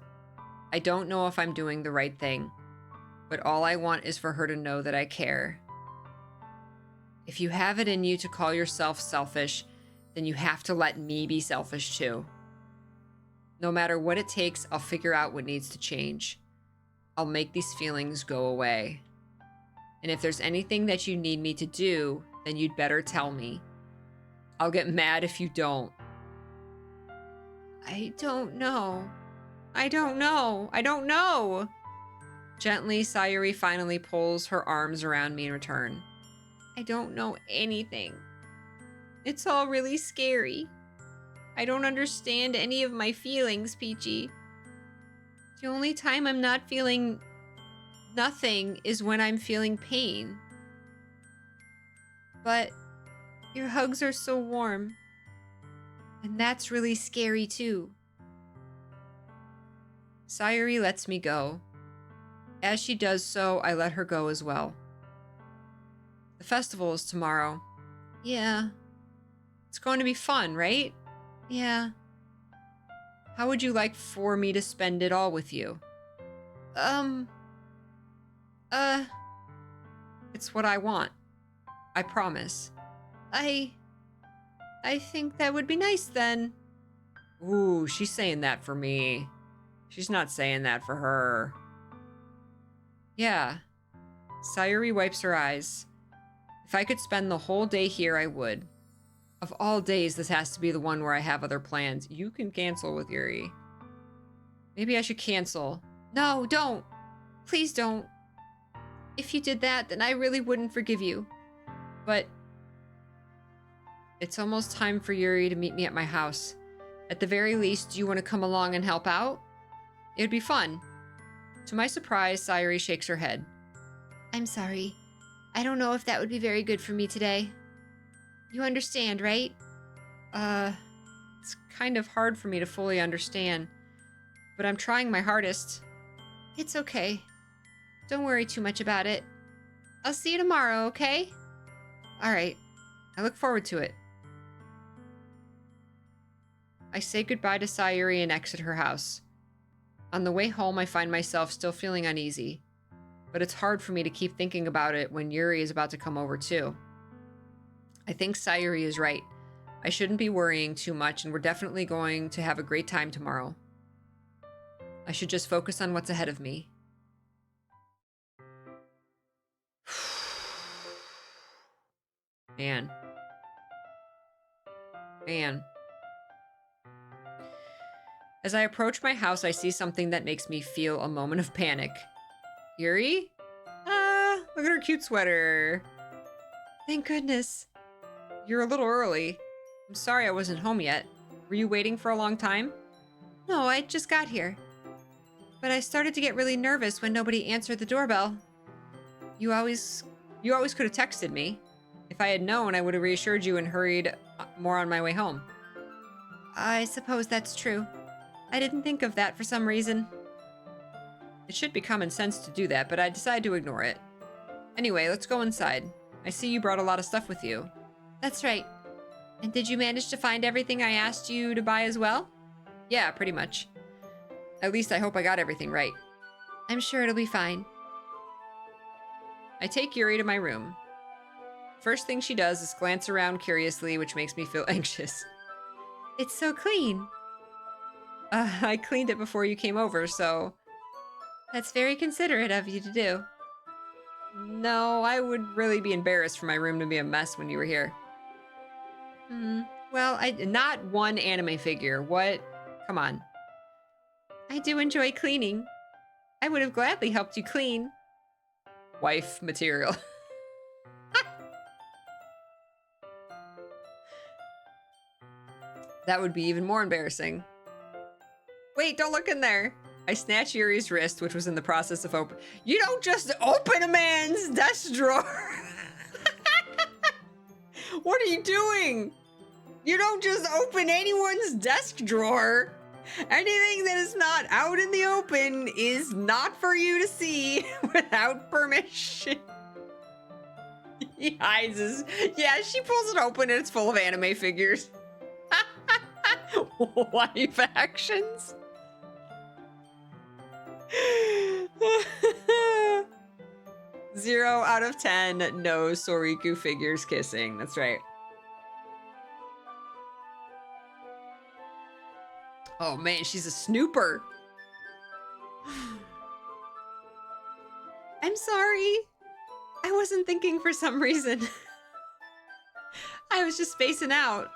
I don't know if I'm doing the right thing, but all I want is for her to know that I care. If you have it in you to call yourself selfish, then you have to let me be selfish too. No matter what it takes, I'll figure out what needs to change. I'll make these feelings go away. And if there's anything that you need me to do, then you'd better tell me. I'll get mad if you don't. I don't know. Gently, Sayuri finally pulls her arms around me in return. I don't know anything. It's all really scary. I don't understand any of my feelings, Peachy. The only time I'm not feeling nothing is when I'm feeling pain. But your hugs are so warm. And that's really scary too. Sayuri lets me go. As she does so, I let her go as well. The festival is tomorrow. Yeah. It's going to be fun, right? Yeah. How would you like for me to spend it all with you? It's what I want. I promise. I think that would be nice then. Ooh, she's saying that for me. She's not saying that for her. Yeah. Sayuri wipes her eyes. If I could spend the whole day here, I would. Of all days, this has to be the one where I have other plans. You can cancel with Yuri. Maybe I should cancel. No, don't. Please don't. If you did that, then I really wouldn't forgive you. But it's almost time for Yuri to meet me at my house. At the very least, do you want to come along and help out? It would be fun. To my surprise, Sayuri shakes her head. I'm sorry. I don't know if that would be very good for me today. You understand, right? It's kind of hard for me to fully understand, but I'm trying my hardest. It's okay. Don't worry too much about it. I'll see you tomorrow, okay? All right. I look forward to it. I say goodbye to Sayuri and exit her house. On the way home, I find myself still feeling uneasy, but it's hard for me to keep thinking about it when Yuri is about to come over too. I think Sayuri is right. I shouldn't be worrying too much, and we're definitely going to have a great time tomorrow. I should just focus on what's ahead of me. Man. As I approach my house, I see something that makes me feel a moment of panic. Yuri? Look at her cute sweater. Thank goodness. You're a little early. I'm sorry I wasn't home yet. Were you waiting for a long time? No, I just got here. But I started to get really nervous when nobody answered the doorbell. You always could have texted me. If I had known, I would have reassured you and hurried more on my way home. I suppose that's true. I didn't think of that for some reason. It should be common sense to do that, but I decide to ignore it. Anyway, let's go inside. I see you brought a lot of stuff with you. That's right. And did you manage to find everything I asked you to buy as well? Yeah, pretty much. At least I hope I got everything right. I'm sure it'll be fine. I take Yuri to my room. First thing she does is glance around curiously, which makes me feel anxious. It's so clean. I cleaned it before you came over, so... That's very considerate of you to do. No, I would really be embarrassed for my room to be a mess when you were here. Well, not one anime figure. What? Come on. I do enjoy cleaning. I would have gladly helped you clean. Wife material. That would be even more embarrassing. Wait, don't look in there. I snatch Yuri's wrist, which was in the process of open. You don't just open a man's desk drawer. What are you doing? You don't just open anyone's desk drawer. Anything that is not out in the open is not for you to see without permission. He hides his... Yeah, she pulls it open and it's full of anime figures. Wife actions. 0 out of 10, no Soriku figures kissing. That's right. Oh man, she's a snooper. I'm sorry. I wasn't thinking for some reason. I was just spacing out.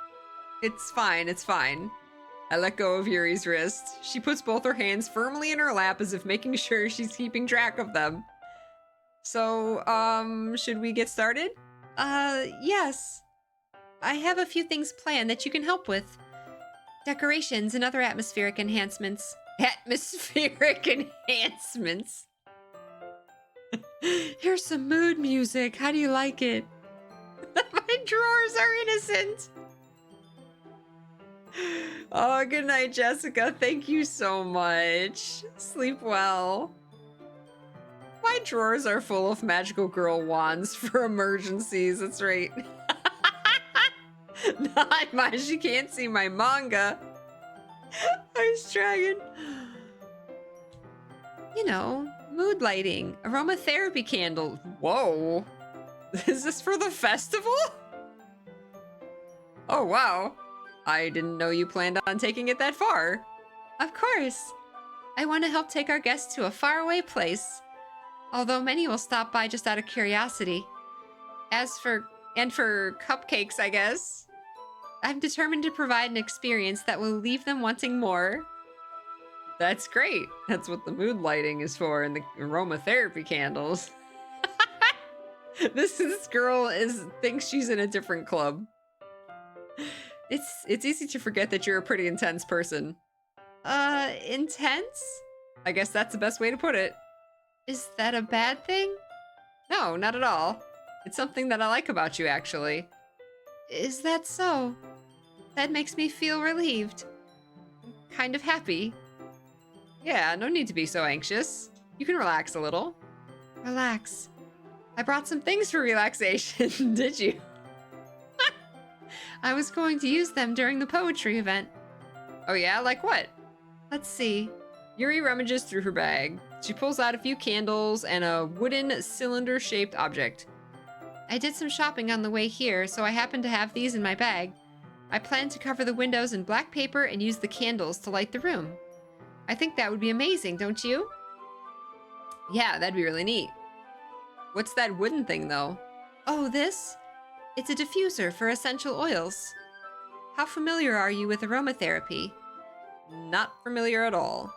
It's fine, it's fine. I let go of Yuri's wrist. She puts both her hands firmly in her lap as if making sure she's keeping track of them. So, should we get started? Yes. I have a few things planned that you can help with. Decorations and other atmospheric enhancements. Atmospheric enhancements. Here's some mood music. How do you like it? My drawers are innocent. Oh, good night, Jessica. Thank you so much. Sleep well. My drawers are full of magical girl wands for emergencies. That's right. Not mine. She can't see my manga. Ice Dragon. You know, mood lighting, aromatherapy candle. Whoa. Is this for the festival? Oh, wow. I didn't know you planned on taking it that far. Of course. I want to help take our guests to a faraway place. Although many will stop by just out of curiosity. For cupcakes, I guess. I'm determined to provide an experience that will leave them wanting more. That's great. That's what the mood lighting is for, and the aromatherapy candles. This girl thinks she's in a different club. It's easy to forget that you're a pretty intense person. Intense? I guess that's the best way to put it. Is that a bad thing? No, not at all. It's something that I like about you, actually. Is that so? That makes me feel relieved. Kind of happy. Yeah, no need to be so anxious. You can relax a little. Relax. I brought some things for relaxation, did you? I was going to use them during the poetry event. Oh yeah, like what? Let's see. Yuri rummages through her bag. She pulls out a few candles and a wooden cylinder-shaped object. I did some shopping on the way here, so I happen to have these in my bag. I plan to cover the windows in black paper and use the candles to light the room. I think that would be amazing, don't you? Yeah, that'd be really neat. What's that wooden thing, though? Oh, this? It's a diffuser for essential oils. How familiar are you with aromatherapy? Not familiar at all.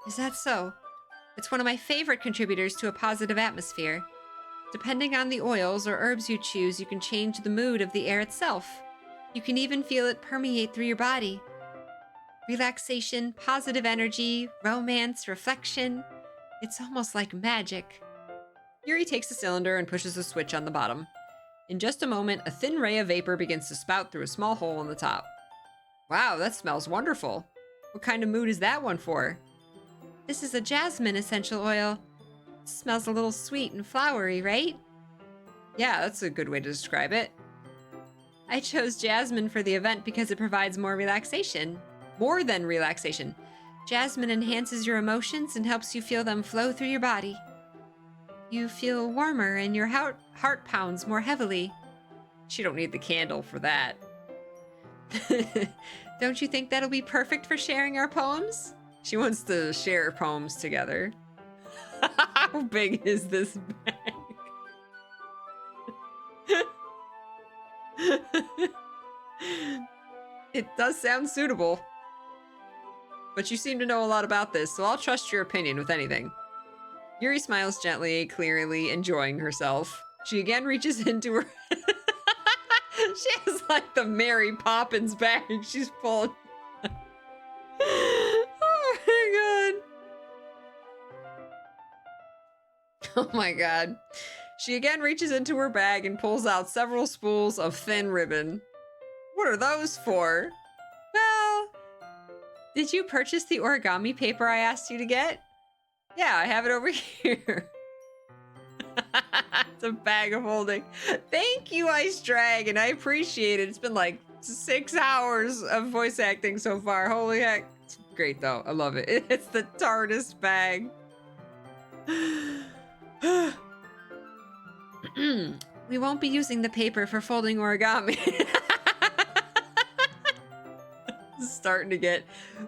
Is that so? It's one of my favorite contributors to a positive atmosphere. Depending on the oils or herbs you choose, you can change the mood of the air itself. You can even feel it permeate through your body. Relaxation, positive energy, romance, reflection. It's almost like magic. Yuri takes the cylinder and pushes a switch on the bottom. In just a moment, a thin ray of vapor begins to spout through a small hole in the top. Wow, that smells wonderful. What kind of mood is that one for? This is a jasmine essential oil. It smells a little sweet and flowery, right? Yeah, that's a good way to describe it. I chose jasmine for the event because it provides more relaxation. More than relaxation. Jasmine enhances your emotions and helps you feel them flow through your body. You feel warmer and your heart pounds more heavily. She don't need the candle for that. Don't you think that'll be perfect for sharing our poems? She wants to share poems together. How big is this bag? It does sound suitable. But you seem to know a lot about this, so I'll trust your opinion with anything. Yuri smiles gently, clearly enjoying herself. She again reaches into her... She has like the Mary Poppins bag she's pulling. Oh my god. Oh my god. She again reaches into her bag and pulls out several spools of thin ribbon. What are those for? Well, did you purchase the origami paper I asked you to get? Yeah, I have it over here. It's a bag of holding. Thank you, Ice Dragon. I appreciate it. It's been like 6 hours of voice acting so far. Holy heck. It's great, though. I love it. It's the tartest bag. We won't be using the paper for folding origami. Starting to get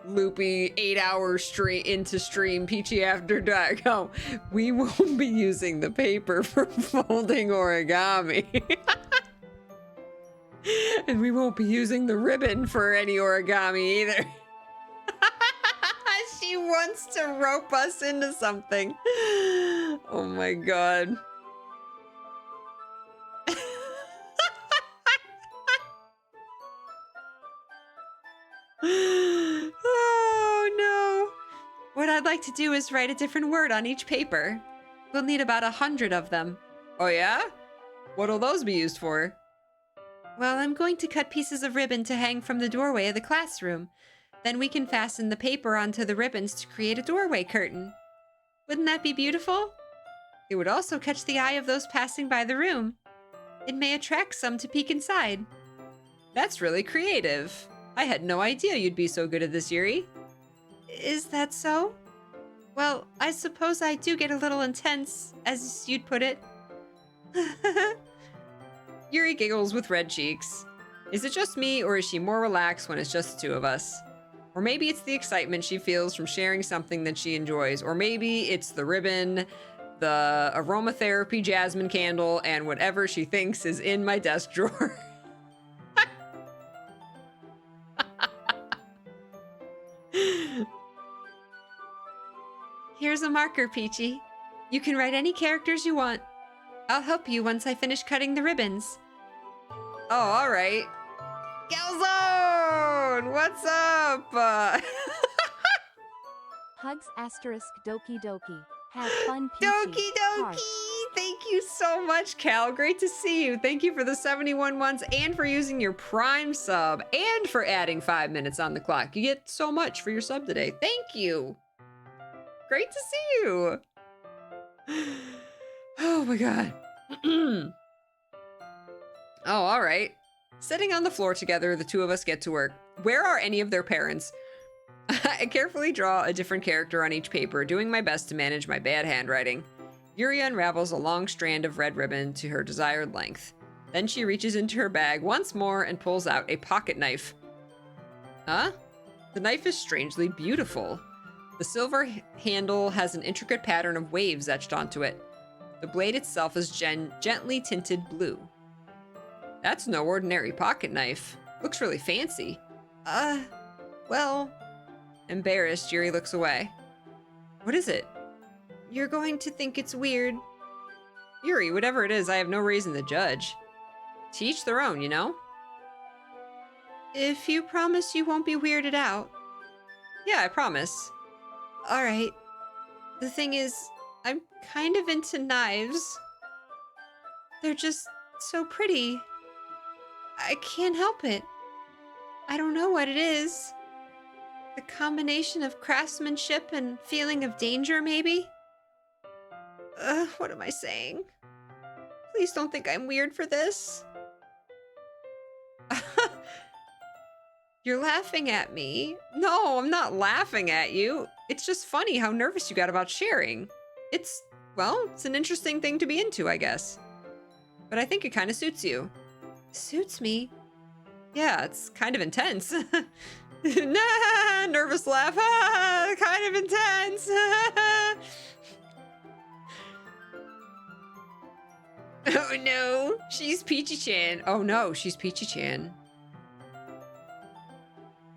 loopy 8 hours straight into stream Peachy After Dark. Oh, we won't be using the paper for folding origami. And we won't be using the ribbon for any origami either. She wants to rope us into something. Oh my god. Oh no. What I'd like to do is write a different word on each paper. We'll need about 100 of them. Oh yeah? What'll those be used for? Well, I'm going to cut pieces of ribbon to hang from the doorway of the classroom. Then we can fasten the paper onto the ribbons to create a doorway curtain. Wouldn't that be beautiful? It would also catch the eye of those passing by the room. It may attract some to peek inside. That's really creative. I had no idea you'd be so good at this, Yuri. Is that so? Well, I suppose I do get a little intense, as you'd put it. Yuri giggles with red cheeks. Is it just me, or is she more relaxed when it's just the two of us? Or maybe it's the excitement she feels from sharing something that she enjoys. Or maybe it's the ribbon, the aromatherapy jasmine candle, and whatever she thinks is in my desk drawer. Here's a marker, Peachy. You can write any characters you want. I'll help you once I finish cutting the ribbons. Oh, all right. Calzone! What's up? Hugs asterisk Doki Doki. Have fun, Peachy. Doki Doki! Heart. Thank you so much, Cal. Great to see you. Thank you for the 71 months and for using your Prime sub and for adding 5 minutes on the clock. You get so much for your sub today. Thank you. Great to see you. Oh my god. Oh, all right. Sitting on the floor together, the two of us get to work. Where are any of their parents? I carefully draw a different character on each paper, doing my best to manage my bad handwriting. Yuri unravels a long strand of red ribbon to her desired length. Then she reaches into her bag once more and pulls out a pocket knife. Huh? The knife is strangely beautiful. The silver handle has an intricate pattern of waves etched onto it. The blade itself is gently tinted blue. That's no ordinary pocket knife. Looks really fancy. Well... Embarrassed, Yuri looks away. What is it? You're going to think it's weird. Yuri, whatever it is, I have no reason to judge. To each their own, you know? If you promise you won't be weirded out. Yeah, I promise. All right. The thing is, I'm kind of into knives. They're just so pretty. I can't help it. I don't know what it is. The combination of craftsmanship and feeling of danger, maybe? What am I saying? Please don't think I'm weird for this. You're laughing at me. No, I'm not laughing at you. It's just funny how nervous you got about sharing. It's an interesting thing to be into, I guess. But I think it kind of suits you. Suits me. Yeah, it's kind of intense. Nah, nervous laugh. Ah, kind of intense. Oh no, she's Peachy-chan. Oh no, she's Peachy-chan.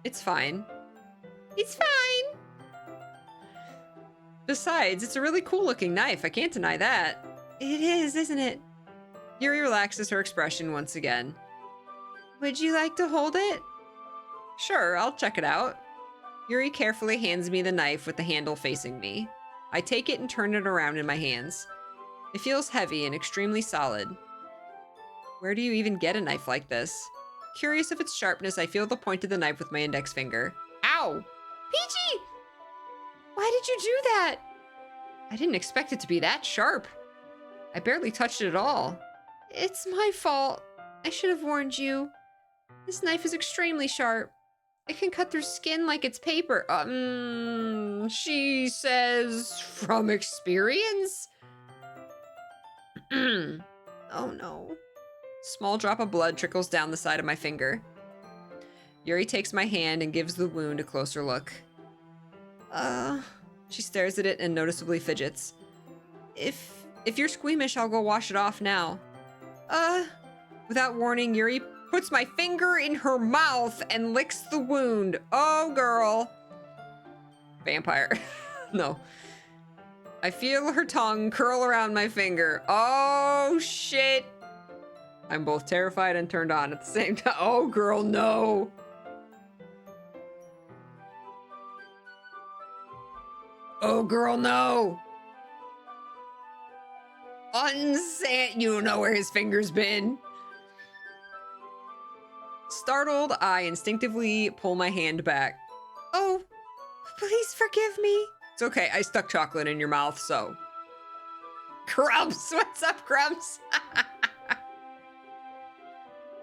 It's fine. It's fine. Besides, it's a really cool looking knife. I can't deny that. It is, isn't it? Yuri relaxes her expression once again. Would you like to hold it? Sure, I'll check it out. Yuri carefully hands me the knife with the handle facing me. I take it and turn it around in my hands. It feels heavy and extremely solid. Where do you even get a knife like this? Curious of its sharpness, I feel the point of the knife with my index finger. Ow! Peachy! Why did you do that? I didn't expect it to be that sharp. I barely touched it at all. It's my fault. I should have warned you. This knife is extremely sharp. It can cut through skin like it's paper. She says from experience? Oh no. Small drop of blood trickles down the side of my finger. Yuri takes my hand and gives the wound a closer look. She stares at it and noticeably fidgets. If you're squeamish, I'll go wash it off now. Without warning, Yuri puts my finger in her mouth and licks the wound. Oh, girl. Vampire. No. I feel her tongue curl around my finger. Oh, shit. I'm both terrified and turned on at the same time. Oh, girl, no. Oh, girl, no. You know where his finger's been. Startled, I instinctively pull my hand back. Oh, please forgive me. It's okay, I stuck chocolate in your mouth, so. Crumbs, what's up, Crumbs?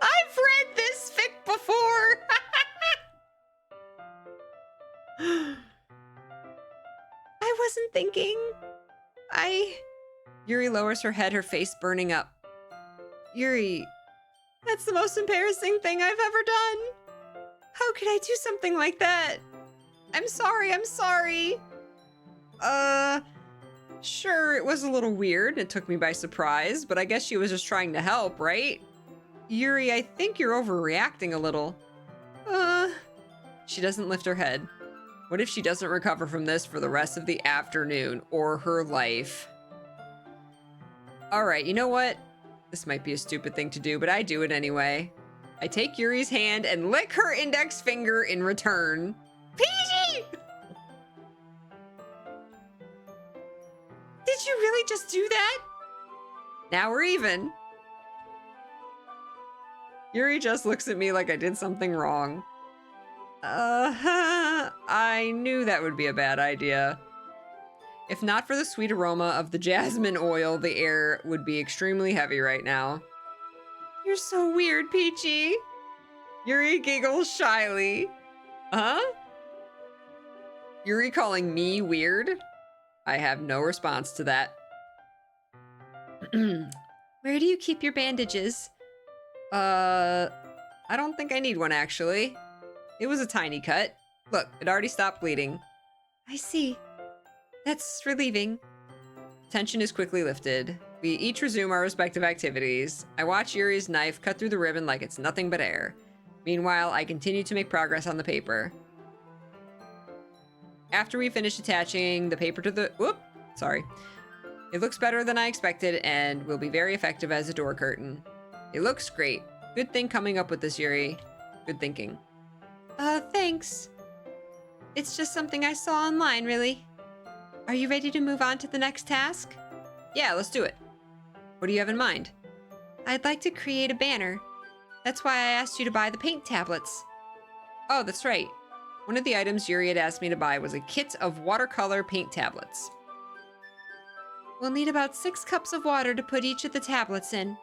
I've read this fic before. I wasn't thinking. Yuri lowers her head, her face burning up. Yuri, That's the most embarrassing thing I've ever done. How could I do something like that? I'm sorry. Sure, it was a little weird. It took me by surprise, but I guess she was just trying to help, right? Yuri, I think you're overreacting a little. She doesn't lift her head. What if she doesn't recover from this for the rest of the afternoon or her life? All right, you know what? This might be a stupid thing to do, but I do it anyway. I take Yuri's hand and lick her index finger in return. Peachy! Did you really just do that? Now we're even. Yuri just looks at me like I did something wrong. I knew that would be a bad idea. If not for the sweet aroma of the jasmine oil, the air would be extremely heavy right now. You're so weird, Peachy. Yuri giggles shyly. Huh? Yuri calling me weird? I have no response to that. Where do you keep your bandages? I don't think I need one, actually. It was a tiny cut. Look, it already stopped bleeding. I see. That's relieving. Tension is quickly lifted. We each resume our respective activities. I watch Yuri's knife cut through the ribbon like it's nothing but air. Meanwhile, I continue to make progress on the paper. After we finish attaching the paper to the... It looks better than I expected and will be very effective as a door curtain. It looks great. Good thing coming up with this, Yuri. Good thinking. Thanks. It's just something I saw online, really. Are you ready to move on to the next task? Yeah, let's do it. What do you have in mind? I'd like to create a banner. That's why I asked you to buy the paint tablets. Oh, that's right. One of the items Yuri had asked me to buy was a kit of watercolor paint tablets. We'll need about 6 cups of water to put each of the tablets in.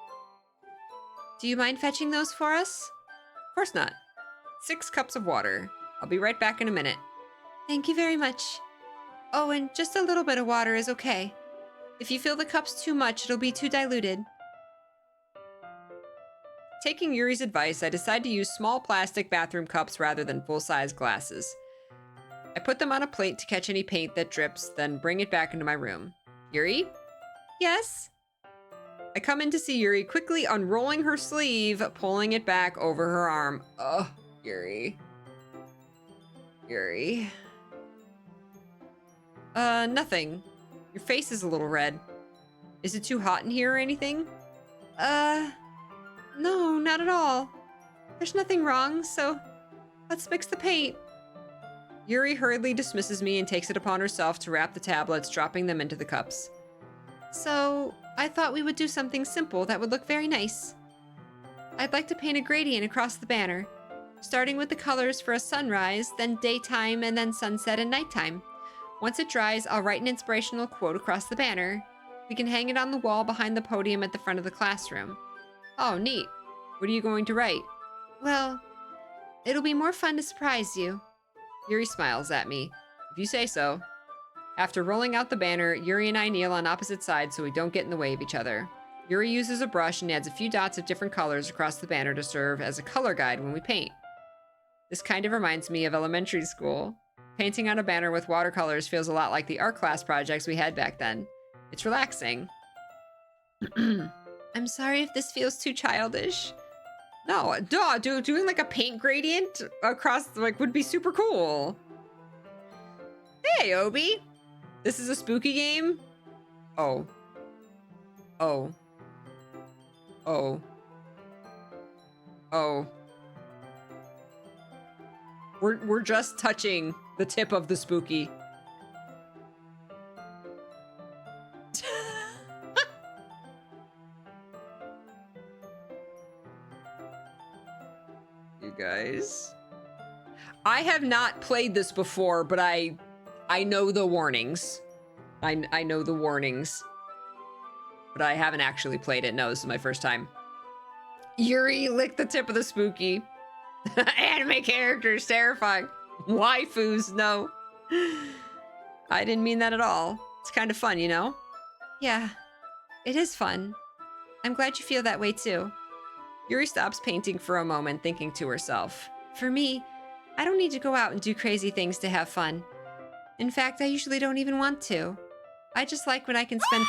Do you mind fetching those for us? Of course not. 6 cups of water. I'll be right back in a minute. Thank you very much. Oh, and just a little bit of water is okay. If you fill the cups too much, it'll be too diluted. Taking Yuri's advice, I decided to use small plastic bathroom cups rather than full-size glasses. I put them on a plate to catch any paint that drips, then bring it back into my room. Yuri? Yes? I come in to see Yuri quickly unrolling her sleeve, pulling it back over her arm. Ugh, Yuri. Yuri. Nothing. Your face is a little red. Is it too hot in here or anything? No, not at all. There's nothing wrong, so let's mix the paint. Yuri hurriedly dismisses me and takes it upon herself to wrap the tablets, dropping them into the cups. So, I thought we would do something simple that would look very nice. I'd like to paint a gradient across the banner, starting with the colors for a sunrise, then daytime, and then sunset and nighttime. Once it dries, I'll write an inspirational quote across the banner. We can hang it on the wall behind the podium at the front of the classroom. Oh, neat. What are you going to write? Well, it'll be more fun to surprise you. Yuri smiles at me. If you say so. After rolling out the banner, Yuri and I kneel on opposite sides so we don't get in the way of each other. Yuri uses a brush and adds a few dots of different colors across the banner to serve as a color guide when we paint. This kind of reminds me of elementary school. Painting on a banner with watercolors feels a lot like the art class projects we had back then. It's relaxing. I'm sorry if this feels too childish. No, duh, dude, doing like a paint gradient across, like, would be super cool. Hey, Obi. This is a spooky game? Oh. Oh. Oh. Oh. We're just touching the tip of the spooky. You guys. I have not played this before, but I know the warnings. I know the warnings. But I haven't actually played it. No, this is my first time. Yuri licked the tip of the spooky. Anime characters, terrifying. Waifus, no. I didn't mean that at all. It's kind of fun, you know? Yeah, it is fun. I'm glad you feel that way too. Yuri stops painting for a moment, thinking to herself. For me, I don't need to go out and do crazy things to have fun. In fact, I usually don't even want to. I just like when I can spend...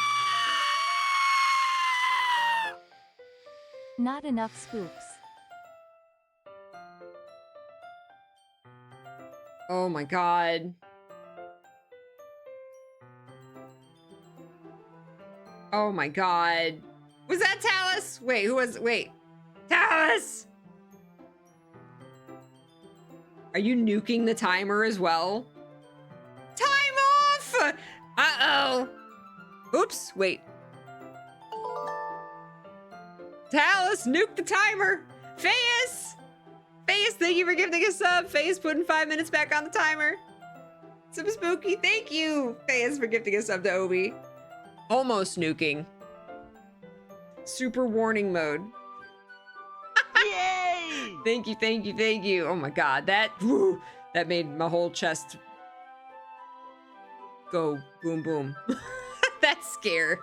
Not enough spooks. Oh my god. Oh my god. Was that Talus? Wait, who was... Wait. Talus! Are you nuking the timer as well? Time off! Uh-oh. Oops, wait. Talus, nuke the timer! Fayus! Fayus, thank you for gifting a sub. Fayus putting 5 minutes back on the timer. Some spooky. Thank you, Fayus, for gifting a sub to Obi. Almost nuking. Super warning mode. Yay! Thank you, thank you, thank you. Oh my god, that made my whole chest go boom boom. That scare.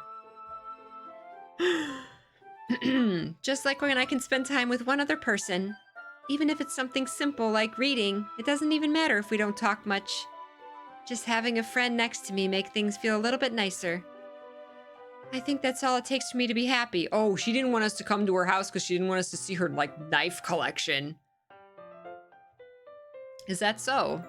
Just like when I can spend time with one other person. Even if it's something simple like reading, it doesn't even matter if we don't talk much. Just having a friend next to me make things feel a little bit nicer. I think that's all it takes for me to be happy. Oh, she didn't want us to come to her house because she didn't want us to see her, like, knife collection. Is that so?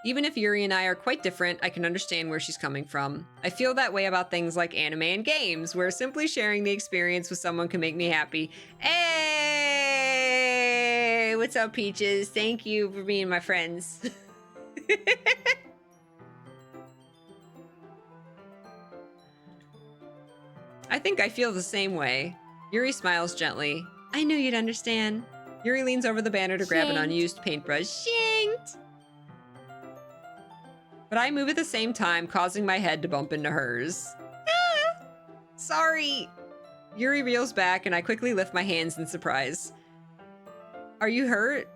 Even if Yuri and I are quite different, I can understand where she's coming from. I feel that way about things like anime and games, where simply sharing the experience with someone can make me happy. Hey! What's up, Peaches? Thank you for being my friends. I think I feel the same way. Yuri smiles gently. I knew you'd understand. Yuri leans over the banner to grab an Shanked. unused paintbrush. Shanked! but I move at the same time, causing my head to bump into hers. Ah, sorry. Yuri reels back, and I quickly lift my hands in surprise. Are you hurt?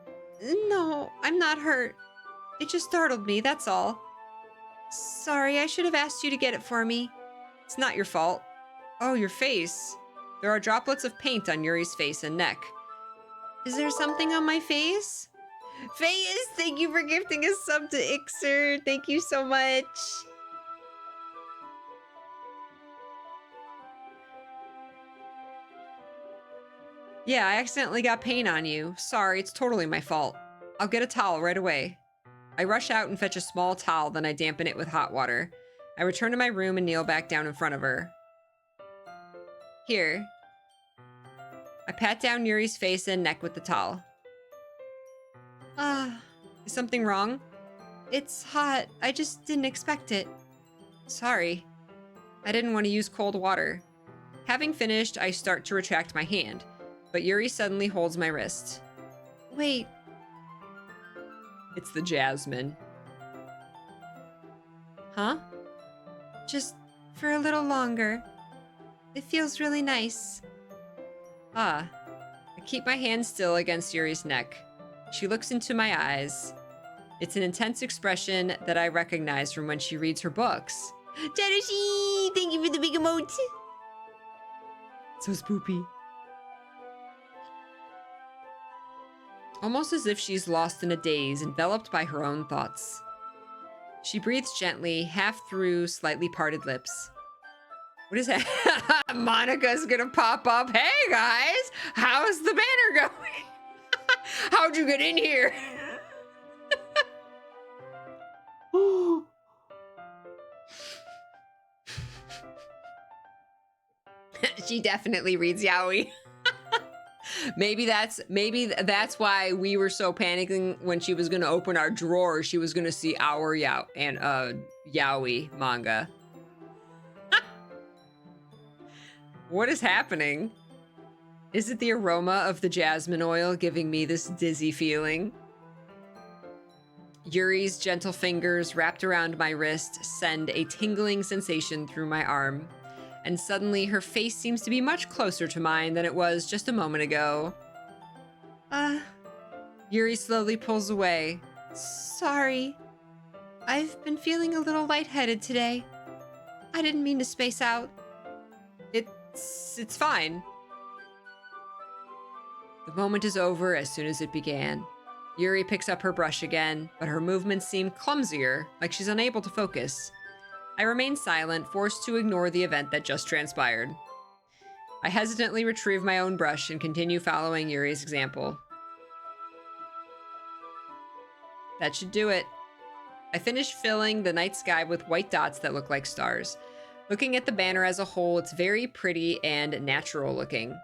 No, I'm not hurt. It just startled me, that's all. Sorry, I should have asked you to get it for me. It's not your fault. Oh, your face. There are droplets of paint on Yuri's face and neck. Is there something on my face? Face, thank you for gifting a sub to Ixer. Thank you so much. Yeah, I accidentally got paint on you. Sorry, it's totally my fault. I'll get a towel right away. I rush out and fetch a small towel, then I dampen it with hot water. I return to my room and kneel back down in front of her. Here. I pat down Yuri's face and neck with the towel. Is something wrong? It's hot. I just didn't expect it. Sorry. I didn't want to use cold water. Having finished, I start to retract my hand, but Yuri suddenly holds my wrist. Wait. It's the jasmine. Huh? Just for a little longer. It feels really nice. I keep my hand still against Yuri's neck. She looks into my eyes. It's an intense expression that I recognize from when she reads her books. Jarushi! Thank you for the big emote! So spoopy. Almost as if she's lost in a daze, enveloped by her own thoughts. She breathes gently, half through slightly parted lips. What is that? Monica's gonna pop up. Hey guys, how's the banner going? How'd you get in here? She definitely reads yaoi. Maybe that's why we were so panicking when she was gonna open our drawer. She was gonna see our yaoi manga. What is happening? Is it the aroma of the jasmine oil giving me this dizzy feeling? Yuri's gentle fingers wrapped around my wrist send a tingling sensation through my arm, and suddenly her face seems to be much closer to mine than it was just a moment ago. Yuri slowly pulls away. Sorry. I've been feeling a little lightheaded today. I didn't mean to space out. It's fine. The moment is over as soon as it began. Yuri picks up her brush again, but her movements seem clumsier, like she's unable to focus. I remain silent, forced to ignore the event that just transpired. I hesitantly retrieve my own brush and continue following Yuri's example. That should do it. I finish filling the night sky with white dots that look like stars. Looking at the banner as a whole, it's very pretty and natural looking.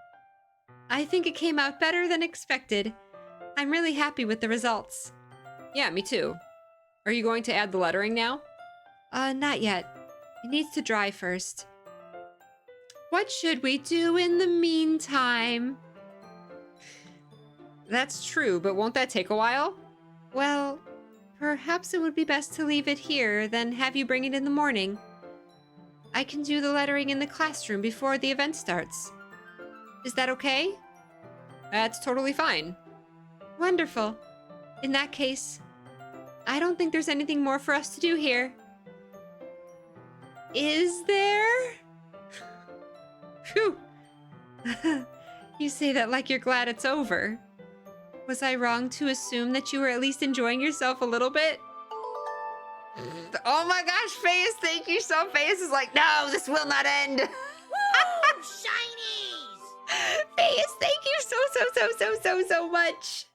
I think it came out better than expected. I'm really happy with the results. Yeah, me too. Are you going to add the lettering now? Not yet. It needs to dry first. What should we do in the meantime? That's true, but won't that take a while? Well, perhaps it would be best to leave it here, then have you bring it in the morning. I can do the lettering in the classroom before the event starts. Is that okay? That's totally fine. Wonderful. In that case, I don't think there's anything more for us to do here. Is there? Phew. You say that like you're glad it's over. Was I wrong to assume that you were at least enjoying yourself a little bit? Oh my gosh, Face, thank you so. Face is like, no, this will not end. Woo! Shinies! Face, thank you so much.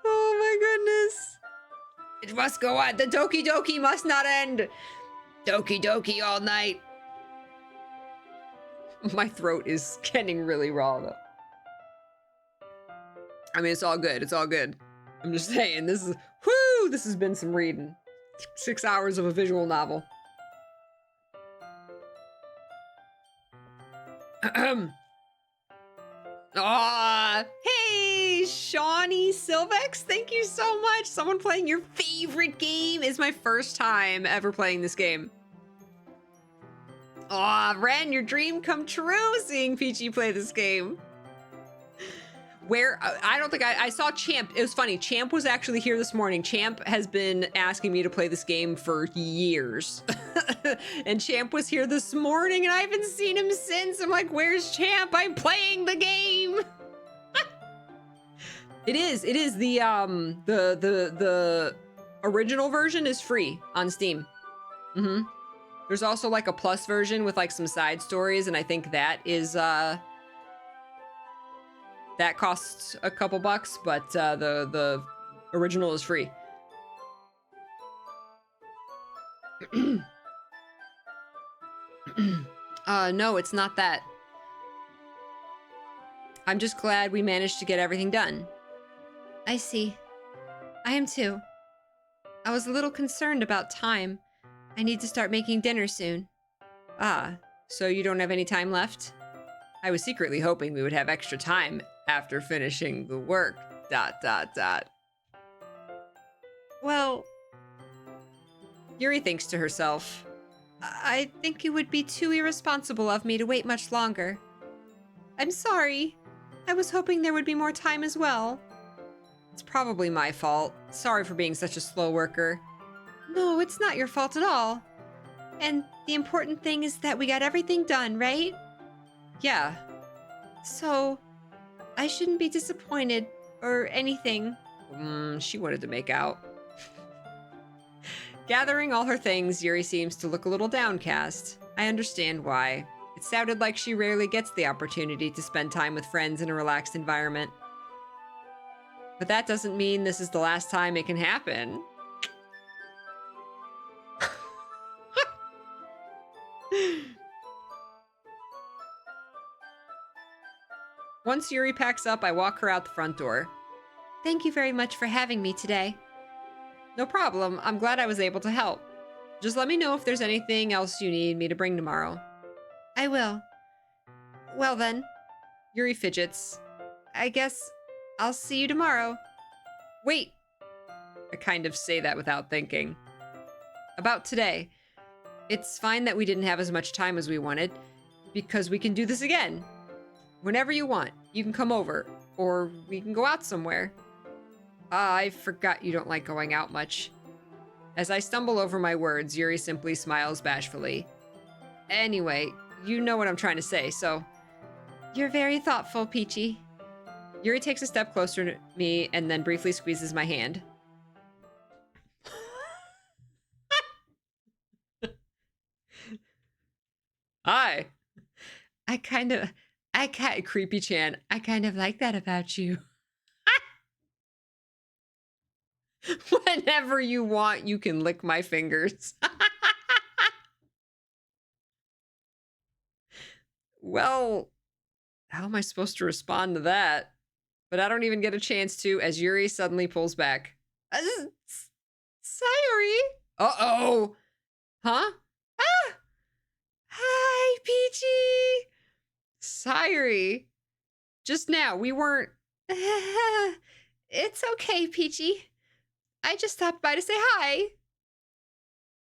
Oh my goodness. It must go on. The Doki Doki must not end. Doki Doki all night. My throat is getting really raw though. I mean, it's all good. It's all good. I'm just saying, this has been some reading. 6 hours of a visual novel. Aw, hey, Sean funny. Silvex, thank you so much. Someone playing your favorite game is my first time ever playing this game. Aw, Ren, your dream come true seeing Peachy play this game. Where, I don't think I saw Champ. It was funny. Champ was actually here this morning. Champ has been asking me to play this game for years. And Champ was here this morning and I haven't seen him since. I'm like, where's Champ? I'm playing the game. It is the original version is free on Steam. There's also like a plus version with like some side stories, and I think that is that costs a couple bucks, but the original is free. No, it's not that. I'm just glad we managed to get everything done. I see. I am too. I was a little concerned about time. I need to start making dinner soon. Ah, so you don't have any time left? I was secretly hoping we would have extra time after finishing the work, ... Well, Yuri thinks to herself. I think it would be too irresponsible of me to wait much longer. I'm sorry. I was hoping there would be more time as well. It's probably my fault. Sorry for being such a slow worker. No, it's not your fault at all. And the important thing is that we got everything done, right? Yeah. So, I shouldn't be disappointed or anything. She wanted to make out. Gathering all her things, Yuri seems to look a little downcast. I understand why. It sounded like she rarely gets the opportunity to spend time with friends in a relaxed environment. But that doesn't mean this is the last time it can happen. Once Yuri packs up, I walk her out the front door. Thank you very much for having me today. No problem. I'm glad I was able to help. Just let me know if there's anything else you need me to bring tomorrow. I will. Well then, Yuri fidgets. I guess I'll see you tomorrow. Wait! I kind of say that without thinking. About today. It's fine that we didn't have as much time as we wanted, because we can do this again. Whenever you want, you can come over, or we can go out somewhere. I forgot you don't like going out much. As I stumble over my words, Yuri simply smiles bashfully. Anyway, you know what I'm trying to say, so... You're very thoughtful, Peachy. Yuri takes a step closer to me and then briefly squeezes my hand. Hi. Creepy Chan, I kind of like that about you. Whenever you want, you can lick my fingers. Well, how am I supposed to respond to that? But I don't even get a chance to, as Yuri suddenly pulls back. Sayuri? Uh-oh! Huh? Ah! Hi, Peachy! Sayuri! Just now, we weren't... It's okay, Peachy. I just stopped by to say hi.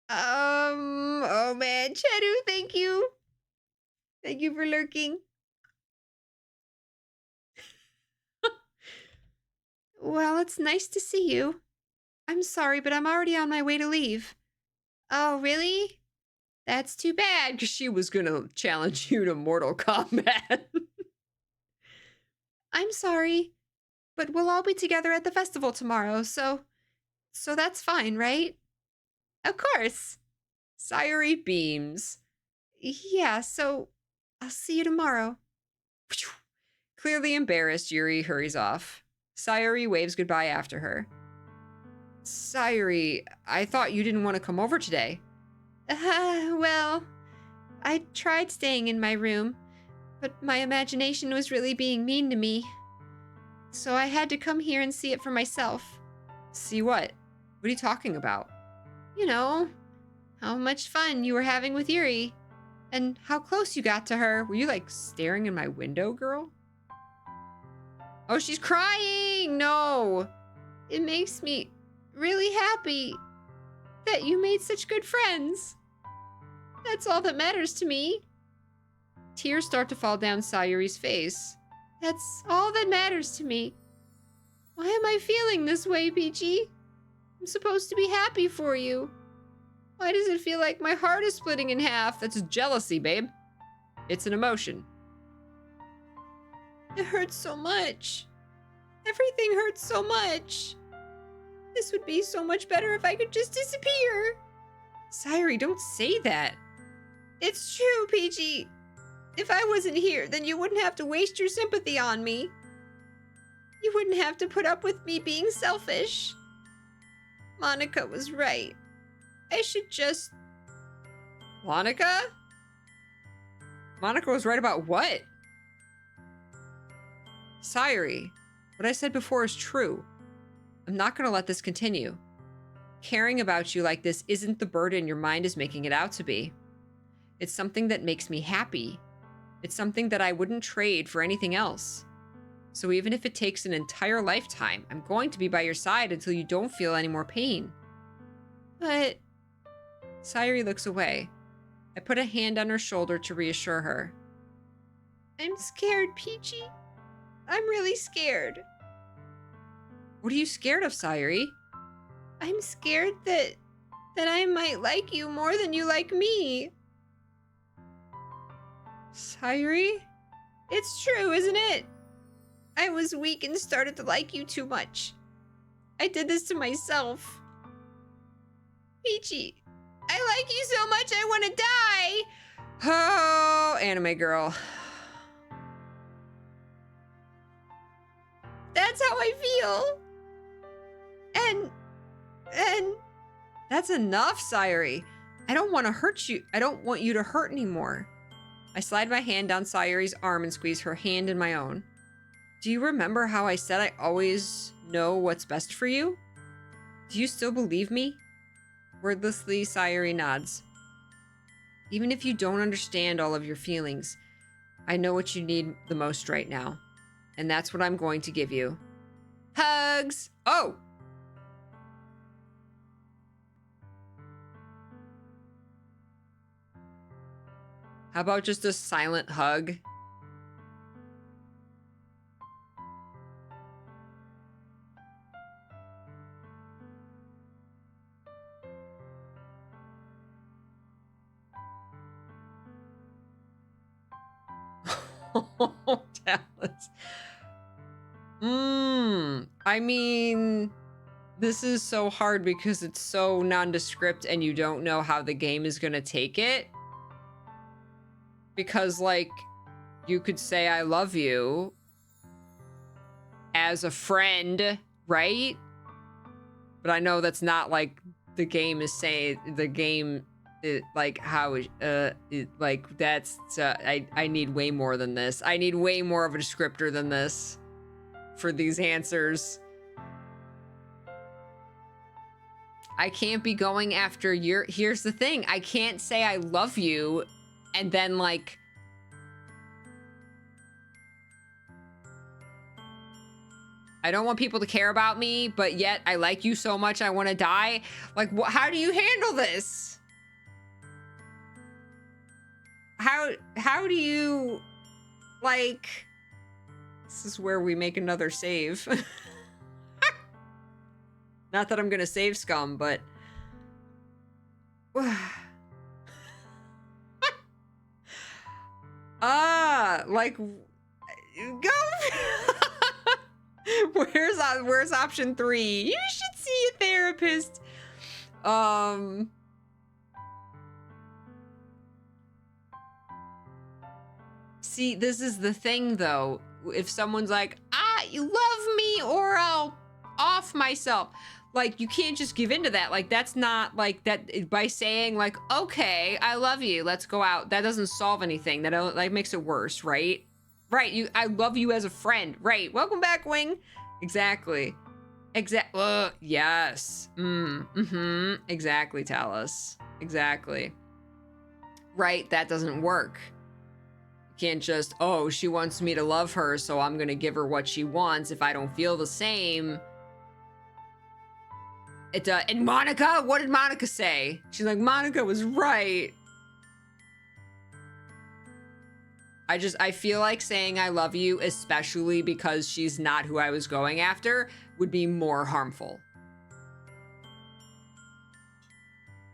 Oh man, Chedu, thank you. Thank you for lurking. Well, it's nice to see you. I'm sorry, but I'm already on my way to leave. Oh, really? That's too bad. Because she was gonna challenge you to Mortal Kombat. I'm sorry, but we'll all be together at the festival tomorrow, so that's fine, right? Of course. Sayuri beams. Yeah, so I'll see you tomorrow. Clearly embarrassed, Yuri hurries off. Sayuri waves goodbye after her. Sayuri, I thought you didn't want to come over today. Well, I tried staying in my room, but my imagination was really being mean to me. So I had to come here and see it for myself. See what? What are you talking about? You know, how much fun you were having with Yuri, and how close you got to her. Were you like staring in my window, girl? Oh, she's crying! No! it makes me really happy that you made such good friends. That's all that matters to me. Tears start to fall down Sayuri's face. That's all that matters to me. Why am I feeling this way, Peachy? I'm supposed to be happy for you. Why does it feel like my heart is splitting in half? That's jealousy, babe. It's an emotion. It hurts so much. Everything hurts so much. This would be so much better if I could just disappear. Sayuri, don't say that. It's true, Peachy. If I wasn't here, then you wouldn't have to waste your sympathy on me. You wouldn't have to put up with me being selfish. Monica was right. I should just... Monica? Monica was right about what? Sayuri, what I said before is true. I'm not going to let this continue. Caring about you like this isn't the burden your mind is making it out to be. It's something that makes me happy. It's something that I wouldn't trade for anything else. So even if it takes an entire lifetime, I'm going to be by your side until you don't feel any more pain. But... Sayuri looks away. I put a hand on her shoulder to reassure her. I'm scared, Peachy. I'm really scared. What are you scared of, Sayuri? I'm scared that I might like you more than you like me. Sayuri? It's true, isn't it? I was weak and started to like you too much. I did this to myself. Peachy, I like you so much I want to die! Oh, anime girl. That's how I feel. And... That's enough, Sayuri. I don't want to hurt you. I don't want you to hurt anymore. I slide my hand down Sayuri's arm and squeeze her hand in my own. Do you remember how I said I always know what's best for you? Do you still believe me? Wordlessly, Sayuri nods. Even if you don't understand all of your feelings, I know what you need the most right now. And that's what I'm going to give you. Hugs! Oh! How about just a silent hug? Oh, Dallas. I mean, this is so hard because it's so nondescript and you don't know how the game is going to take it. Because, like, you could say I love you as a friend, right? But I know that's not like the game is saying. The game, like, how, like, that's, I need way more than this. I need way more of a descriptor than this for these answers. I can't be going after your, here's the thing. I can't say I love you and then, like, I don't want people to care about me, but yet I like you so much I want to die. Like, how do you handle this? How do you, like, this is where we make another save. Not that I'm gonna save scum, but like, go. Where's option 3? You should see a therapist. See, this is the thing though. If someone's like, you love me or I'll off myself. Like, you can't just give into that. Like, that's not like that by saying like, okay, I love you, let's go out. That doesn't solve anything. That like makes it worse, right? Right, I love you as a friend. Right, welcome back, Wing. Exactly. Yes. Exactly, Talus. Exactly. Right, that doesn't work. You can't just, oh, she wants me to love her, so I'm gonna give her what she wants. If I don't feel the same, And Monica, what did Monica say? She's like, Monica was right. I feel like saying I love you, especially because she's not who I was going after, would be more harmful.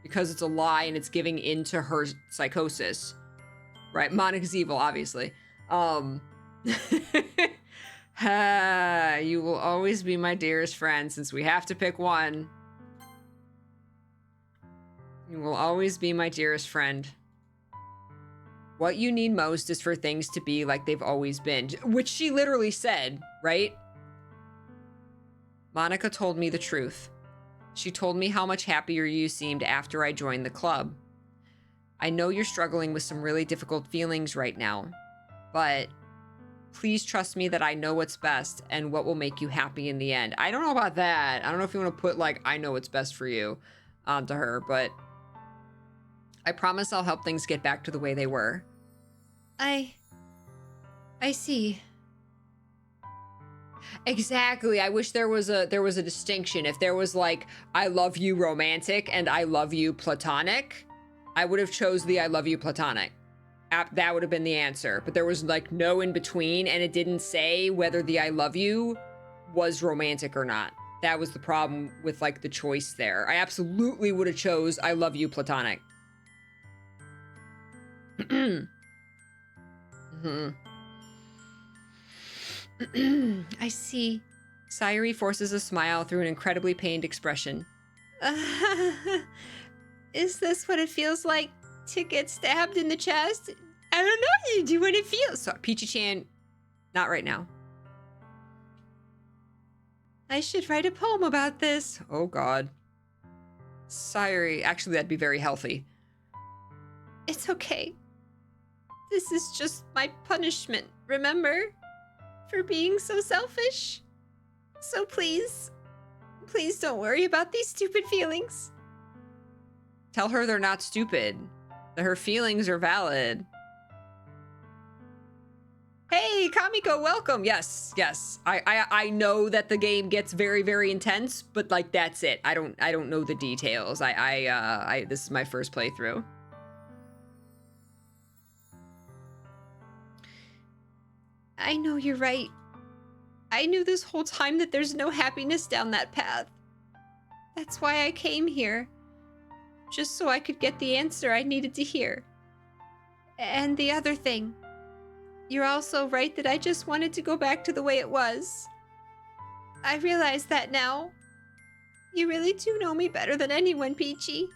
Because it's a lie and it's giving into her psychosis. Right? Monica's evil, obviously. You will always be my dearest friend since we have to pick one. You will always be my dearest friend. What you need most is for things to be like they've always been, which she literally said, right? Monica told me the truth. She told me how much happier you seemed after I joined the club. I know you're struggling with some really difficult feelings right now, but please trust me that I know what's best and what will make you happy in the end. I don't know about that. I don't know if you want to put like, I know what's best for you onto her, but I promise I'll help things get back to the way they were. I see. Exactly. I wish there was a distinction. If there was like, I love you romantic and I love you platonic, I would have chose the I love you platonic. That would have been the answer. But there was like no in between, and it didn't say whether the I love you was romantic or not. That was the problem with like the choice there. I absolutely would have chose I love you platonic. I see. Sayuri forces a smile through an incredibly pained expression. Is this what it feels like to get stabbed in the chest? I don't know. Do what it feels. So, Peachy-chan, not right now. I should write a poem about this. Oh, God. Sayuri, actually, that'd be very healthy. It's okay. This is just my punishment, remember? For being so selfish. So please don't worry about these stupid feelings. Tell her they're not stupid. That her feelings are valid. Hey, Kamiko, welcome. Yes. I know that the game gets very, very intense, but like that's it. I don't know the details. This is my first playthrough. I know you're right. I knew this whole time that there's no happiness down that path. That's why I came here. Just so I could get the answer I needed to hear. And the other thing. You're also right that I just wanted to go back to the way it was. I realize that now. You really do know me better than anyone, Peachy.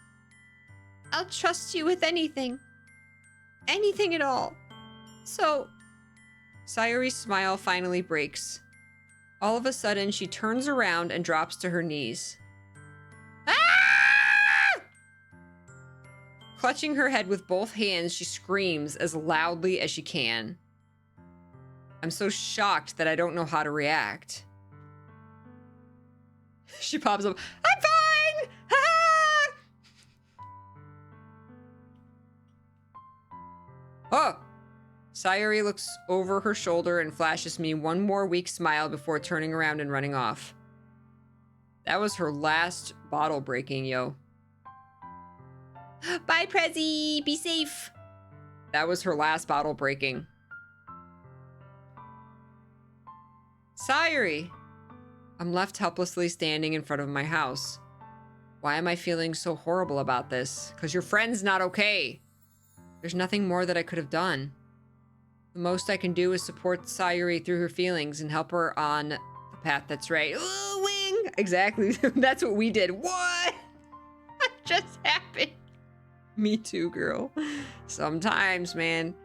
I'll trust you with anything. Anything at all. So... Sayuri's smile finally breaks. All of a sudden, she turns around and drops to her knees. Ah! Clutching her head with both hands, she screams as loudly as she can. I'm so shocked that I don't know how to react. She pops up. I'm fine! Ah! Oh! Sayuri looks over her shoulder and flashes me one more weak smile before turning around and running off. That was her last bottle breaking, yo. Bye, Prezi! Be safe! That was her last bottle breaking. Sayuri! I'm left helplessly standing in front of my house. Why am I feeling so horrible about this? 'Cause your friend's not okay. There's nothing more that I could have done. The most I can do is support Sayuri through her feelings and help her on the path that's right. Ooh, wing! Exactly. That's what we did. What? What just happened? Me too, girl. Sometimes, man.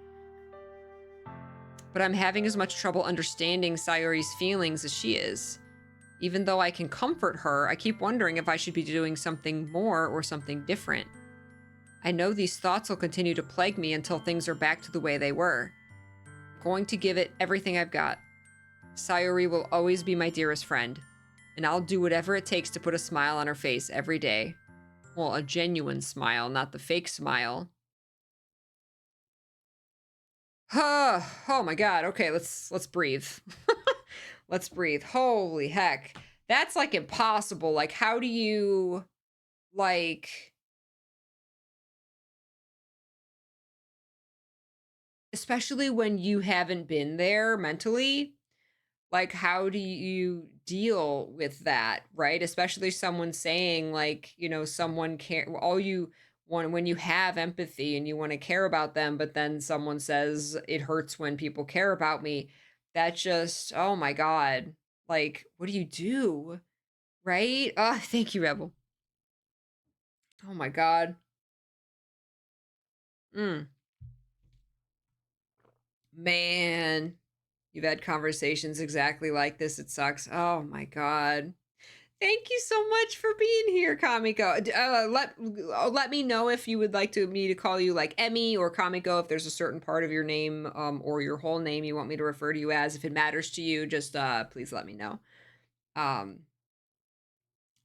But I'm having as much trouble understanding Sayuri's feelings as she is. Even though I can comfort her, I keep wondering if I should be doing something more or something different. I know these thoughts will continue to plague me until things are back to the way they were. Going to give it everything I've got. Sayuri will always be my dearest friend, and I'll do whatever it takes to put a smile on her face every day. Well, a genuine smile, not the fake smile. Oh my god. Okay, let's breathe. Let's breathe. Holy heck. that's like impossible. Like, how do you, like, especially when you haven't been there mentally, like, how do you deal with that, right? Especially someone saying, like, you know, someone care, all you want when you have empathy and you want to care about them, but then someone says it hurts when people care about me. That just, oh my God. Like, what do you do? Right? Oh, thank you, Rebel. Oh my God. Mm. Man, you've had conversations exactly like this. It sucks. Oh my God. Thank you so much for being here, Kamiko. Let me know if you would like me to call you like Emmy or Kamiko, if there's a certain part of your name or your whole name you want me to refer to you as. If it matters to you, just please let me know. Um,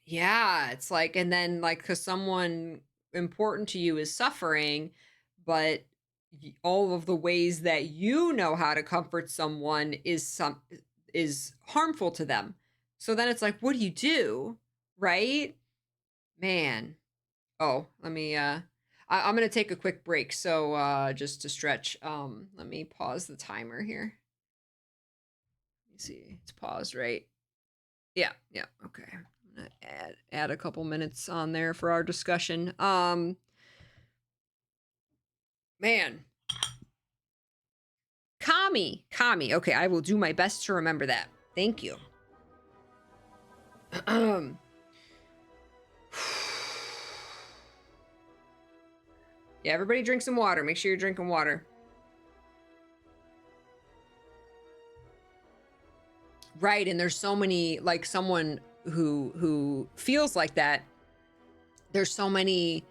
yeah, it's like, and then like, because someone important to you is suffering, but all of the ways that you know how to comfort someone is harmful to them. So then it's like, what do you do? Right? Man. Oh, let me I'm gonna take a quick break. So just to stretch. Let me pause the timer here. Let me see. It's paused, right? Yeah, yeah, okay. I'm gonna add a couple minutes on there for our discussion. Man. Kami. Okay, I will do my best to remember that. Thank you. Yeah, everybody drink some water. Make sure you're drinking water. Right, and there's so many, like, someone who feels like that, there's so many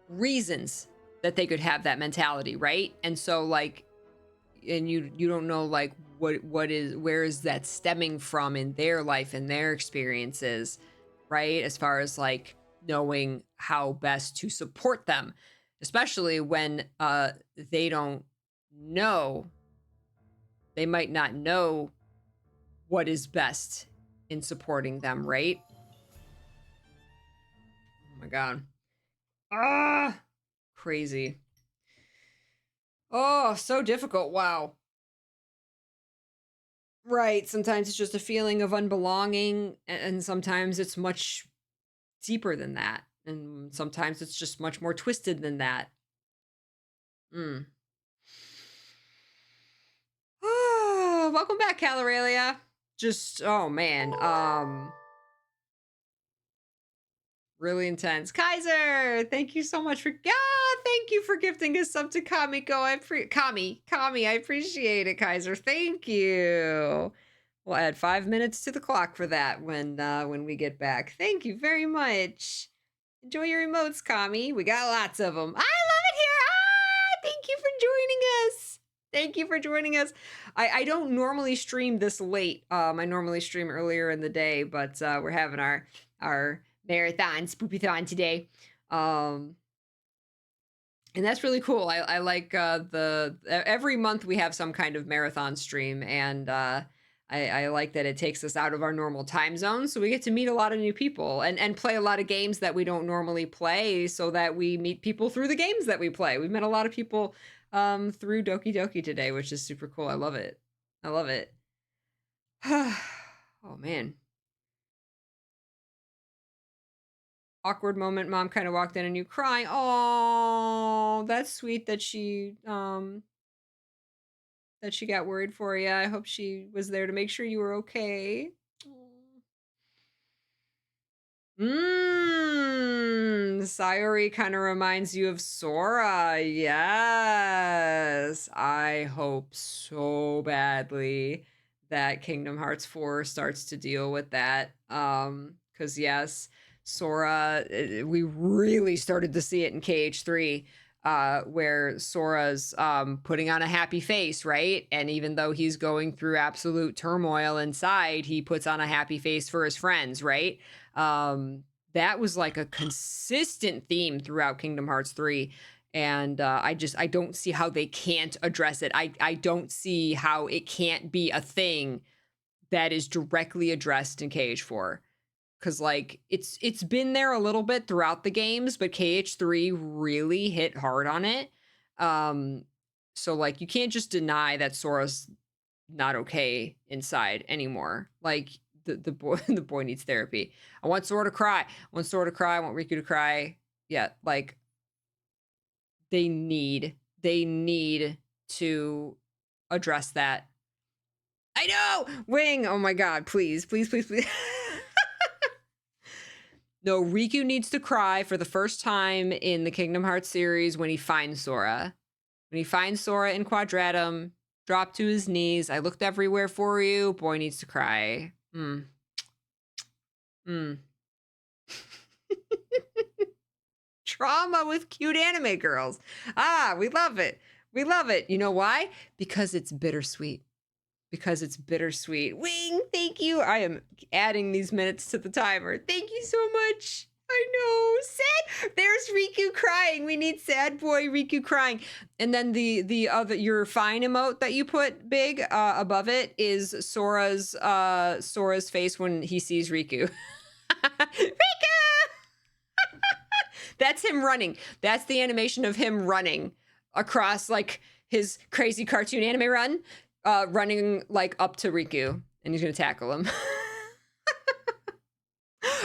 reasons that they could have that mentality, right? And so, like, and you don't know, like, where is that stemming from in their life and their experiences, right? As far as like knowing how best to support them, especially when they don't know, they might not know what is best in supporting them, right? Oh my God. Ah, crazy. Oh, so difficult. Wow. Right. Sometimes it's just a feeling of unbelonging, and sometimes it's much deeper than that. And sometimes it's just much more twisted than that. Mm. Oh, welcome back, Calorelia. Just, oh man. Really intense. Kaiser, thank you so much for thank you for gifting us up to Kamiko. Kami, I appreciate it, Kaiser. Thank you. We'll add 5 minutes to the clock for that when we get back. Thank you very much. Enjoy your emotes, Kami. We got lots of them. I love it here. Thank you for joining us. Thank you for joining us. I don't normally stream this late. I normally stream earlier in the day, but we're having our marathon spoopy-thon today. And that's really cool. I like every month we have some kind of marathon stream, and I like that it takes us out of our normal time zone, so we get to meet a lot of new people and play a lot of games that we don't normally play, so that we meet people through the games that we play. We've met a lot of people through Doki Doki today, which is super cool. I love it. I love it. Oh man. Awkward moment. Mom kind of walked in and you crying. Oh, that's sweet that she got worried for you. I hope she was there to make sure you were okay. Sayori kind of reminds you of Sora. Yes. I hope so badly that Kingdom Hearts 4 starts to deal with that. Because yes, Sora, we really started to see it in KH3, where Sora's putting on a happy face, right? And even though he's going through absolute turmoil inside, he puts on a happy face for his friends, right? That was like a consistent theme throughout Kingdom Hearts 3. And I don't see how they can't address it. I don't see how it can't be a thing that is directly addressed in KH4. Cause like it's been there a little bit throughout the games, but KH3 really hit hard on it. So like you can't just deny that Sora's not okay inside anymore. Like the boy the boy needs therapy. I want Sora to cry. I want Sora to cry. I want Riku to cry. Yeah, like they need to address that. I know! Wing! Oh my god, please, please, please, please. No, Riku needs to cry for the first time in the Kingdom Hearts series when he finds Sora. When he finds Sora in Quadratum, drop to his knees. I looked everywhere for you. Boy needs to cry. Trauma with cute anime girls. Ah, we love it. We love it. You know why? Because it's bittersweet. Because it's bittersweet. Wing, thank you. I am adding these minutes to the timer. Thank you so much. I know. Sad. There's Riku crying. We need sad boy Riku crying. And then the other your fine emote that you put big above it is Sora's face when he sees Riku. Riku! That's him running. That's the animation of him running across like his crazy cartoon anime run. Running like up to Riku, and he's gonna tackle him.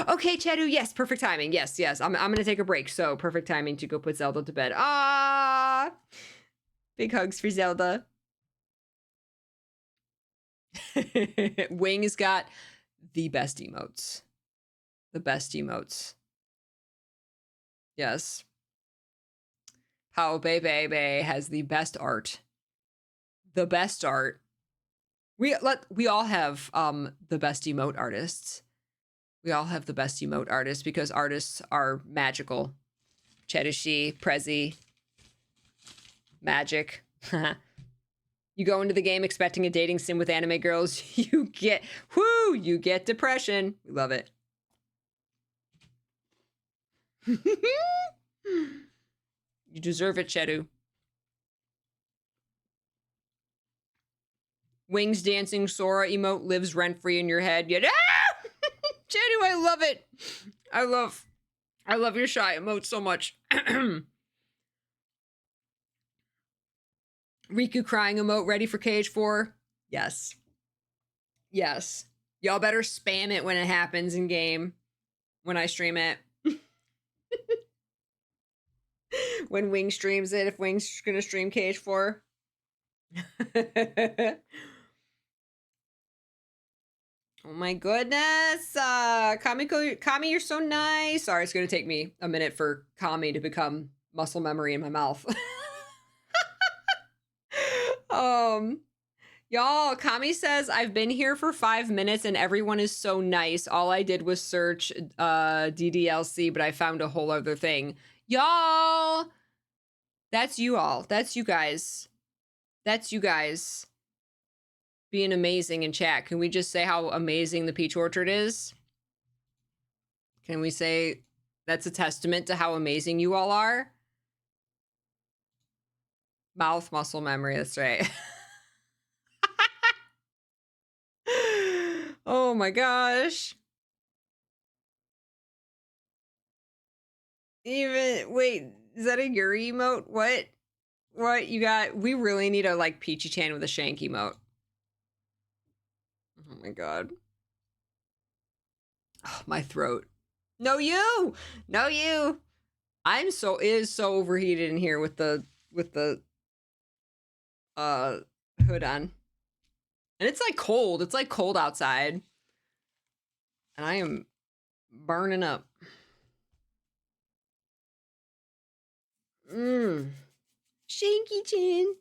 Okay, Chedu, yes, perfect timing. Yes, I'm gonna take a break, so perfect timing to go put Zelda to bed. Ah, big hugs for Zelda. Wing's got the best emotes. The best emotes. Yes. Pao Bebe has the best art. The best art. We all have the best emote artists. We all have the best emote artists because artists are magical. Chedashi, Prezi, magic. You go into the game expecting a dating sim with anime girls, you get depression. We love it. You deserve it, Chedu. Wings dancing Sora emote lives rent-free in your head. Yeah. Chedu, I love it. I love your shy emote so much. Riku crying emote ready for KH4? Yes. Yes. Y'all better spam it when it happens in game. When I stream it. When Wing streams it, if Wing's gonna stream KH4. Oh my goodness. Kami, you're so nice. Sorry, it's gonna take me a minute for Kami to become muscle memory in my mouth. Y'all, Kami says, I've been here for 5 minutes and everyone is so nice. All I did was search DDLC, but I found a whole other thing. Y'all, that's you all. That's you guys. That's you guys being amazing in chat. Can we just say how amazing the Peach Orchard is? Can we say that's a testament to how amazing you all are? Mouth muscle memory, that's right. Oh my gosh. Wait, is that a Yuri emote? What you got? We really need a like Peachy Chan with a shank emote. Oh my god. Oh, my throat. No you! No you! It is so overheated in here with the hood on. And it's like cold. It's like cold outside. And I am burning up. Shanky Chin.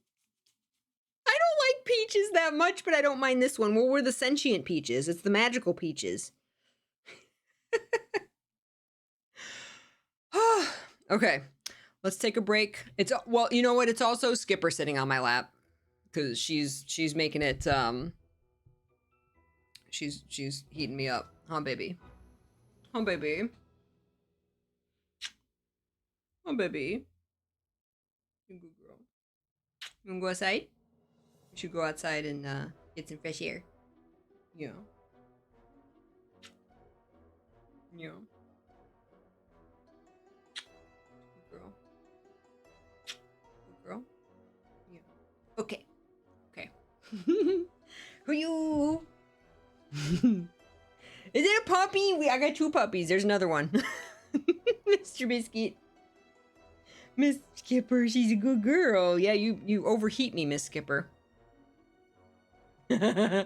I don't like peaches that much, but I don't mind this one. Well, we're the sentient peaches. It's the magical peaches. Okay, let's take a break. Well, you know what? It's also Skipper sitting on my lap because she's making it. She's heating me up, huh, baby? Huh, baby? Huh, baby? You good girl. You wanna go outside? We should go outside and get some fresh air. Yeah. Yeah. Girl. Girl. Yeah. Okay. Okay. Who you? Is it a puppy? I got 2 puppies. There's another one. Mr. Biscuit. Miss Skipper, she's a good girl. Yeah, you overheat me, Miss Skipper. Hi,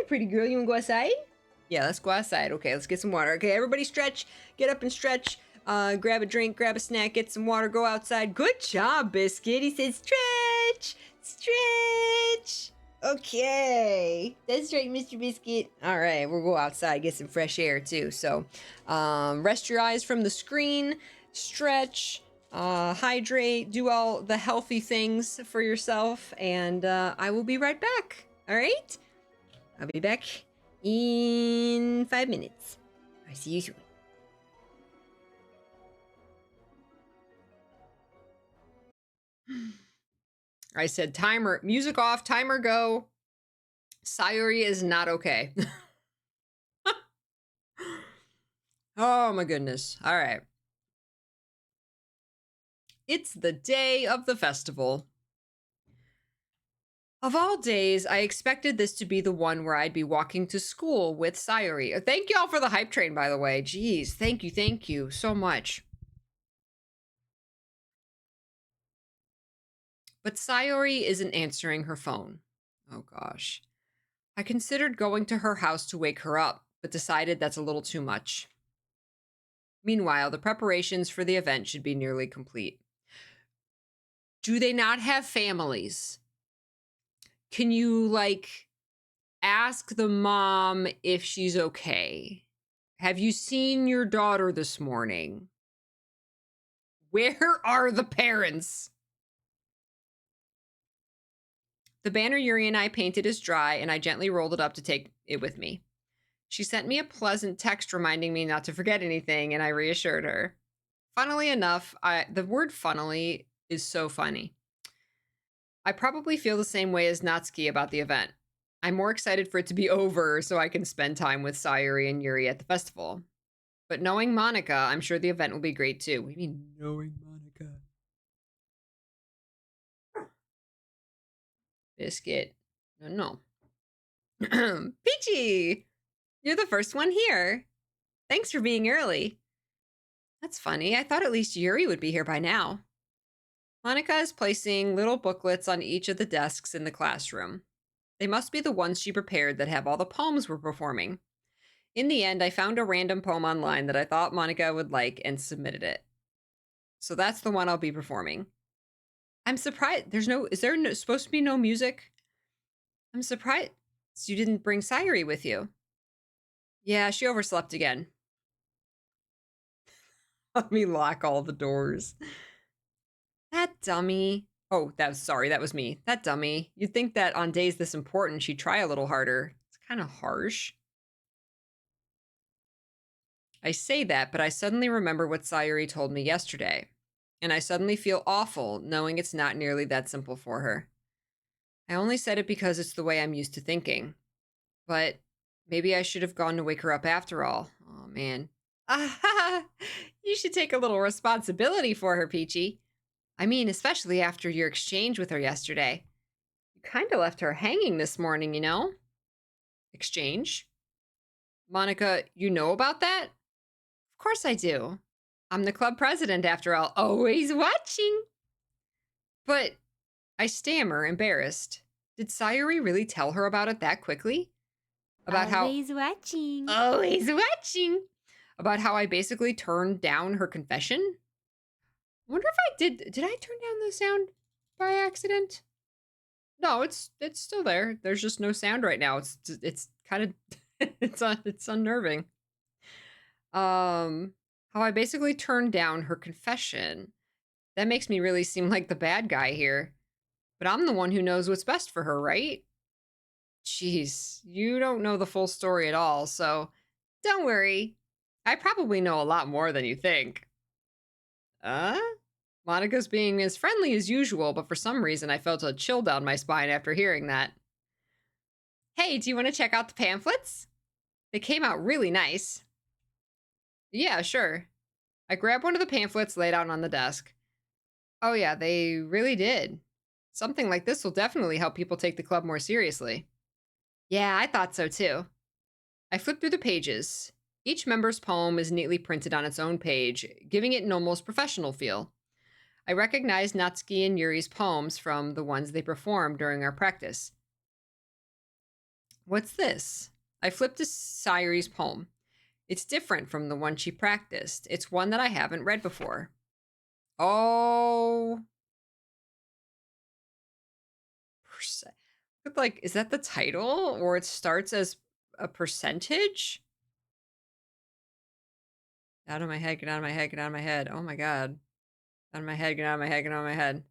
pretty girl. You wanna go outside? Yeah, let's go outside. Okay, let's get some water. Okay, everybody stretch. Get up and stretch. Grab a drink, grab a snack, get some water, go outside. Good job, Biscuit. He said stretch. Stretch. Okay. That's right, Mr. Biscuit. All right, we'll go outside, get some fresh air too. So, rest your eyes from the screen, stretch, hydrate, do all the healthy things for yourself, and I will be right back. All right? I'll be back in 5 minutes. I'll see you soon. I said timer, music off, timer go. Sayuri is not okay. Oh my goodness. All right. It's the day of the festival. Of all days, I expected this to be the one where I'd be walking to school with Sayuri. Thank y'all for the hype train, by the way. Jeez, thank you so much. But Sayuri isn't answering her phone. Oh gosh. I considered going to her house to wake her up, but decided that's a little too much. Meanwhile, the preparations for the event should be nearly complete. Do they not have families? Can you, like, ask the mom if she's okay? Have you seen your daughter this morning? Where are the parents? The banner Yuri and I painted is dry, and I gently rolled it up to take it with me. She sent me a pleasant text reminding me not to forget anything, and I reassured her. Funnily enough, the word funnily is so funny. I probably feel the same way as Natsuki about the event. I'm more excited for it to be over so I can spend time with Sayuri and Yuri at the festival. But knowing Monica, I'm sure the event will be great too. What do you mean, knowing Monica? Biscuit. No. Peachy! You're the first one here. Thanks for being early. That's funny. I thought at least Yuri would be here by now. Monica is placing little booklets on each of the desks in the classroom. They must be the ones she prepared that have all the poems we're performing. In the end, I found a random poem online that I thought Monica would like and submitted it. So that's the one I'll be performing. I'm surprised. Is there supposed to be no music? I'm surprised you didn't bring Sayuri with you. Yeah, she overslept again. Let me lock all the doors. That dummy. Oh, that was me. That dummy. You'd think that on days this important, she'd try a little harder. It's kind of harsh. I say that, but I suddenly remember what Sayuri told me yesterday. And I suddenly feel awful knowing it's not nearly that simple for her. I only said it because it's the way I'm used to thinking. But maybe I should have gone to wake her up after all. Oh, man. You should take a little responsibility for her, Peachy. I mean, especially after your exchange with her yesterday. You kind of left her hanging this morning, you know? Exchange? Monica, you know about that? Of course I do. I'm the club president, after all. Always watching. But I stammer, embarrassed. Did Sayuri really tell her about it that quickly? About Always watching. Always watching. About how I basically turned down her confession? I wonder if I did I turn down the sound by accident? No, it's still there. There's just no sound right now. It's kind of it's unnerving. How I basically turned down her confession. That makes me really seem like the bad guy here. But I'm the one who knows what's best for her, right? Jeez, you don't know the full story at all, so don't worry. I probably know a lot more than you think. Monica's being as friendly as usual, but for some reason I felt a chill down my spine after hearing that. Hey, do you want to check out the pamphlets? They came out really nice. Yeah, sure. I grabbed one of the pamphlets laid out on the desk. Oh yeah, they really did. Something like this will definitely help people take the club more seriously. Yeah, I thought so too. I flipped through the pages. Each member's poem is neatly printed on its own page, giving it an almost professional feel. I recognized Natsuki and Yuri's poems from the ones they performed during our practice. What's this? I flipped to Sayuri's poem. It's different from the one she practiced. It's one that I haven't read before. Oh. Like, is that the title? Or it starts as a percentage? Out of my head, get out of my head, get out of my head. Oh my god. Out of my head, get out of my head, get out of my head.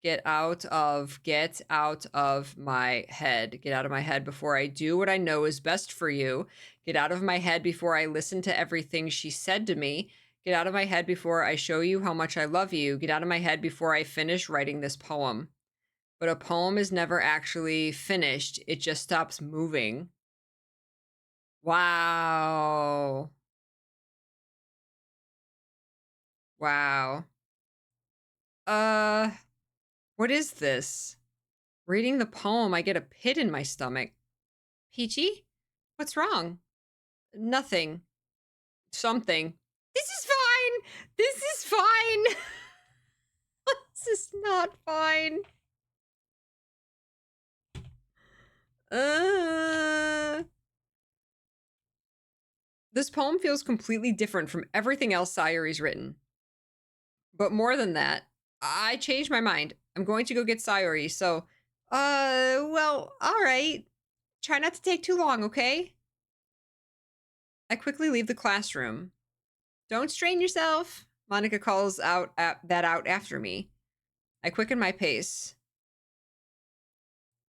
Get out of my head. Get out of my head before I do what I know is best for you. Get out of my head before I listen to everything she said to me. Get out of my head before I show you how much I love you. Get out of my head before I finish writing this poem. But a poem is never actually finished. It just stops moving. Wow. Wow. What is this? Reading the poem, I get a pit in my stomach. Peachy? What's wrong? Nothing. Something. This is fine! This is fine! This is not fine. This poem feels completely different from everything else Sayuri's written. But more than that, I changed my mind. I'm going to go get Sayuri, so, well, alright. Try not to take too long, okay? I quickly leave the classroom. Don't strain yourself, Monica calls out that out after me. I quicken my pace.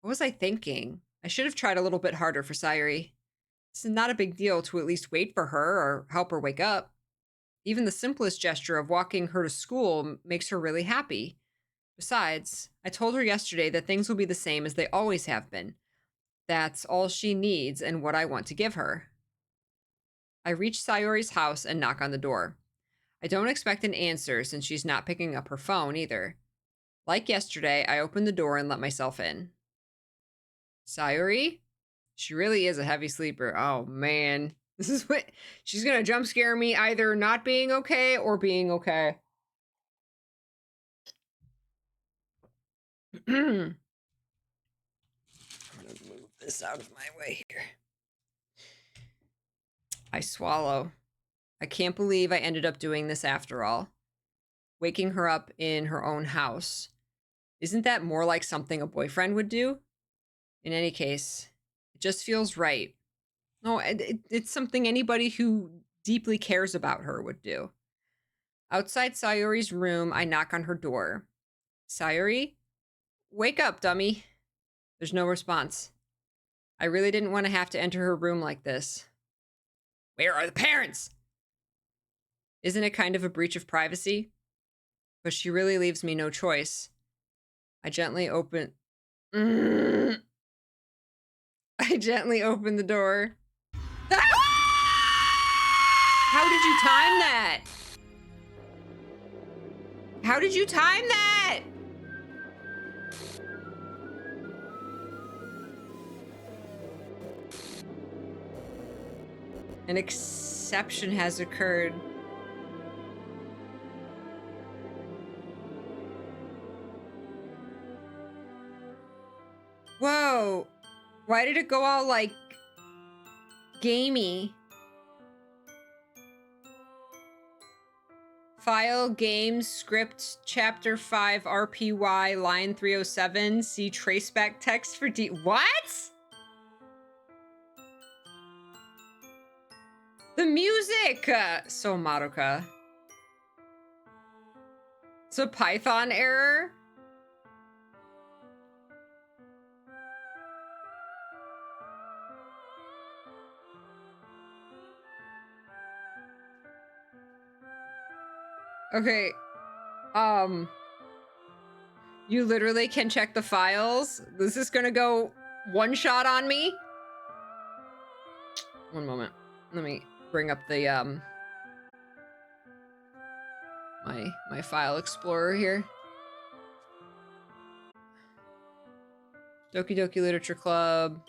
What was I thinking? I should have tried a little bit harder for Sayuri. It's not a big deal to at least wait for her or help her wake up. Even the simplest gesture of walking her to school makes her really happy. Besides, I told her yesterday that things will be the same as they always have been. That's all she needs and what I want to give her. I reach Sayuri's house and knock on the door. I don't expect an answer since she's not picking up her phone either. Like yesterday, I open the door and let myself in. Sayuri? She really is a heavy sleeper. Oh, man. This is what... She's gonna jump scare me either not being okay or being okay. I'm gonna move this out of my way here. I swallow. I can't believe I ended up doing this after all. Waking her up in her own house. Isn't that more like something a boyfriend would do? In any case, it just feels right. No, it's something anybody who deeply cares about her would do. Outside Sayuri's room, I knock on her door. Sayuri? Wake up, dummy. There's no response. I really didn't want to have to enter her room like this. Where are the parents? Isn't it kind of a breach of privacy? But she really leaves me no choice. I gently open... I gently open the door. Ah! How did you time that? How did you time that? An exception has occurred. Whoa. Why did it go all, like, gamey? File, games, script, chapter 5, RPY, line 307, see traceback text for D... What? The music! So Madoka. It's a Python error? Okay, you literally can check the files. This is gonna go one shot on me. One moment. Let me bring up the, my file explorer here. Doki Doki Literature Club.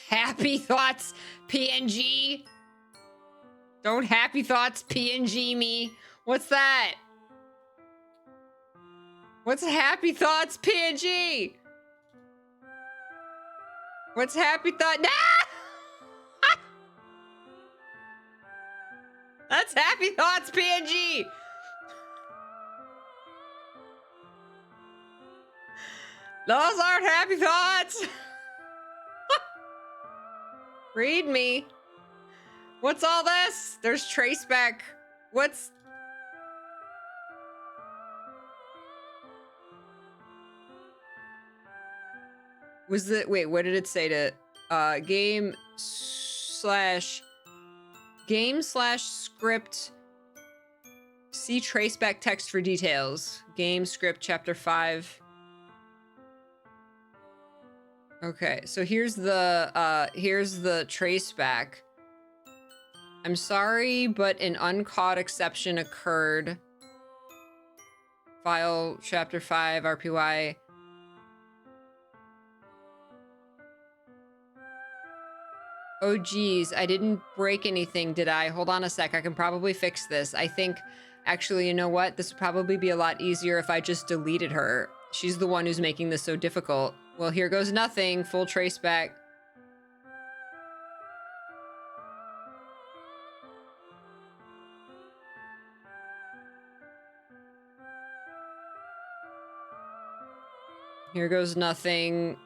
Happy Thoughts PNG. Don't Happy Thoughts PNG me. What's that? What's Happy Thoughts PNG? What's Happy Thought? Ah! That's Happy Thoughts PNG. Those aren't Happy Thoughts. Read me. What's all this? There's Traceback. What's... Was the... Wait, what did it say to... Game slash script. See Traceback text for details. Game script chapter 5. Okay, so here's the trace back. I'm sorry, but an uncaught exception occurred. File chapter 5 RPY. Oh geez, I didn't break anything, did I? Hold on a sec, I can probably fix this. I think, actually, you know what? This would probably be a lot easier if I just deleted her. She's the one who's making this so difficult. Well, here goes nothing. Full trace back. Here goes nothing.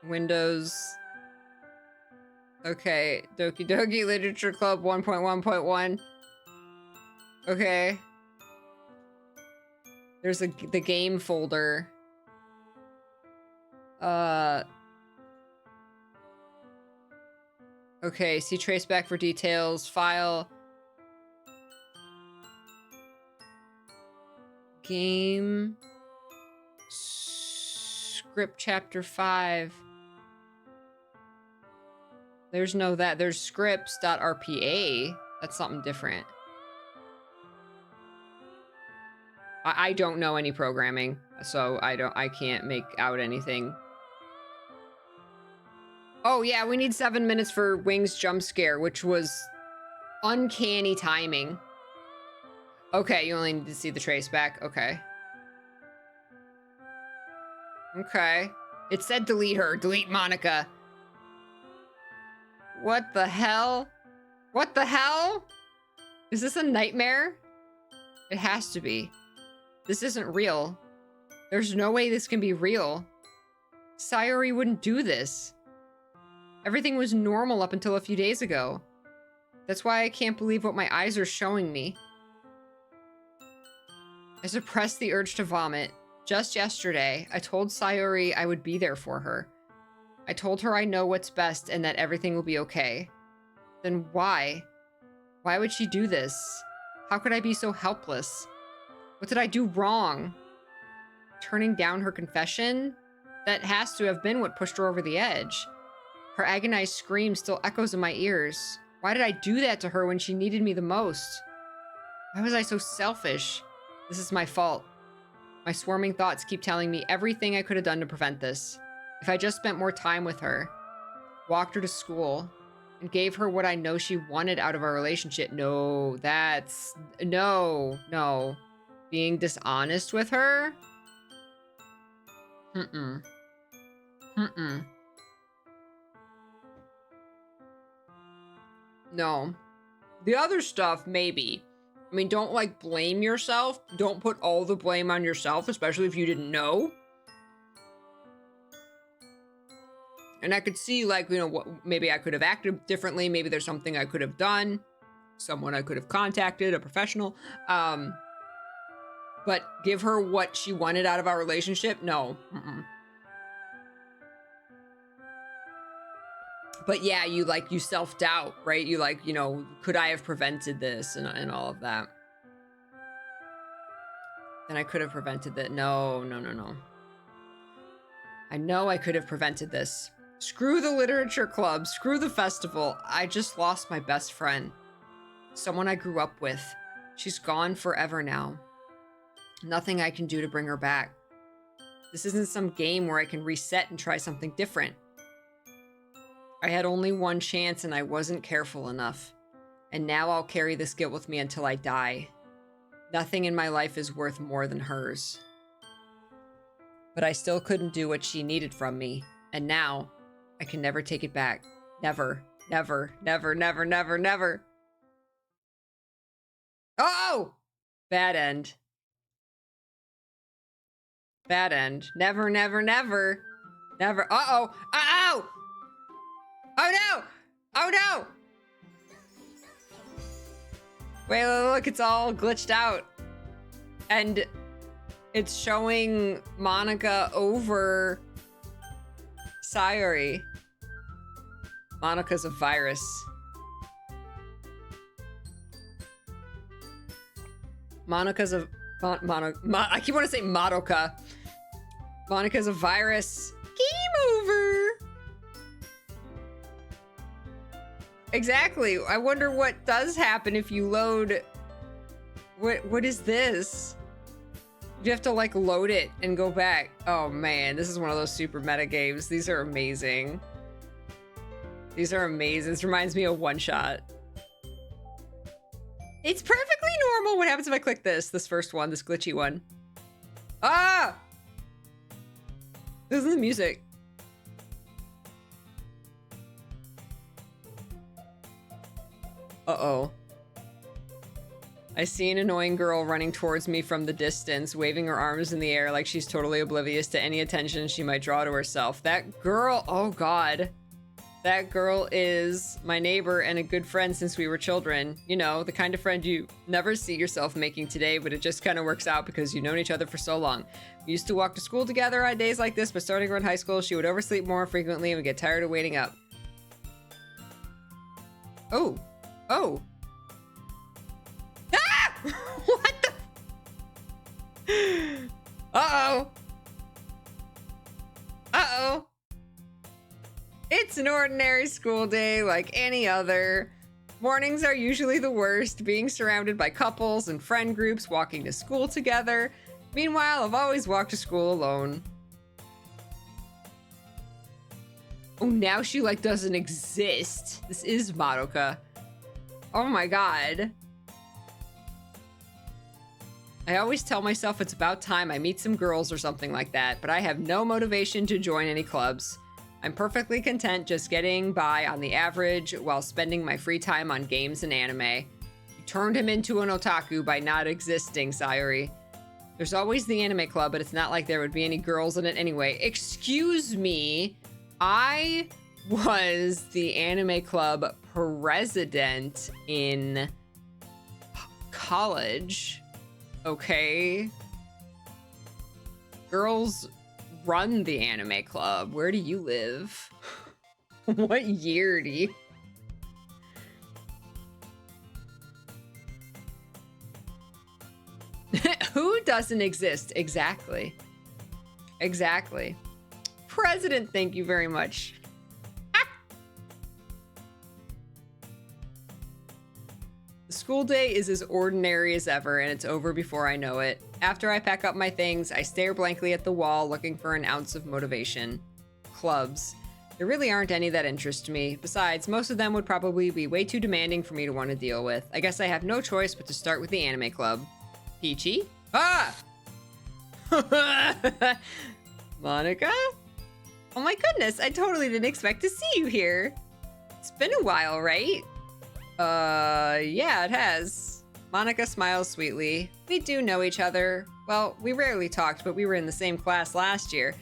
Windows. Okay. Doki Doki Literature Club 1.1.1. Okay. There's the game folder. Okay, see traceback for details. File. Game. Script chapter 5. There's no that. There's scripts.rpa. That's something different. I don't know any programming, so I can't make out anything. Oh yeah, we need 7 minutes for Wings jump scare, which was uncanny timing. Okay, you only need to see the trace back. Okay. Okay. It said delete her. Delete Monica. What the hell? What the hell? Is this a nightmare? It has to be. This isn't real. There's no way this can be real. Sayori wouldn't do this. Everything was normal up until a few days ago. That's why I can't believe what my eyes are showing me. I suppressed the urge to vomit. Just yesterday, I told Sayori I would be there for her. I told her I know what's best and that everything will be okay. Then why? Why would she do this? How could I be so helpless? What did I do wrong? Turning down her confession? That has to have been what pushed her over the edge. Her agonized scream still echoes in my ears. Why did I do that to her when she needed me the most? Why was I so selfish? This is my fault. My swarming thoughts keep telling me everything I could have done to prevent this. If I just spent more time with her, walked her to school, and gave her what I know she wanted out of our relationship. No, that's... No. Being dishonest with her? No. The other stuff, maybe. I mean, don't, like, blame yourself. Don't put all the blame on yourself, especially if you didn't know. And I could see, like, you know, what maybe I could have acted differently. Maybe there's something I could have done. Someone I could have contacted, a professional. But give her what she wanted out of our relationship? No. But yeah, you self-doubt, right? You like, you know, could I have prevented this and all of that? Then I could have prevented that. No. I know I could have prevented this. Screw the literature club. Screw the festival. I just lost my best friend. Someone I grew up with. She's gone forever now. Nothing I can do to bring her back. This isn't some game where I can reset and try something different. I had only one chance and I wasn't careful enough. And now I'll carry this guilt with me until I die. Nothing in my life is worth more than hers. But I still couldn't do what she needed from me. And now, I can never take it back. Never, never, never, never, never, never. Oh! Bad end. Bad end. Never, never, never. Never. Uh-oh. Uh-oh! Oh no! Oh no! Wait, look, it's all glitched out. And it's showing Monica over Sayori. Monica's a virus. Monica's a... I keep wanting to say Madoka. Monica's a virus. Game over! Exactly. I wonder what does happen if you load... What is this? You have to, like, load it and go back. Oh, man. This is one of those super meta games. These are amazing. These are amazing. This reminds me of One Shot. It's perfectly normal. What happens if I click this? This first one. This glitchy one. Ah! This is the music. Uh-oh. I see an annoying girl running towards me from the distance, waving her arms in the air like she's totally oblivious to any attention she might draw to herself. That girl, oh god. That girl is my neighbor and a good friend since we were children. You know, the kind of friend you never see yourself making today, but it just kind of works out because you've known each other for so long. We used to walk to school together on days like this, but starting around high school, she would oversleep more frequently and would get tired of waiting up. Oh. Oh. Ah! What the? Uh-oh. Uh-oh. It's an ordinary school day like any other. Mornings are usually the worst, being surrounded by couples and friend groups walking to school together. Meanwhile, I've always walked to school alone. Oh, now she, like, doesn't exist. This is Madoka. Oh my god. I always tell myself it's about time I meet some girls or something like that, but I have no motivation to join any clubs. I'm perfectly content just getting by on the average while spending my free time on games and anime. You turned him into an otaku by not existing, Sayori. There's always the anime club, but it's not like there would be any girls in it anyway. Excuse me, I was the anime club president in college. Okay. Girls run the anime club. Where do you live? What year do you... Who doesn't exist? Exactly. Exactly. President, thank you very much. The school day is as ordinary as ever, and it's over before I know it. After I pack up my things, I stare blankly at the wall, looking for an ounce of motivation. Clubs. There really aren't any that interest me. Besides, most of them would probably be way too demanding for me to want to deal with. I guess I have no choice but to start with the anime club. Peachy? Ah! Monica? Oh my goodness, I totally didn't expect to see you here. It's been a while, right? Yeah, it has. Monica smiles sweetly. We do know each other. Well, we rarely talked, but we were in the same class last year.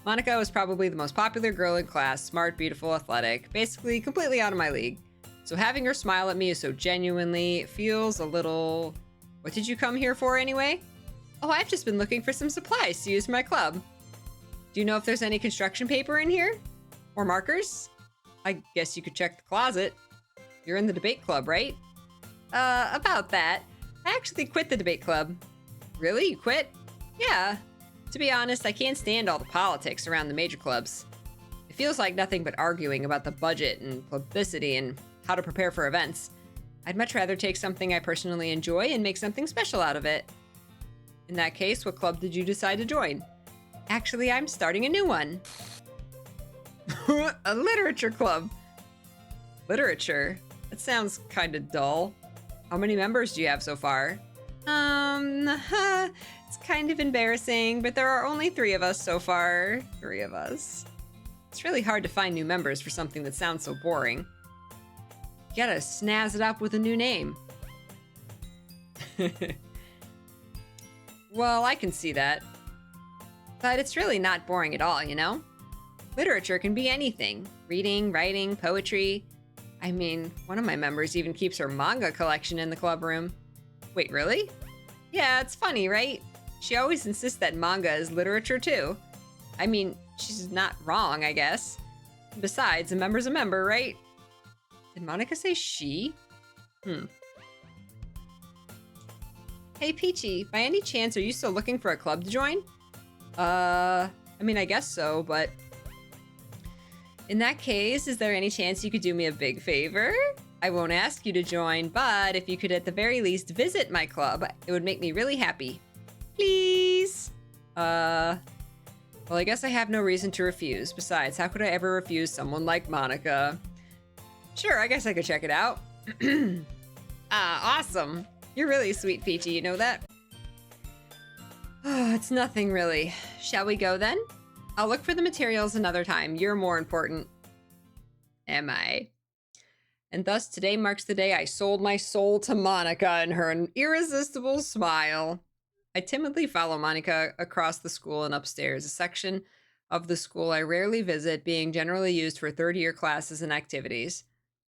Monica was probably the most popular girl in class, smart, beautiful, athletic, basically completely out of my league. So having her smile at me is so genuinely feels a little... What did you come here for anyway? Oh, I've just been looking for some supplies to use for my club. Do you know if there's any construction paper in here? Or markers? I guess you could check the closet. You're in the debate club, right? About that. I actually quit the debate club. Really? You quit? Yeah. To be honest, I can't stand all the politics around the major clubs. It feels like nothing but arguing about the budget and publicity and how to prepare for events. I'd much rather take something I personally enjoy and make something special out of it. In that case, what club did you decide to join? Actually, I'm starting a new one. A literature club. Literature? That sounds kind of dull. How many members do you have so far? It's kind of embarrassing, but there are only 3 of us so far. 3 of us. It's really hard to find new members for something that sounds so boring. You gotta snazz it up with a new name. Well, I can see that. But it's really not boring at all, you know? Literature can be anything. Reading, writing, poetry. I mean, one of my members even keeps her manga collection in the club room. Wait, really? Yeah, it's funny, right? She always insists that manga is literature too. I mean, she's not wrong, I guess. Besides, a member's a member, right? Did Monica say she? Hey, Peachy, by any chance, are you still looking for a club to join? I mean, I guess so, but... In that case, is there any chance you could do me a big favor? I won't ask you to join, but if you could at the very least visit my club, it would make me really happy. Please? Well, I guess I have no reason to refuse. Besides, how could I ever refuse someone like Monica? Sure, I guess I could check it out. Awesome. You're really sweet, Peachy, you know that? Oh, it's nothing really. Shall we go then? I'll look for the materials another time. You're more important. Am I? And thus today marks the day I sold my soul to Monica and her irresistible smile. I timidly follow Monica across the school and upstairs, a section of the school I rarely visit, being generally used for third-year classes and activities.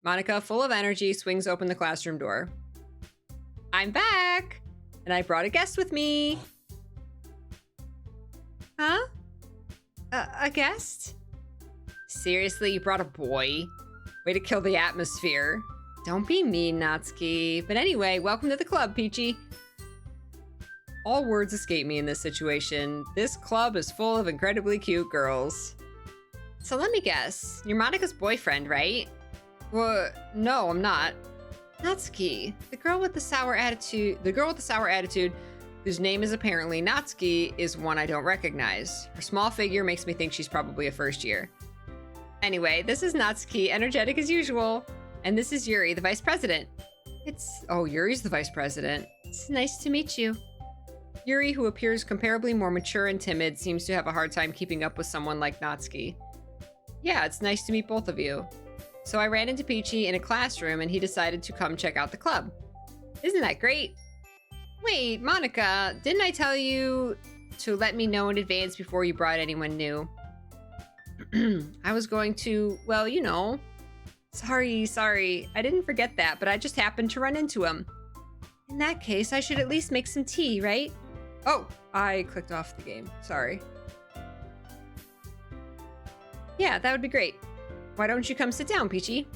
Monica, full of energy, swings open the classroom door. I'm back! And I brought a guest with me. Huh? A guest? Seriously, you brought a boy? Way to kill the atmosphere. Don't be mean, Natsuki. But anyway, welcome to the club, Peachy. All words escape me in this situation. This club is full of incredibly cute girls. So let me guess, you're Monica's boyfriend, right? Well, no, I'm not. Natsuki, the girl with the sour attitude, whose name is apparently Natsuki, is one I don't recognize. Her small figure makes me think she's probably a first year. Anyway, this is Natsuki, energetic as usual. And this is Yuri, the vice president. Oh, Yuri's the vice president. It's nice to meet you. Yuri, who appears comparably more mature and timid, seems to have a hard time keeping up with someone like Natsuki. Yeah, it's nice to meet both of you. So I ran into Peachy in a classroom and he decided to come check out the club. Isn't that great? Wait, Monica, didn't I tell you to let me know in advance before you brought anyone new? I was going to, well, you know. Sorry. I didn't forget that, but I just happened to run into him. In that case, I should at least make some tea, right? Oh, I clicked off the game. Sorry. Yeah, that would be great. Why don't you come sit down, Peachy?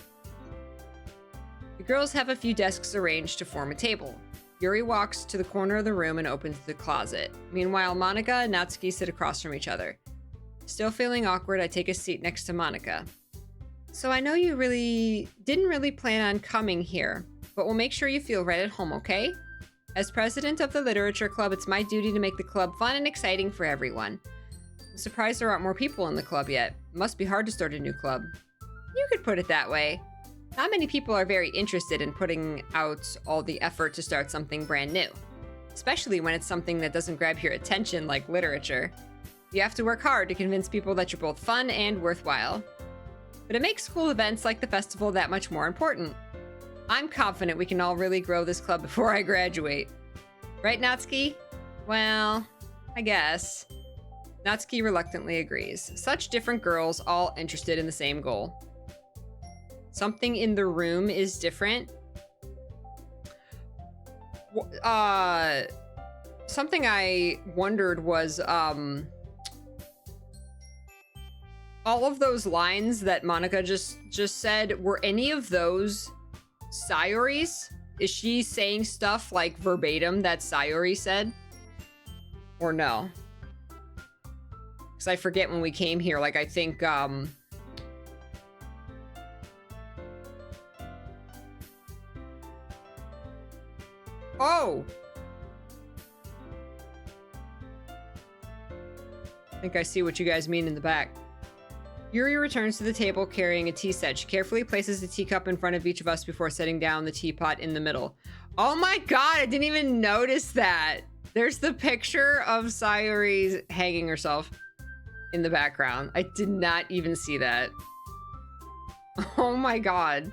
The girls have a few desks arranged to form a table. Yuri walks to the corner of the room and opens the closet. Meanwhile, Monica and Natsuki sit across from each other. Still feeling awkward, I take a seat next to Monica. So I know you didn't really plan on coming here, but we'll make sure you feel right at home, okay? As president of the literature club, it's my duty to make the club fun and exciting for everyone. I'm surprised there aren't more people in the club yet. It must be hard to start a new club. You could put it that way. Not many people are very interested in putting out all the effort to start something brand new, especially when it's something that doesn't grab your attention like literature. You have to work hard to convince people that you're both fun and worthwhile. But it makes school events like the festival that much more important. I'm confident we can all really grow this club before I graduate. Right, Natsuki? Well, I guess. Natsuki reluctantly agrees. Such different girls, all interested in the same goal. Something in the room is different. Something I wondered was, all of those lines that Monica just said, were any of those Sayori's? Is she saying stuff like verbatim that Sayori said? Or no? Because I forget when we came here, like I think, oh, Oh! I think I see what you guys mean in the back. Yuri returns to the table carrying a tea set. She carefully places the teacup in front of each of us before setting down the teapot in the middle. Oh my god, I didn't even notice that. There's the picture of Sayuri hanging herself in the background. I did not even see that. Oh my god.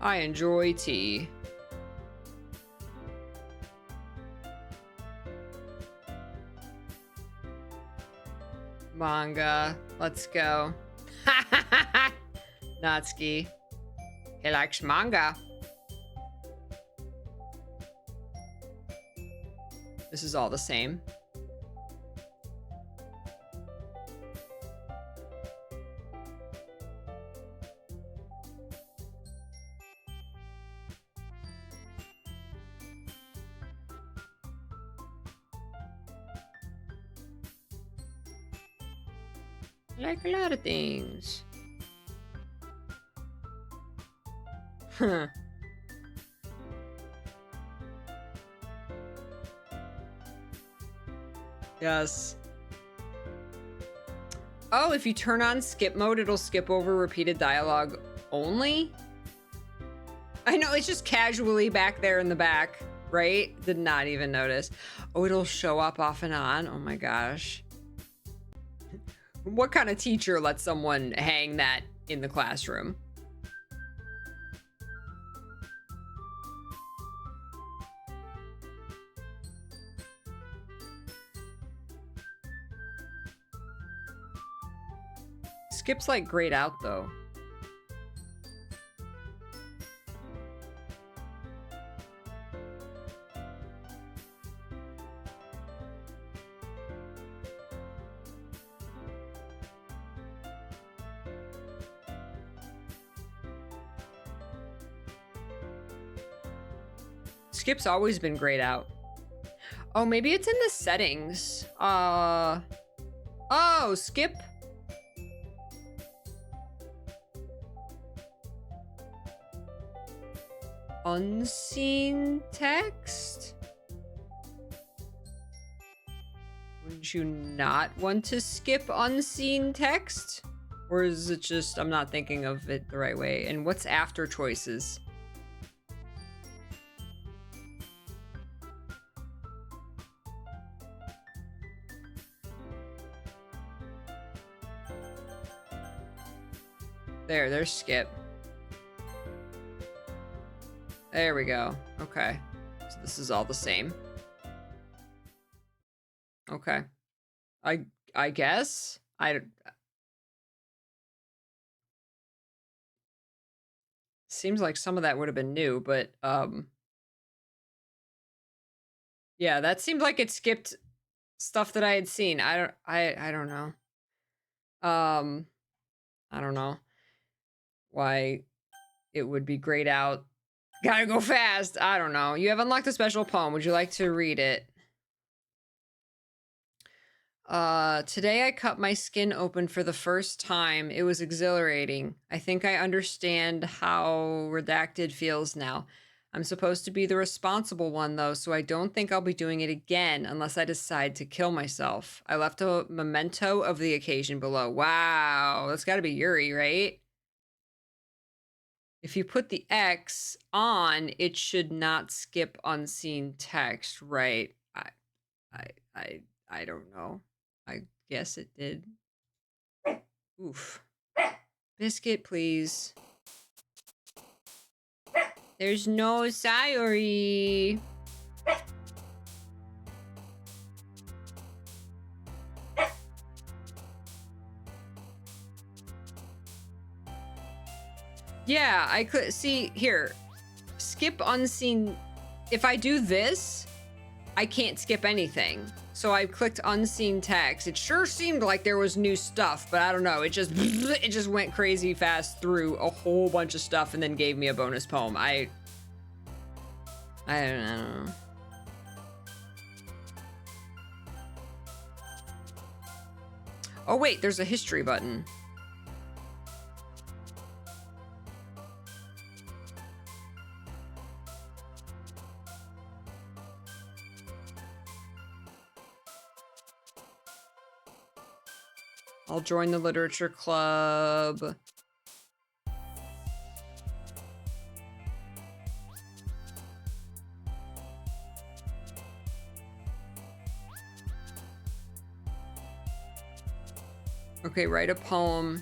I enjoy tea. Manga. Let's go. Natsuki. He likes manga. This is all the same. Like a lot of things. Huh. Yes. Oh, if you turn on skip mode, it'll skip over repeated dialogue only? I know, it's just casually back there in the back, right? Did not even notice. Oh, it'll show up off and on? Oh my gosh. What kind of teacher lets someone hang that in the classroom? Skip's like grayed out though. Skip's always been grayed out. Oh, maybe it's in the settings. Oh, skip. Unseen text? Would you not want to skip unseen text? Or is it just I'm not thinking of it the right way? And what's after choices? There's skip. There we go. Okay. So this is all the same. Okay. I guess. Seems like some of that would have been new, but yeah, that seemed like it skipped stuff that I had seen. I don't know. I don't know why it would be grayed out. Gotta go fast. I don't know. You have unlocked a special poem. Would you like to read it? Today I cut my skin open for the first time. It was exhilarating. I think I understand how redacted feels now. I'm supposed to be the responsible one though, so I don't think I'll be doing it again unless I decide to kill myself. I left a memento of the occasion below. Wow, that's gotta be Yuri, right? If you put the X on, it should not skip unseen text, right? I don't know. I guess it did. Oof. Biscuit, please. There's no Sayuri. Yeah, I could see here. Skip unseen. If I do this, I can't skip anything. So I clicked unseen text. It sure seemed like there was new stuff, but I don't know. It just went crazy fast through a whole bunch of stuff and then gave me a bonus poem. I I don't know. Oh wait, there's a history button. I'll join the literature club. Okay, write a poem.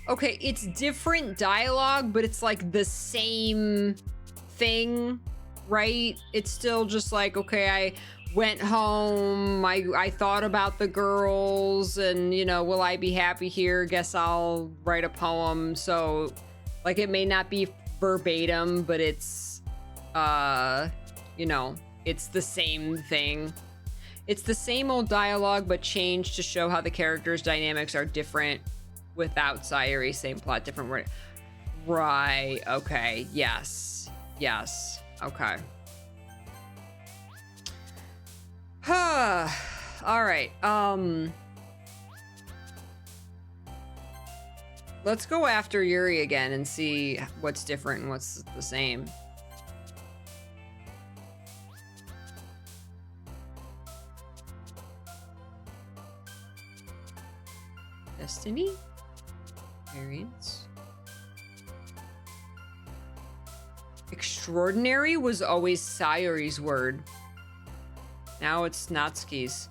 Okay, it's different dialogue, but it's like the same thing, right? It's still just like, okay, I went home, I thought about the girls, and, you know, will I be happy here? Guess I'll write a poem. So, like, it may not be verbatim, but it's, you know, it's the same thing. It's the same old dialogue, but changed to show how the characters' dynamics are different without Sayuri, same plot, different word. Right, okay, yes, yes, okay. All right, let's go after Yuri again and see what's different and what's the same. Destiny? Variance? Extraordinary was always Sayuri's word. Now it's Natsuki's.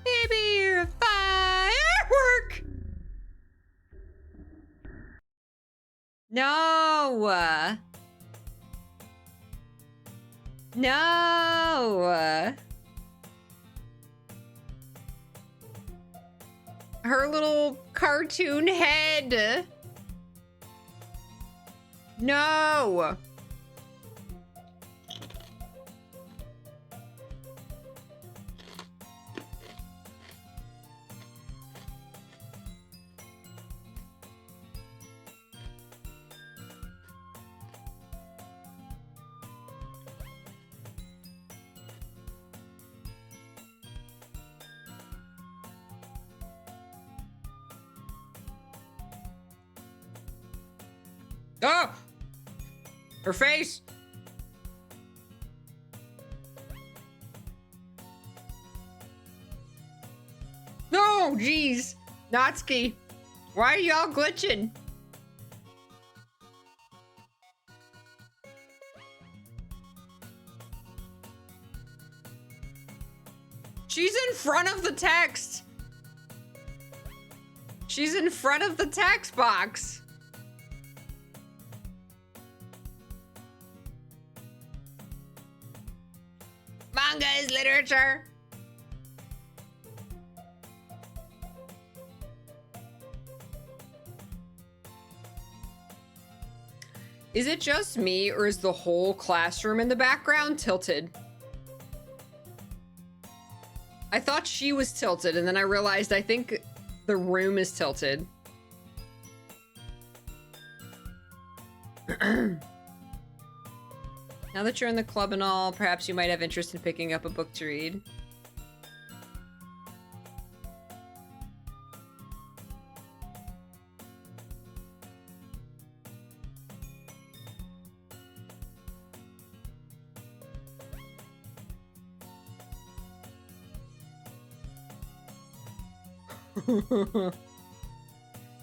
Baby, you're a firework! No! No! Her little cartoon head! No! Oh! Her face! No, jeez! Natsuki! Why are y'all glitching? She's in front of the text! She's in front of the text box! Manga is literature. Is it just me, or is the whole classroom in the background tilted? I thought she was tilted, and then I realized I think the room is tilted. Now that you're in the club and all, perhaps you might have interest in picking up a book to read.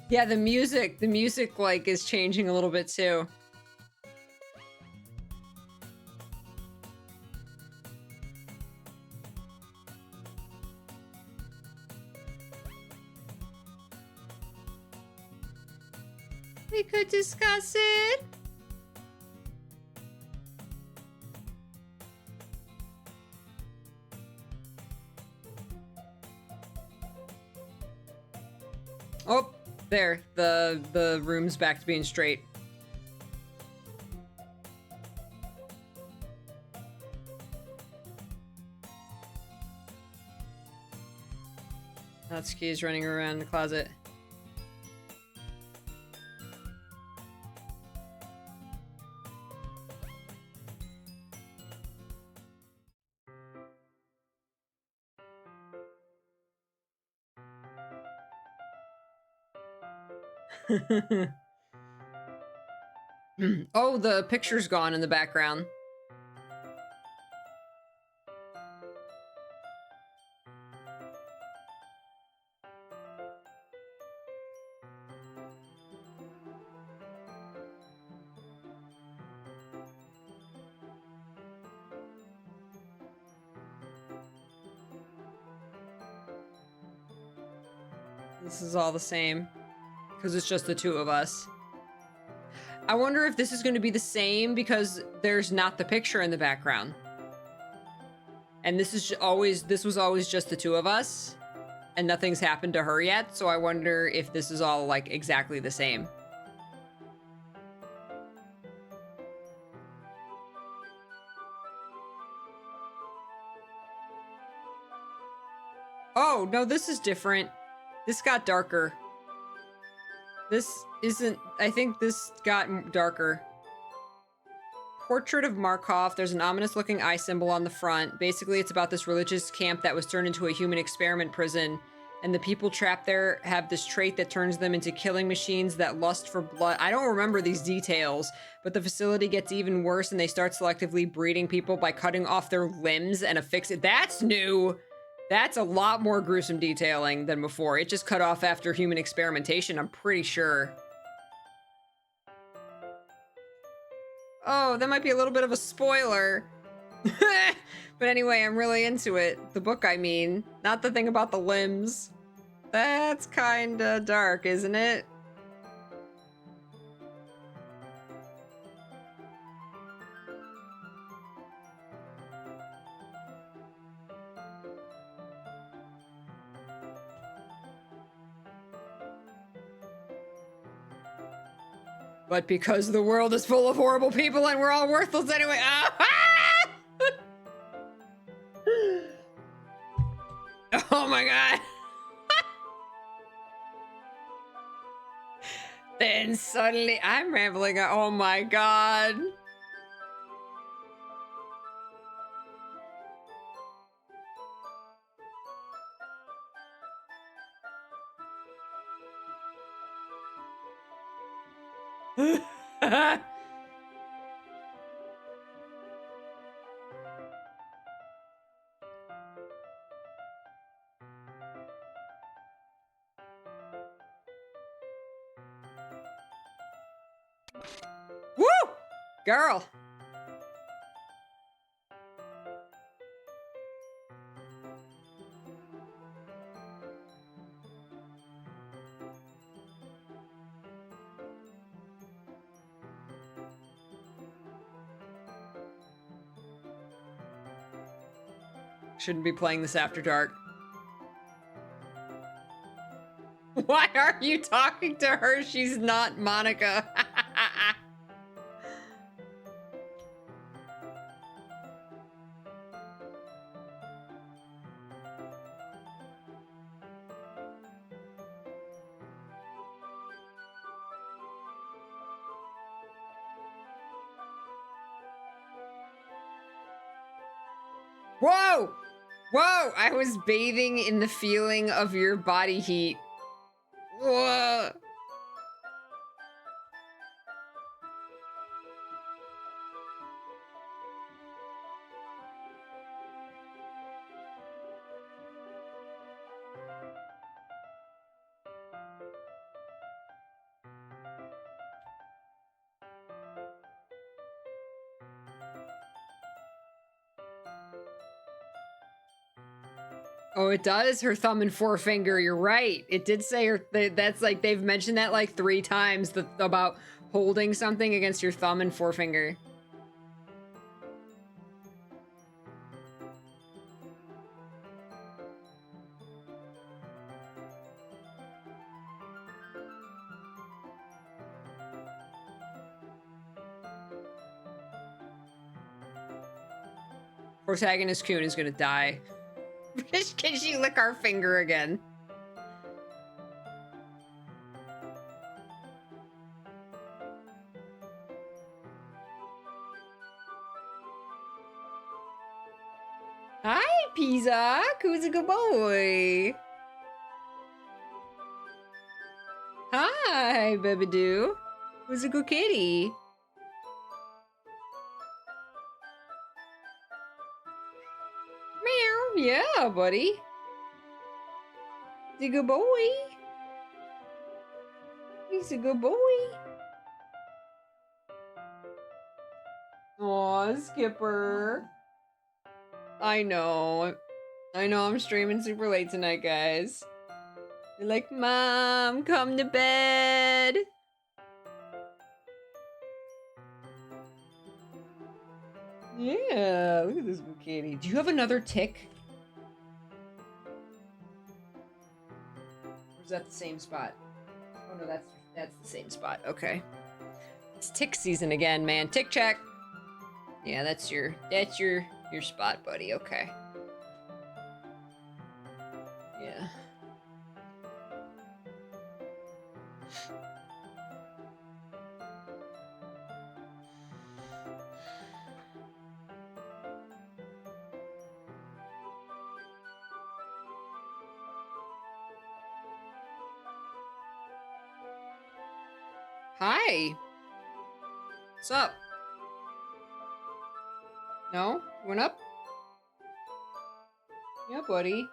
Yeah, the music like is changing a little bit too. We could discuss it. Oh, there. The room's back to being straight. Natsuki's running around the closet. Oh, the picture's gone in the background. This is all the same. Because it's just the two of us. I wonder if this is going to be the same because there's not the picture in the background. And this was always just the two of us. And nothing's happened to her yet. So I wonder if this is all like exactly the same. Oh, no, this is different. This got darker. This isn't... I think this got darker. Portrait of Markov. There's an ominous-looking eye symbol on the front. Basically, it's about this religious camp that was turned into a human experiment prison. And the people trapped there have this trait that turns them into killing machines that lust for blood. I don't remember these details, but the facility gets even worse and they start selectively breeding people by cutting off their limbs and affixing... That's new! That's a lot more gruesome detailing than before. It just cut off after human experimentation, I'm pretty sure. Oh, that might be a little bit of a spoiler. But anyway, I'm really into it. The book, I mean. Not the thing about the limbs. That's kinda dark, isn't it? But because the world is full of horrible people and we're all worthless anyway. Oh my god. Then suddenly I'm rambling. Oh my god. Woo! Girl. Shouldn't be playing this after dark. Why are you talking to her? She's not Monica. Whoa! Whoa! I was bathing in the feeling of your body heat. Whoa! Oh, it does. Her thumb and forefinger. You're right. It did say her. That's like they've mentioned that like 3 times about holding something against your thumb and forefinger. Protagonist Coon is gonna die. Can she lick our finger again? Hi, Pizak. Who's a good boy? Hi, Babadoo. Who's a good kitty? Meow. Yeah, buddy. He's a good boy. He's a good boy. Aw, Skipper. I know I'm streaming super late tonight, guys. You're like, Mom, come to bed. Yeah, look at this good kitty. Do you have another tick? Or is that the same spot? Oh no, that's the same spot. Okay. It's tick season again, man. Tick check. Yeah, that's your spot, buddy. Okay. Yeah. Hi. What's up? No? You went up? Yeah, buddy. No,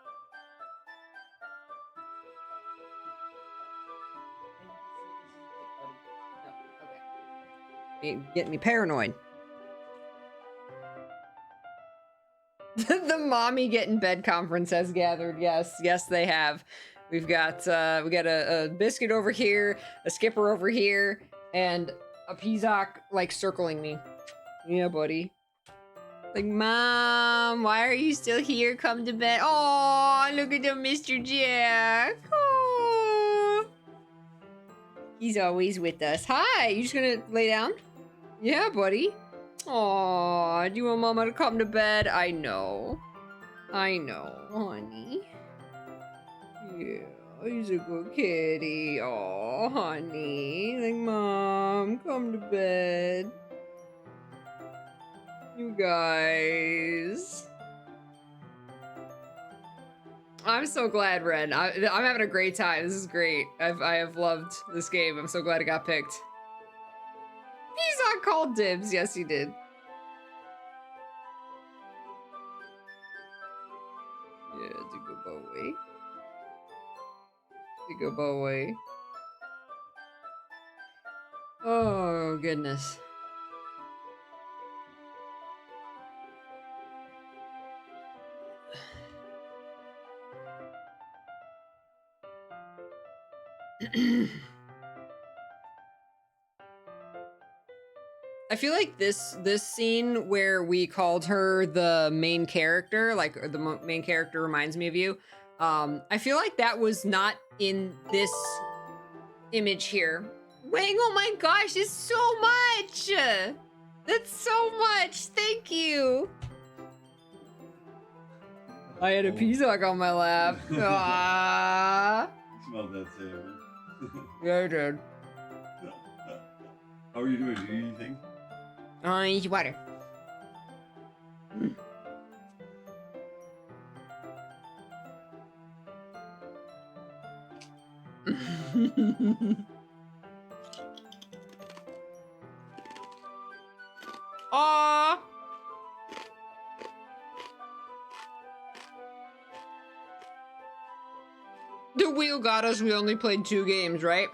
okay. Getting me paranoid. The mommy get in bed conference has gathered. Yes, they have. We got a biscuit over here, a Skipper over here, and a Peachy like circling me. Yeah, buddy. Like, Mom, why are you still here? Come to bed. Oh, look at the Mr. Jack. Oh. He's always with us. Hi, you just gonna lay down? Yeah, buddy. Aw, do you want Mama to come to bed? I know, honey. Yeah, he's a good kitty. Aw, honey. Like, Mom, come to bed. You guys. I'm so glad, Ren. I'm having a great time. This is great. I have loved this game. I'm so glad it got picked. He's not called dibs. Yes, he did. Yeah, it's a good boy. It's a good boy. Oh, goodness. I feel like this scene where we called her the main character, like the main character reminds me of you. I feel like that was not in this image here. Wang, oh my gosh, it's so much! That's so much, thank you! I had a Peachy on my lap. Aww. You smelled that salmon. Yeah, I did. How are you doing? Do you need anything? I need water. Aww. The wheel got us. We only played 2 games, right?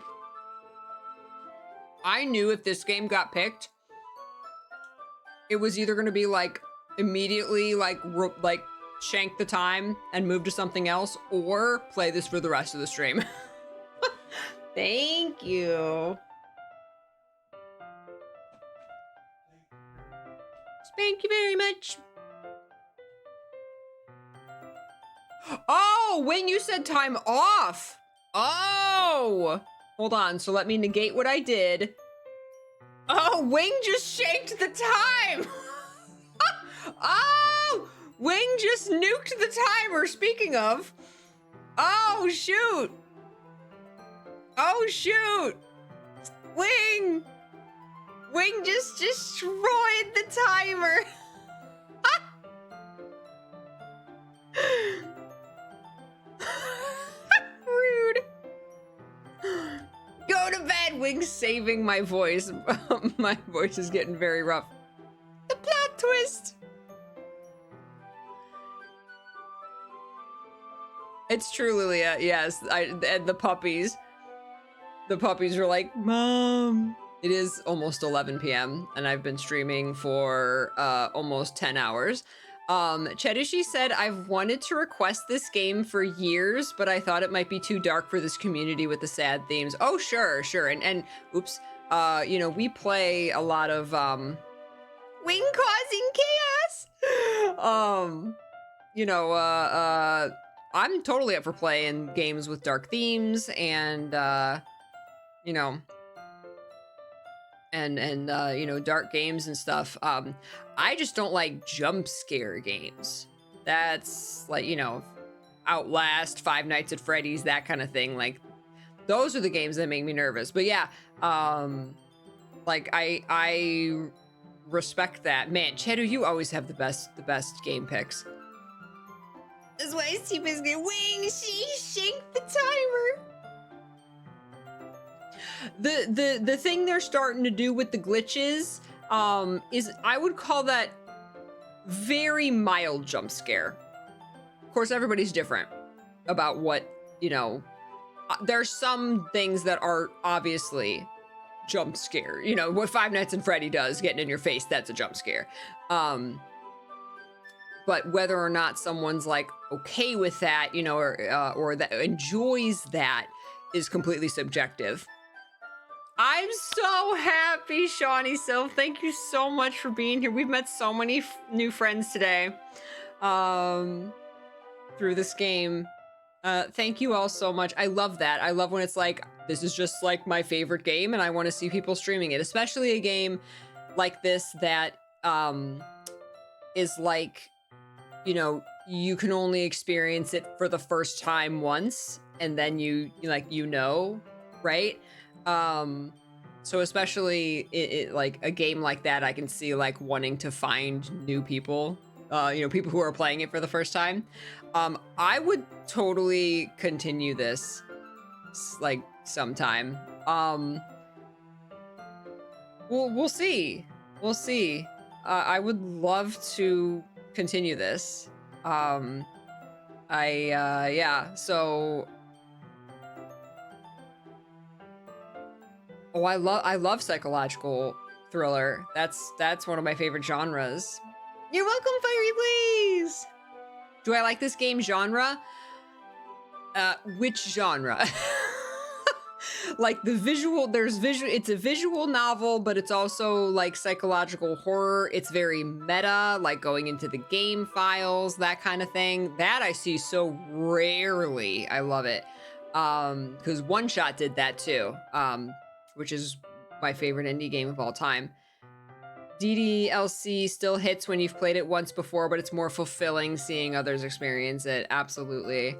I knew if this game got picked, it was either going to be like immediately like shank the time and move to something else, or play this for the rest of the stream. Thank you. Thank you very much. Oh, Wing, you said time off. Oh, hold on. So let me negate what I did. Oh, Wing just shanked the time. Oh, Wing just nuked the timer. Speaking of, oh, shoot. Oh, shoot. Wing just destroyed the timer. Rude. Go to bed, Wing's saving my voice. My voice is getting very rough. The plot twist. It's true, Lilia. Yes, and the puppies. The puppies were like, Mom. It is almost 11 p.m. and I've been streaming for almost 10 hours. Chedushi said, I've wanted to request this game for years, but I thought it might be too dark for this community with the sad themes. Oh, sure. And oops, you know, we play a lot of Wing causing chaos. You know, I'm totally up for playing games with dark themes and you know, and you know, dark games and stuff. I just don't like jump scare games. That's like, you know, Outlast, Five Nights at Freddy's, that kind of thing. Like, those are the games that make me nervous. But yeah, like I respect that. Man, Chedu, you always have the best game picks. That's why Steven's gonna Wing. She shanked the timer. The thing they're starting to do with the glitches is, I would call that very mild jump scare. Of course, everybody's different about what, you know, there's some things that are obviously jump scare. You know, what Five Nights at Freddy does, getting in your face, that's a jump scare. But whether or not someone's like okay with that, you know, or that enjoys that is completely subjective. I'm so happy, Shawnee Sylph. Thank you so much for being here. We've met so many new friends today through this game. Thank you all so much. I love that. I love when it's like, this is just like my favorite game and I want to see people streaming it, especially a game like this that is like, you know, you can only experience it for the first time once and then you know, right? So especially like a game like that, I can see like wanting to find new people, you know, people who are playing it for the first time. I would totally continue this like sometime. We'll see. We'll see. I would love to continue this. Yeah, so oh, I love psychological thriller. That's one of my favorite genres. You're welcome, Fiery Blaze. Do I like this game genre? Which genre? Like the visual, it's a visual novel, but it's also like psychological horror. It's very meta, like going into the game files, that kind of thing. That I see so rarely. I love it. Because One Shot did that too. Which is my favorite indie game of all time. DDLC still hits when you've played it once before, but it's more fulfilling seeing others experience it. Absolutely.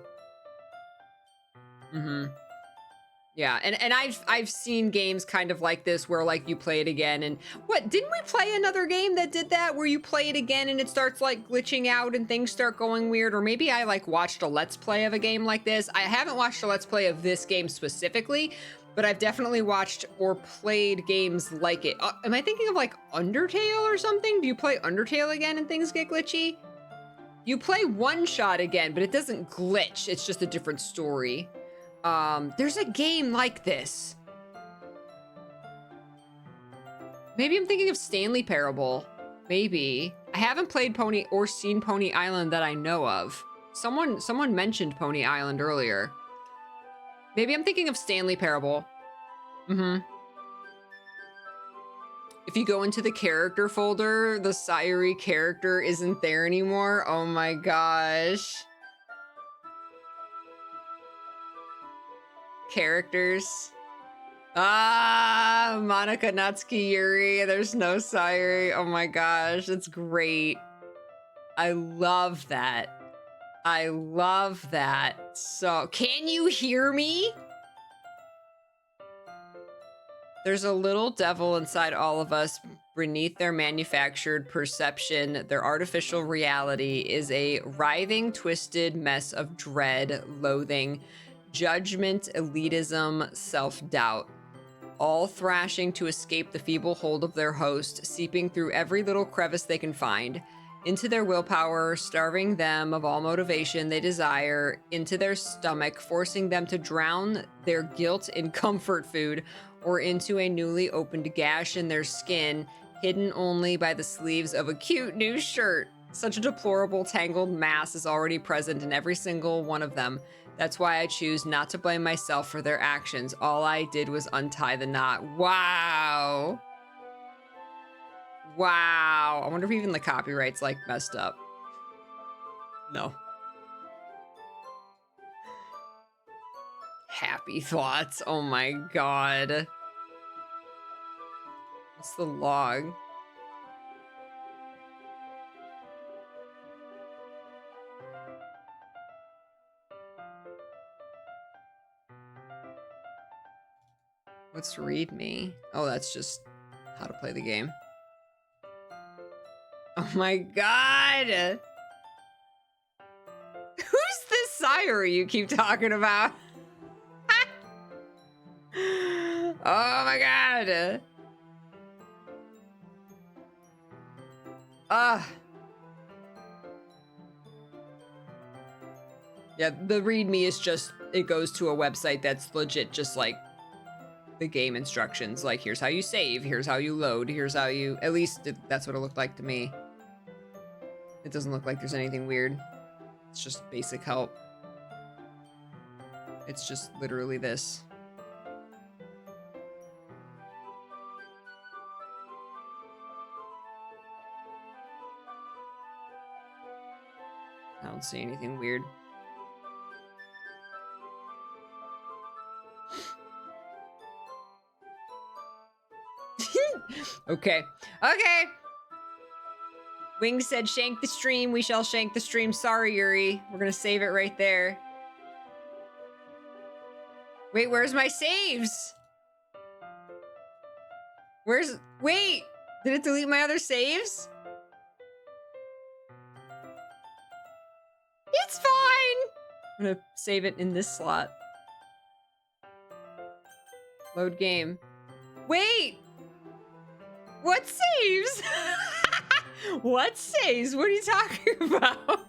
Yeah, and I've seen games kind of like this where like you play it again and what, didn't we play another game that did that where you play it again and it starts like glitching out and things start going weird? Or maybe I like watched a Let's Play of a game like this. I haven't watched a Let's Play of this game specifically, but I've definitely watched or played games like it. Am I thinking of like Undertale or something? Do you play Undertale again and things get glitchy? You play One Shot again, but it doesn't glitch. It's just a different story. There's a game like this. Maybe I'm thinking of Stanley Parable. Maybe. I haven't played Pony or seen Pony Island that I know of. Someone mentioned Pony Island earlier. Maybe I'm thinking of Stanley Parable. Mm-hmm. If you go into the character folder, the Sayuri character isn't there anymore. Oh my gosh. Characters. Ah, Monica, Natsuki, Yuri. There's no Sayuri. Oh my gosh, that's great. I love that. I love that. So, can you hear me? There's a little devil inside all of us. Beneath their manufactured perception, their artificial reality is a writhing, twisted mess of dread, loathing, judgment, elitism, self-doubt, all thrashing to escape the feeble hold of their host, seeping through every little crevice they can find, into their willpower, starving them of all motivation they desire, into their stomach, forcing them to drown their guilt in comfort food, or into a newly opened gash in their skin, hidden only by the sleeves of a cute new shirt. Such a deplorable, tangled mass is already present in every single one of them. That's why I choose not to blame myself for their actions. All I did was untie the knot. Wow. Wow. I wonder if even the copyright's like messed up. No. Happy thoughts. Oh my god. What's the log? What's read me? Oh, that's just how to play the game. Oh my god! Who's this sire you keep talking about? Oh my god! Yeah, the readme is just, it goes to a website that's legit just like the game instructions. Like, here's how you save, here's how you load, here's how you, at least that's what it looked like to me. It doesn't look like there's anything weird. It's just basic help. It's just literally this. I don't see anything weird. Okay. Okay. Wing said, shank the stream. We shall shank the stream. Sorry, Yuri. We're gonna save it right there. Wait, where's my saves? Wait! Did it delete my other saves? It's fine! I'm gonna save it in this slot. Load game. Wait! What saves? What saves? What are you talking about?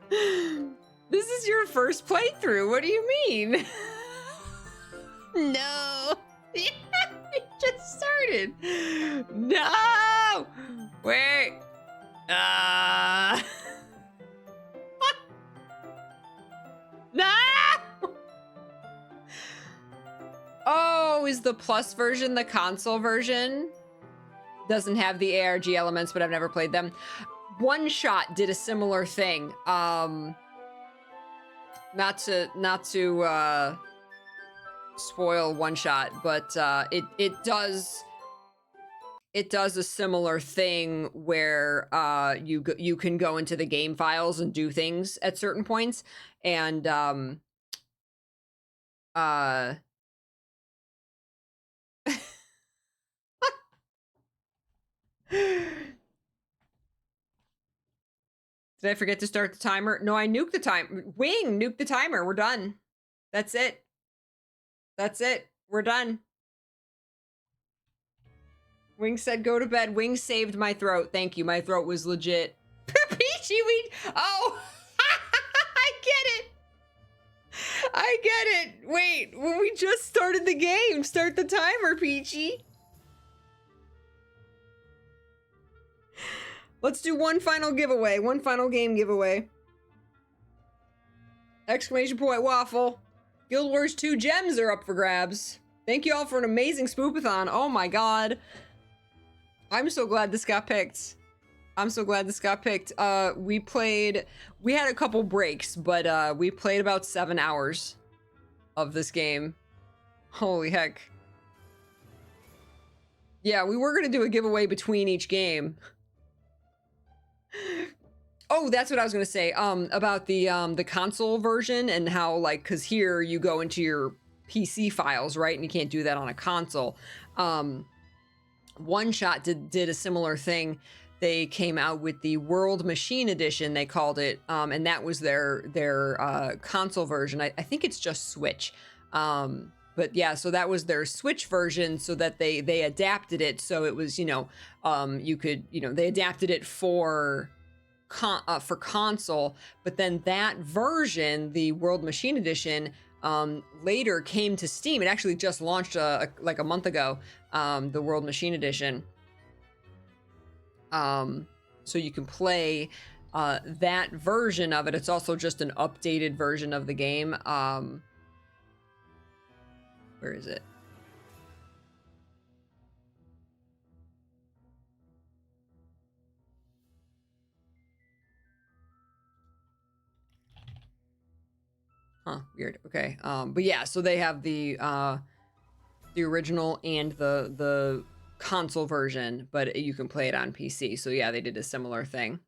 This is your first playthrough. What do you mean? No. It just started. No. Wait. No. Oh, is the plus version the console version? Doesn't have the ARG elements, but I've never played them. One Shot did a similar thing. Not to spoil One Shot, but it does a similar thing where you can go into the game files and do things at certain points, and Did I forget to start the timer? No, I nuked the time. Wing nuked the timer. We're done. That's it. That's it. We're done. Wing said go to bed. Wing saved my throat. Thank you. My throat was legit. Peachy, oh, I get it. I get it. Wait, when we just started the game, start the timer, Peachy. Let's do one final giveaway. One final game giveaway. Exclamation point waffle. Guild Wars 2 gems are up for grabs. Thank you all for an amazing spoopathon. Oh my god. I'm so glad this got picked. I'm so glad this got picked. We had a couple breaks, but we played about 7 hours of this game. Holy heck. Yeah, we were gonna do a giveaway between each game. Oh, that's what I was gonna say. About the console version and how, like, cause here you go into your PC files, right? And you can't do that on a console. One Shot did a similar thing. They came out with the World Machine Edition, they called it, and that was their console version. I think it's just Switch. But yeah, so that was their Switch version, so that they adapted it so it was, you could, they adapted it for console, but then that version, the World Machine Edition, later came to Steam. It actually just launched like a month ago, the World Machine Edition. So you can play that version of it. It's also just an updated version of the game. Where is it? Huh, weird. Okay. But yeah, so they have the original and the console version, but you can play it on PC. So yeah, they did a similar thing.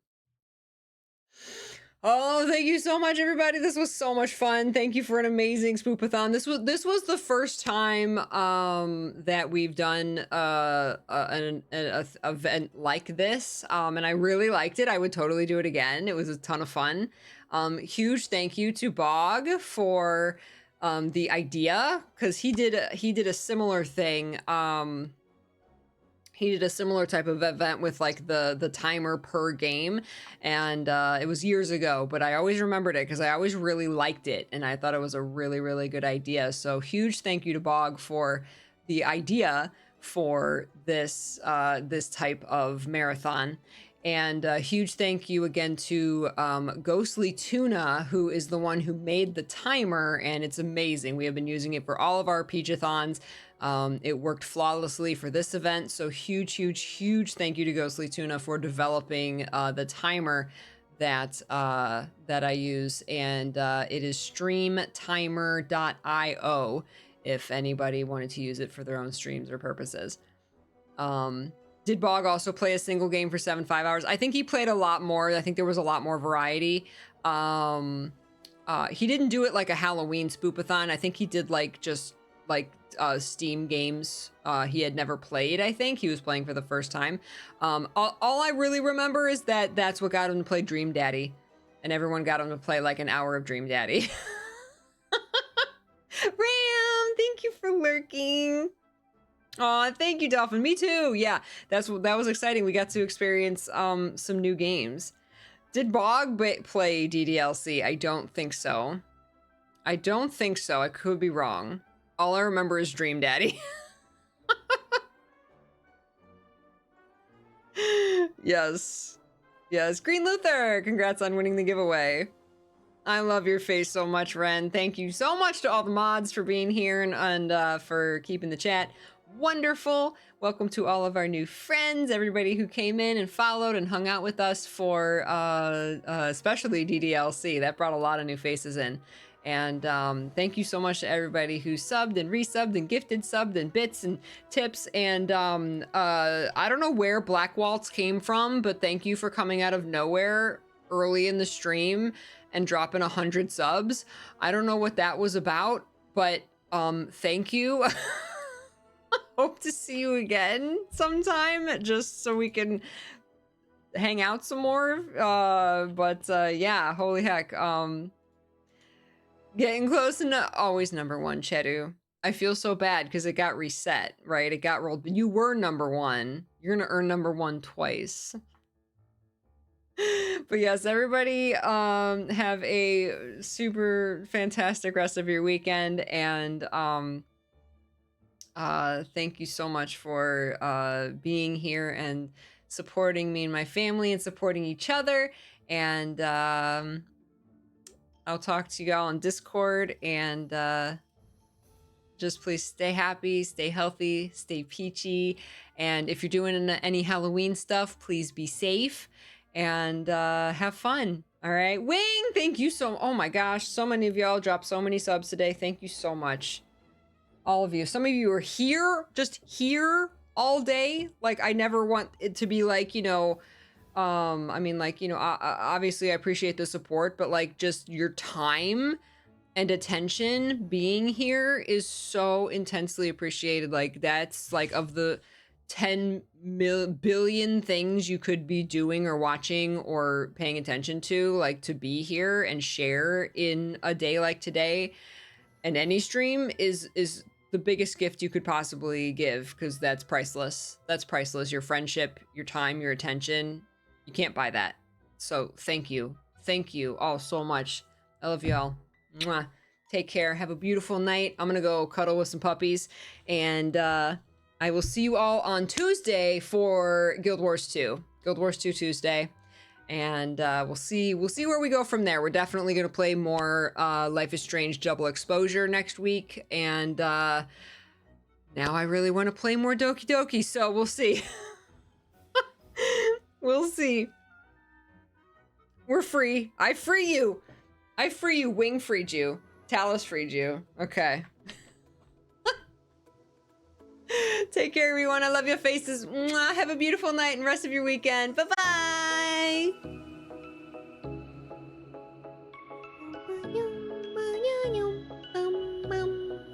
Oh, thank you so much, everybody. This was so much fun. Thank you for an amazing spoopathon. This was the first time that we've done an event like this, and I really liked it. I would totally do it again. It was a ton of fun. Huge thank you to Bog for the idea, because he did a similar thing. He did a similar type of event with like the timer per game, and it was years ago, but I always remembered it because I always really liked it, and I thought it was a really, really good idea. So huge thank you to Bog for the idea for this this type of marathon. And a huge thank you again to Ghostly Tuna, who is the one who made the timer, and it's amazing. We have been using it for all of our Peachathons. It worked flawlessly for this event, so huge thank you to Ghostly Tuna for developing the timer that I use, and it is streamtimer.io if anybody wanted to use it for their own streams or purposes. Did Bog also play a single game for 5 hours? I think he played a lot more. I think there was a lot more variety. He didn't do it like a Halloween spoopathon. I think he did like just like Steam games he had never played. I think he was playing for the first time. All I really remember is that that's what got him to play Dream Daddy, and everyone got him to play like an hour of Dream Daddy. Ram, thank you for lurking. Aw, thank you, Dolphin. Me too. Yeah, that was exciting. We got to experience some new games. Did Bog play DDLC? I don't think so. I could be wrong. All I remember is Dream Daddy. Yes. Green Luther, congrats on winning the giveaway. I love your face so much, Ren. Thank you so much to all the mods for being here and for keeping the chat wonderful. Welcome to all of our new friends, everybody who came in and followed and hung out with us for especially DDLC. That brought a lot of new faces in. And thank you so much to everybody who subbed and resubbed and gifted subbed and bits and tips. And I don't know where Black Waltz came from, but thank you for coming out of nowhere early in the stream and dropping 100 subs. I don't know what that was about, but thank you. Hope to see you again sometime, just so we can hang out some more. Yeah, holy heck. Getting close to always number one, Chedu. I feel so bad because it got reset, right? It got rolled, but you were number one. You're gonna earn number one twice. But yes, everybody have a super fantastic rest of your weekend, and thank you so much for being here, and supporting me and my family and supporting each other. And I'll talk to you all on Discord. And just please stay happy, stay healthy, stay peachy. And if you're doing any Halloween stuff, please be safe and have fun. All right. Wing, thank you oh my gosh. So many of y'all dropped so many subs today. Thank you so much. All of you. Some of you are here, just here all day. Like, I never want it to be like, you know, I mean, like, you know, obviously I appreciate the support, but like just your time and attention being here is so intensely appreciated. Like, that's like of the 10 billion things you could be doing or watching or paying attention to, like, to be here and share in a day like today and any stream is the biggest gift you could possibly give, because that's priceless. That's priceless. Your friendship, your time, your attention, you can't buy that. So thank you all so much. I love you all. Mwah. Take care. Have a beautiful night. I'm gonna go cuddle with some puppies, and I will see you all on Tuesday for Guild Wars 2. Guild Wars 2 Tuesday. And we'll see where we go from there. We're definitely going to play more Life is Strange Double Exposure next week. And now I really want to play more Doki Doki, so we'll see. We'll see. We're free. I free you. I free you. Wing freed you. Talus freed you. Okay. Take care, everyone. I love your faces. Mwah. Have a beautiful night and rest of your weekend. Bye-bye.